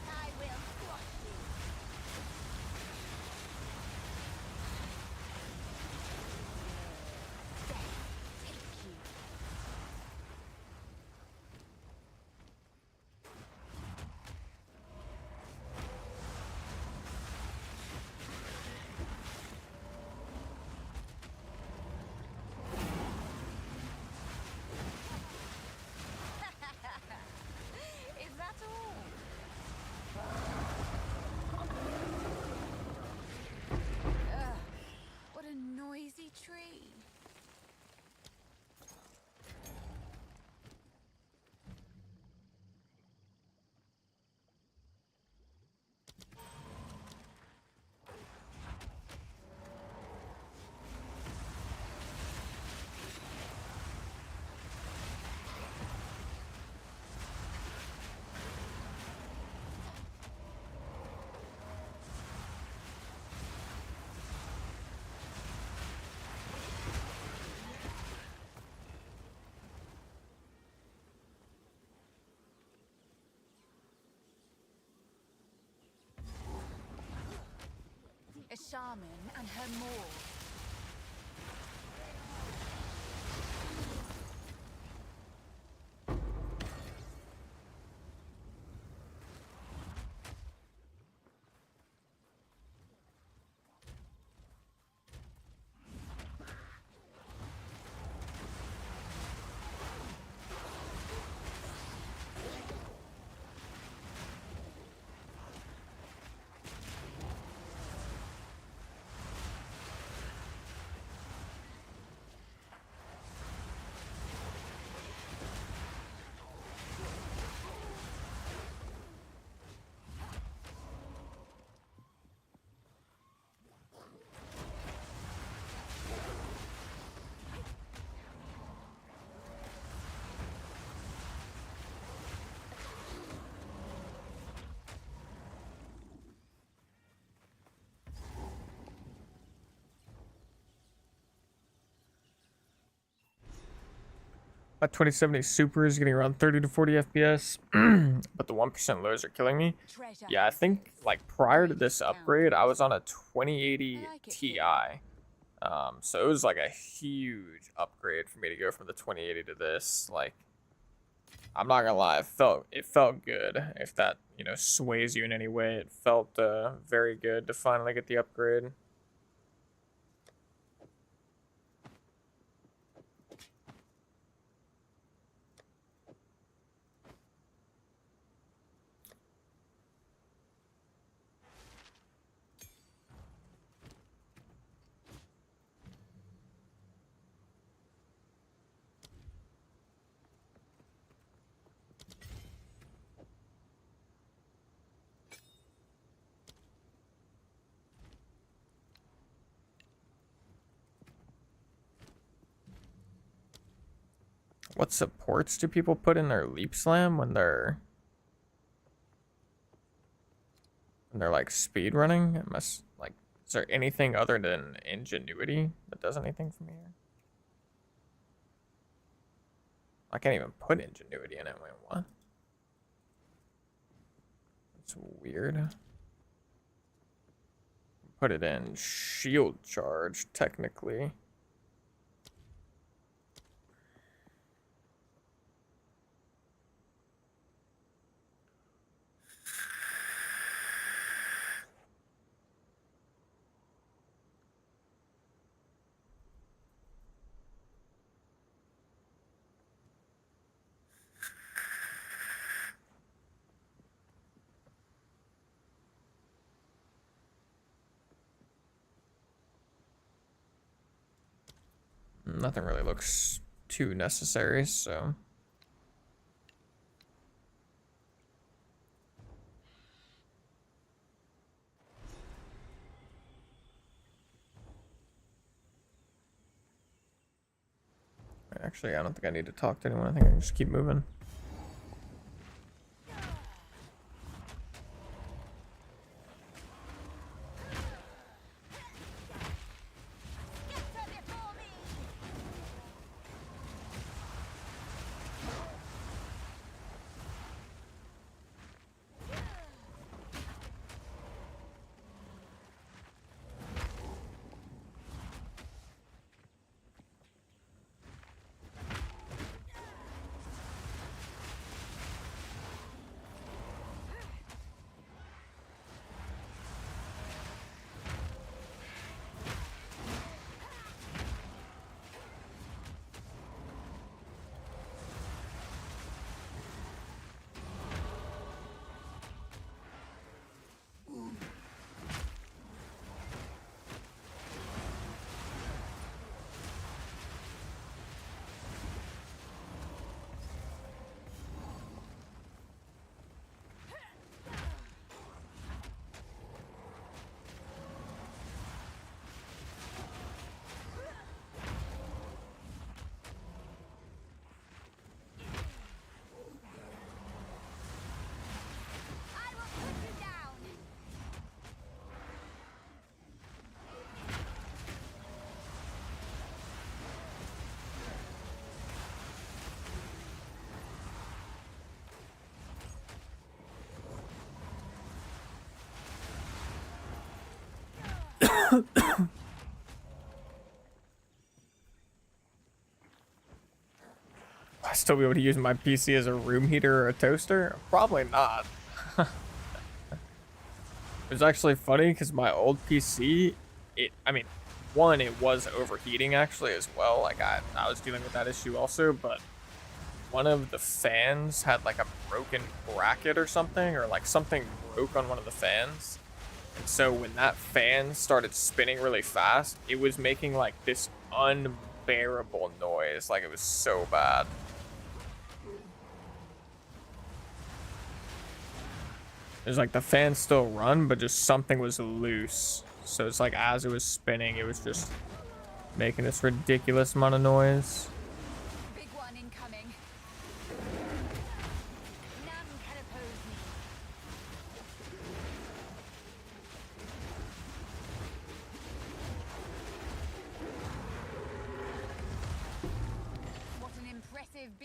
[SPEAKER 7] I will squash you. Death take you. Is that all? Ugh, what a noisy tree. A shaman and her maw.
[SPEAKER 1] My 2070 Super is getting around 30 to 40 FPS, but the 1% lows are killing me.
[SPEAKER 7] Treasure.
[SPEAKER 1] Yeah, I think like prior to this upgrade, I was on a 2080 Ti. So it was like a huge upgrade for me to go from the 2080 to this. Like, I'm not gonna lie, it felt good. If that, you know, sways you in any way, it felt very good to finally get the upgrade. What supports do people put in their leap slam when they're like speed running? It must, like, is there anything other than ingenuity that does anything for me here? I can't even put ingenuity in it. Wait, what? That's weird. Put it in shield charge, technically. Nothing really looks too necessary, so. Actually, I don't think I need to talk to anyone. I think I can just keep moving. I still be able to use my PC as a room heater or a toaster? Probably not. It was actually funny because my old PC, I mean, one, it was overheating actually as well. Like I was dealing with that issue also, but one of the fans had like a broken bracket or something, or like something broke on one of the fans. And so when that fan started spinning really fast, it was making like this unbearable noise. Like it was so bad. There's like the fan still run, but just something was loose. So it's like as it was spinning, it was just making this ridiculous amount of noise.
[SPEAKER 7] Big one incoming. None can oppose me. What an impressive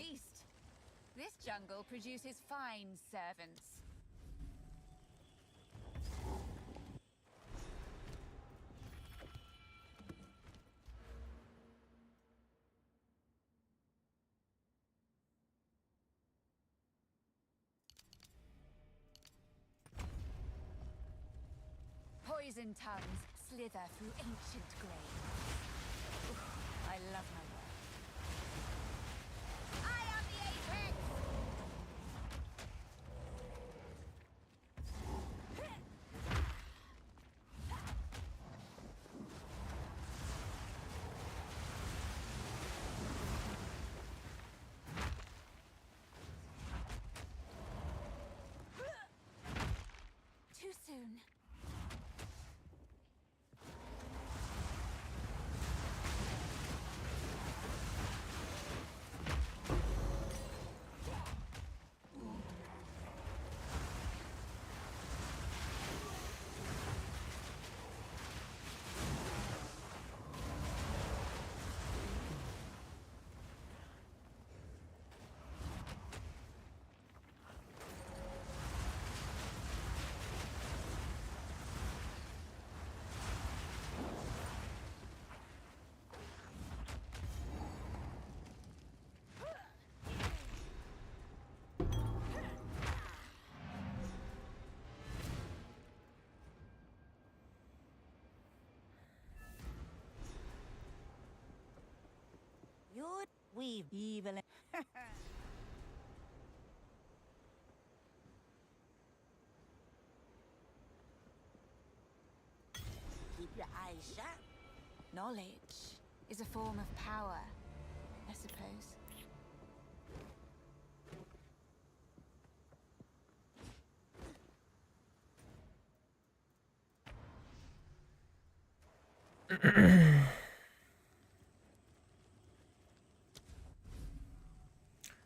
[SPEAKER 7] jungle produces fine servants. Poison tongues slither through ancient graves. I love my work. I am the apex! Too soon. You're we've evil. Keep your eyes sharp. Knowledge is a form of power, I suppose.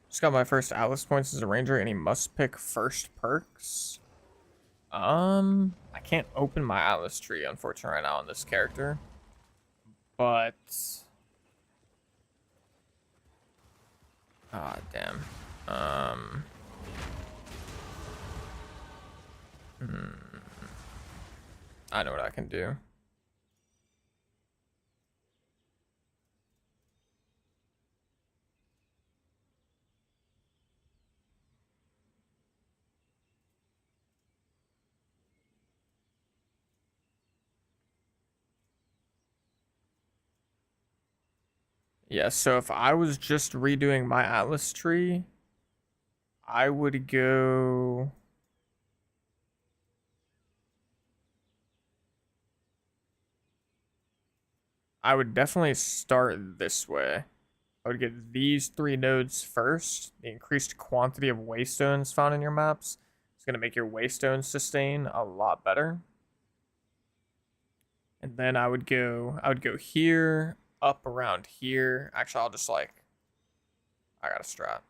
[SPEAKER 1] Just got my first Atlas points as a ranger. Any must pick first perks? I can't open my Atlas tree, unfortunately, right now on this character. But ah, damn. I know what I can do. Yeah, so if I was just redoing my Atlas tree, I would go... I would definitely start this way. I would get these 3 nodes first. The increased quantity of waystones found in your maps is going to make your waystone sustain a lot better. And then I would go here, up around here. Actually, I'll just I got a strat.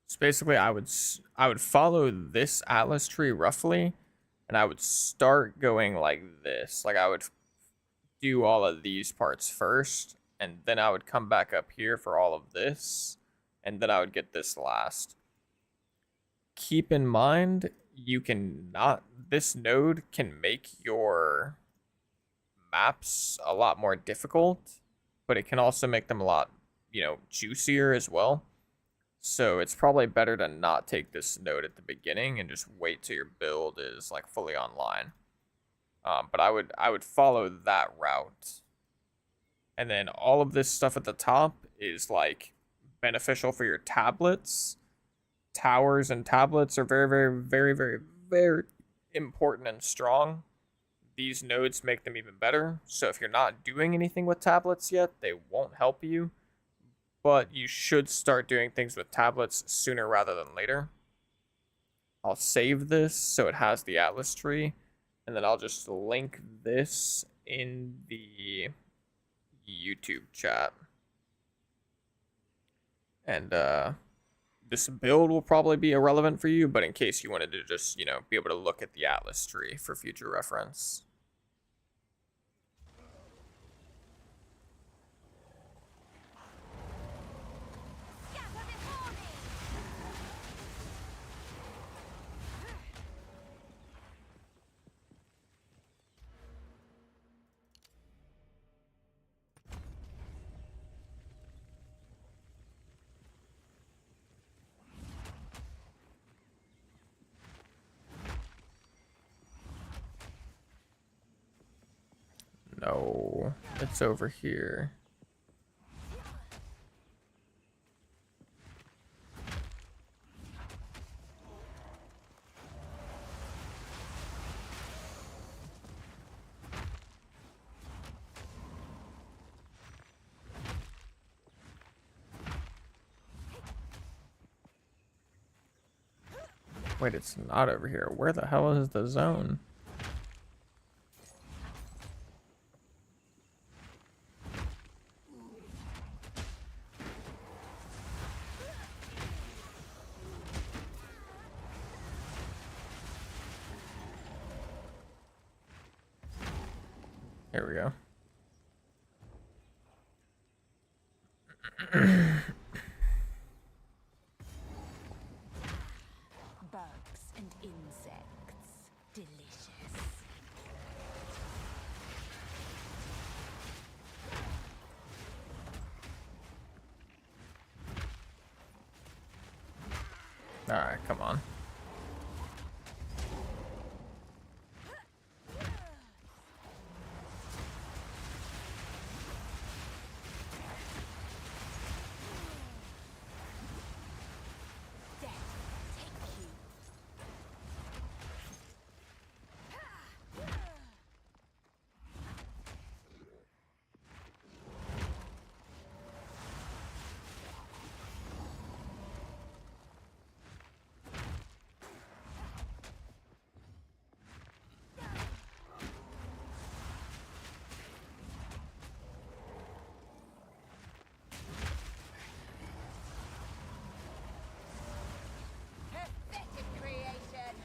[SPEAKER 1] So basically, I would follow this Atlas tree roughly, and I would start going like this. Like I would do all of these parts first, and then I would come back up here for all of this, and then I would get this last. Keep in mind, this node can make your maps a lot more difficult, but it can also make them a lot, juicier as well. So it's probably better to not take this node at the beginning and just wait till your build is fully online. But I would follow that route. And then all of this stuff at the top is beneficial for your tablets. Towers and tablets are very, very, very, very, very important and strong. These nodes make them even better. So if you're not doing anything with tablets yet, they won't help you. But you should start doing things with tablets sooner rather than later. I'll save this so it has the Atlas tree. And then I'll just link this in the YouTube chat. And this build will probably be irrelevant for you, but in case you wanted to just, you know, be able to look at the Atlas tree for future reference. No, it's over here. Wait, it's not over here. Where the hell is the zone? Here we go.
[SPEAKER 7] Bugs and insects. Delicious.
[SPEAKER 1] Alright, come on.
[SPEAKER 7] Pathetic creation.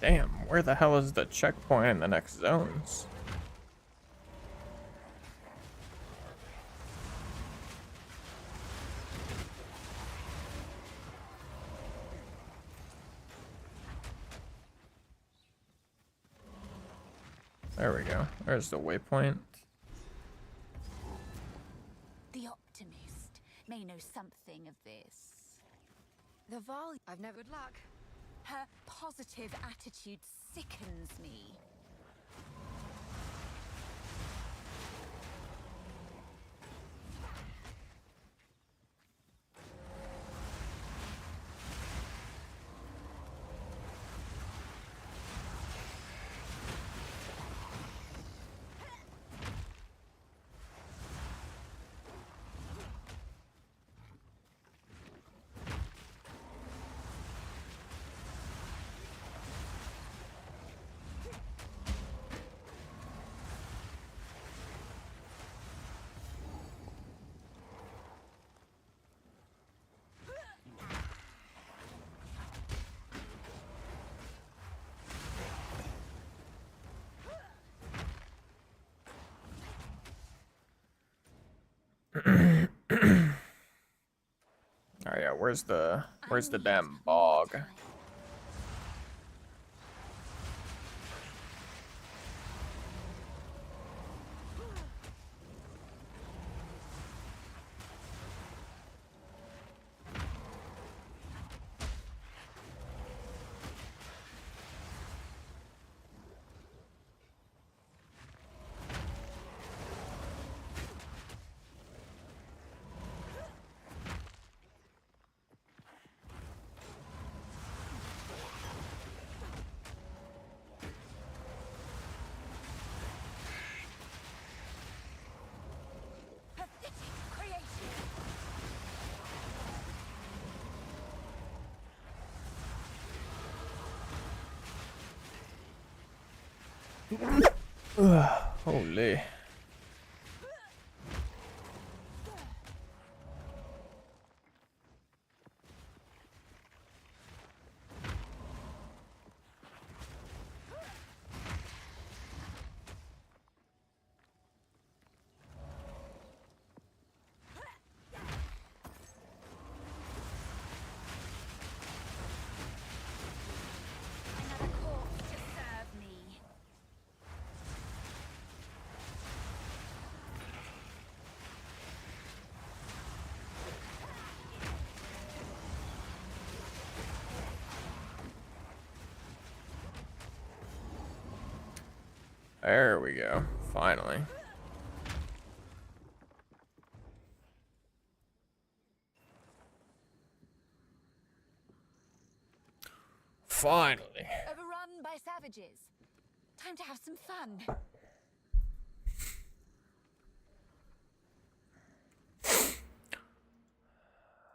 [SPEAKER 1] Damn, where the hell is the checkpoint in the next zones? There we go. There's the waypoint.
[SPEAKER 7] The optimist may know something of this.
[SPEAKER 2] The vol. I've never. Good luck.
[SPEAKER 7] Her positive attitude sickens me.
[SPEAKER 1] Oh yeah, where's the damn bog? Holy.
[SPEAKER 7] Another corpse to serve me.
[SPEAKER 1] There we go. Finally. Finally.
[SPEAKER 7] Overrun by savages. Time to have some fun.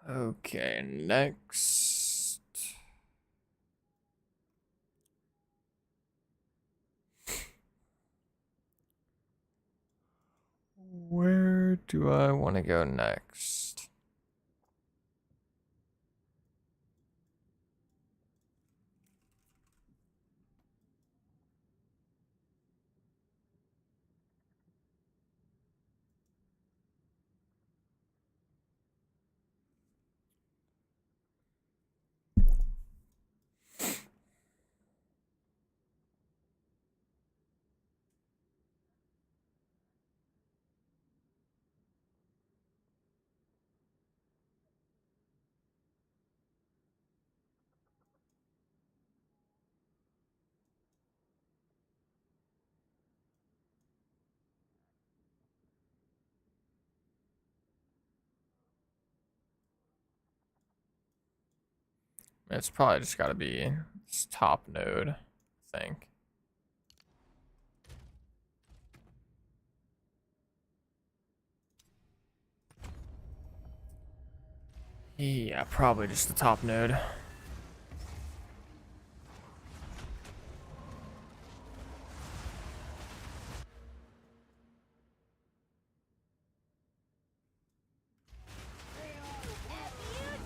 [SPEAKER 1] Okay, next. Where do I want to go next? It's probably just got to be this top node, I think. Yeah, probably just the top node.
[SPEAKER 7] A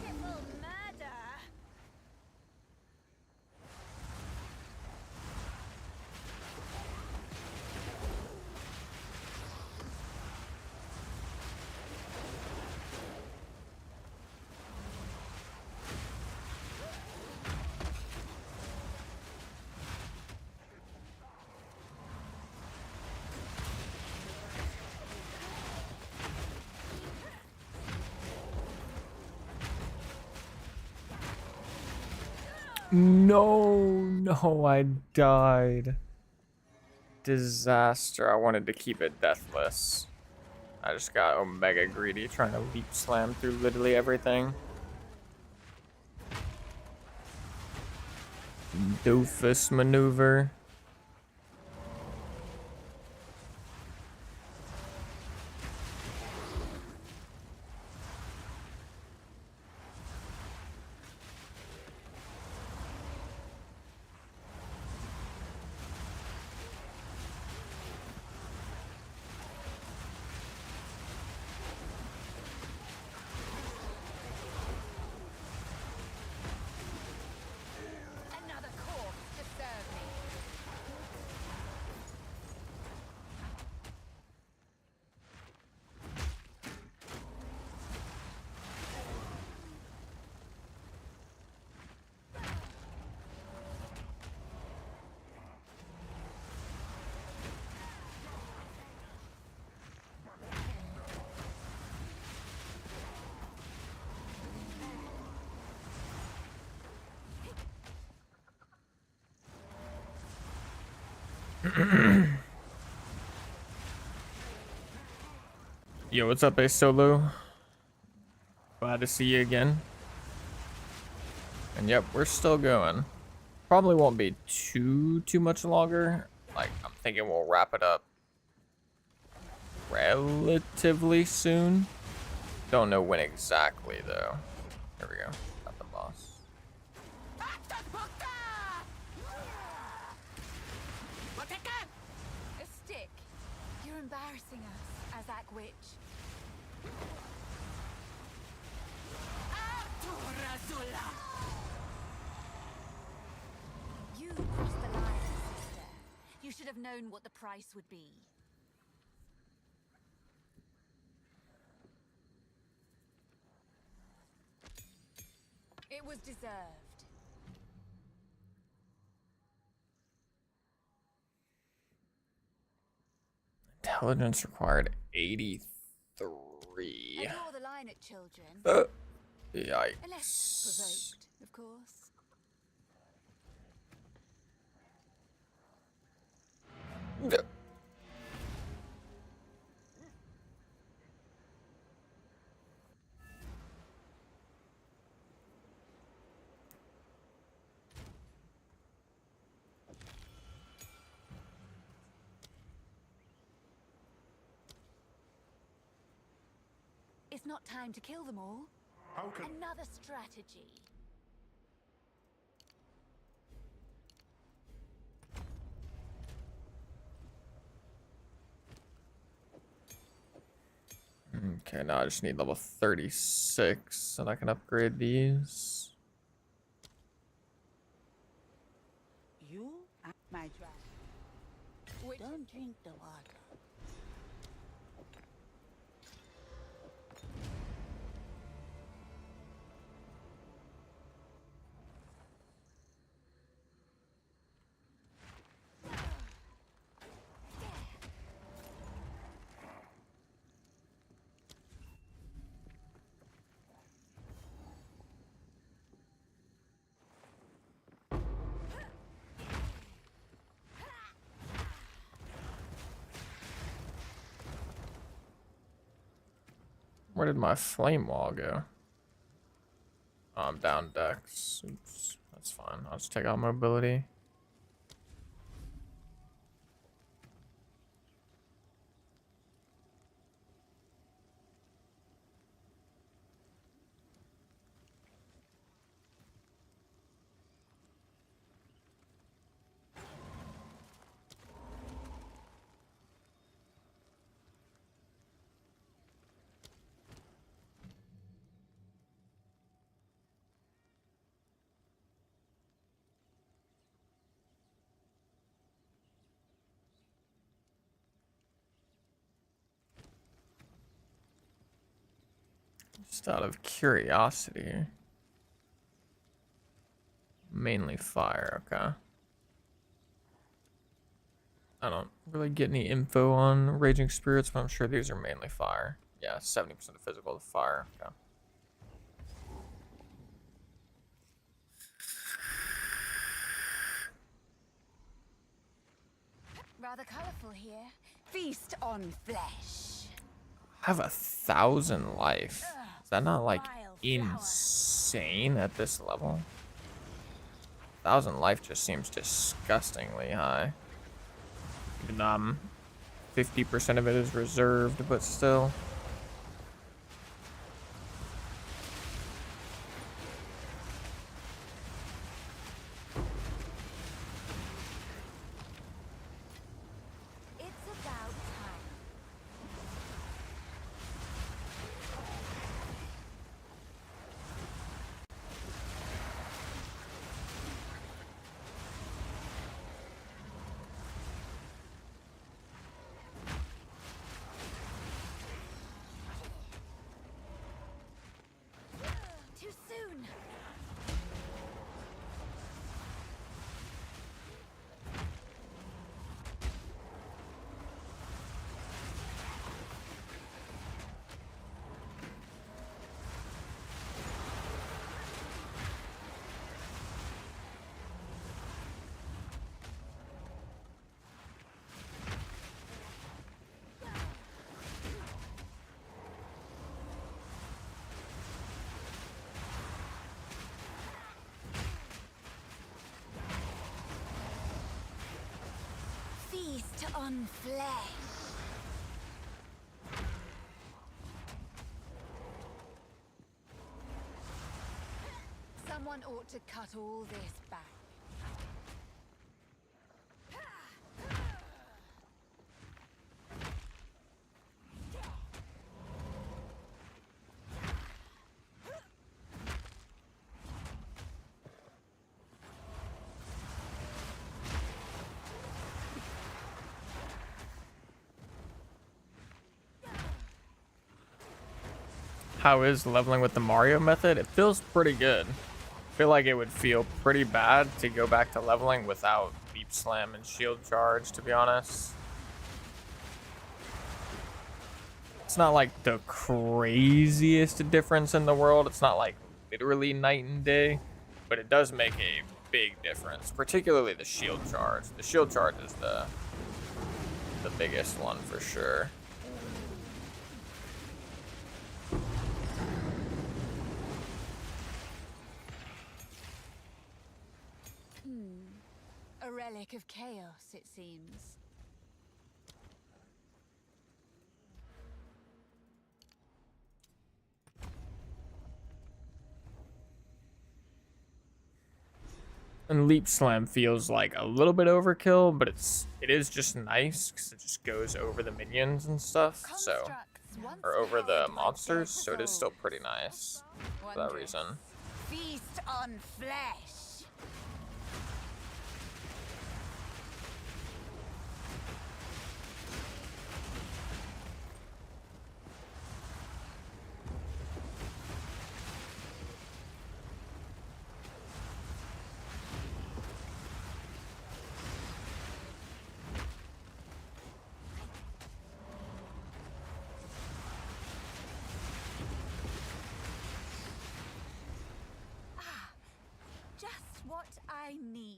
[SPEAKER 7] beautiful murder.
[SPEAKER 1] No, I died. Disaster. I wanted to keep it deathless. I just got omega greedy trying to leap slam through literally everything. Doofus maneuver.
[SPEAKER 7] Another corpse to serve me.
[SPEAKER 1] Yo, what's up, Ace Solo? Glad to see you again. And yep, we're still going. Probably won't be too much longer. Like, I'm thinking we'll wrap it up relatively soon. Don't know when exactly though. Here we go. Got the boss.
[SPEAKER 7] A stick. You're embarrassing us, Azak Witch. You crossed the line, sister. You should have known what the price would be. It was deserved.
[SPEAKER 1] Intelligence required 83.
[SPEAKER 7] I draw the line at children.
[SPEAKER 1] Yikes.
[SPEAKER 7] Unless provoked, of course. It's not time to kill them all.
[SPEAKER 3] How can
[SPEAKER 7] Another strategy.
[SPEAKER 1] Okay, now I just need level 36 so that I can upgrade these.
[SPEAKER 9] You are my dragon. Don't drink the water.
[SPEAKER 1] Where did my flame wall go? Oh, I'm down dex. Oops. That's fine. I'll just take out mobility. Just out of curiosity. Mainly fire, okay. I don't really get any info on Raging Spirits, but I'm sure these are mainly fire. Yeah, 70% of physical to fire, okay.
[SPEAKER 7] Rather colorful here. Feast on flesh.
[SPEAKER 1] I have 1,000 life. Is that not like insane at this level? 1,000 life just seems disgustingly high. Even 50% of it is reserved, but still.
[SPEAKER 7] It's about time. on flesh. Someone ought to cut all this back.
[SPEAKER 1] How is leveling with the Mario method? It feels pretty good. I feel like it would feel pretty bad to go back to leveling without Leap Slam and Shield Charge, to be honest. It's not like the craziest difference in the world. It's not like literally night and day, but it does make a big difference, particularly the Shield Charge. The Shield Charge is the biggest one for sure.
[SPEAKER 7] A relic of chaos, it seems.
[SPEAKER 1] And Leap Slam feels like a little bit overkill, but it is just nice because it just goes over the minions and stuff. So, or over the monsters, so it is still pretty nice for that reason.
[SPEAKER 7] Feast on flesh. Just what I need.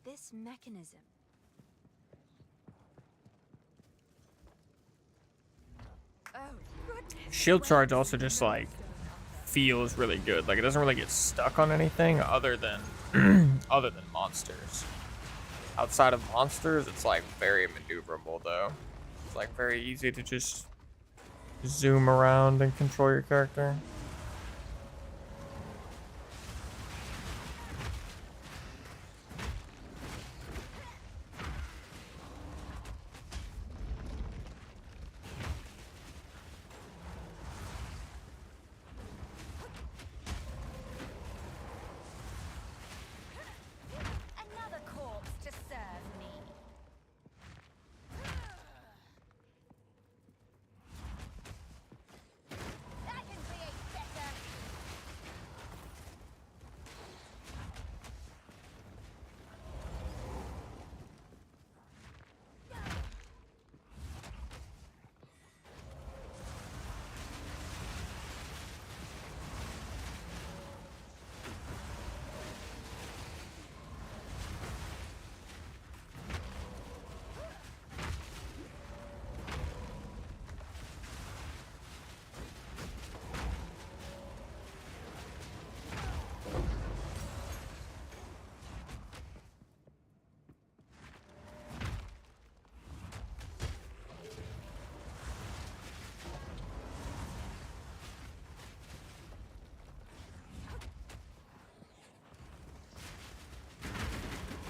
[SPEAKER 2] This mechanism. Oh, goodness.
[SPEAKER 1] Shield Charge also just like feels really good. Like it doesn't really get stuck on anything other than other than monsters. Outside of monsters, it's like very maneuverable though. It's like very easy to just zoom around and control your character.
[SPEAKER 7] Another corpse to serve me. I can create better.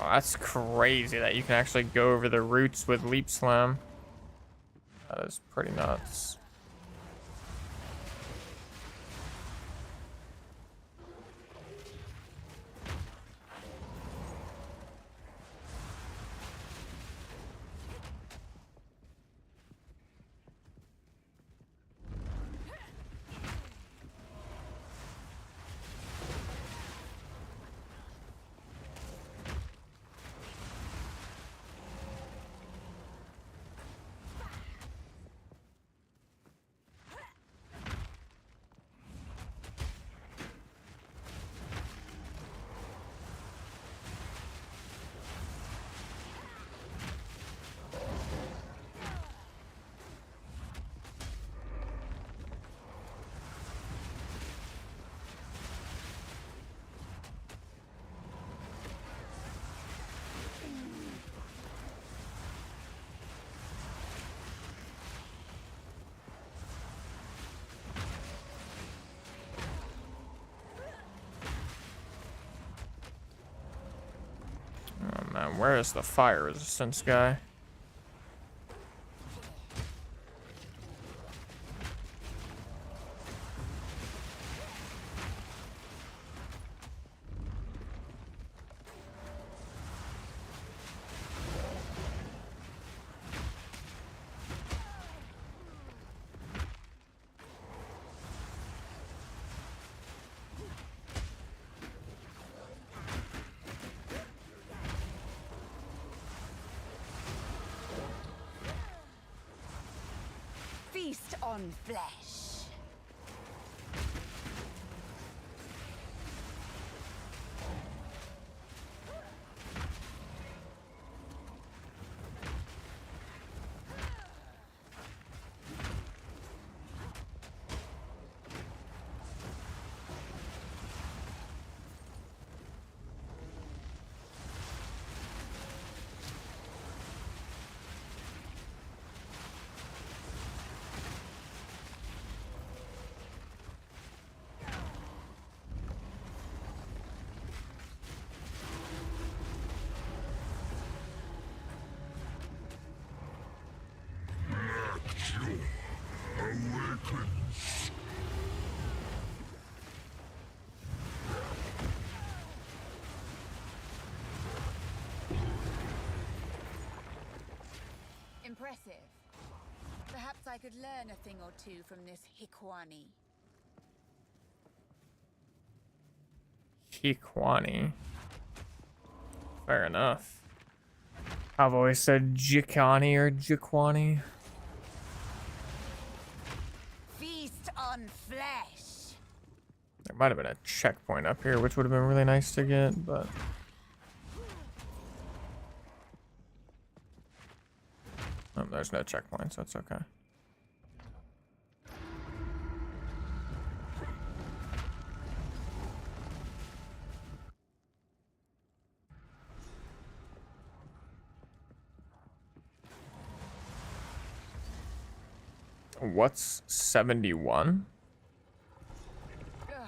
[SPEAKER 1] Oh, that's crazy that you can actually go over the roots with Leap Slam. That is pretty nuts. where is the fire resistance guy?
[SPEAKER 2] Feast on flesh.
[SPEAKER 3] Awakens.
[SPEAKER 7] Impressive. Perhaps I could learn a thing or two from this Hikwani.
[SPEAKER 1] Hikwani. Fair enough. I've always said Jikani or Jikwani.
[SPEAKER 7] Feast on flesh.
[SPEAKER 1] There might have been a checkpoint up here, which would have been really nice to get, but... Oh, there's no checkpoint, so it's okay. What's 71?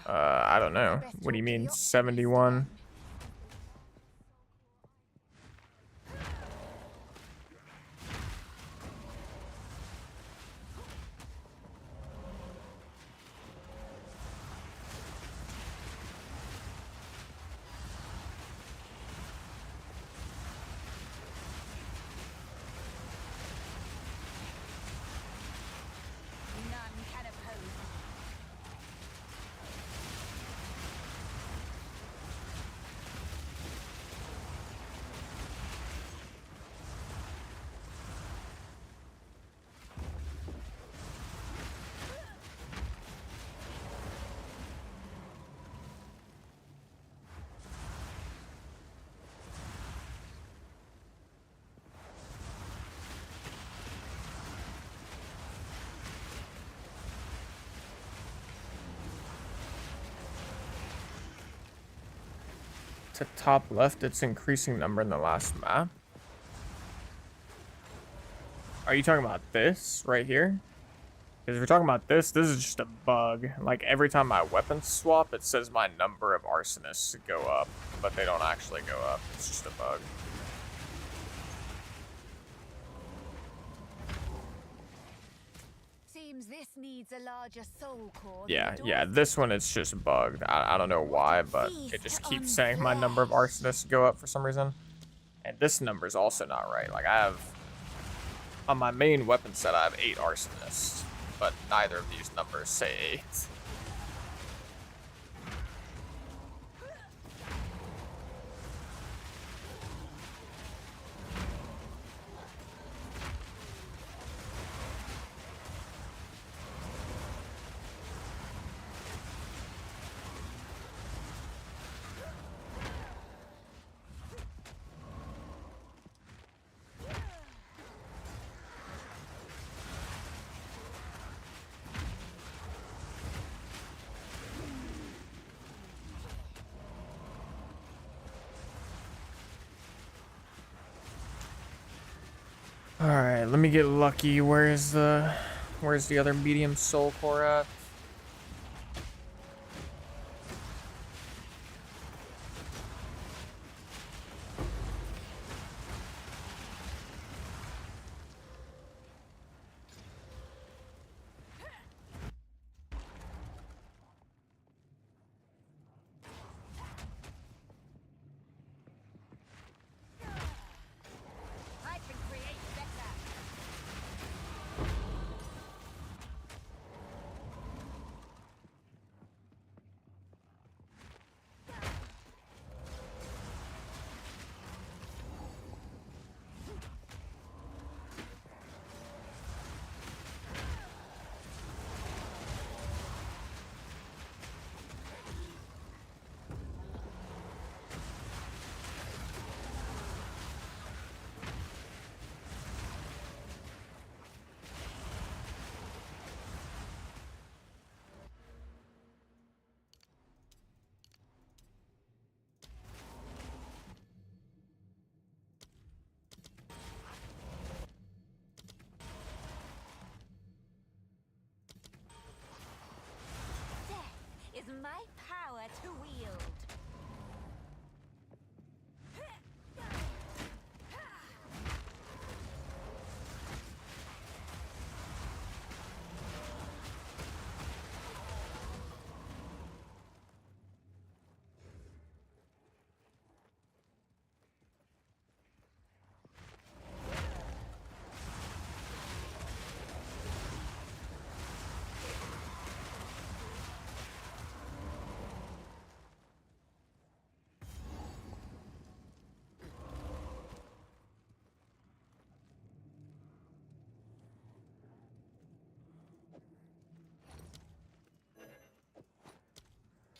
[SPEAKER 1] I don't know. What do you mean 71?
[SPEAKER 7] None can oppose.
[SPEAKER 1] To top left, it's increasing number in the last map. Are you talking about this right here? Because if you're talking about this is just a bug. Like every time my weapons swap, it says my number of arsonists go up, but they don't actually go up. It's just a bug.
[SPEAKER 7] Seems this needs a larger soul core.
[SPEAKER 1] Yeah, this one it's just bugged. I don't know why, but it just keeps saying my number of arsonists go up for some reason. And this number is also not right. Like I have, on my main weapon set, I have 8 arsonists, but neither of these numbers say 8. Alright, let me get lucky. Where's the other medium soul core at?
[SPEAKER 7] is my power to wield.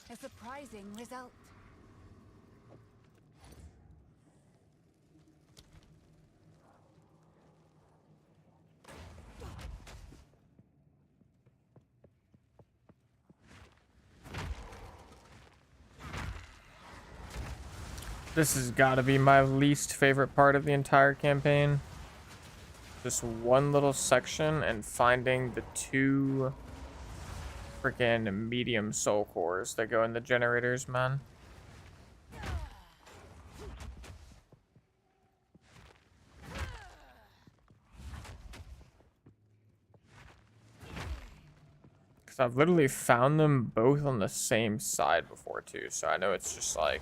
[SPEAKER 7] A surprising result.
[SPEAKER 1] This has got to be my least favorite part of the entire campaign. Just one little section and finding the 2 freaking medium soul cores that go in the generators, man. Because I've literally found them both on the same side before too, so I know it's just like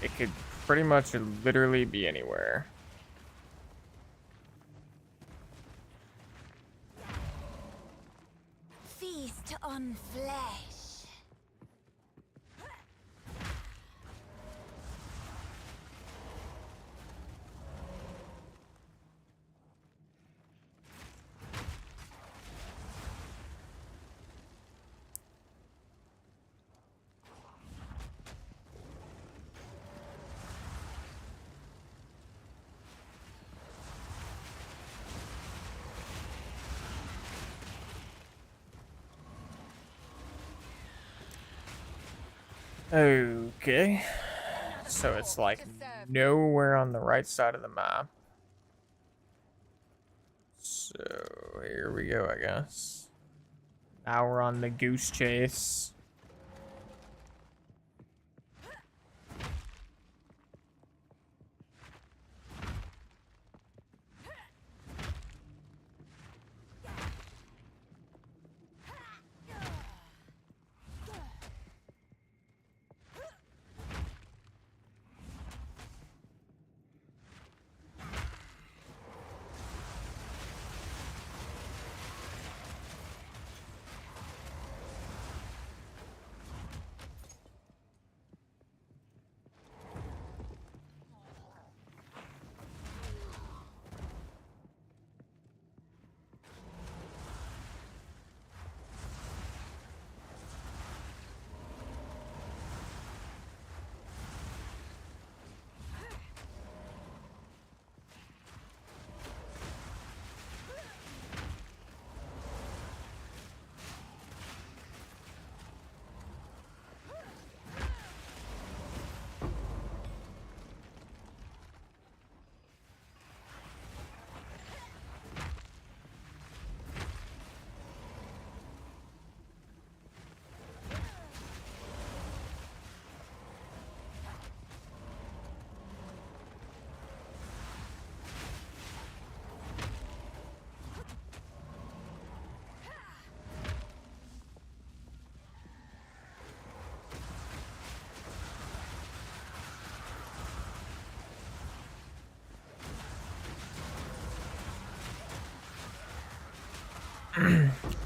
[SPEAKER 1] it could pretty much literally be anywhere.
[SPEAKER 7] Feast on flesh.
[SPEAKER 1] Okay. So it's like nowhere on the right side of the map. So here we go, I guess. Now we're on the goose chase.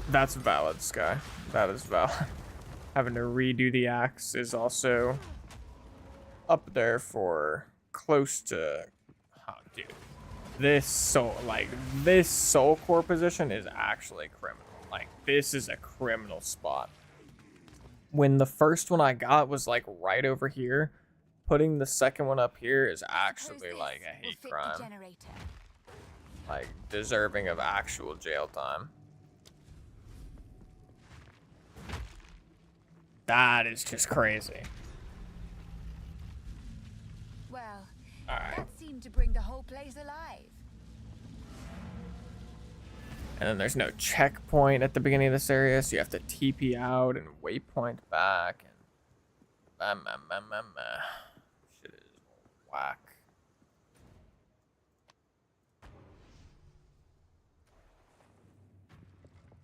[SPEAKER 1] That's valid, Sky. That is valid. Having to redo the axe is also up there for close to... Oh, dude. This soul core position is actually criminal. Like, this is a criminal spot. When the first one I got was like right over here, putting the second one up here is actually like a hate crime. Like, deserving of actual jail time. That is just crazy.
[SPEAKER 7] Well,
[SPEAKER 1] All right.
[SPEAKER 7] that seemed to bring the whole place alive.
[SPEAKER 1] And then there's no checkpoint at the beginning of this area, so you have to TP out and waypoint back. And shit is whack.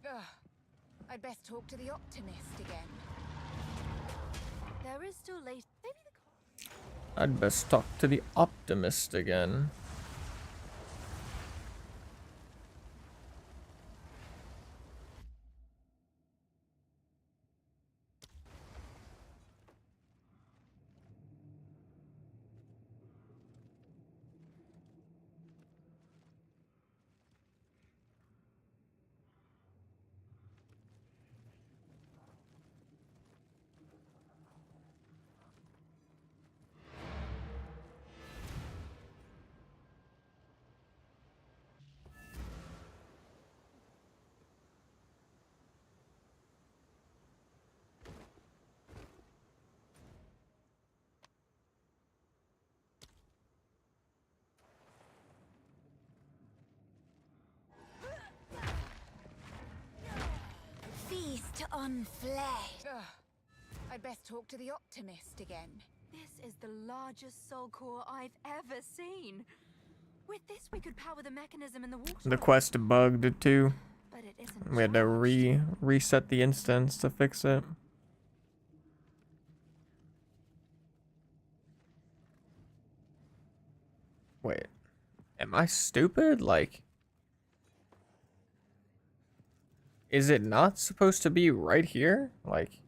[SPEAKER 7] Ugh. I'd best talk to the optimist again.
[SPEAKER 9] There is still late. Maybe the
[SPEAKER 1] I'd best talk to the optimist again.
[SPEAKER 7] Feast on flesh. Ugh. I'd best talk to the optimist again.
[SPEAKER 2] This is the largest soul core I've ever seen. With this, we could power the mechanism in the water.
[SPEAKER 1] The quest bugged too.
[SPEAKER 2] But it isn't.
[SPEAKER 1] We had to reset the instance to fix it. Wait, am I stupid? Like, is it not supposed to be right here? Like,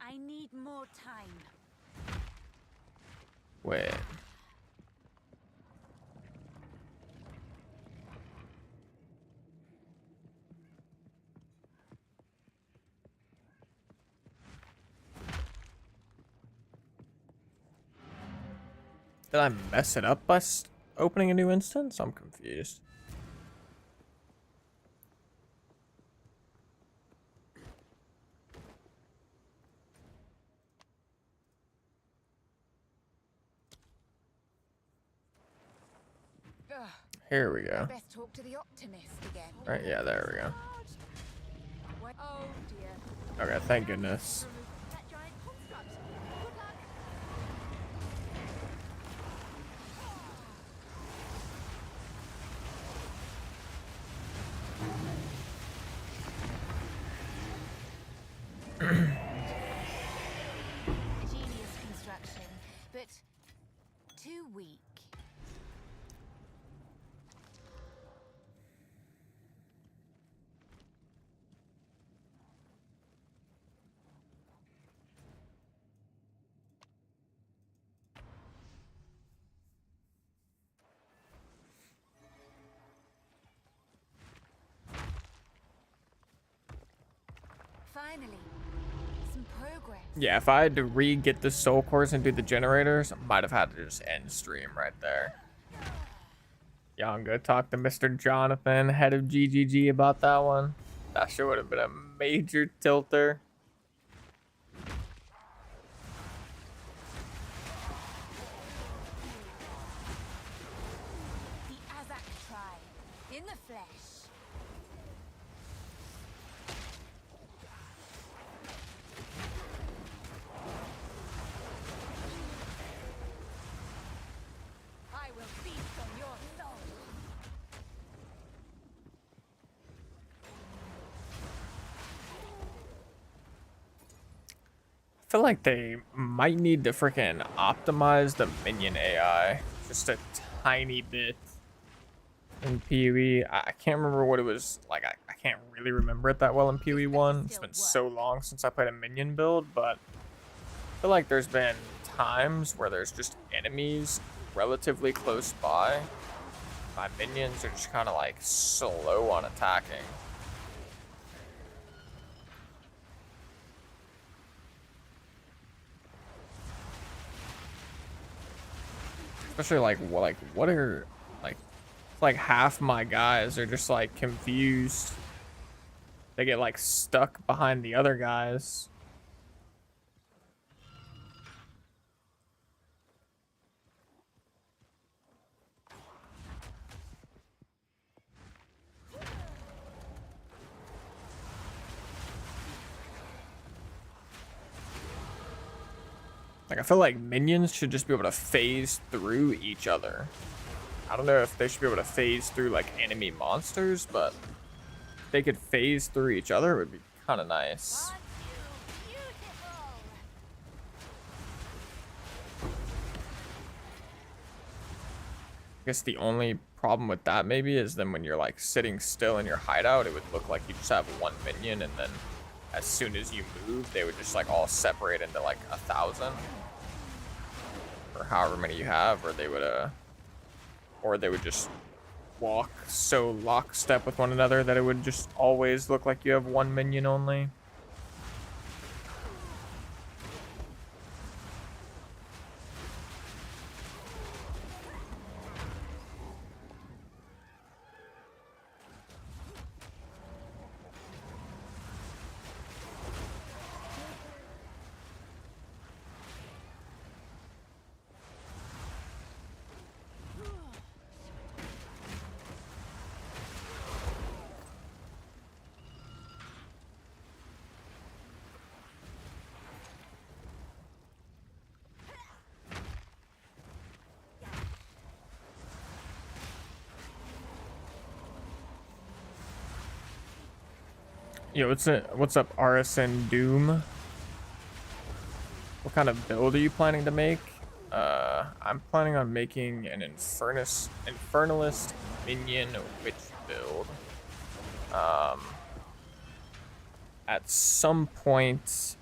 [SPEAKER 7] I need more time.
[SPEAKER 1] wait. Did I mess it up by opening a new instance? I'm confused.
[SPEAKER 7] Ugh.
[SPEAKER 1] Here we go.
[SPEAKER 7] Best talk to the optimist again.
[SPEAKER 1] Right, yeah, there we go.
[SPEAKER 7] Oh dear.
[SPEAKER 1] Okay, thank goodness.
[SPEAKER 7] That giant construct. Good luck. Genius construction, but too weak. Finally, some progress.
[SPEAKER 1] Yeah, if I had to re-get the soul cores and do the generators, I might have had to just end stream right there. Yeah, I'm gonna talk to Mr. Jonathan, head of GGG, about that one. That sure would have been a major tilter.
[SPEAKER 7] The Azak tribe in the flesh. I will feast on your soul.
[SPEAKER 1] I feel like they might need to freaking optimize the minion AI just a tiny bit in POE. I can't remember what it was like. I can't really remember it that well in POE 1. It's been so long since I played a minion build, but I feel like there's been times where there's just enemies relatively close by. My minions are just kind of like slow on attacking. Especially like what are like it's like half my guys are just like confused. They get like stuck behind the other guys. Like, I feel like minions should just be able to phase through each other. I don't know if they should be able to phase through, like, enemy monsters, but if they could phase through each other, it would be kind of nice. I guess the only problem with that, maybe, is then when you're, like, sitting still in your hideout, it would look like you just have one minion, and then as soon as you move, they would just, like, all separate into, like, 1,000. Or however many you have, or they would just walk so lockstep with one another that it would just always look like you have one minion only. Yo, what's up, RSN Doom? What kind of build are you planning to make? I'm planning on making an Infernalist Minion Witch build. At some point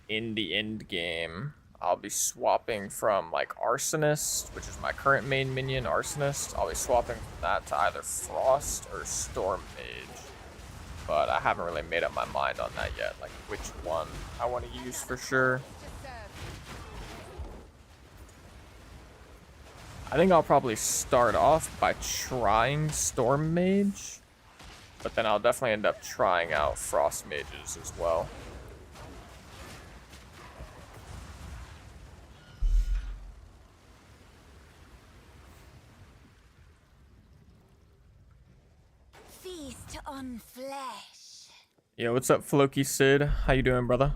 [SPEAKER 1] in the end game, I'll be swapping from like Arsonist, which is my current main minion, Arsonist. I'll be swapping from that to either Frost or Storm Mage. But I haven't really made up my mind on that yet, like which one I want to use for sure. I think I'll probably start off by trying Storm Mage, but then I'll definitely end up trying out Frost Mages as well.
[SPEAKER 7] Feast on flesh.
[SPEAKER 1] Yo, what's up, Floki Sid? How you doing, brother?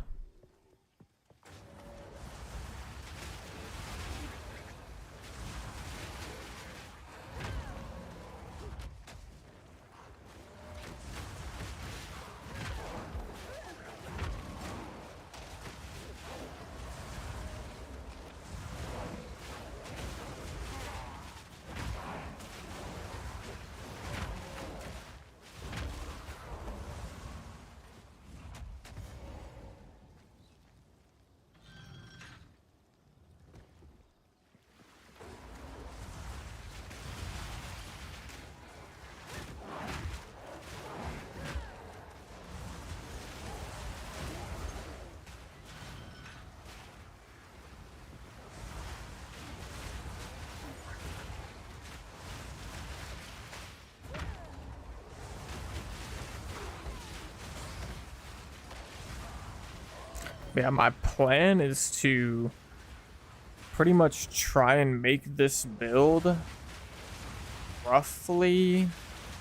[SPEAKER 1] Yeah, my plan is to pretty much try and make this build roughly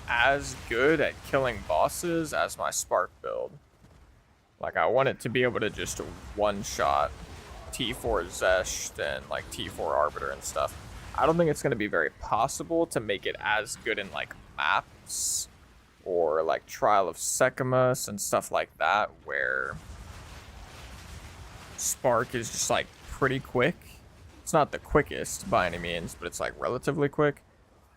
[SPEAKER 1] as good at killing bosses as my Spark build. Like, I want it to be able to just one-shot T4 Zesht and like T4 Arbiter and stuff. I don't think it's going to be very possible to make it as good in like maps or like Trial of Secamus and stuff like that, where Spark is just like pretty quick. It's not the quickest by any means, but it's like relatively quick.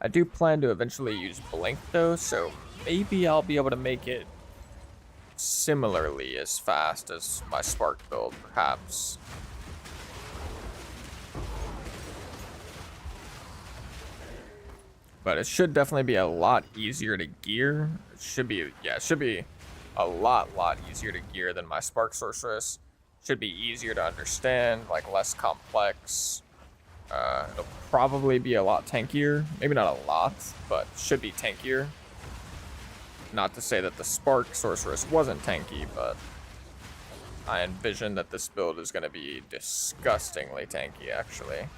[SPEAKER 1] I do plan to eventually use Blink though, so maybe I'll be able to make it similarly as fast as my Spark build, perhaps. But it should definitely be a lot easier to gear. It should be a lot easier to gear than my Spark Sorceress. Should be easier to understand, like less complex. It'll probably be a lot tankier. Maybe not a lot, but should be tankier. Not to say that the Spark Sorceress wasn't tanky, but I envision that this build is going to be disgustingly tanky, actually.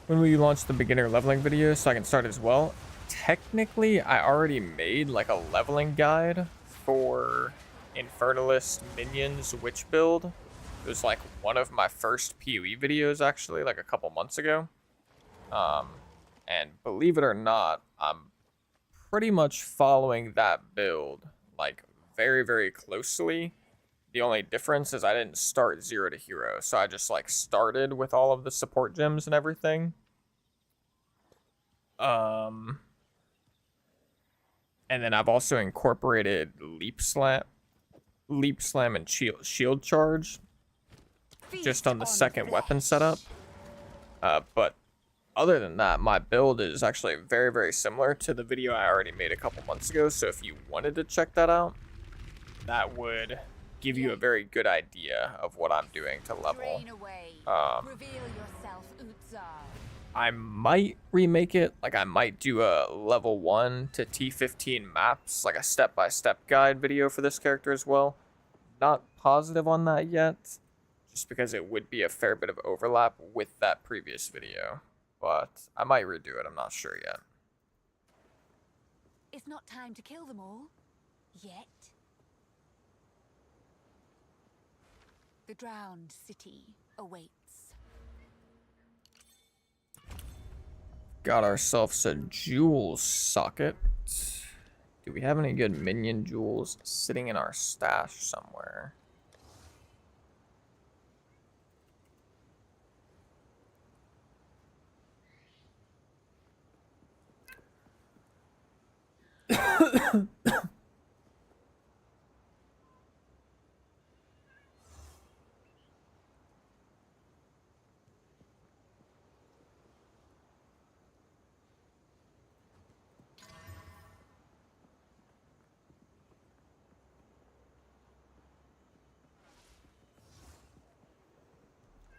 [SPEAKER 1] When will you launch the beginner leveling video so I can start as well? Technically, I already made like a leveling guide for Infernalist Minions Witch build. It was like one of my first POE videos actually, like a couple months ago. And believe it or not, I'm pretty much following that build like very, very closely. The only difference is I didn't start 0 to hero, so I just like started with all of the support gems and everything. And then I've also incorporated leap slam and shield charge just on the second weapon setup. But other than that, my build is actually very, very similar to the video I already made a couple months ago. So if you wanted to check that out, that would give you a very good idea of what I'm doing to level. I might remake it, like I might do a level 1 to T15 maps, like a step-by-step guide video for this character as well. Not positive on that yet, just because it would be a fair bit of overlap with that previous video. But I might redo it, I'm not sure yet.
[SPEAKER 7] It's not time to kill them all. Yet. The drowned city awaits.
[SPEAKER 1] Got ourselves a jewel socket. Do we have any good minion jewels sitting in our stash somewhere?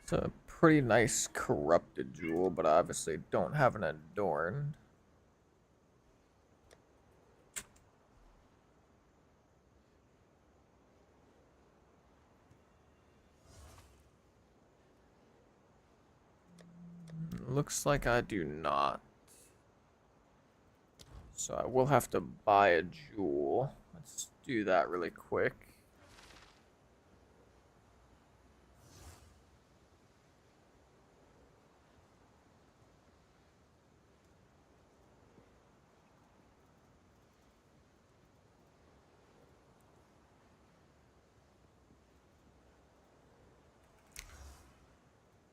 [SPEAKER 1] It's a pretty nice corrupted jewel, but I obviously don't have an adorned. Looks like I do not. So I will have to buy a jewel. Let's do that really quick.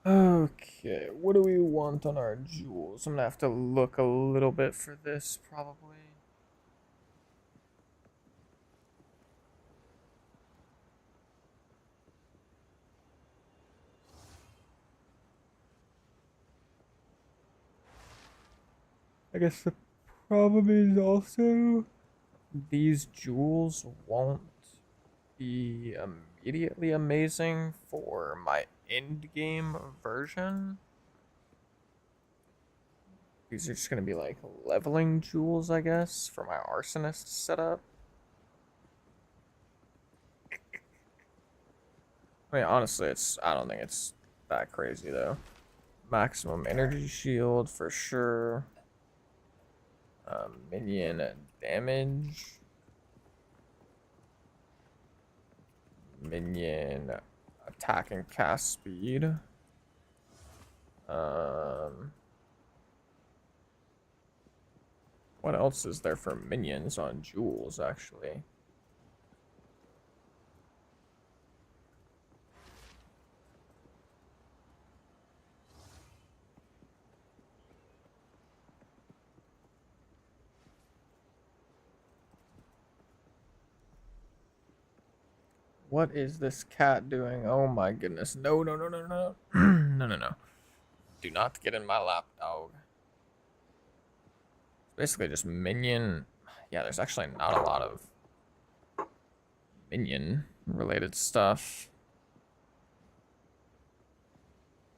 [SPEAKER 1] Okay, what do we want on our jewels? I'm gonna have to look a little bit for this, probably. I guess the problem is also these jewels won't be immediately amazing for my end game version. These are just gonna be like leveling jewels, I guess, for my arsonist setup. I mean, honestly, I don't think it's that crazy though. Maximum energy shield for sure. Minion damage. Minion attack and cast speed. What else is there for minions on jewels, actually? What is this cat doing? Oh my goodness. No, no, no, no, no. No, no, no. Do not get in my lap, dog. Basically just minion. Yeah, there's actually not a lot of minion related stuff.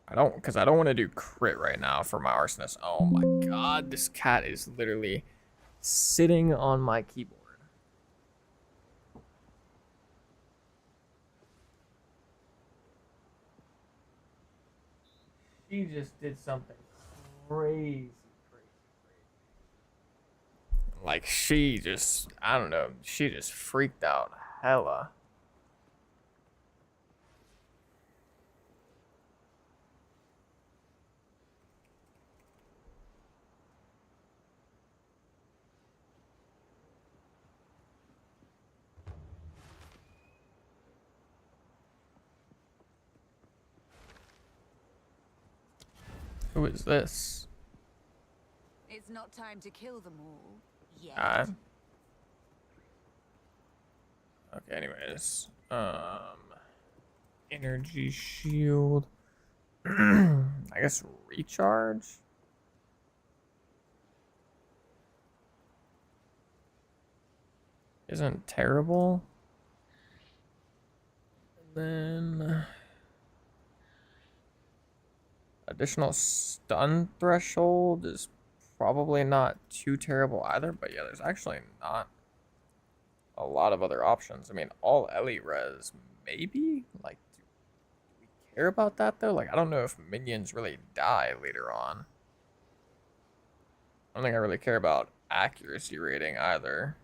[SPEAKER 1] I don't want to do crit right now for my arsonist. Oh my god, this cat is literally sitting on my keyboard. She just did something crazy, crazy, crazy. Like she just, I don't know, she just freaked out hella. Who is this?
[SPEAKER 7] It's not time to kill them all yet.
[SPEAKER 1] Okay, anyways. Energy shield. I guess recharge? Isn't terrible. And then additional stun threshold is probably not too terrible either, but yeah, there's actually not a lot of other options. I mean, all elite res, maybe? Like, do we care about that though? Like, I don't know if minions really die later on. I don't think I really care about accuracy rating either.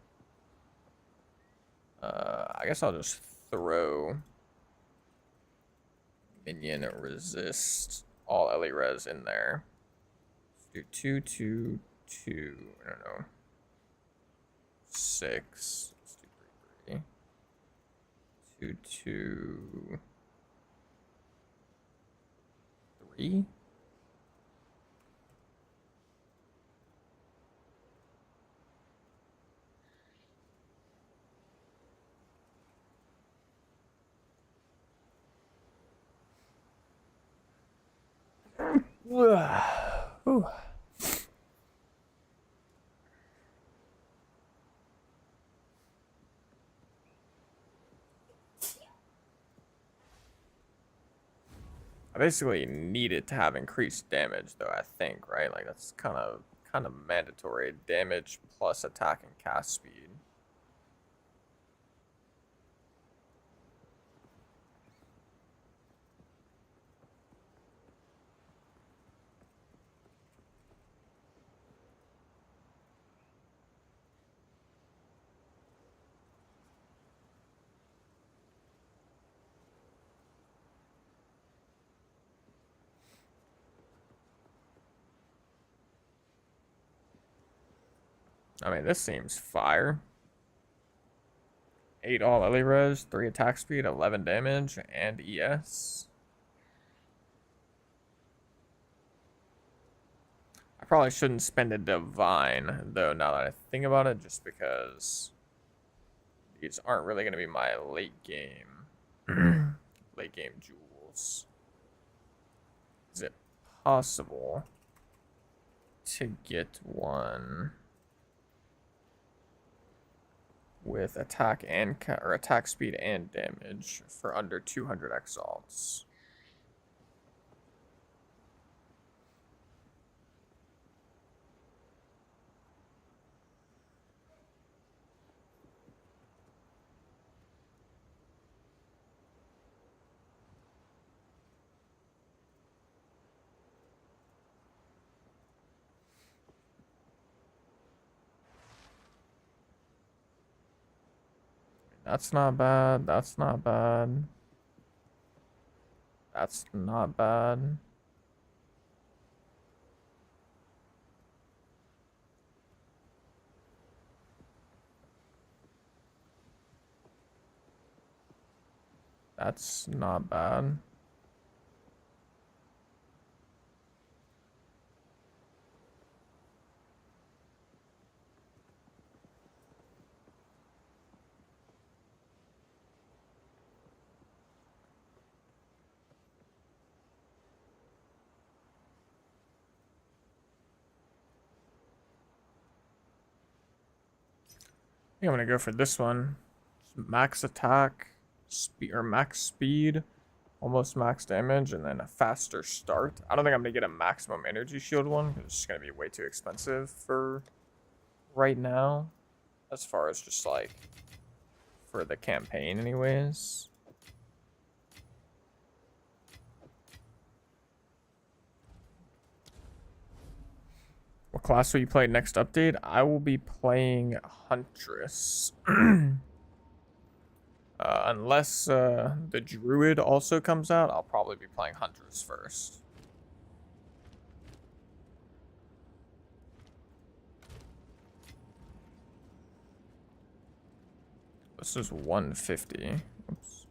[SPEAKER 1] I guess I'll just throw minion resist all elite res in there. Let's do 2, 2, 2. I don't know. 6. Let's do 3, 3. 2, 2. 3. Ooh. I basically need it to have increased damage, though. I think, right? Like that's kind of mandatory. Damage plus attack and cast speed. I mean, this seems fire. 8 all elite res, 3 attack speed, 11 damage, and ES. I probably shouldn't spend a divine, though, now that I think about it, just because these aren't really going to be my late game jewels. Is it possible to get one with attack and attack speed and damage for under 200 exalts? That's not bad. That's not bad. That's not bad. That's not bad. think I'm gonna go for this one. Max attack, speed or max speed, almost max damage, and then a faster start. I don't think I'm gonna get a maximum energy shield one because it's just gonna be way too expensive for right now, as far as just like for the campaign, anyways. What class will you play next update? I will be playing Huntress. Unless the Druid also comes out, I'll probably be playing Huntress first. This is 150. Oops.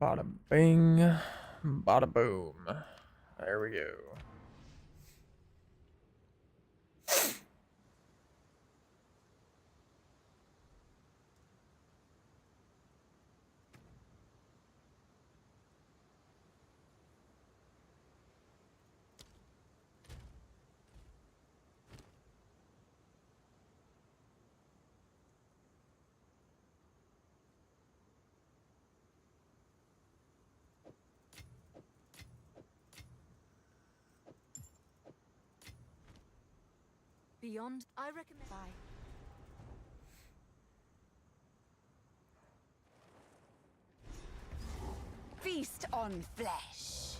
[SPEAKER 1] Bada bing, bada boom. There we go.
[SPEAKER 7] Beyond, I recommend. Bye. Feast on flesh.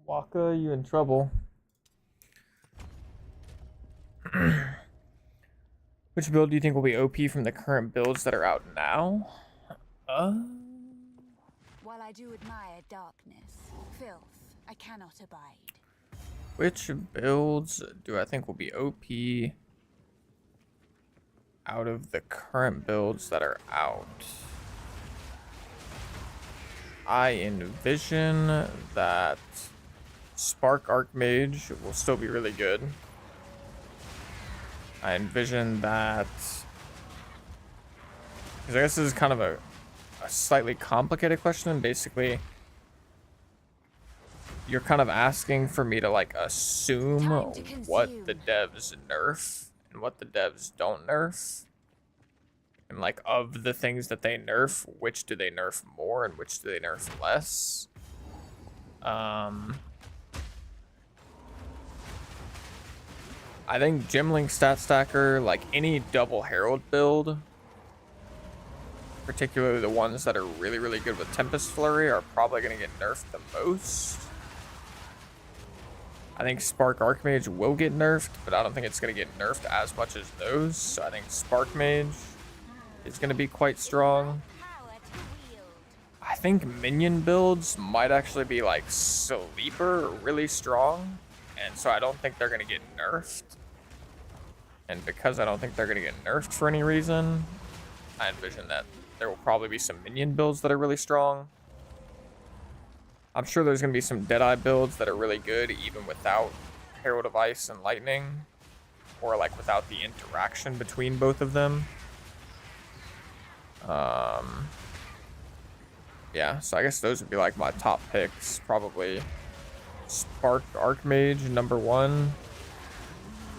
[SPEAKER 7] Waka, you in trouble. Which build do you think will be OP from the current builds that are out now? While I do admire darkness, filth, I cannot abide.
[SPEAKER 1] Which builds do I think will be OP out of the current builds that are out? I envision that Spark Archmage will still be really good. I envision that, because I guess this is kind of a slightly complicated question. Basically, you're kind of asking for me to like assume
[SPEAKER 7] Time to
[SPEAKER 1] what the
[SPEAKER 7] consume.
[SPEAKER 1] devs nerf and what the devs don't nerf. And like of the things that they nerf, which do they nerf more and which do they nerf less? I think Gymlink Stat Stacker, like any double Herald build, particularly the ones that are really, really good with Tempest Flurry, are probably going to get nerfed the most. I think Spark Archmage will get nerfed, but I don't think it's going to get nerfed as much as those. So I think Spark Mage is going to be quite strong.
[SPEAKER 7] Power to wield.
[SPEAKER 1] I think Minion builds might actually be like sleeper really strong. And so I don't think they're going to get nerfed. And because I don't think they're going to get nerfed for any reason, I envision that there will probably be some Minion builds that are really strong. I'm sure there's going to be some Deadeye builds that are really good even without Herald of Ice and Lightning. Or like without the interaction between both of them. Yeah, so I guess those would be like my top picks. Probably Spark Archmage, number 1.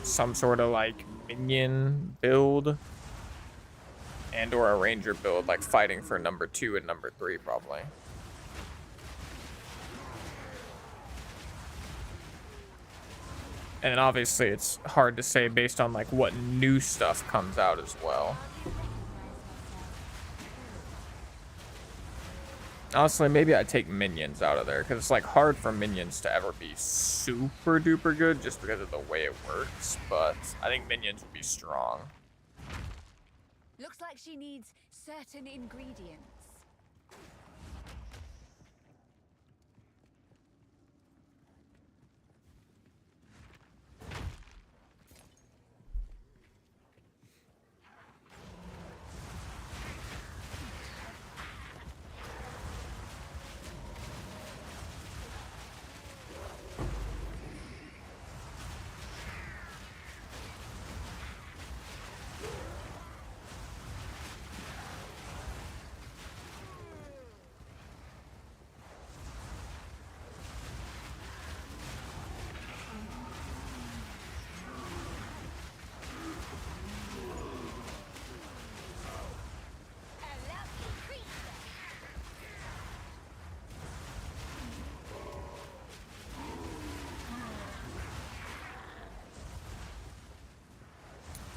[SPEAKER 1] Some sort of like Minion build. And or a Ranger build, like fighting for number 2 and number 3 probably. And then obviously it's hard to say based on like what new stuff comes out as well. Honestly, maybe I'd take Minions out of there because it's like hard for Minions to ever be super duper good just because of the way it works. But I think Minions would be strong.
[SPEAKER 7] Looks like she needs certain ingredients.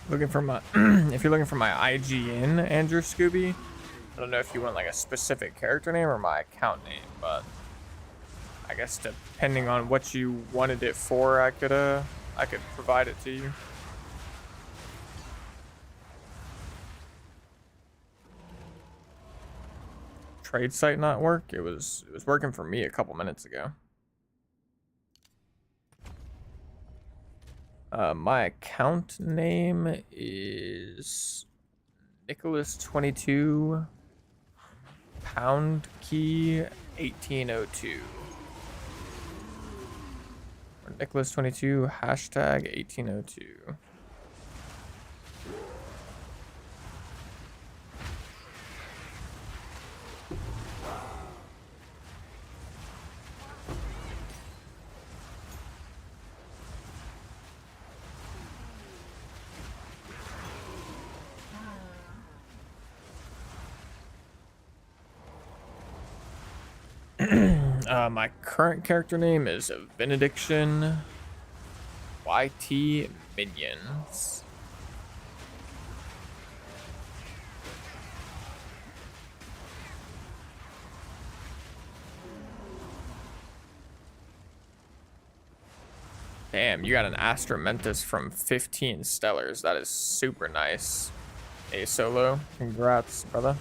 [SPEAKER 1] Looking for my if you're looking for my IGN Andrew Scooby, I don't know if you want like a specific character name or my account name, but I guess depending on what you wanted it for, I could provide it to you. Trade site not work? It was working for me a couple minutes ago. My account name is Nicholas22 pound key 1802. Or Nicholas22 hashtag 1802. My current character name is Vinidiction YT Minions. Damn, you got an Astramentus from 15 Stellars. That is super nice. Hey, Solo, congrats, brother.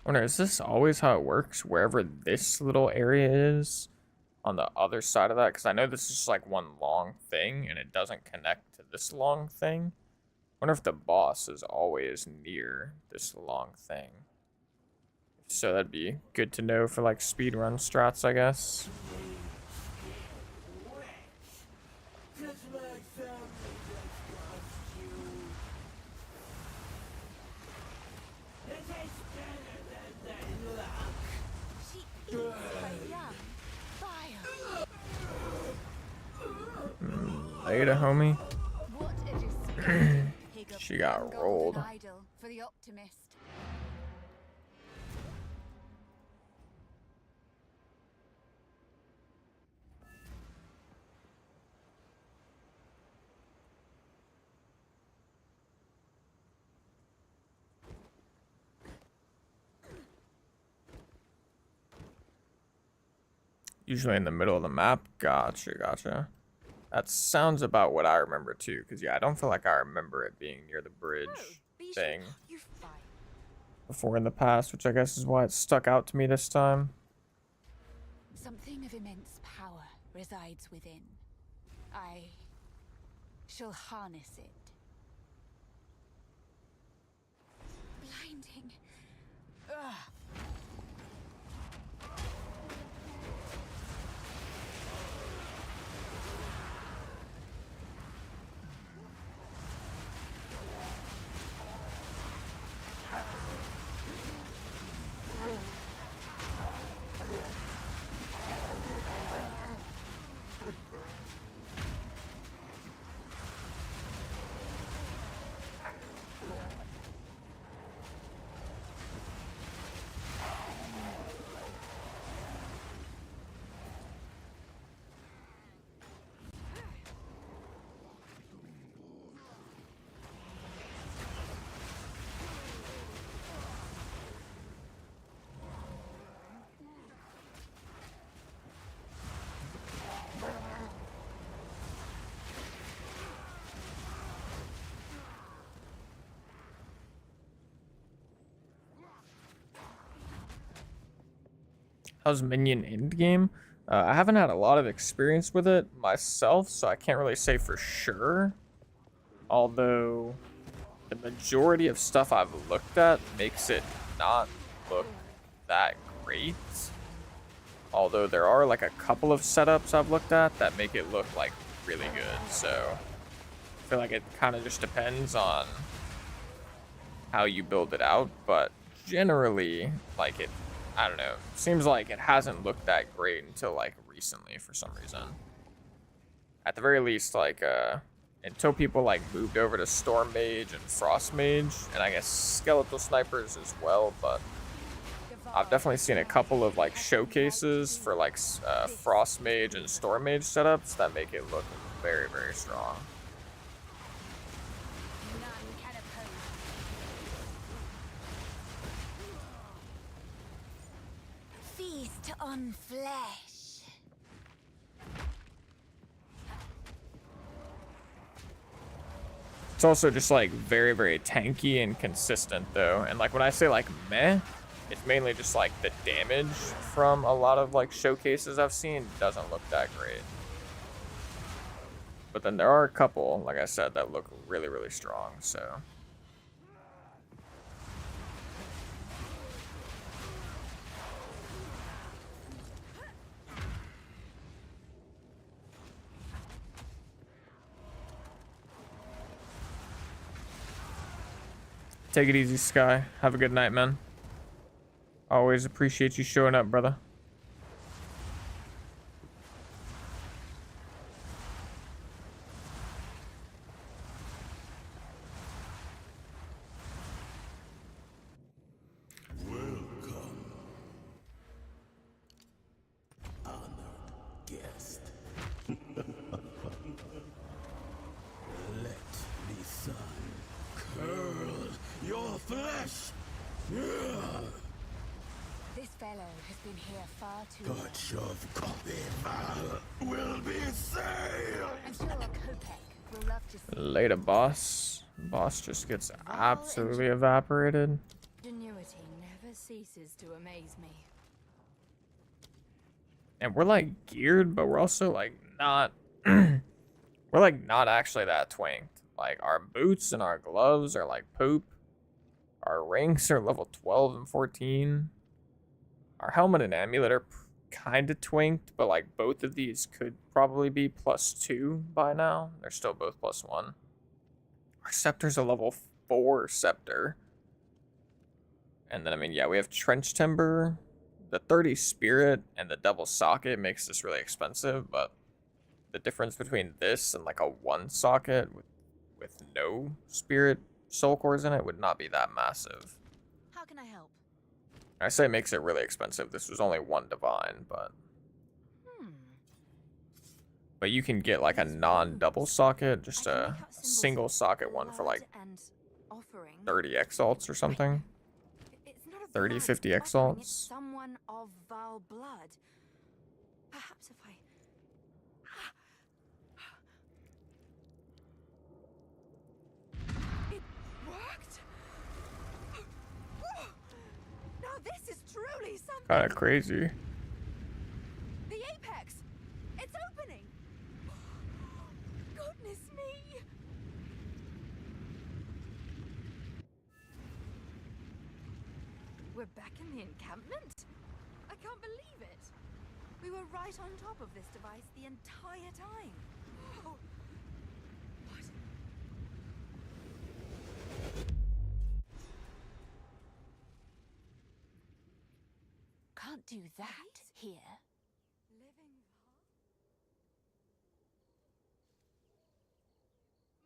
[SPEAKER 1] wonder, is this always how it works? Wherever this little area is on the other side of that? Because I know this is just like one long thing and it doesn't connect to this long thing. Wonder if the boss is always near this long thing. So that'd be good to know for like speedrun strats, I guess. Later, homie.
[SPEAKER 7] What a disgrace.
[SPEAKER 1] She got rolled.
[SPEAKER 7] Idol for the optimist.
[SPEAKER 1] Usually in the middle of the map. Gotcha. That sounds about what I remember too. Because, yeah, I don't feel like I remember it being near the bridge thing before in the past, which I guess is why it stuck out to me this time.
[SPEAKER 7] Something of immense power resides within. I shall harness it. Blinding. Ugh.
[SPEAKER 1] How's Minion endgame? I haven't had a lot of experience with it myself, so I can't really say for sure. Although the majority of stuff I've looked at makes it not look that great. Although there are like a couple of setups I've looked at that make it look like really good. So I feel like it kind of just depends on how you build it out. But generally, like it, I don't know, seems like it hasn't looked that great until like recently for some reason. At the very least, like until people like moved over to Storm Mage and Frost Mage, and I guess Skeletal Snipers as well, but I've definitely seen a couple of like showcases for like Frost Mage and Storm Mage setups that make it look very, very strong.
[SPEAKER 7] Feast on flesh.
[SPEAKER 1] It's also just like very, very tanky and consistent though. And like when I say like meh, it's mainly just like the damage from a lot of like showcases I've seen doesn't look that great. But then there are a couple, like I said, that look really, really strong, so. Take it easy, Sky. Have a good night, man. Always appreciate you showing up, brother.
[SPEAKER 3] Welcome, honored guest. Let the sun curl your flesh.
[SPEAKER 7] This fellow has been here far too long.
[SPEAKER 3] Touch of coffee will be sailed.
[SPEAKER 7] I'm sure Kopek will love to see
[SPEAKER 1] Later, boss. Boss just gets absolutely evaporated.
[SPEAKER 7] ingenuity. beauty never ceases to amaze me.
[SPEAKER 1] And we're like geared, but we're also like not we're like not actually that twinked. Like our boots and our gloves are like poop. Our rings are level 12 and 14. Our helmet and amulet are kind of twinked, but like both of these could probably be +2 by now. They're still both +1. Our scepter's a level 4 scepter. And then, I mean, yeah, we have trench timber. The 30 spirit and the double socket makes this really expensive, but the difference between this and like a 1 socket with no spirit soul cores in it would not be that massive.
[SPEAKER 7] How can I help?
[SPEAKER 1] I say it makes it really expensive. This was only 1 divine, but you can get like a non-double socket, just a single socket one for like 30 exalts or something. 30, 50 exalts.
[SPEAKER 7] Someone of Val blood. Perhaps if I... It worked. Now this is truly something.
[SPEAKER 1] Kind of crazy.
[SPEAKER 7] The apex. It's opening. Goodness me. We're back in the encampment? I can't believe it. We were right on top of this device the entire time. Oh. What? Can't do that here. Living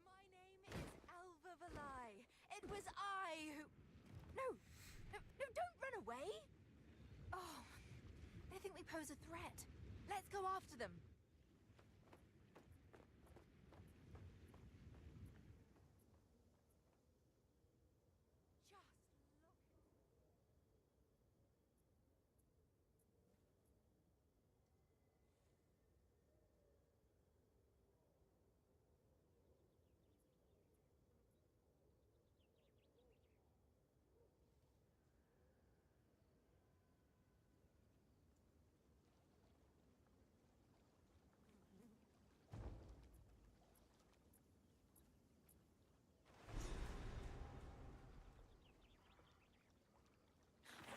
[SPEAKER 7] My name is Alva Valai. It was I who... No, don't run away! Oh, they think we pose a threat. Let's go after them.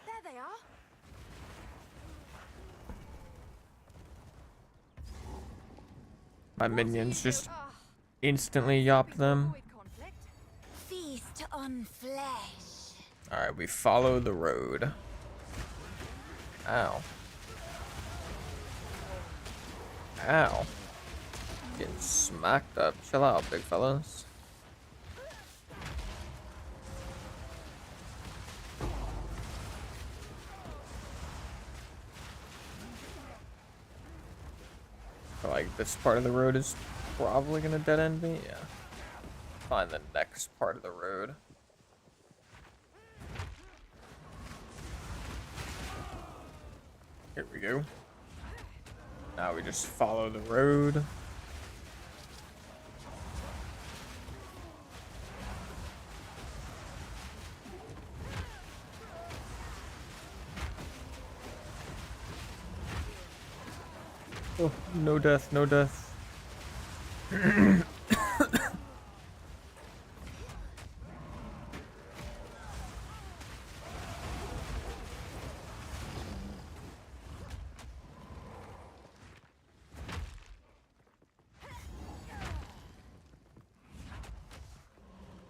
[SPEAKER 7] There they are.
[SPEAKER 1] My minions just instantly yopped them.
[SPEAKER 7] Feast on flesh.
[SPEAKER 1] Alright, we follow the road. Ow. Ow. Getting smacked up. Chill out, big fellas. Like, this part of the road is probably gonna dead end me. Yeah. Find the next part of the road. Here we go. Now we just follow the road. Oh, no death, no death.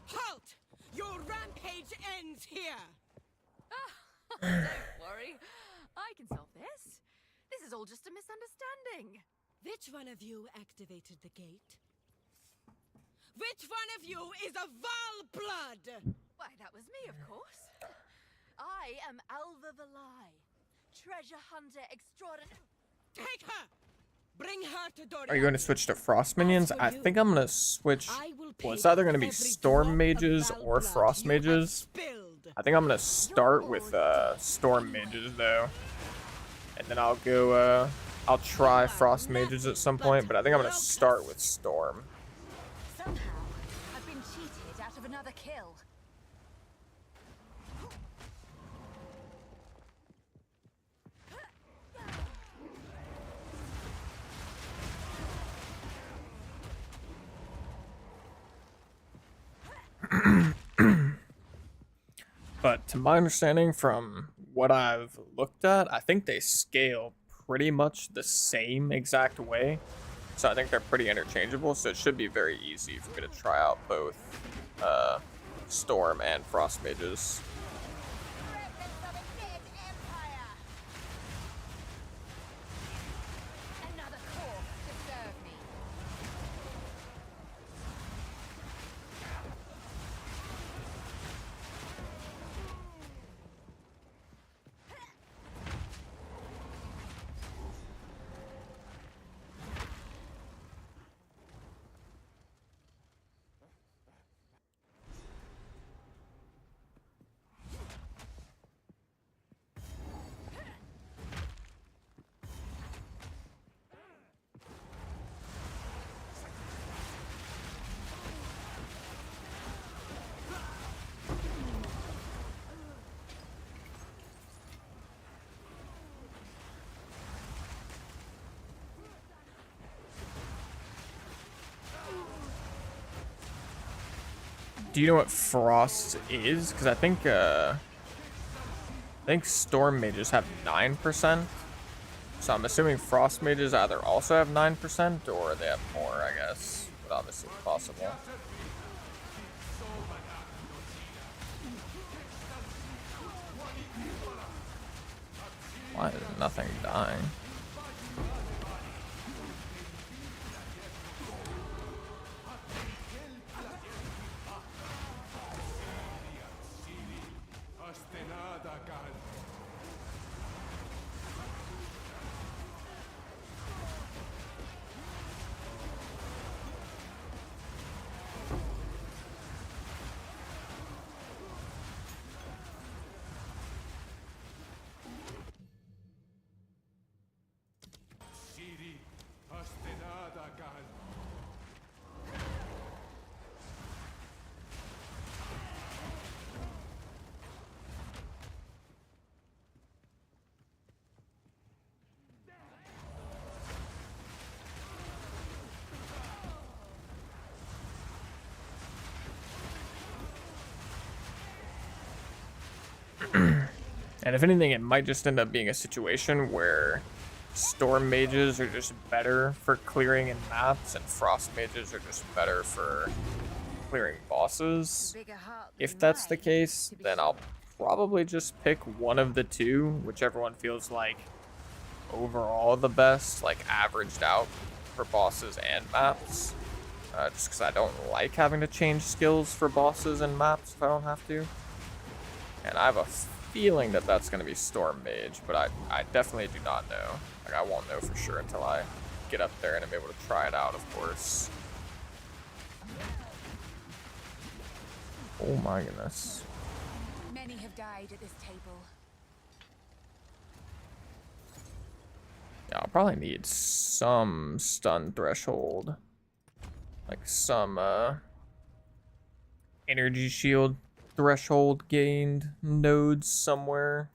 [SPEAKER 6] Halt! Your rampage ends here!
[SPEAKER 7] Don't worry. I can solve this. This is all just a misunderstanding.
[SPEAKER 6] Which one of you activated the gate? Which one of you is a Val blood?
[SPEAKER 7] Why, that was me, of course. I am Alva Valai, treasure hunter extraordinary.
[SPEAKER 6] Take her! Bring her to Dorian.
[SPEAKER 1] Are you going to switch to frost minions? I think I'm going to switch. Well, it's either going to be storm mages or frost mages. I think I'm going to start with storm mages, though. And then I'll go, I'll try frost mages at some point, but I think I'm going to start with storm.
[SPEAKER 7] Somehow, I've been cheated out of another kill.
[SPEAKER 1] But to my understanding from what I've looked at, I think they scale pretty much the same exact way. So I think they're pretty interchangeable, so it should be very easy for me to try out both Storm and Frost Mages. Do you know what Frost is? Because I think Storm Mages have 9%. So I'm assuming Frost Mages either also have 9% or they have more, I guess. But obviously it's possible. Why is nothing dying? And if anything, it might just end up being a situation where Storm Mages are just better for clearing in maps and Frost Mages are just better for clearing bosses. If that's the case, then I'll probably just pick one of the two, whichever one feels like overall the best, like averaged out for bosses and maps. Just because I don't like having to change skills for bosses and maps if I don't have to. And I have a feeling that that's going to be Storm Mage, but I definitely do not know. Like, I won't know for sure until I get up there and I'm able to try it out, of course. Oh my goodness.
[SPEAKER 2] Many have died at this table.
[SPEAKER 1] Yeah, I'll probably need some stun threshold. Like some energy shield threshold gained nodes somewhere.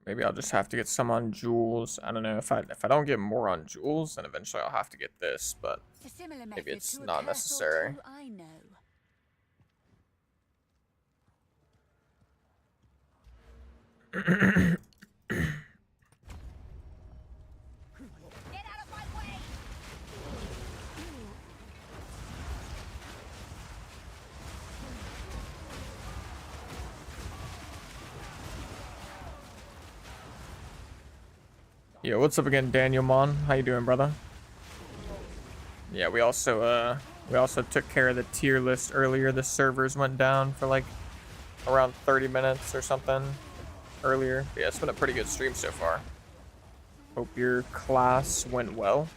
[SPEAKER 1] Maybe I'll just have to get some on jewels. I don't know if I don't get more on jewels, then eventually I'll have to get this, but maybe it's not necessary.
[SPEAKER 2] I know. Get out of my way!
[SPEAKER 1] Yo, what's up again, Daniel Mon? How you doing, brother? Yeah, we also took care of the tier list earlier. The servers went down for like around 30 minutes or something earlier. But yeah, it's been a pretty good stream so far. Hope your class went well.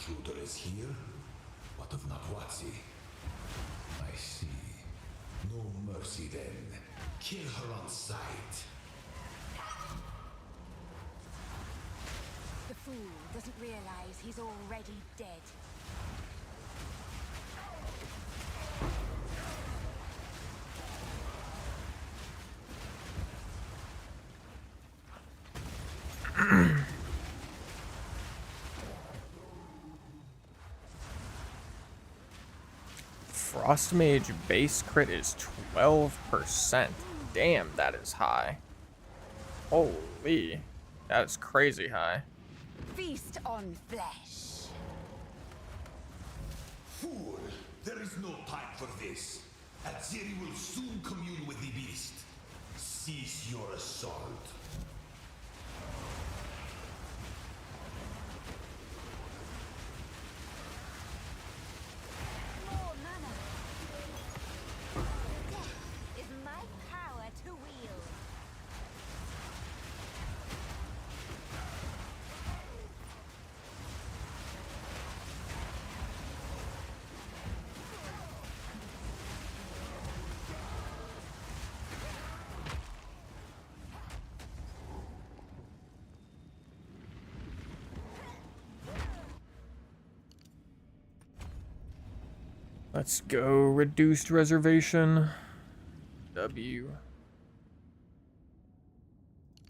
[SPEAKER 3] intruder is here? What of Natwatsi? I see. No mercy then. Kill her on sight.
[SPEAKER 7] The fool doesn't realize he's already dead.
[SPEAKER 1] Frost Mage base crit is 12%. Damn, that is high. Holy, that is crazy high.
[SPEAKER 7] Feast on flesh.
[SPEAKER 3] Fool! There is no time for this. Aziri will soon commune with the beast. Cease your assault.
[SPEAKER 7] More mana. Death is my power to wield.
[SPEAKER 1] Let's go reduced reservation. W.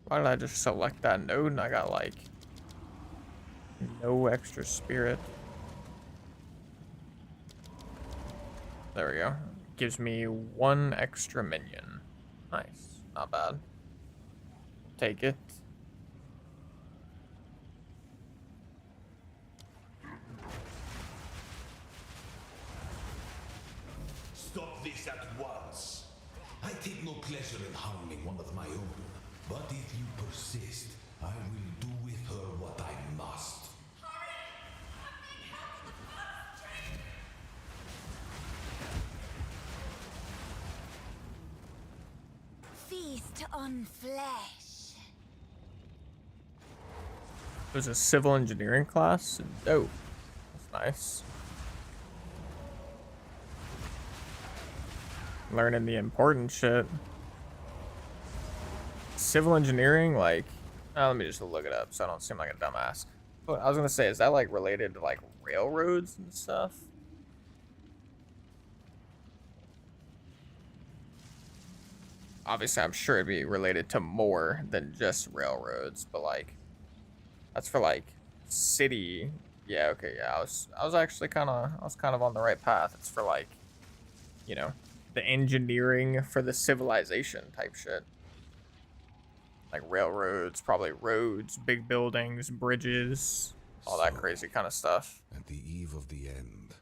[SPEAKER 1] Why did I just select that node and I got like no extra spirit? There we go. Gives me 1 extra minion. Nice. Not bad. Take it.
[SPEAKER 3] Stop this at once. I take no pleasure in harming one of my own. But if you persist, I will do with her what I must.
[SPEAKER 7] Feast on flesh.
[SPEAKER 1] There's a civil engineering class. Dope. That's nice. Learning the important shit. Civil engineering, like, let me just look it up so I don't seem like a dumbass. But I was gonna say, is that like related to like railroads and stuff? Obviously, I'm sure it'd be related to more than just railroads, but like, that's for like city. Yeah, okay, yeah. I was actually kind of on the right path. It's for like, you know, the engineering for the civilization type shit. Like railroads, probably roads, big buildings, bridges, all that crazy kind of stuff.
[SPEAKER 3] At the eve of the end.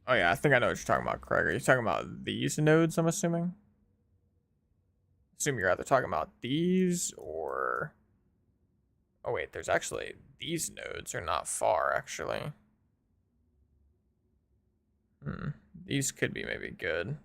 [SPEAKER 1] Oh yeah, I think I know what you're talking about, Craig. Are you talking about these nodes, I'm assuming? Assume you're either talking about these or... Oh wait, there's actually... These nodes are not far, actually. These could be maybe good.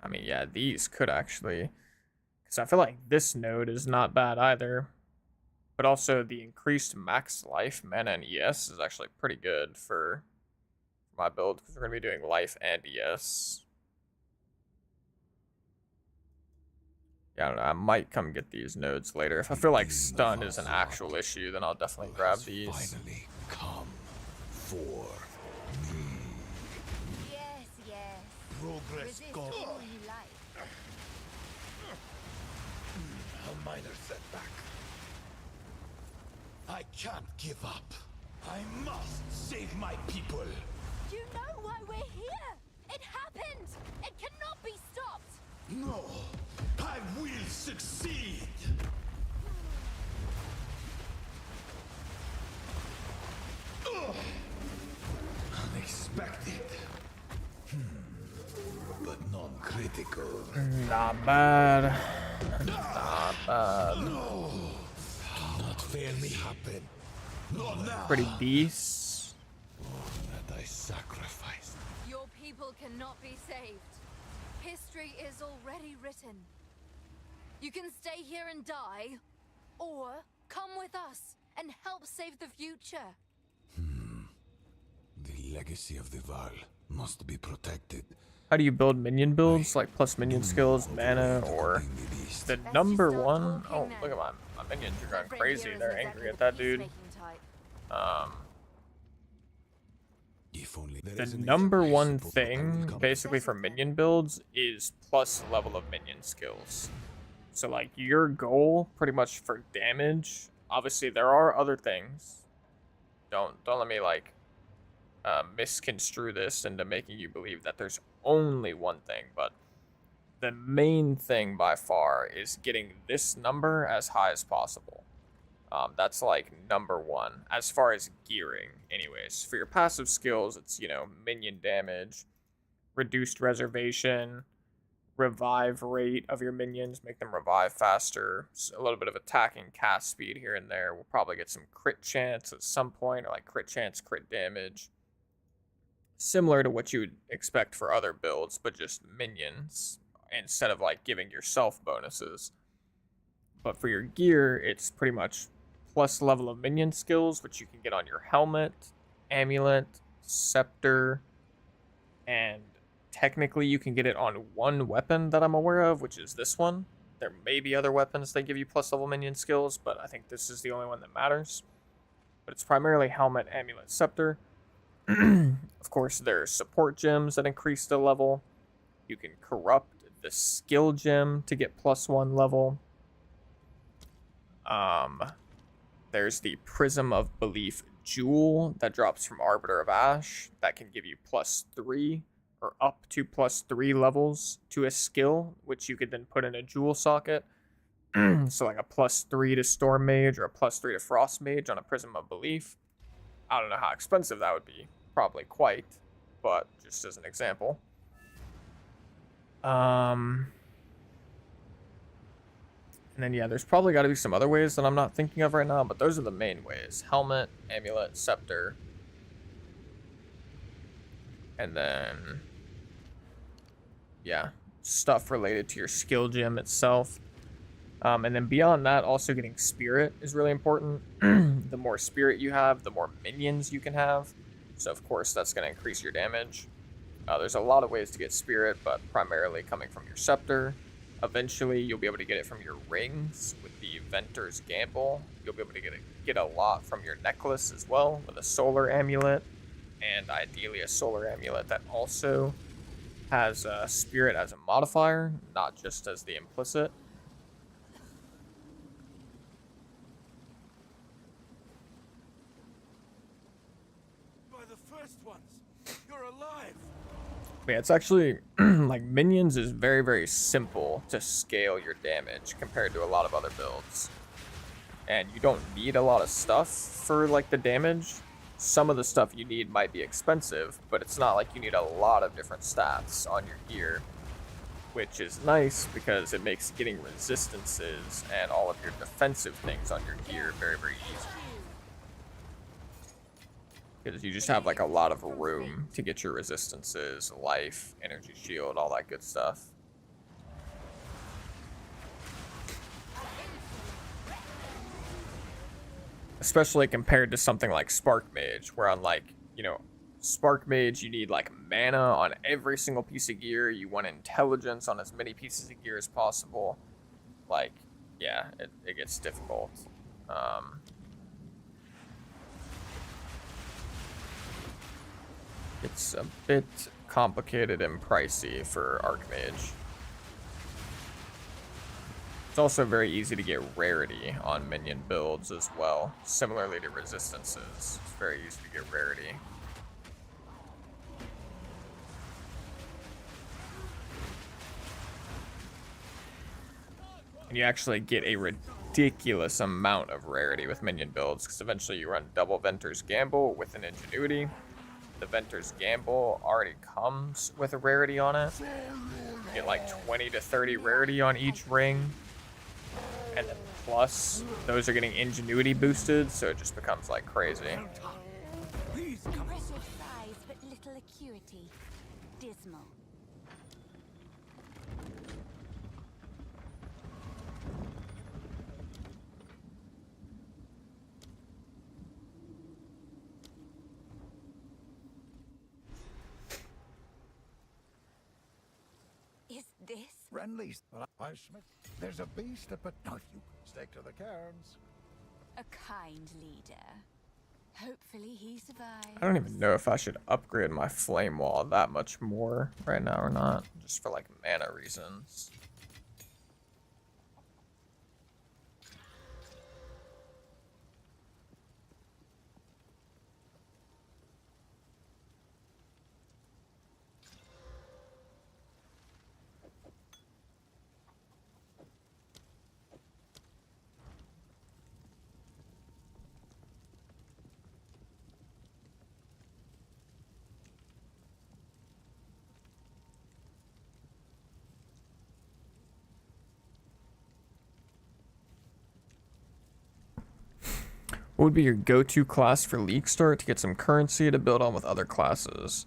[SPEAKER 1] I mean, yeah, these could actually... Because I feel like this node is not bad either. But also the increased max life, mana, and ES is actually pretty good for my build. Because we're going to be doing life and ES. Yeah, I don't know. I might come get these nodes later. If I feel like stun is an actual issue, then I'll definitely grab these.
[SPEAKER 3] Finally come for me.
[SPEAKER 7] Yes, yes.
[SPEAKER 3] Progress
[SPEAKER 7] Resist
[SPEAKER 3] God.
[SPEAKER 7] all you like.
[SPEAKER 3] A minor setback. I can't give up. I must save my people.
[SPEAKER 7] You know why we're here? It happened! It cannot be stopped!
[SPEAKER 3] No, I will succeed. Ugh. Unexpected. spectacle.
[SPEAKER 1] Not bad. Not bad.
[SPEAKER 3] No! Do not fail me. Happen. Not now.
[SPEAKER 1] Pretty beast.
[SPEAKER 3] That I sacrificed.
[SPEAKER 7] Your people cannot be saved. History is already written. You can stay here and die, or come with us and help save the future.
[SPEAKER 3] The legacy of the Val must be protected.
[SPEAKER 1] How do you build minion builds? Like plus minion skills, mana, or the number one? Oh, look at my minions are going crazy. They're angry at that dude. The number one thing basically for minion builds is plus level of minion skills. So like your goal pretty much for damage, obviously there are other things. Don't let me like misconstrue this into making you believe that there's only one thing, but the main thing by far is getting this number as high as possible. That's like number one as far as gearing. Anyways, for your passive skills, it's, you know, minion damage, reduced reservation, revive rate of your minions, make them revive faster, a little bit of attacking cast speed here and there. We'll probably get some crit chance at some point, or like crit chance, crit damage. Similar to what you would expect for other builds, but just minions instead of like giving yourself bonuses. But for your gear, it's pretty much plus level of minion skills, which you can get on your helmet, amulet, scepter, and technically you can get it on one weapon that I'm aware of, which is this one. There may be other weapons that give you plus level minion skills, but I think this is the only one that matters. But it's primarily helmet, amulet, scepter. Of course, there's support gems that increase the level. You can corrupt the skill gem to get +1 level. There's the Prism of Belief jewel that drops from Arbiter of Ash that can give you +3 or up to +3 levels to a skill, which you could then put in a jewel socket. So like a +3 to Storm Mage or a +3 to Frost Mage on a Prism of Belief. I don't know how expensive that would be. Probably quite, but just as an example. And then yeah, there's probably got to be some other ways that I'm not thinking of right now, but those are the main ways. Helmet, amulet, scepter. And then yeah, stuff related to your skill gem itself. And then beyond that, also getting spirit is really important. The more spirit you have, the more minions you can have. So of course that's going to increase your damage. There's a lot of ways to get spirit, but primarily coming from your scepter. Eventually you'll be able to get it from your rings with the Venter's Gamble. You'll be able to get a lot from your necklace as well with a solar amulet, and ideally a solar amulet that also has spirit as a modifier, not just as the implicit. Yeah, it's actually like minions is very, very simple to scale your damage compared to a lot of other builds. And you don't need a lot of stuff for like the damage. Some of the stuff you need might be expensive, but it's not like you need a lot of different stats on your gear, which is nice because it makes getting resistances and all of your defensive things on your gear very, very easy. Because you just have like a lot of room to get your resistances, life, energy shield, all that good stuff. Especially compared to something like Spark Mage, where on like, you know, Spark Mage you need like mana on every single piece of gear, you want intelligence on as many pieces of gear as possible. Like, yeah, it gets difficult. It's a bit complicated and pricey for Archmage. It's also very easy to get rarity on minion builds as well, similarly to resistances. It's very easy to get rarity. And you actually get a ridiculous amount of rarity with minion builds, because eventually you run double Venter's Gamble with an Ingenuity. The Venter's Gamble already comes with a rarity on it. get like 20 to 30 rarity on each ring. And then plus, those are getting ingenuity boosted, so it just becomes like crazy.
[SPEAKER 2] Impressive size, but little acuity. Dismal. Is this?
[SPEAKER 4] Friendlies. I Smith. There's a beast up at. Now, if you stick to the cairns.
[SPEAKER 2] A kind leader. Hopefully he survives.
[SPEAKER 1] I don't even know if I should upgrade my flame wall that much more right now or not, just for like mana reasons. What would be your go-to class for League Start to get some currency to build on with other classes?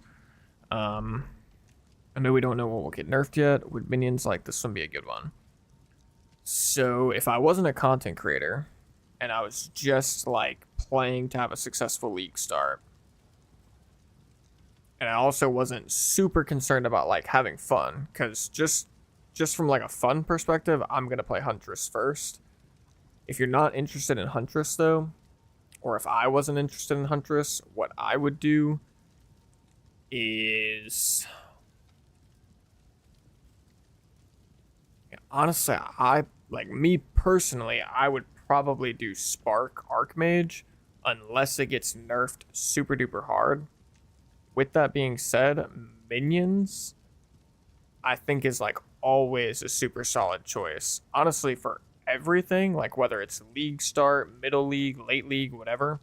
[SPEAKER 1] I know we don't know what will get nerfed yet. Would minions like this one be a good one? So if I wasn't a content creator and I was just like playing to have a successful League Start, and I also wasn't super concerned about like having fun, because just from like a fun perspective, I'm gonna play Huntress first. If you're not interested in Huntress though, or if I wasn't interested in Huntress, what I would do is... honestly, me personally, I would probably do Spark Archmage unless it gets nerfed super duper hard. With that being said, Minions, I think is like always a super solid choice. Honestly, for everything, like whether it's League Start, Middle League, Late League, whatever,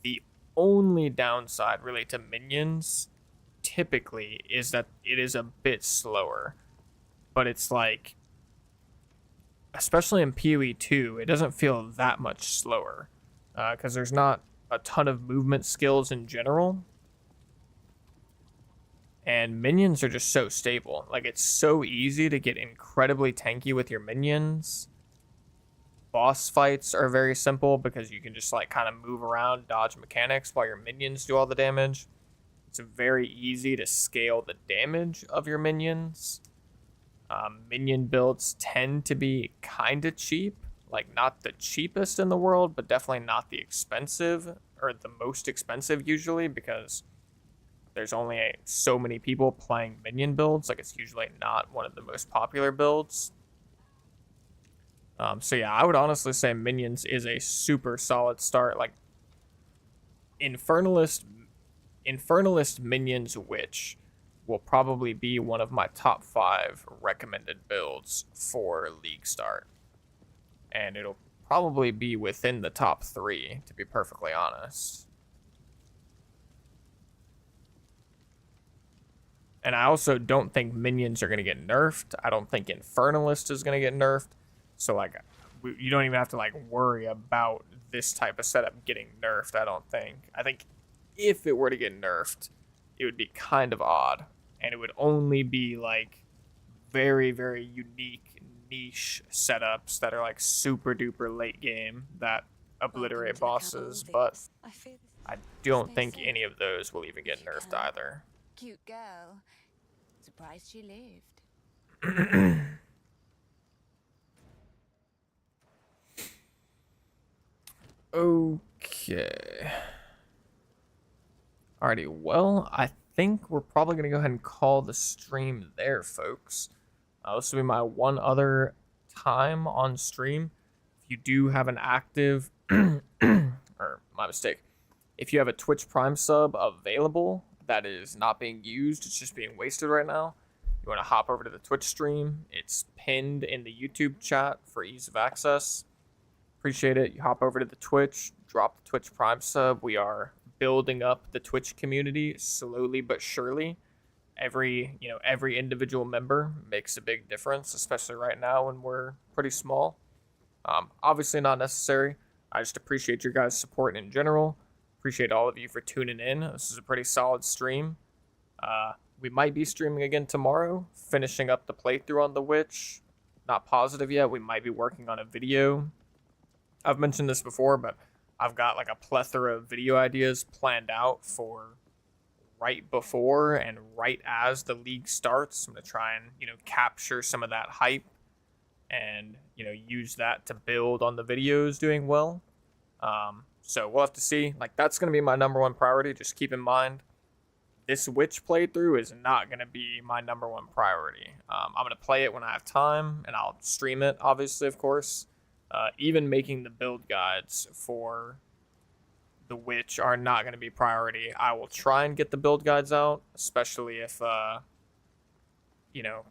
[SPEAKER 1] the only downside really to Minions typically is that it is a bit slower. But it's like, especially in POE 2, it doesn't feel that much slower because there's not a ton of movement skills in general. And minions are just so stable. Like, it's so easy to get incredibly tanky with your minions. Boss fights are very simple because you can just like kind of move around, dodge mechanics while your minions do all the damage. It's very easy to scale the damage of your minions. Minion builds tend to be kind of cheap. Like, not the cheapest in the world, but definitely not the expensive, or the most expensive usually, because there's only so many people playing minion builds. Like, it's usually not one of the most popular builds. So yeah, I would honestly say Minions is a super solid start. Like, Infernalist Minions Witch will probably be one of my top 5 recommended builds for League Start. And it'll probably be within the top 3, to be perfectly honest. And I also don't think Minions are going to get nerfed. I don't think Infernalist is going to get nerfed. So, like, you don't even have to, like, worry about this type of setup getting nerfed, I don't think. I think if it were to get nerfed, it would be kind of odd. And it would only be, like, very, very unique, niche setups that are, like, super duper late game that obliterate bosses. But I don't think any of those will even get nerfed either.
[SPEAKER 2] Cute girl. Surprised she lived.
[SPEAKER 1] Okay. Alrighty, well, I think we're probably going to go ahead and call the stream there, folks. This will be my one other time on stream. If you do have an active, or my mistake, if you have a Twitch Prime sub available that is not being used, it's just being wasted right now, you want to hop over to the Twitch stream. It's pinned in the YouTube chat for ease of access. Appreciate it. You hop over to the Twitch, drop the Twitch Prime sub. We are building up the Twitch community slowly but surely. every individual member makes a big difference, especially right now when we're pretty small. Obviously not necessary. I just appreciate your guys' support in general. Appreciate all of you for tuning in. This is a pretty solid stream. We might be streaming again tomorrow, finishing up the playthrough on the Witch. Not positive yet. We might be working on a video. I've mentioned this before, but I've got like a plethora of video ideas planned out for right before and right as the league starts. I'm going to try and, capture some of that hype and, use that to build on the videos doing well. So we'll have to see. Like, that's going to be my number one priority. Just keep in mind, this Witch playthrough is not going to be my number one priority. I'm going to play it when I have time, and I'll stream it, obviously, of course. Even making the build guides for the Witch are not going to be priority. I will try and get the build guides out, especially if,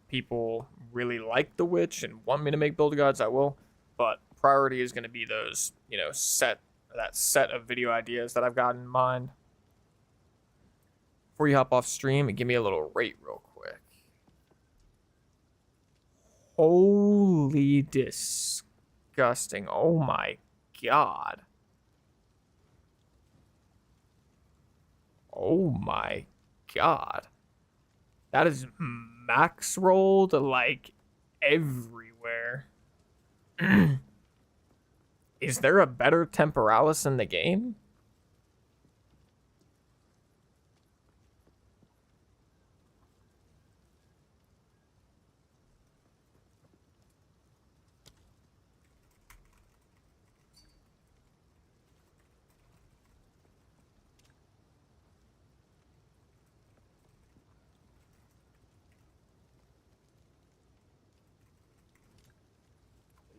[SPEAKER 1] people really like the Witch and want me to make build guides, I will. But priority is going to be those, that set of video ideas that I've got in mind. Before you hop off stream, give me a little rate real quick. Holy disgusting. Oh my god. Oh my god. That is max rolled like everywhere. Is there a better Temporalis in the game?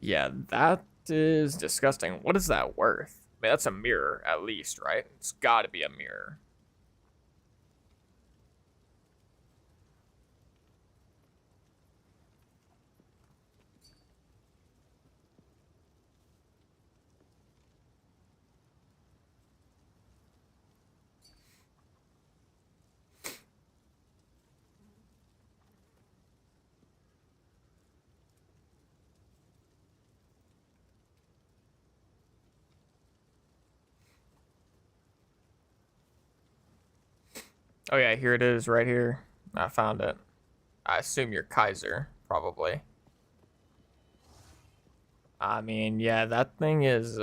[SPEAKER 1] Yeah, that is disgusting. What is that worth? I mean, that's a mirror, at least, right? It's gotta be a mirror. Oh yeah, here it is right here. I found it. I assume you're Kaiser, probably. I mean, yeah, that thing is,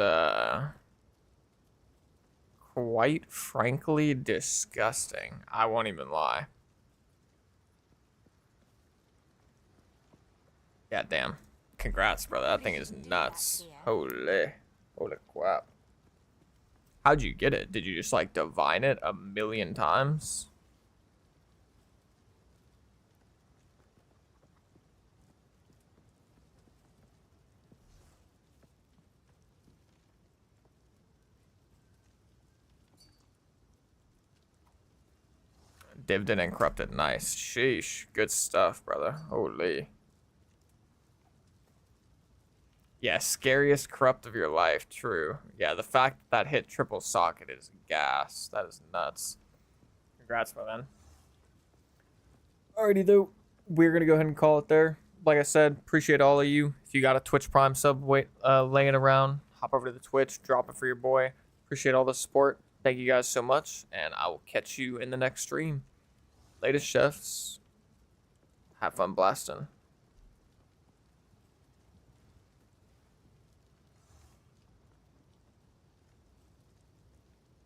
[SPEAKER 1] quite frankly disgusting. I won't even lie. Yeah, damn. Congrats, brother. That thing is nuts. Holy crap. How'd you get it? Did you just, like, divine it 1,000,000 times? Dived it and corrupted. Nice. Sheesh. Good stuff, brother. Holy. Yeah, scariest corrupt of your life. True. Yeah, the fact that hit triple socket is gas. That is nuts. Congrats, my man. Alrighty, though. We're going to go ahead and call it there. Like I said, appreciate all of you. If you got a Twitch Prime sub laying around, hop over to the Twitch, drop it for your boy. Appreciate all the support. Thank you guys so much, and I will catch you in the next stream. Latest chefs. Have fun blasting.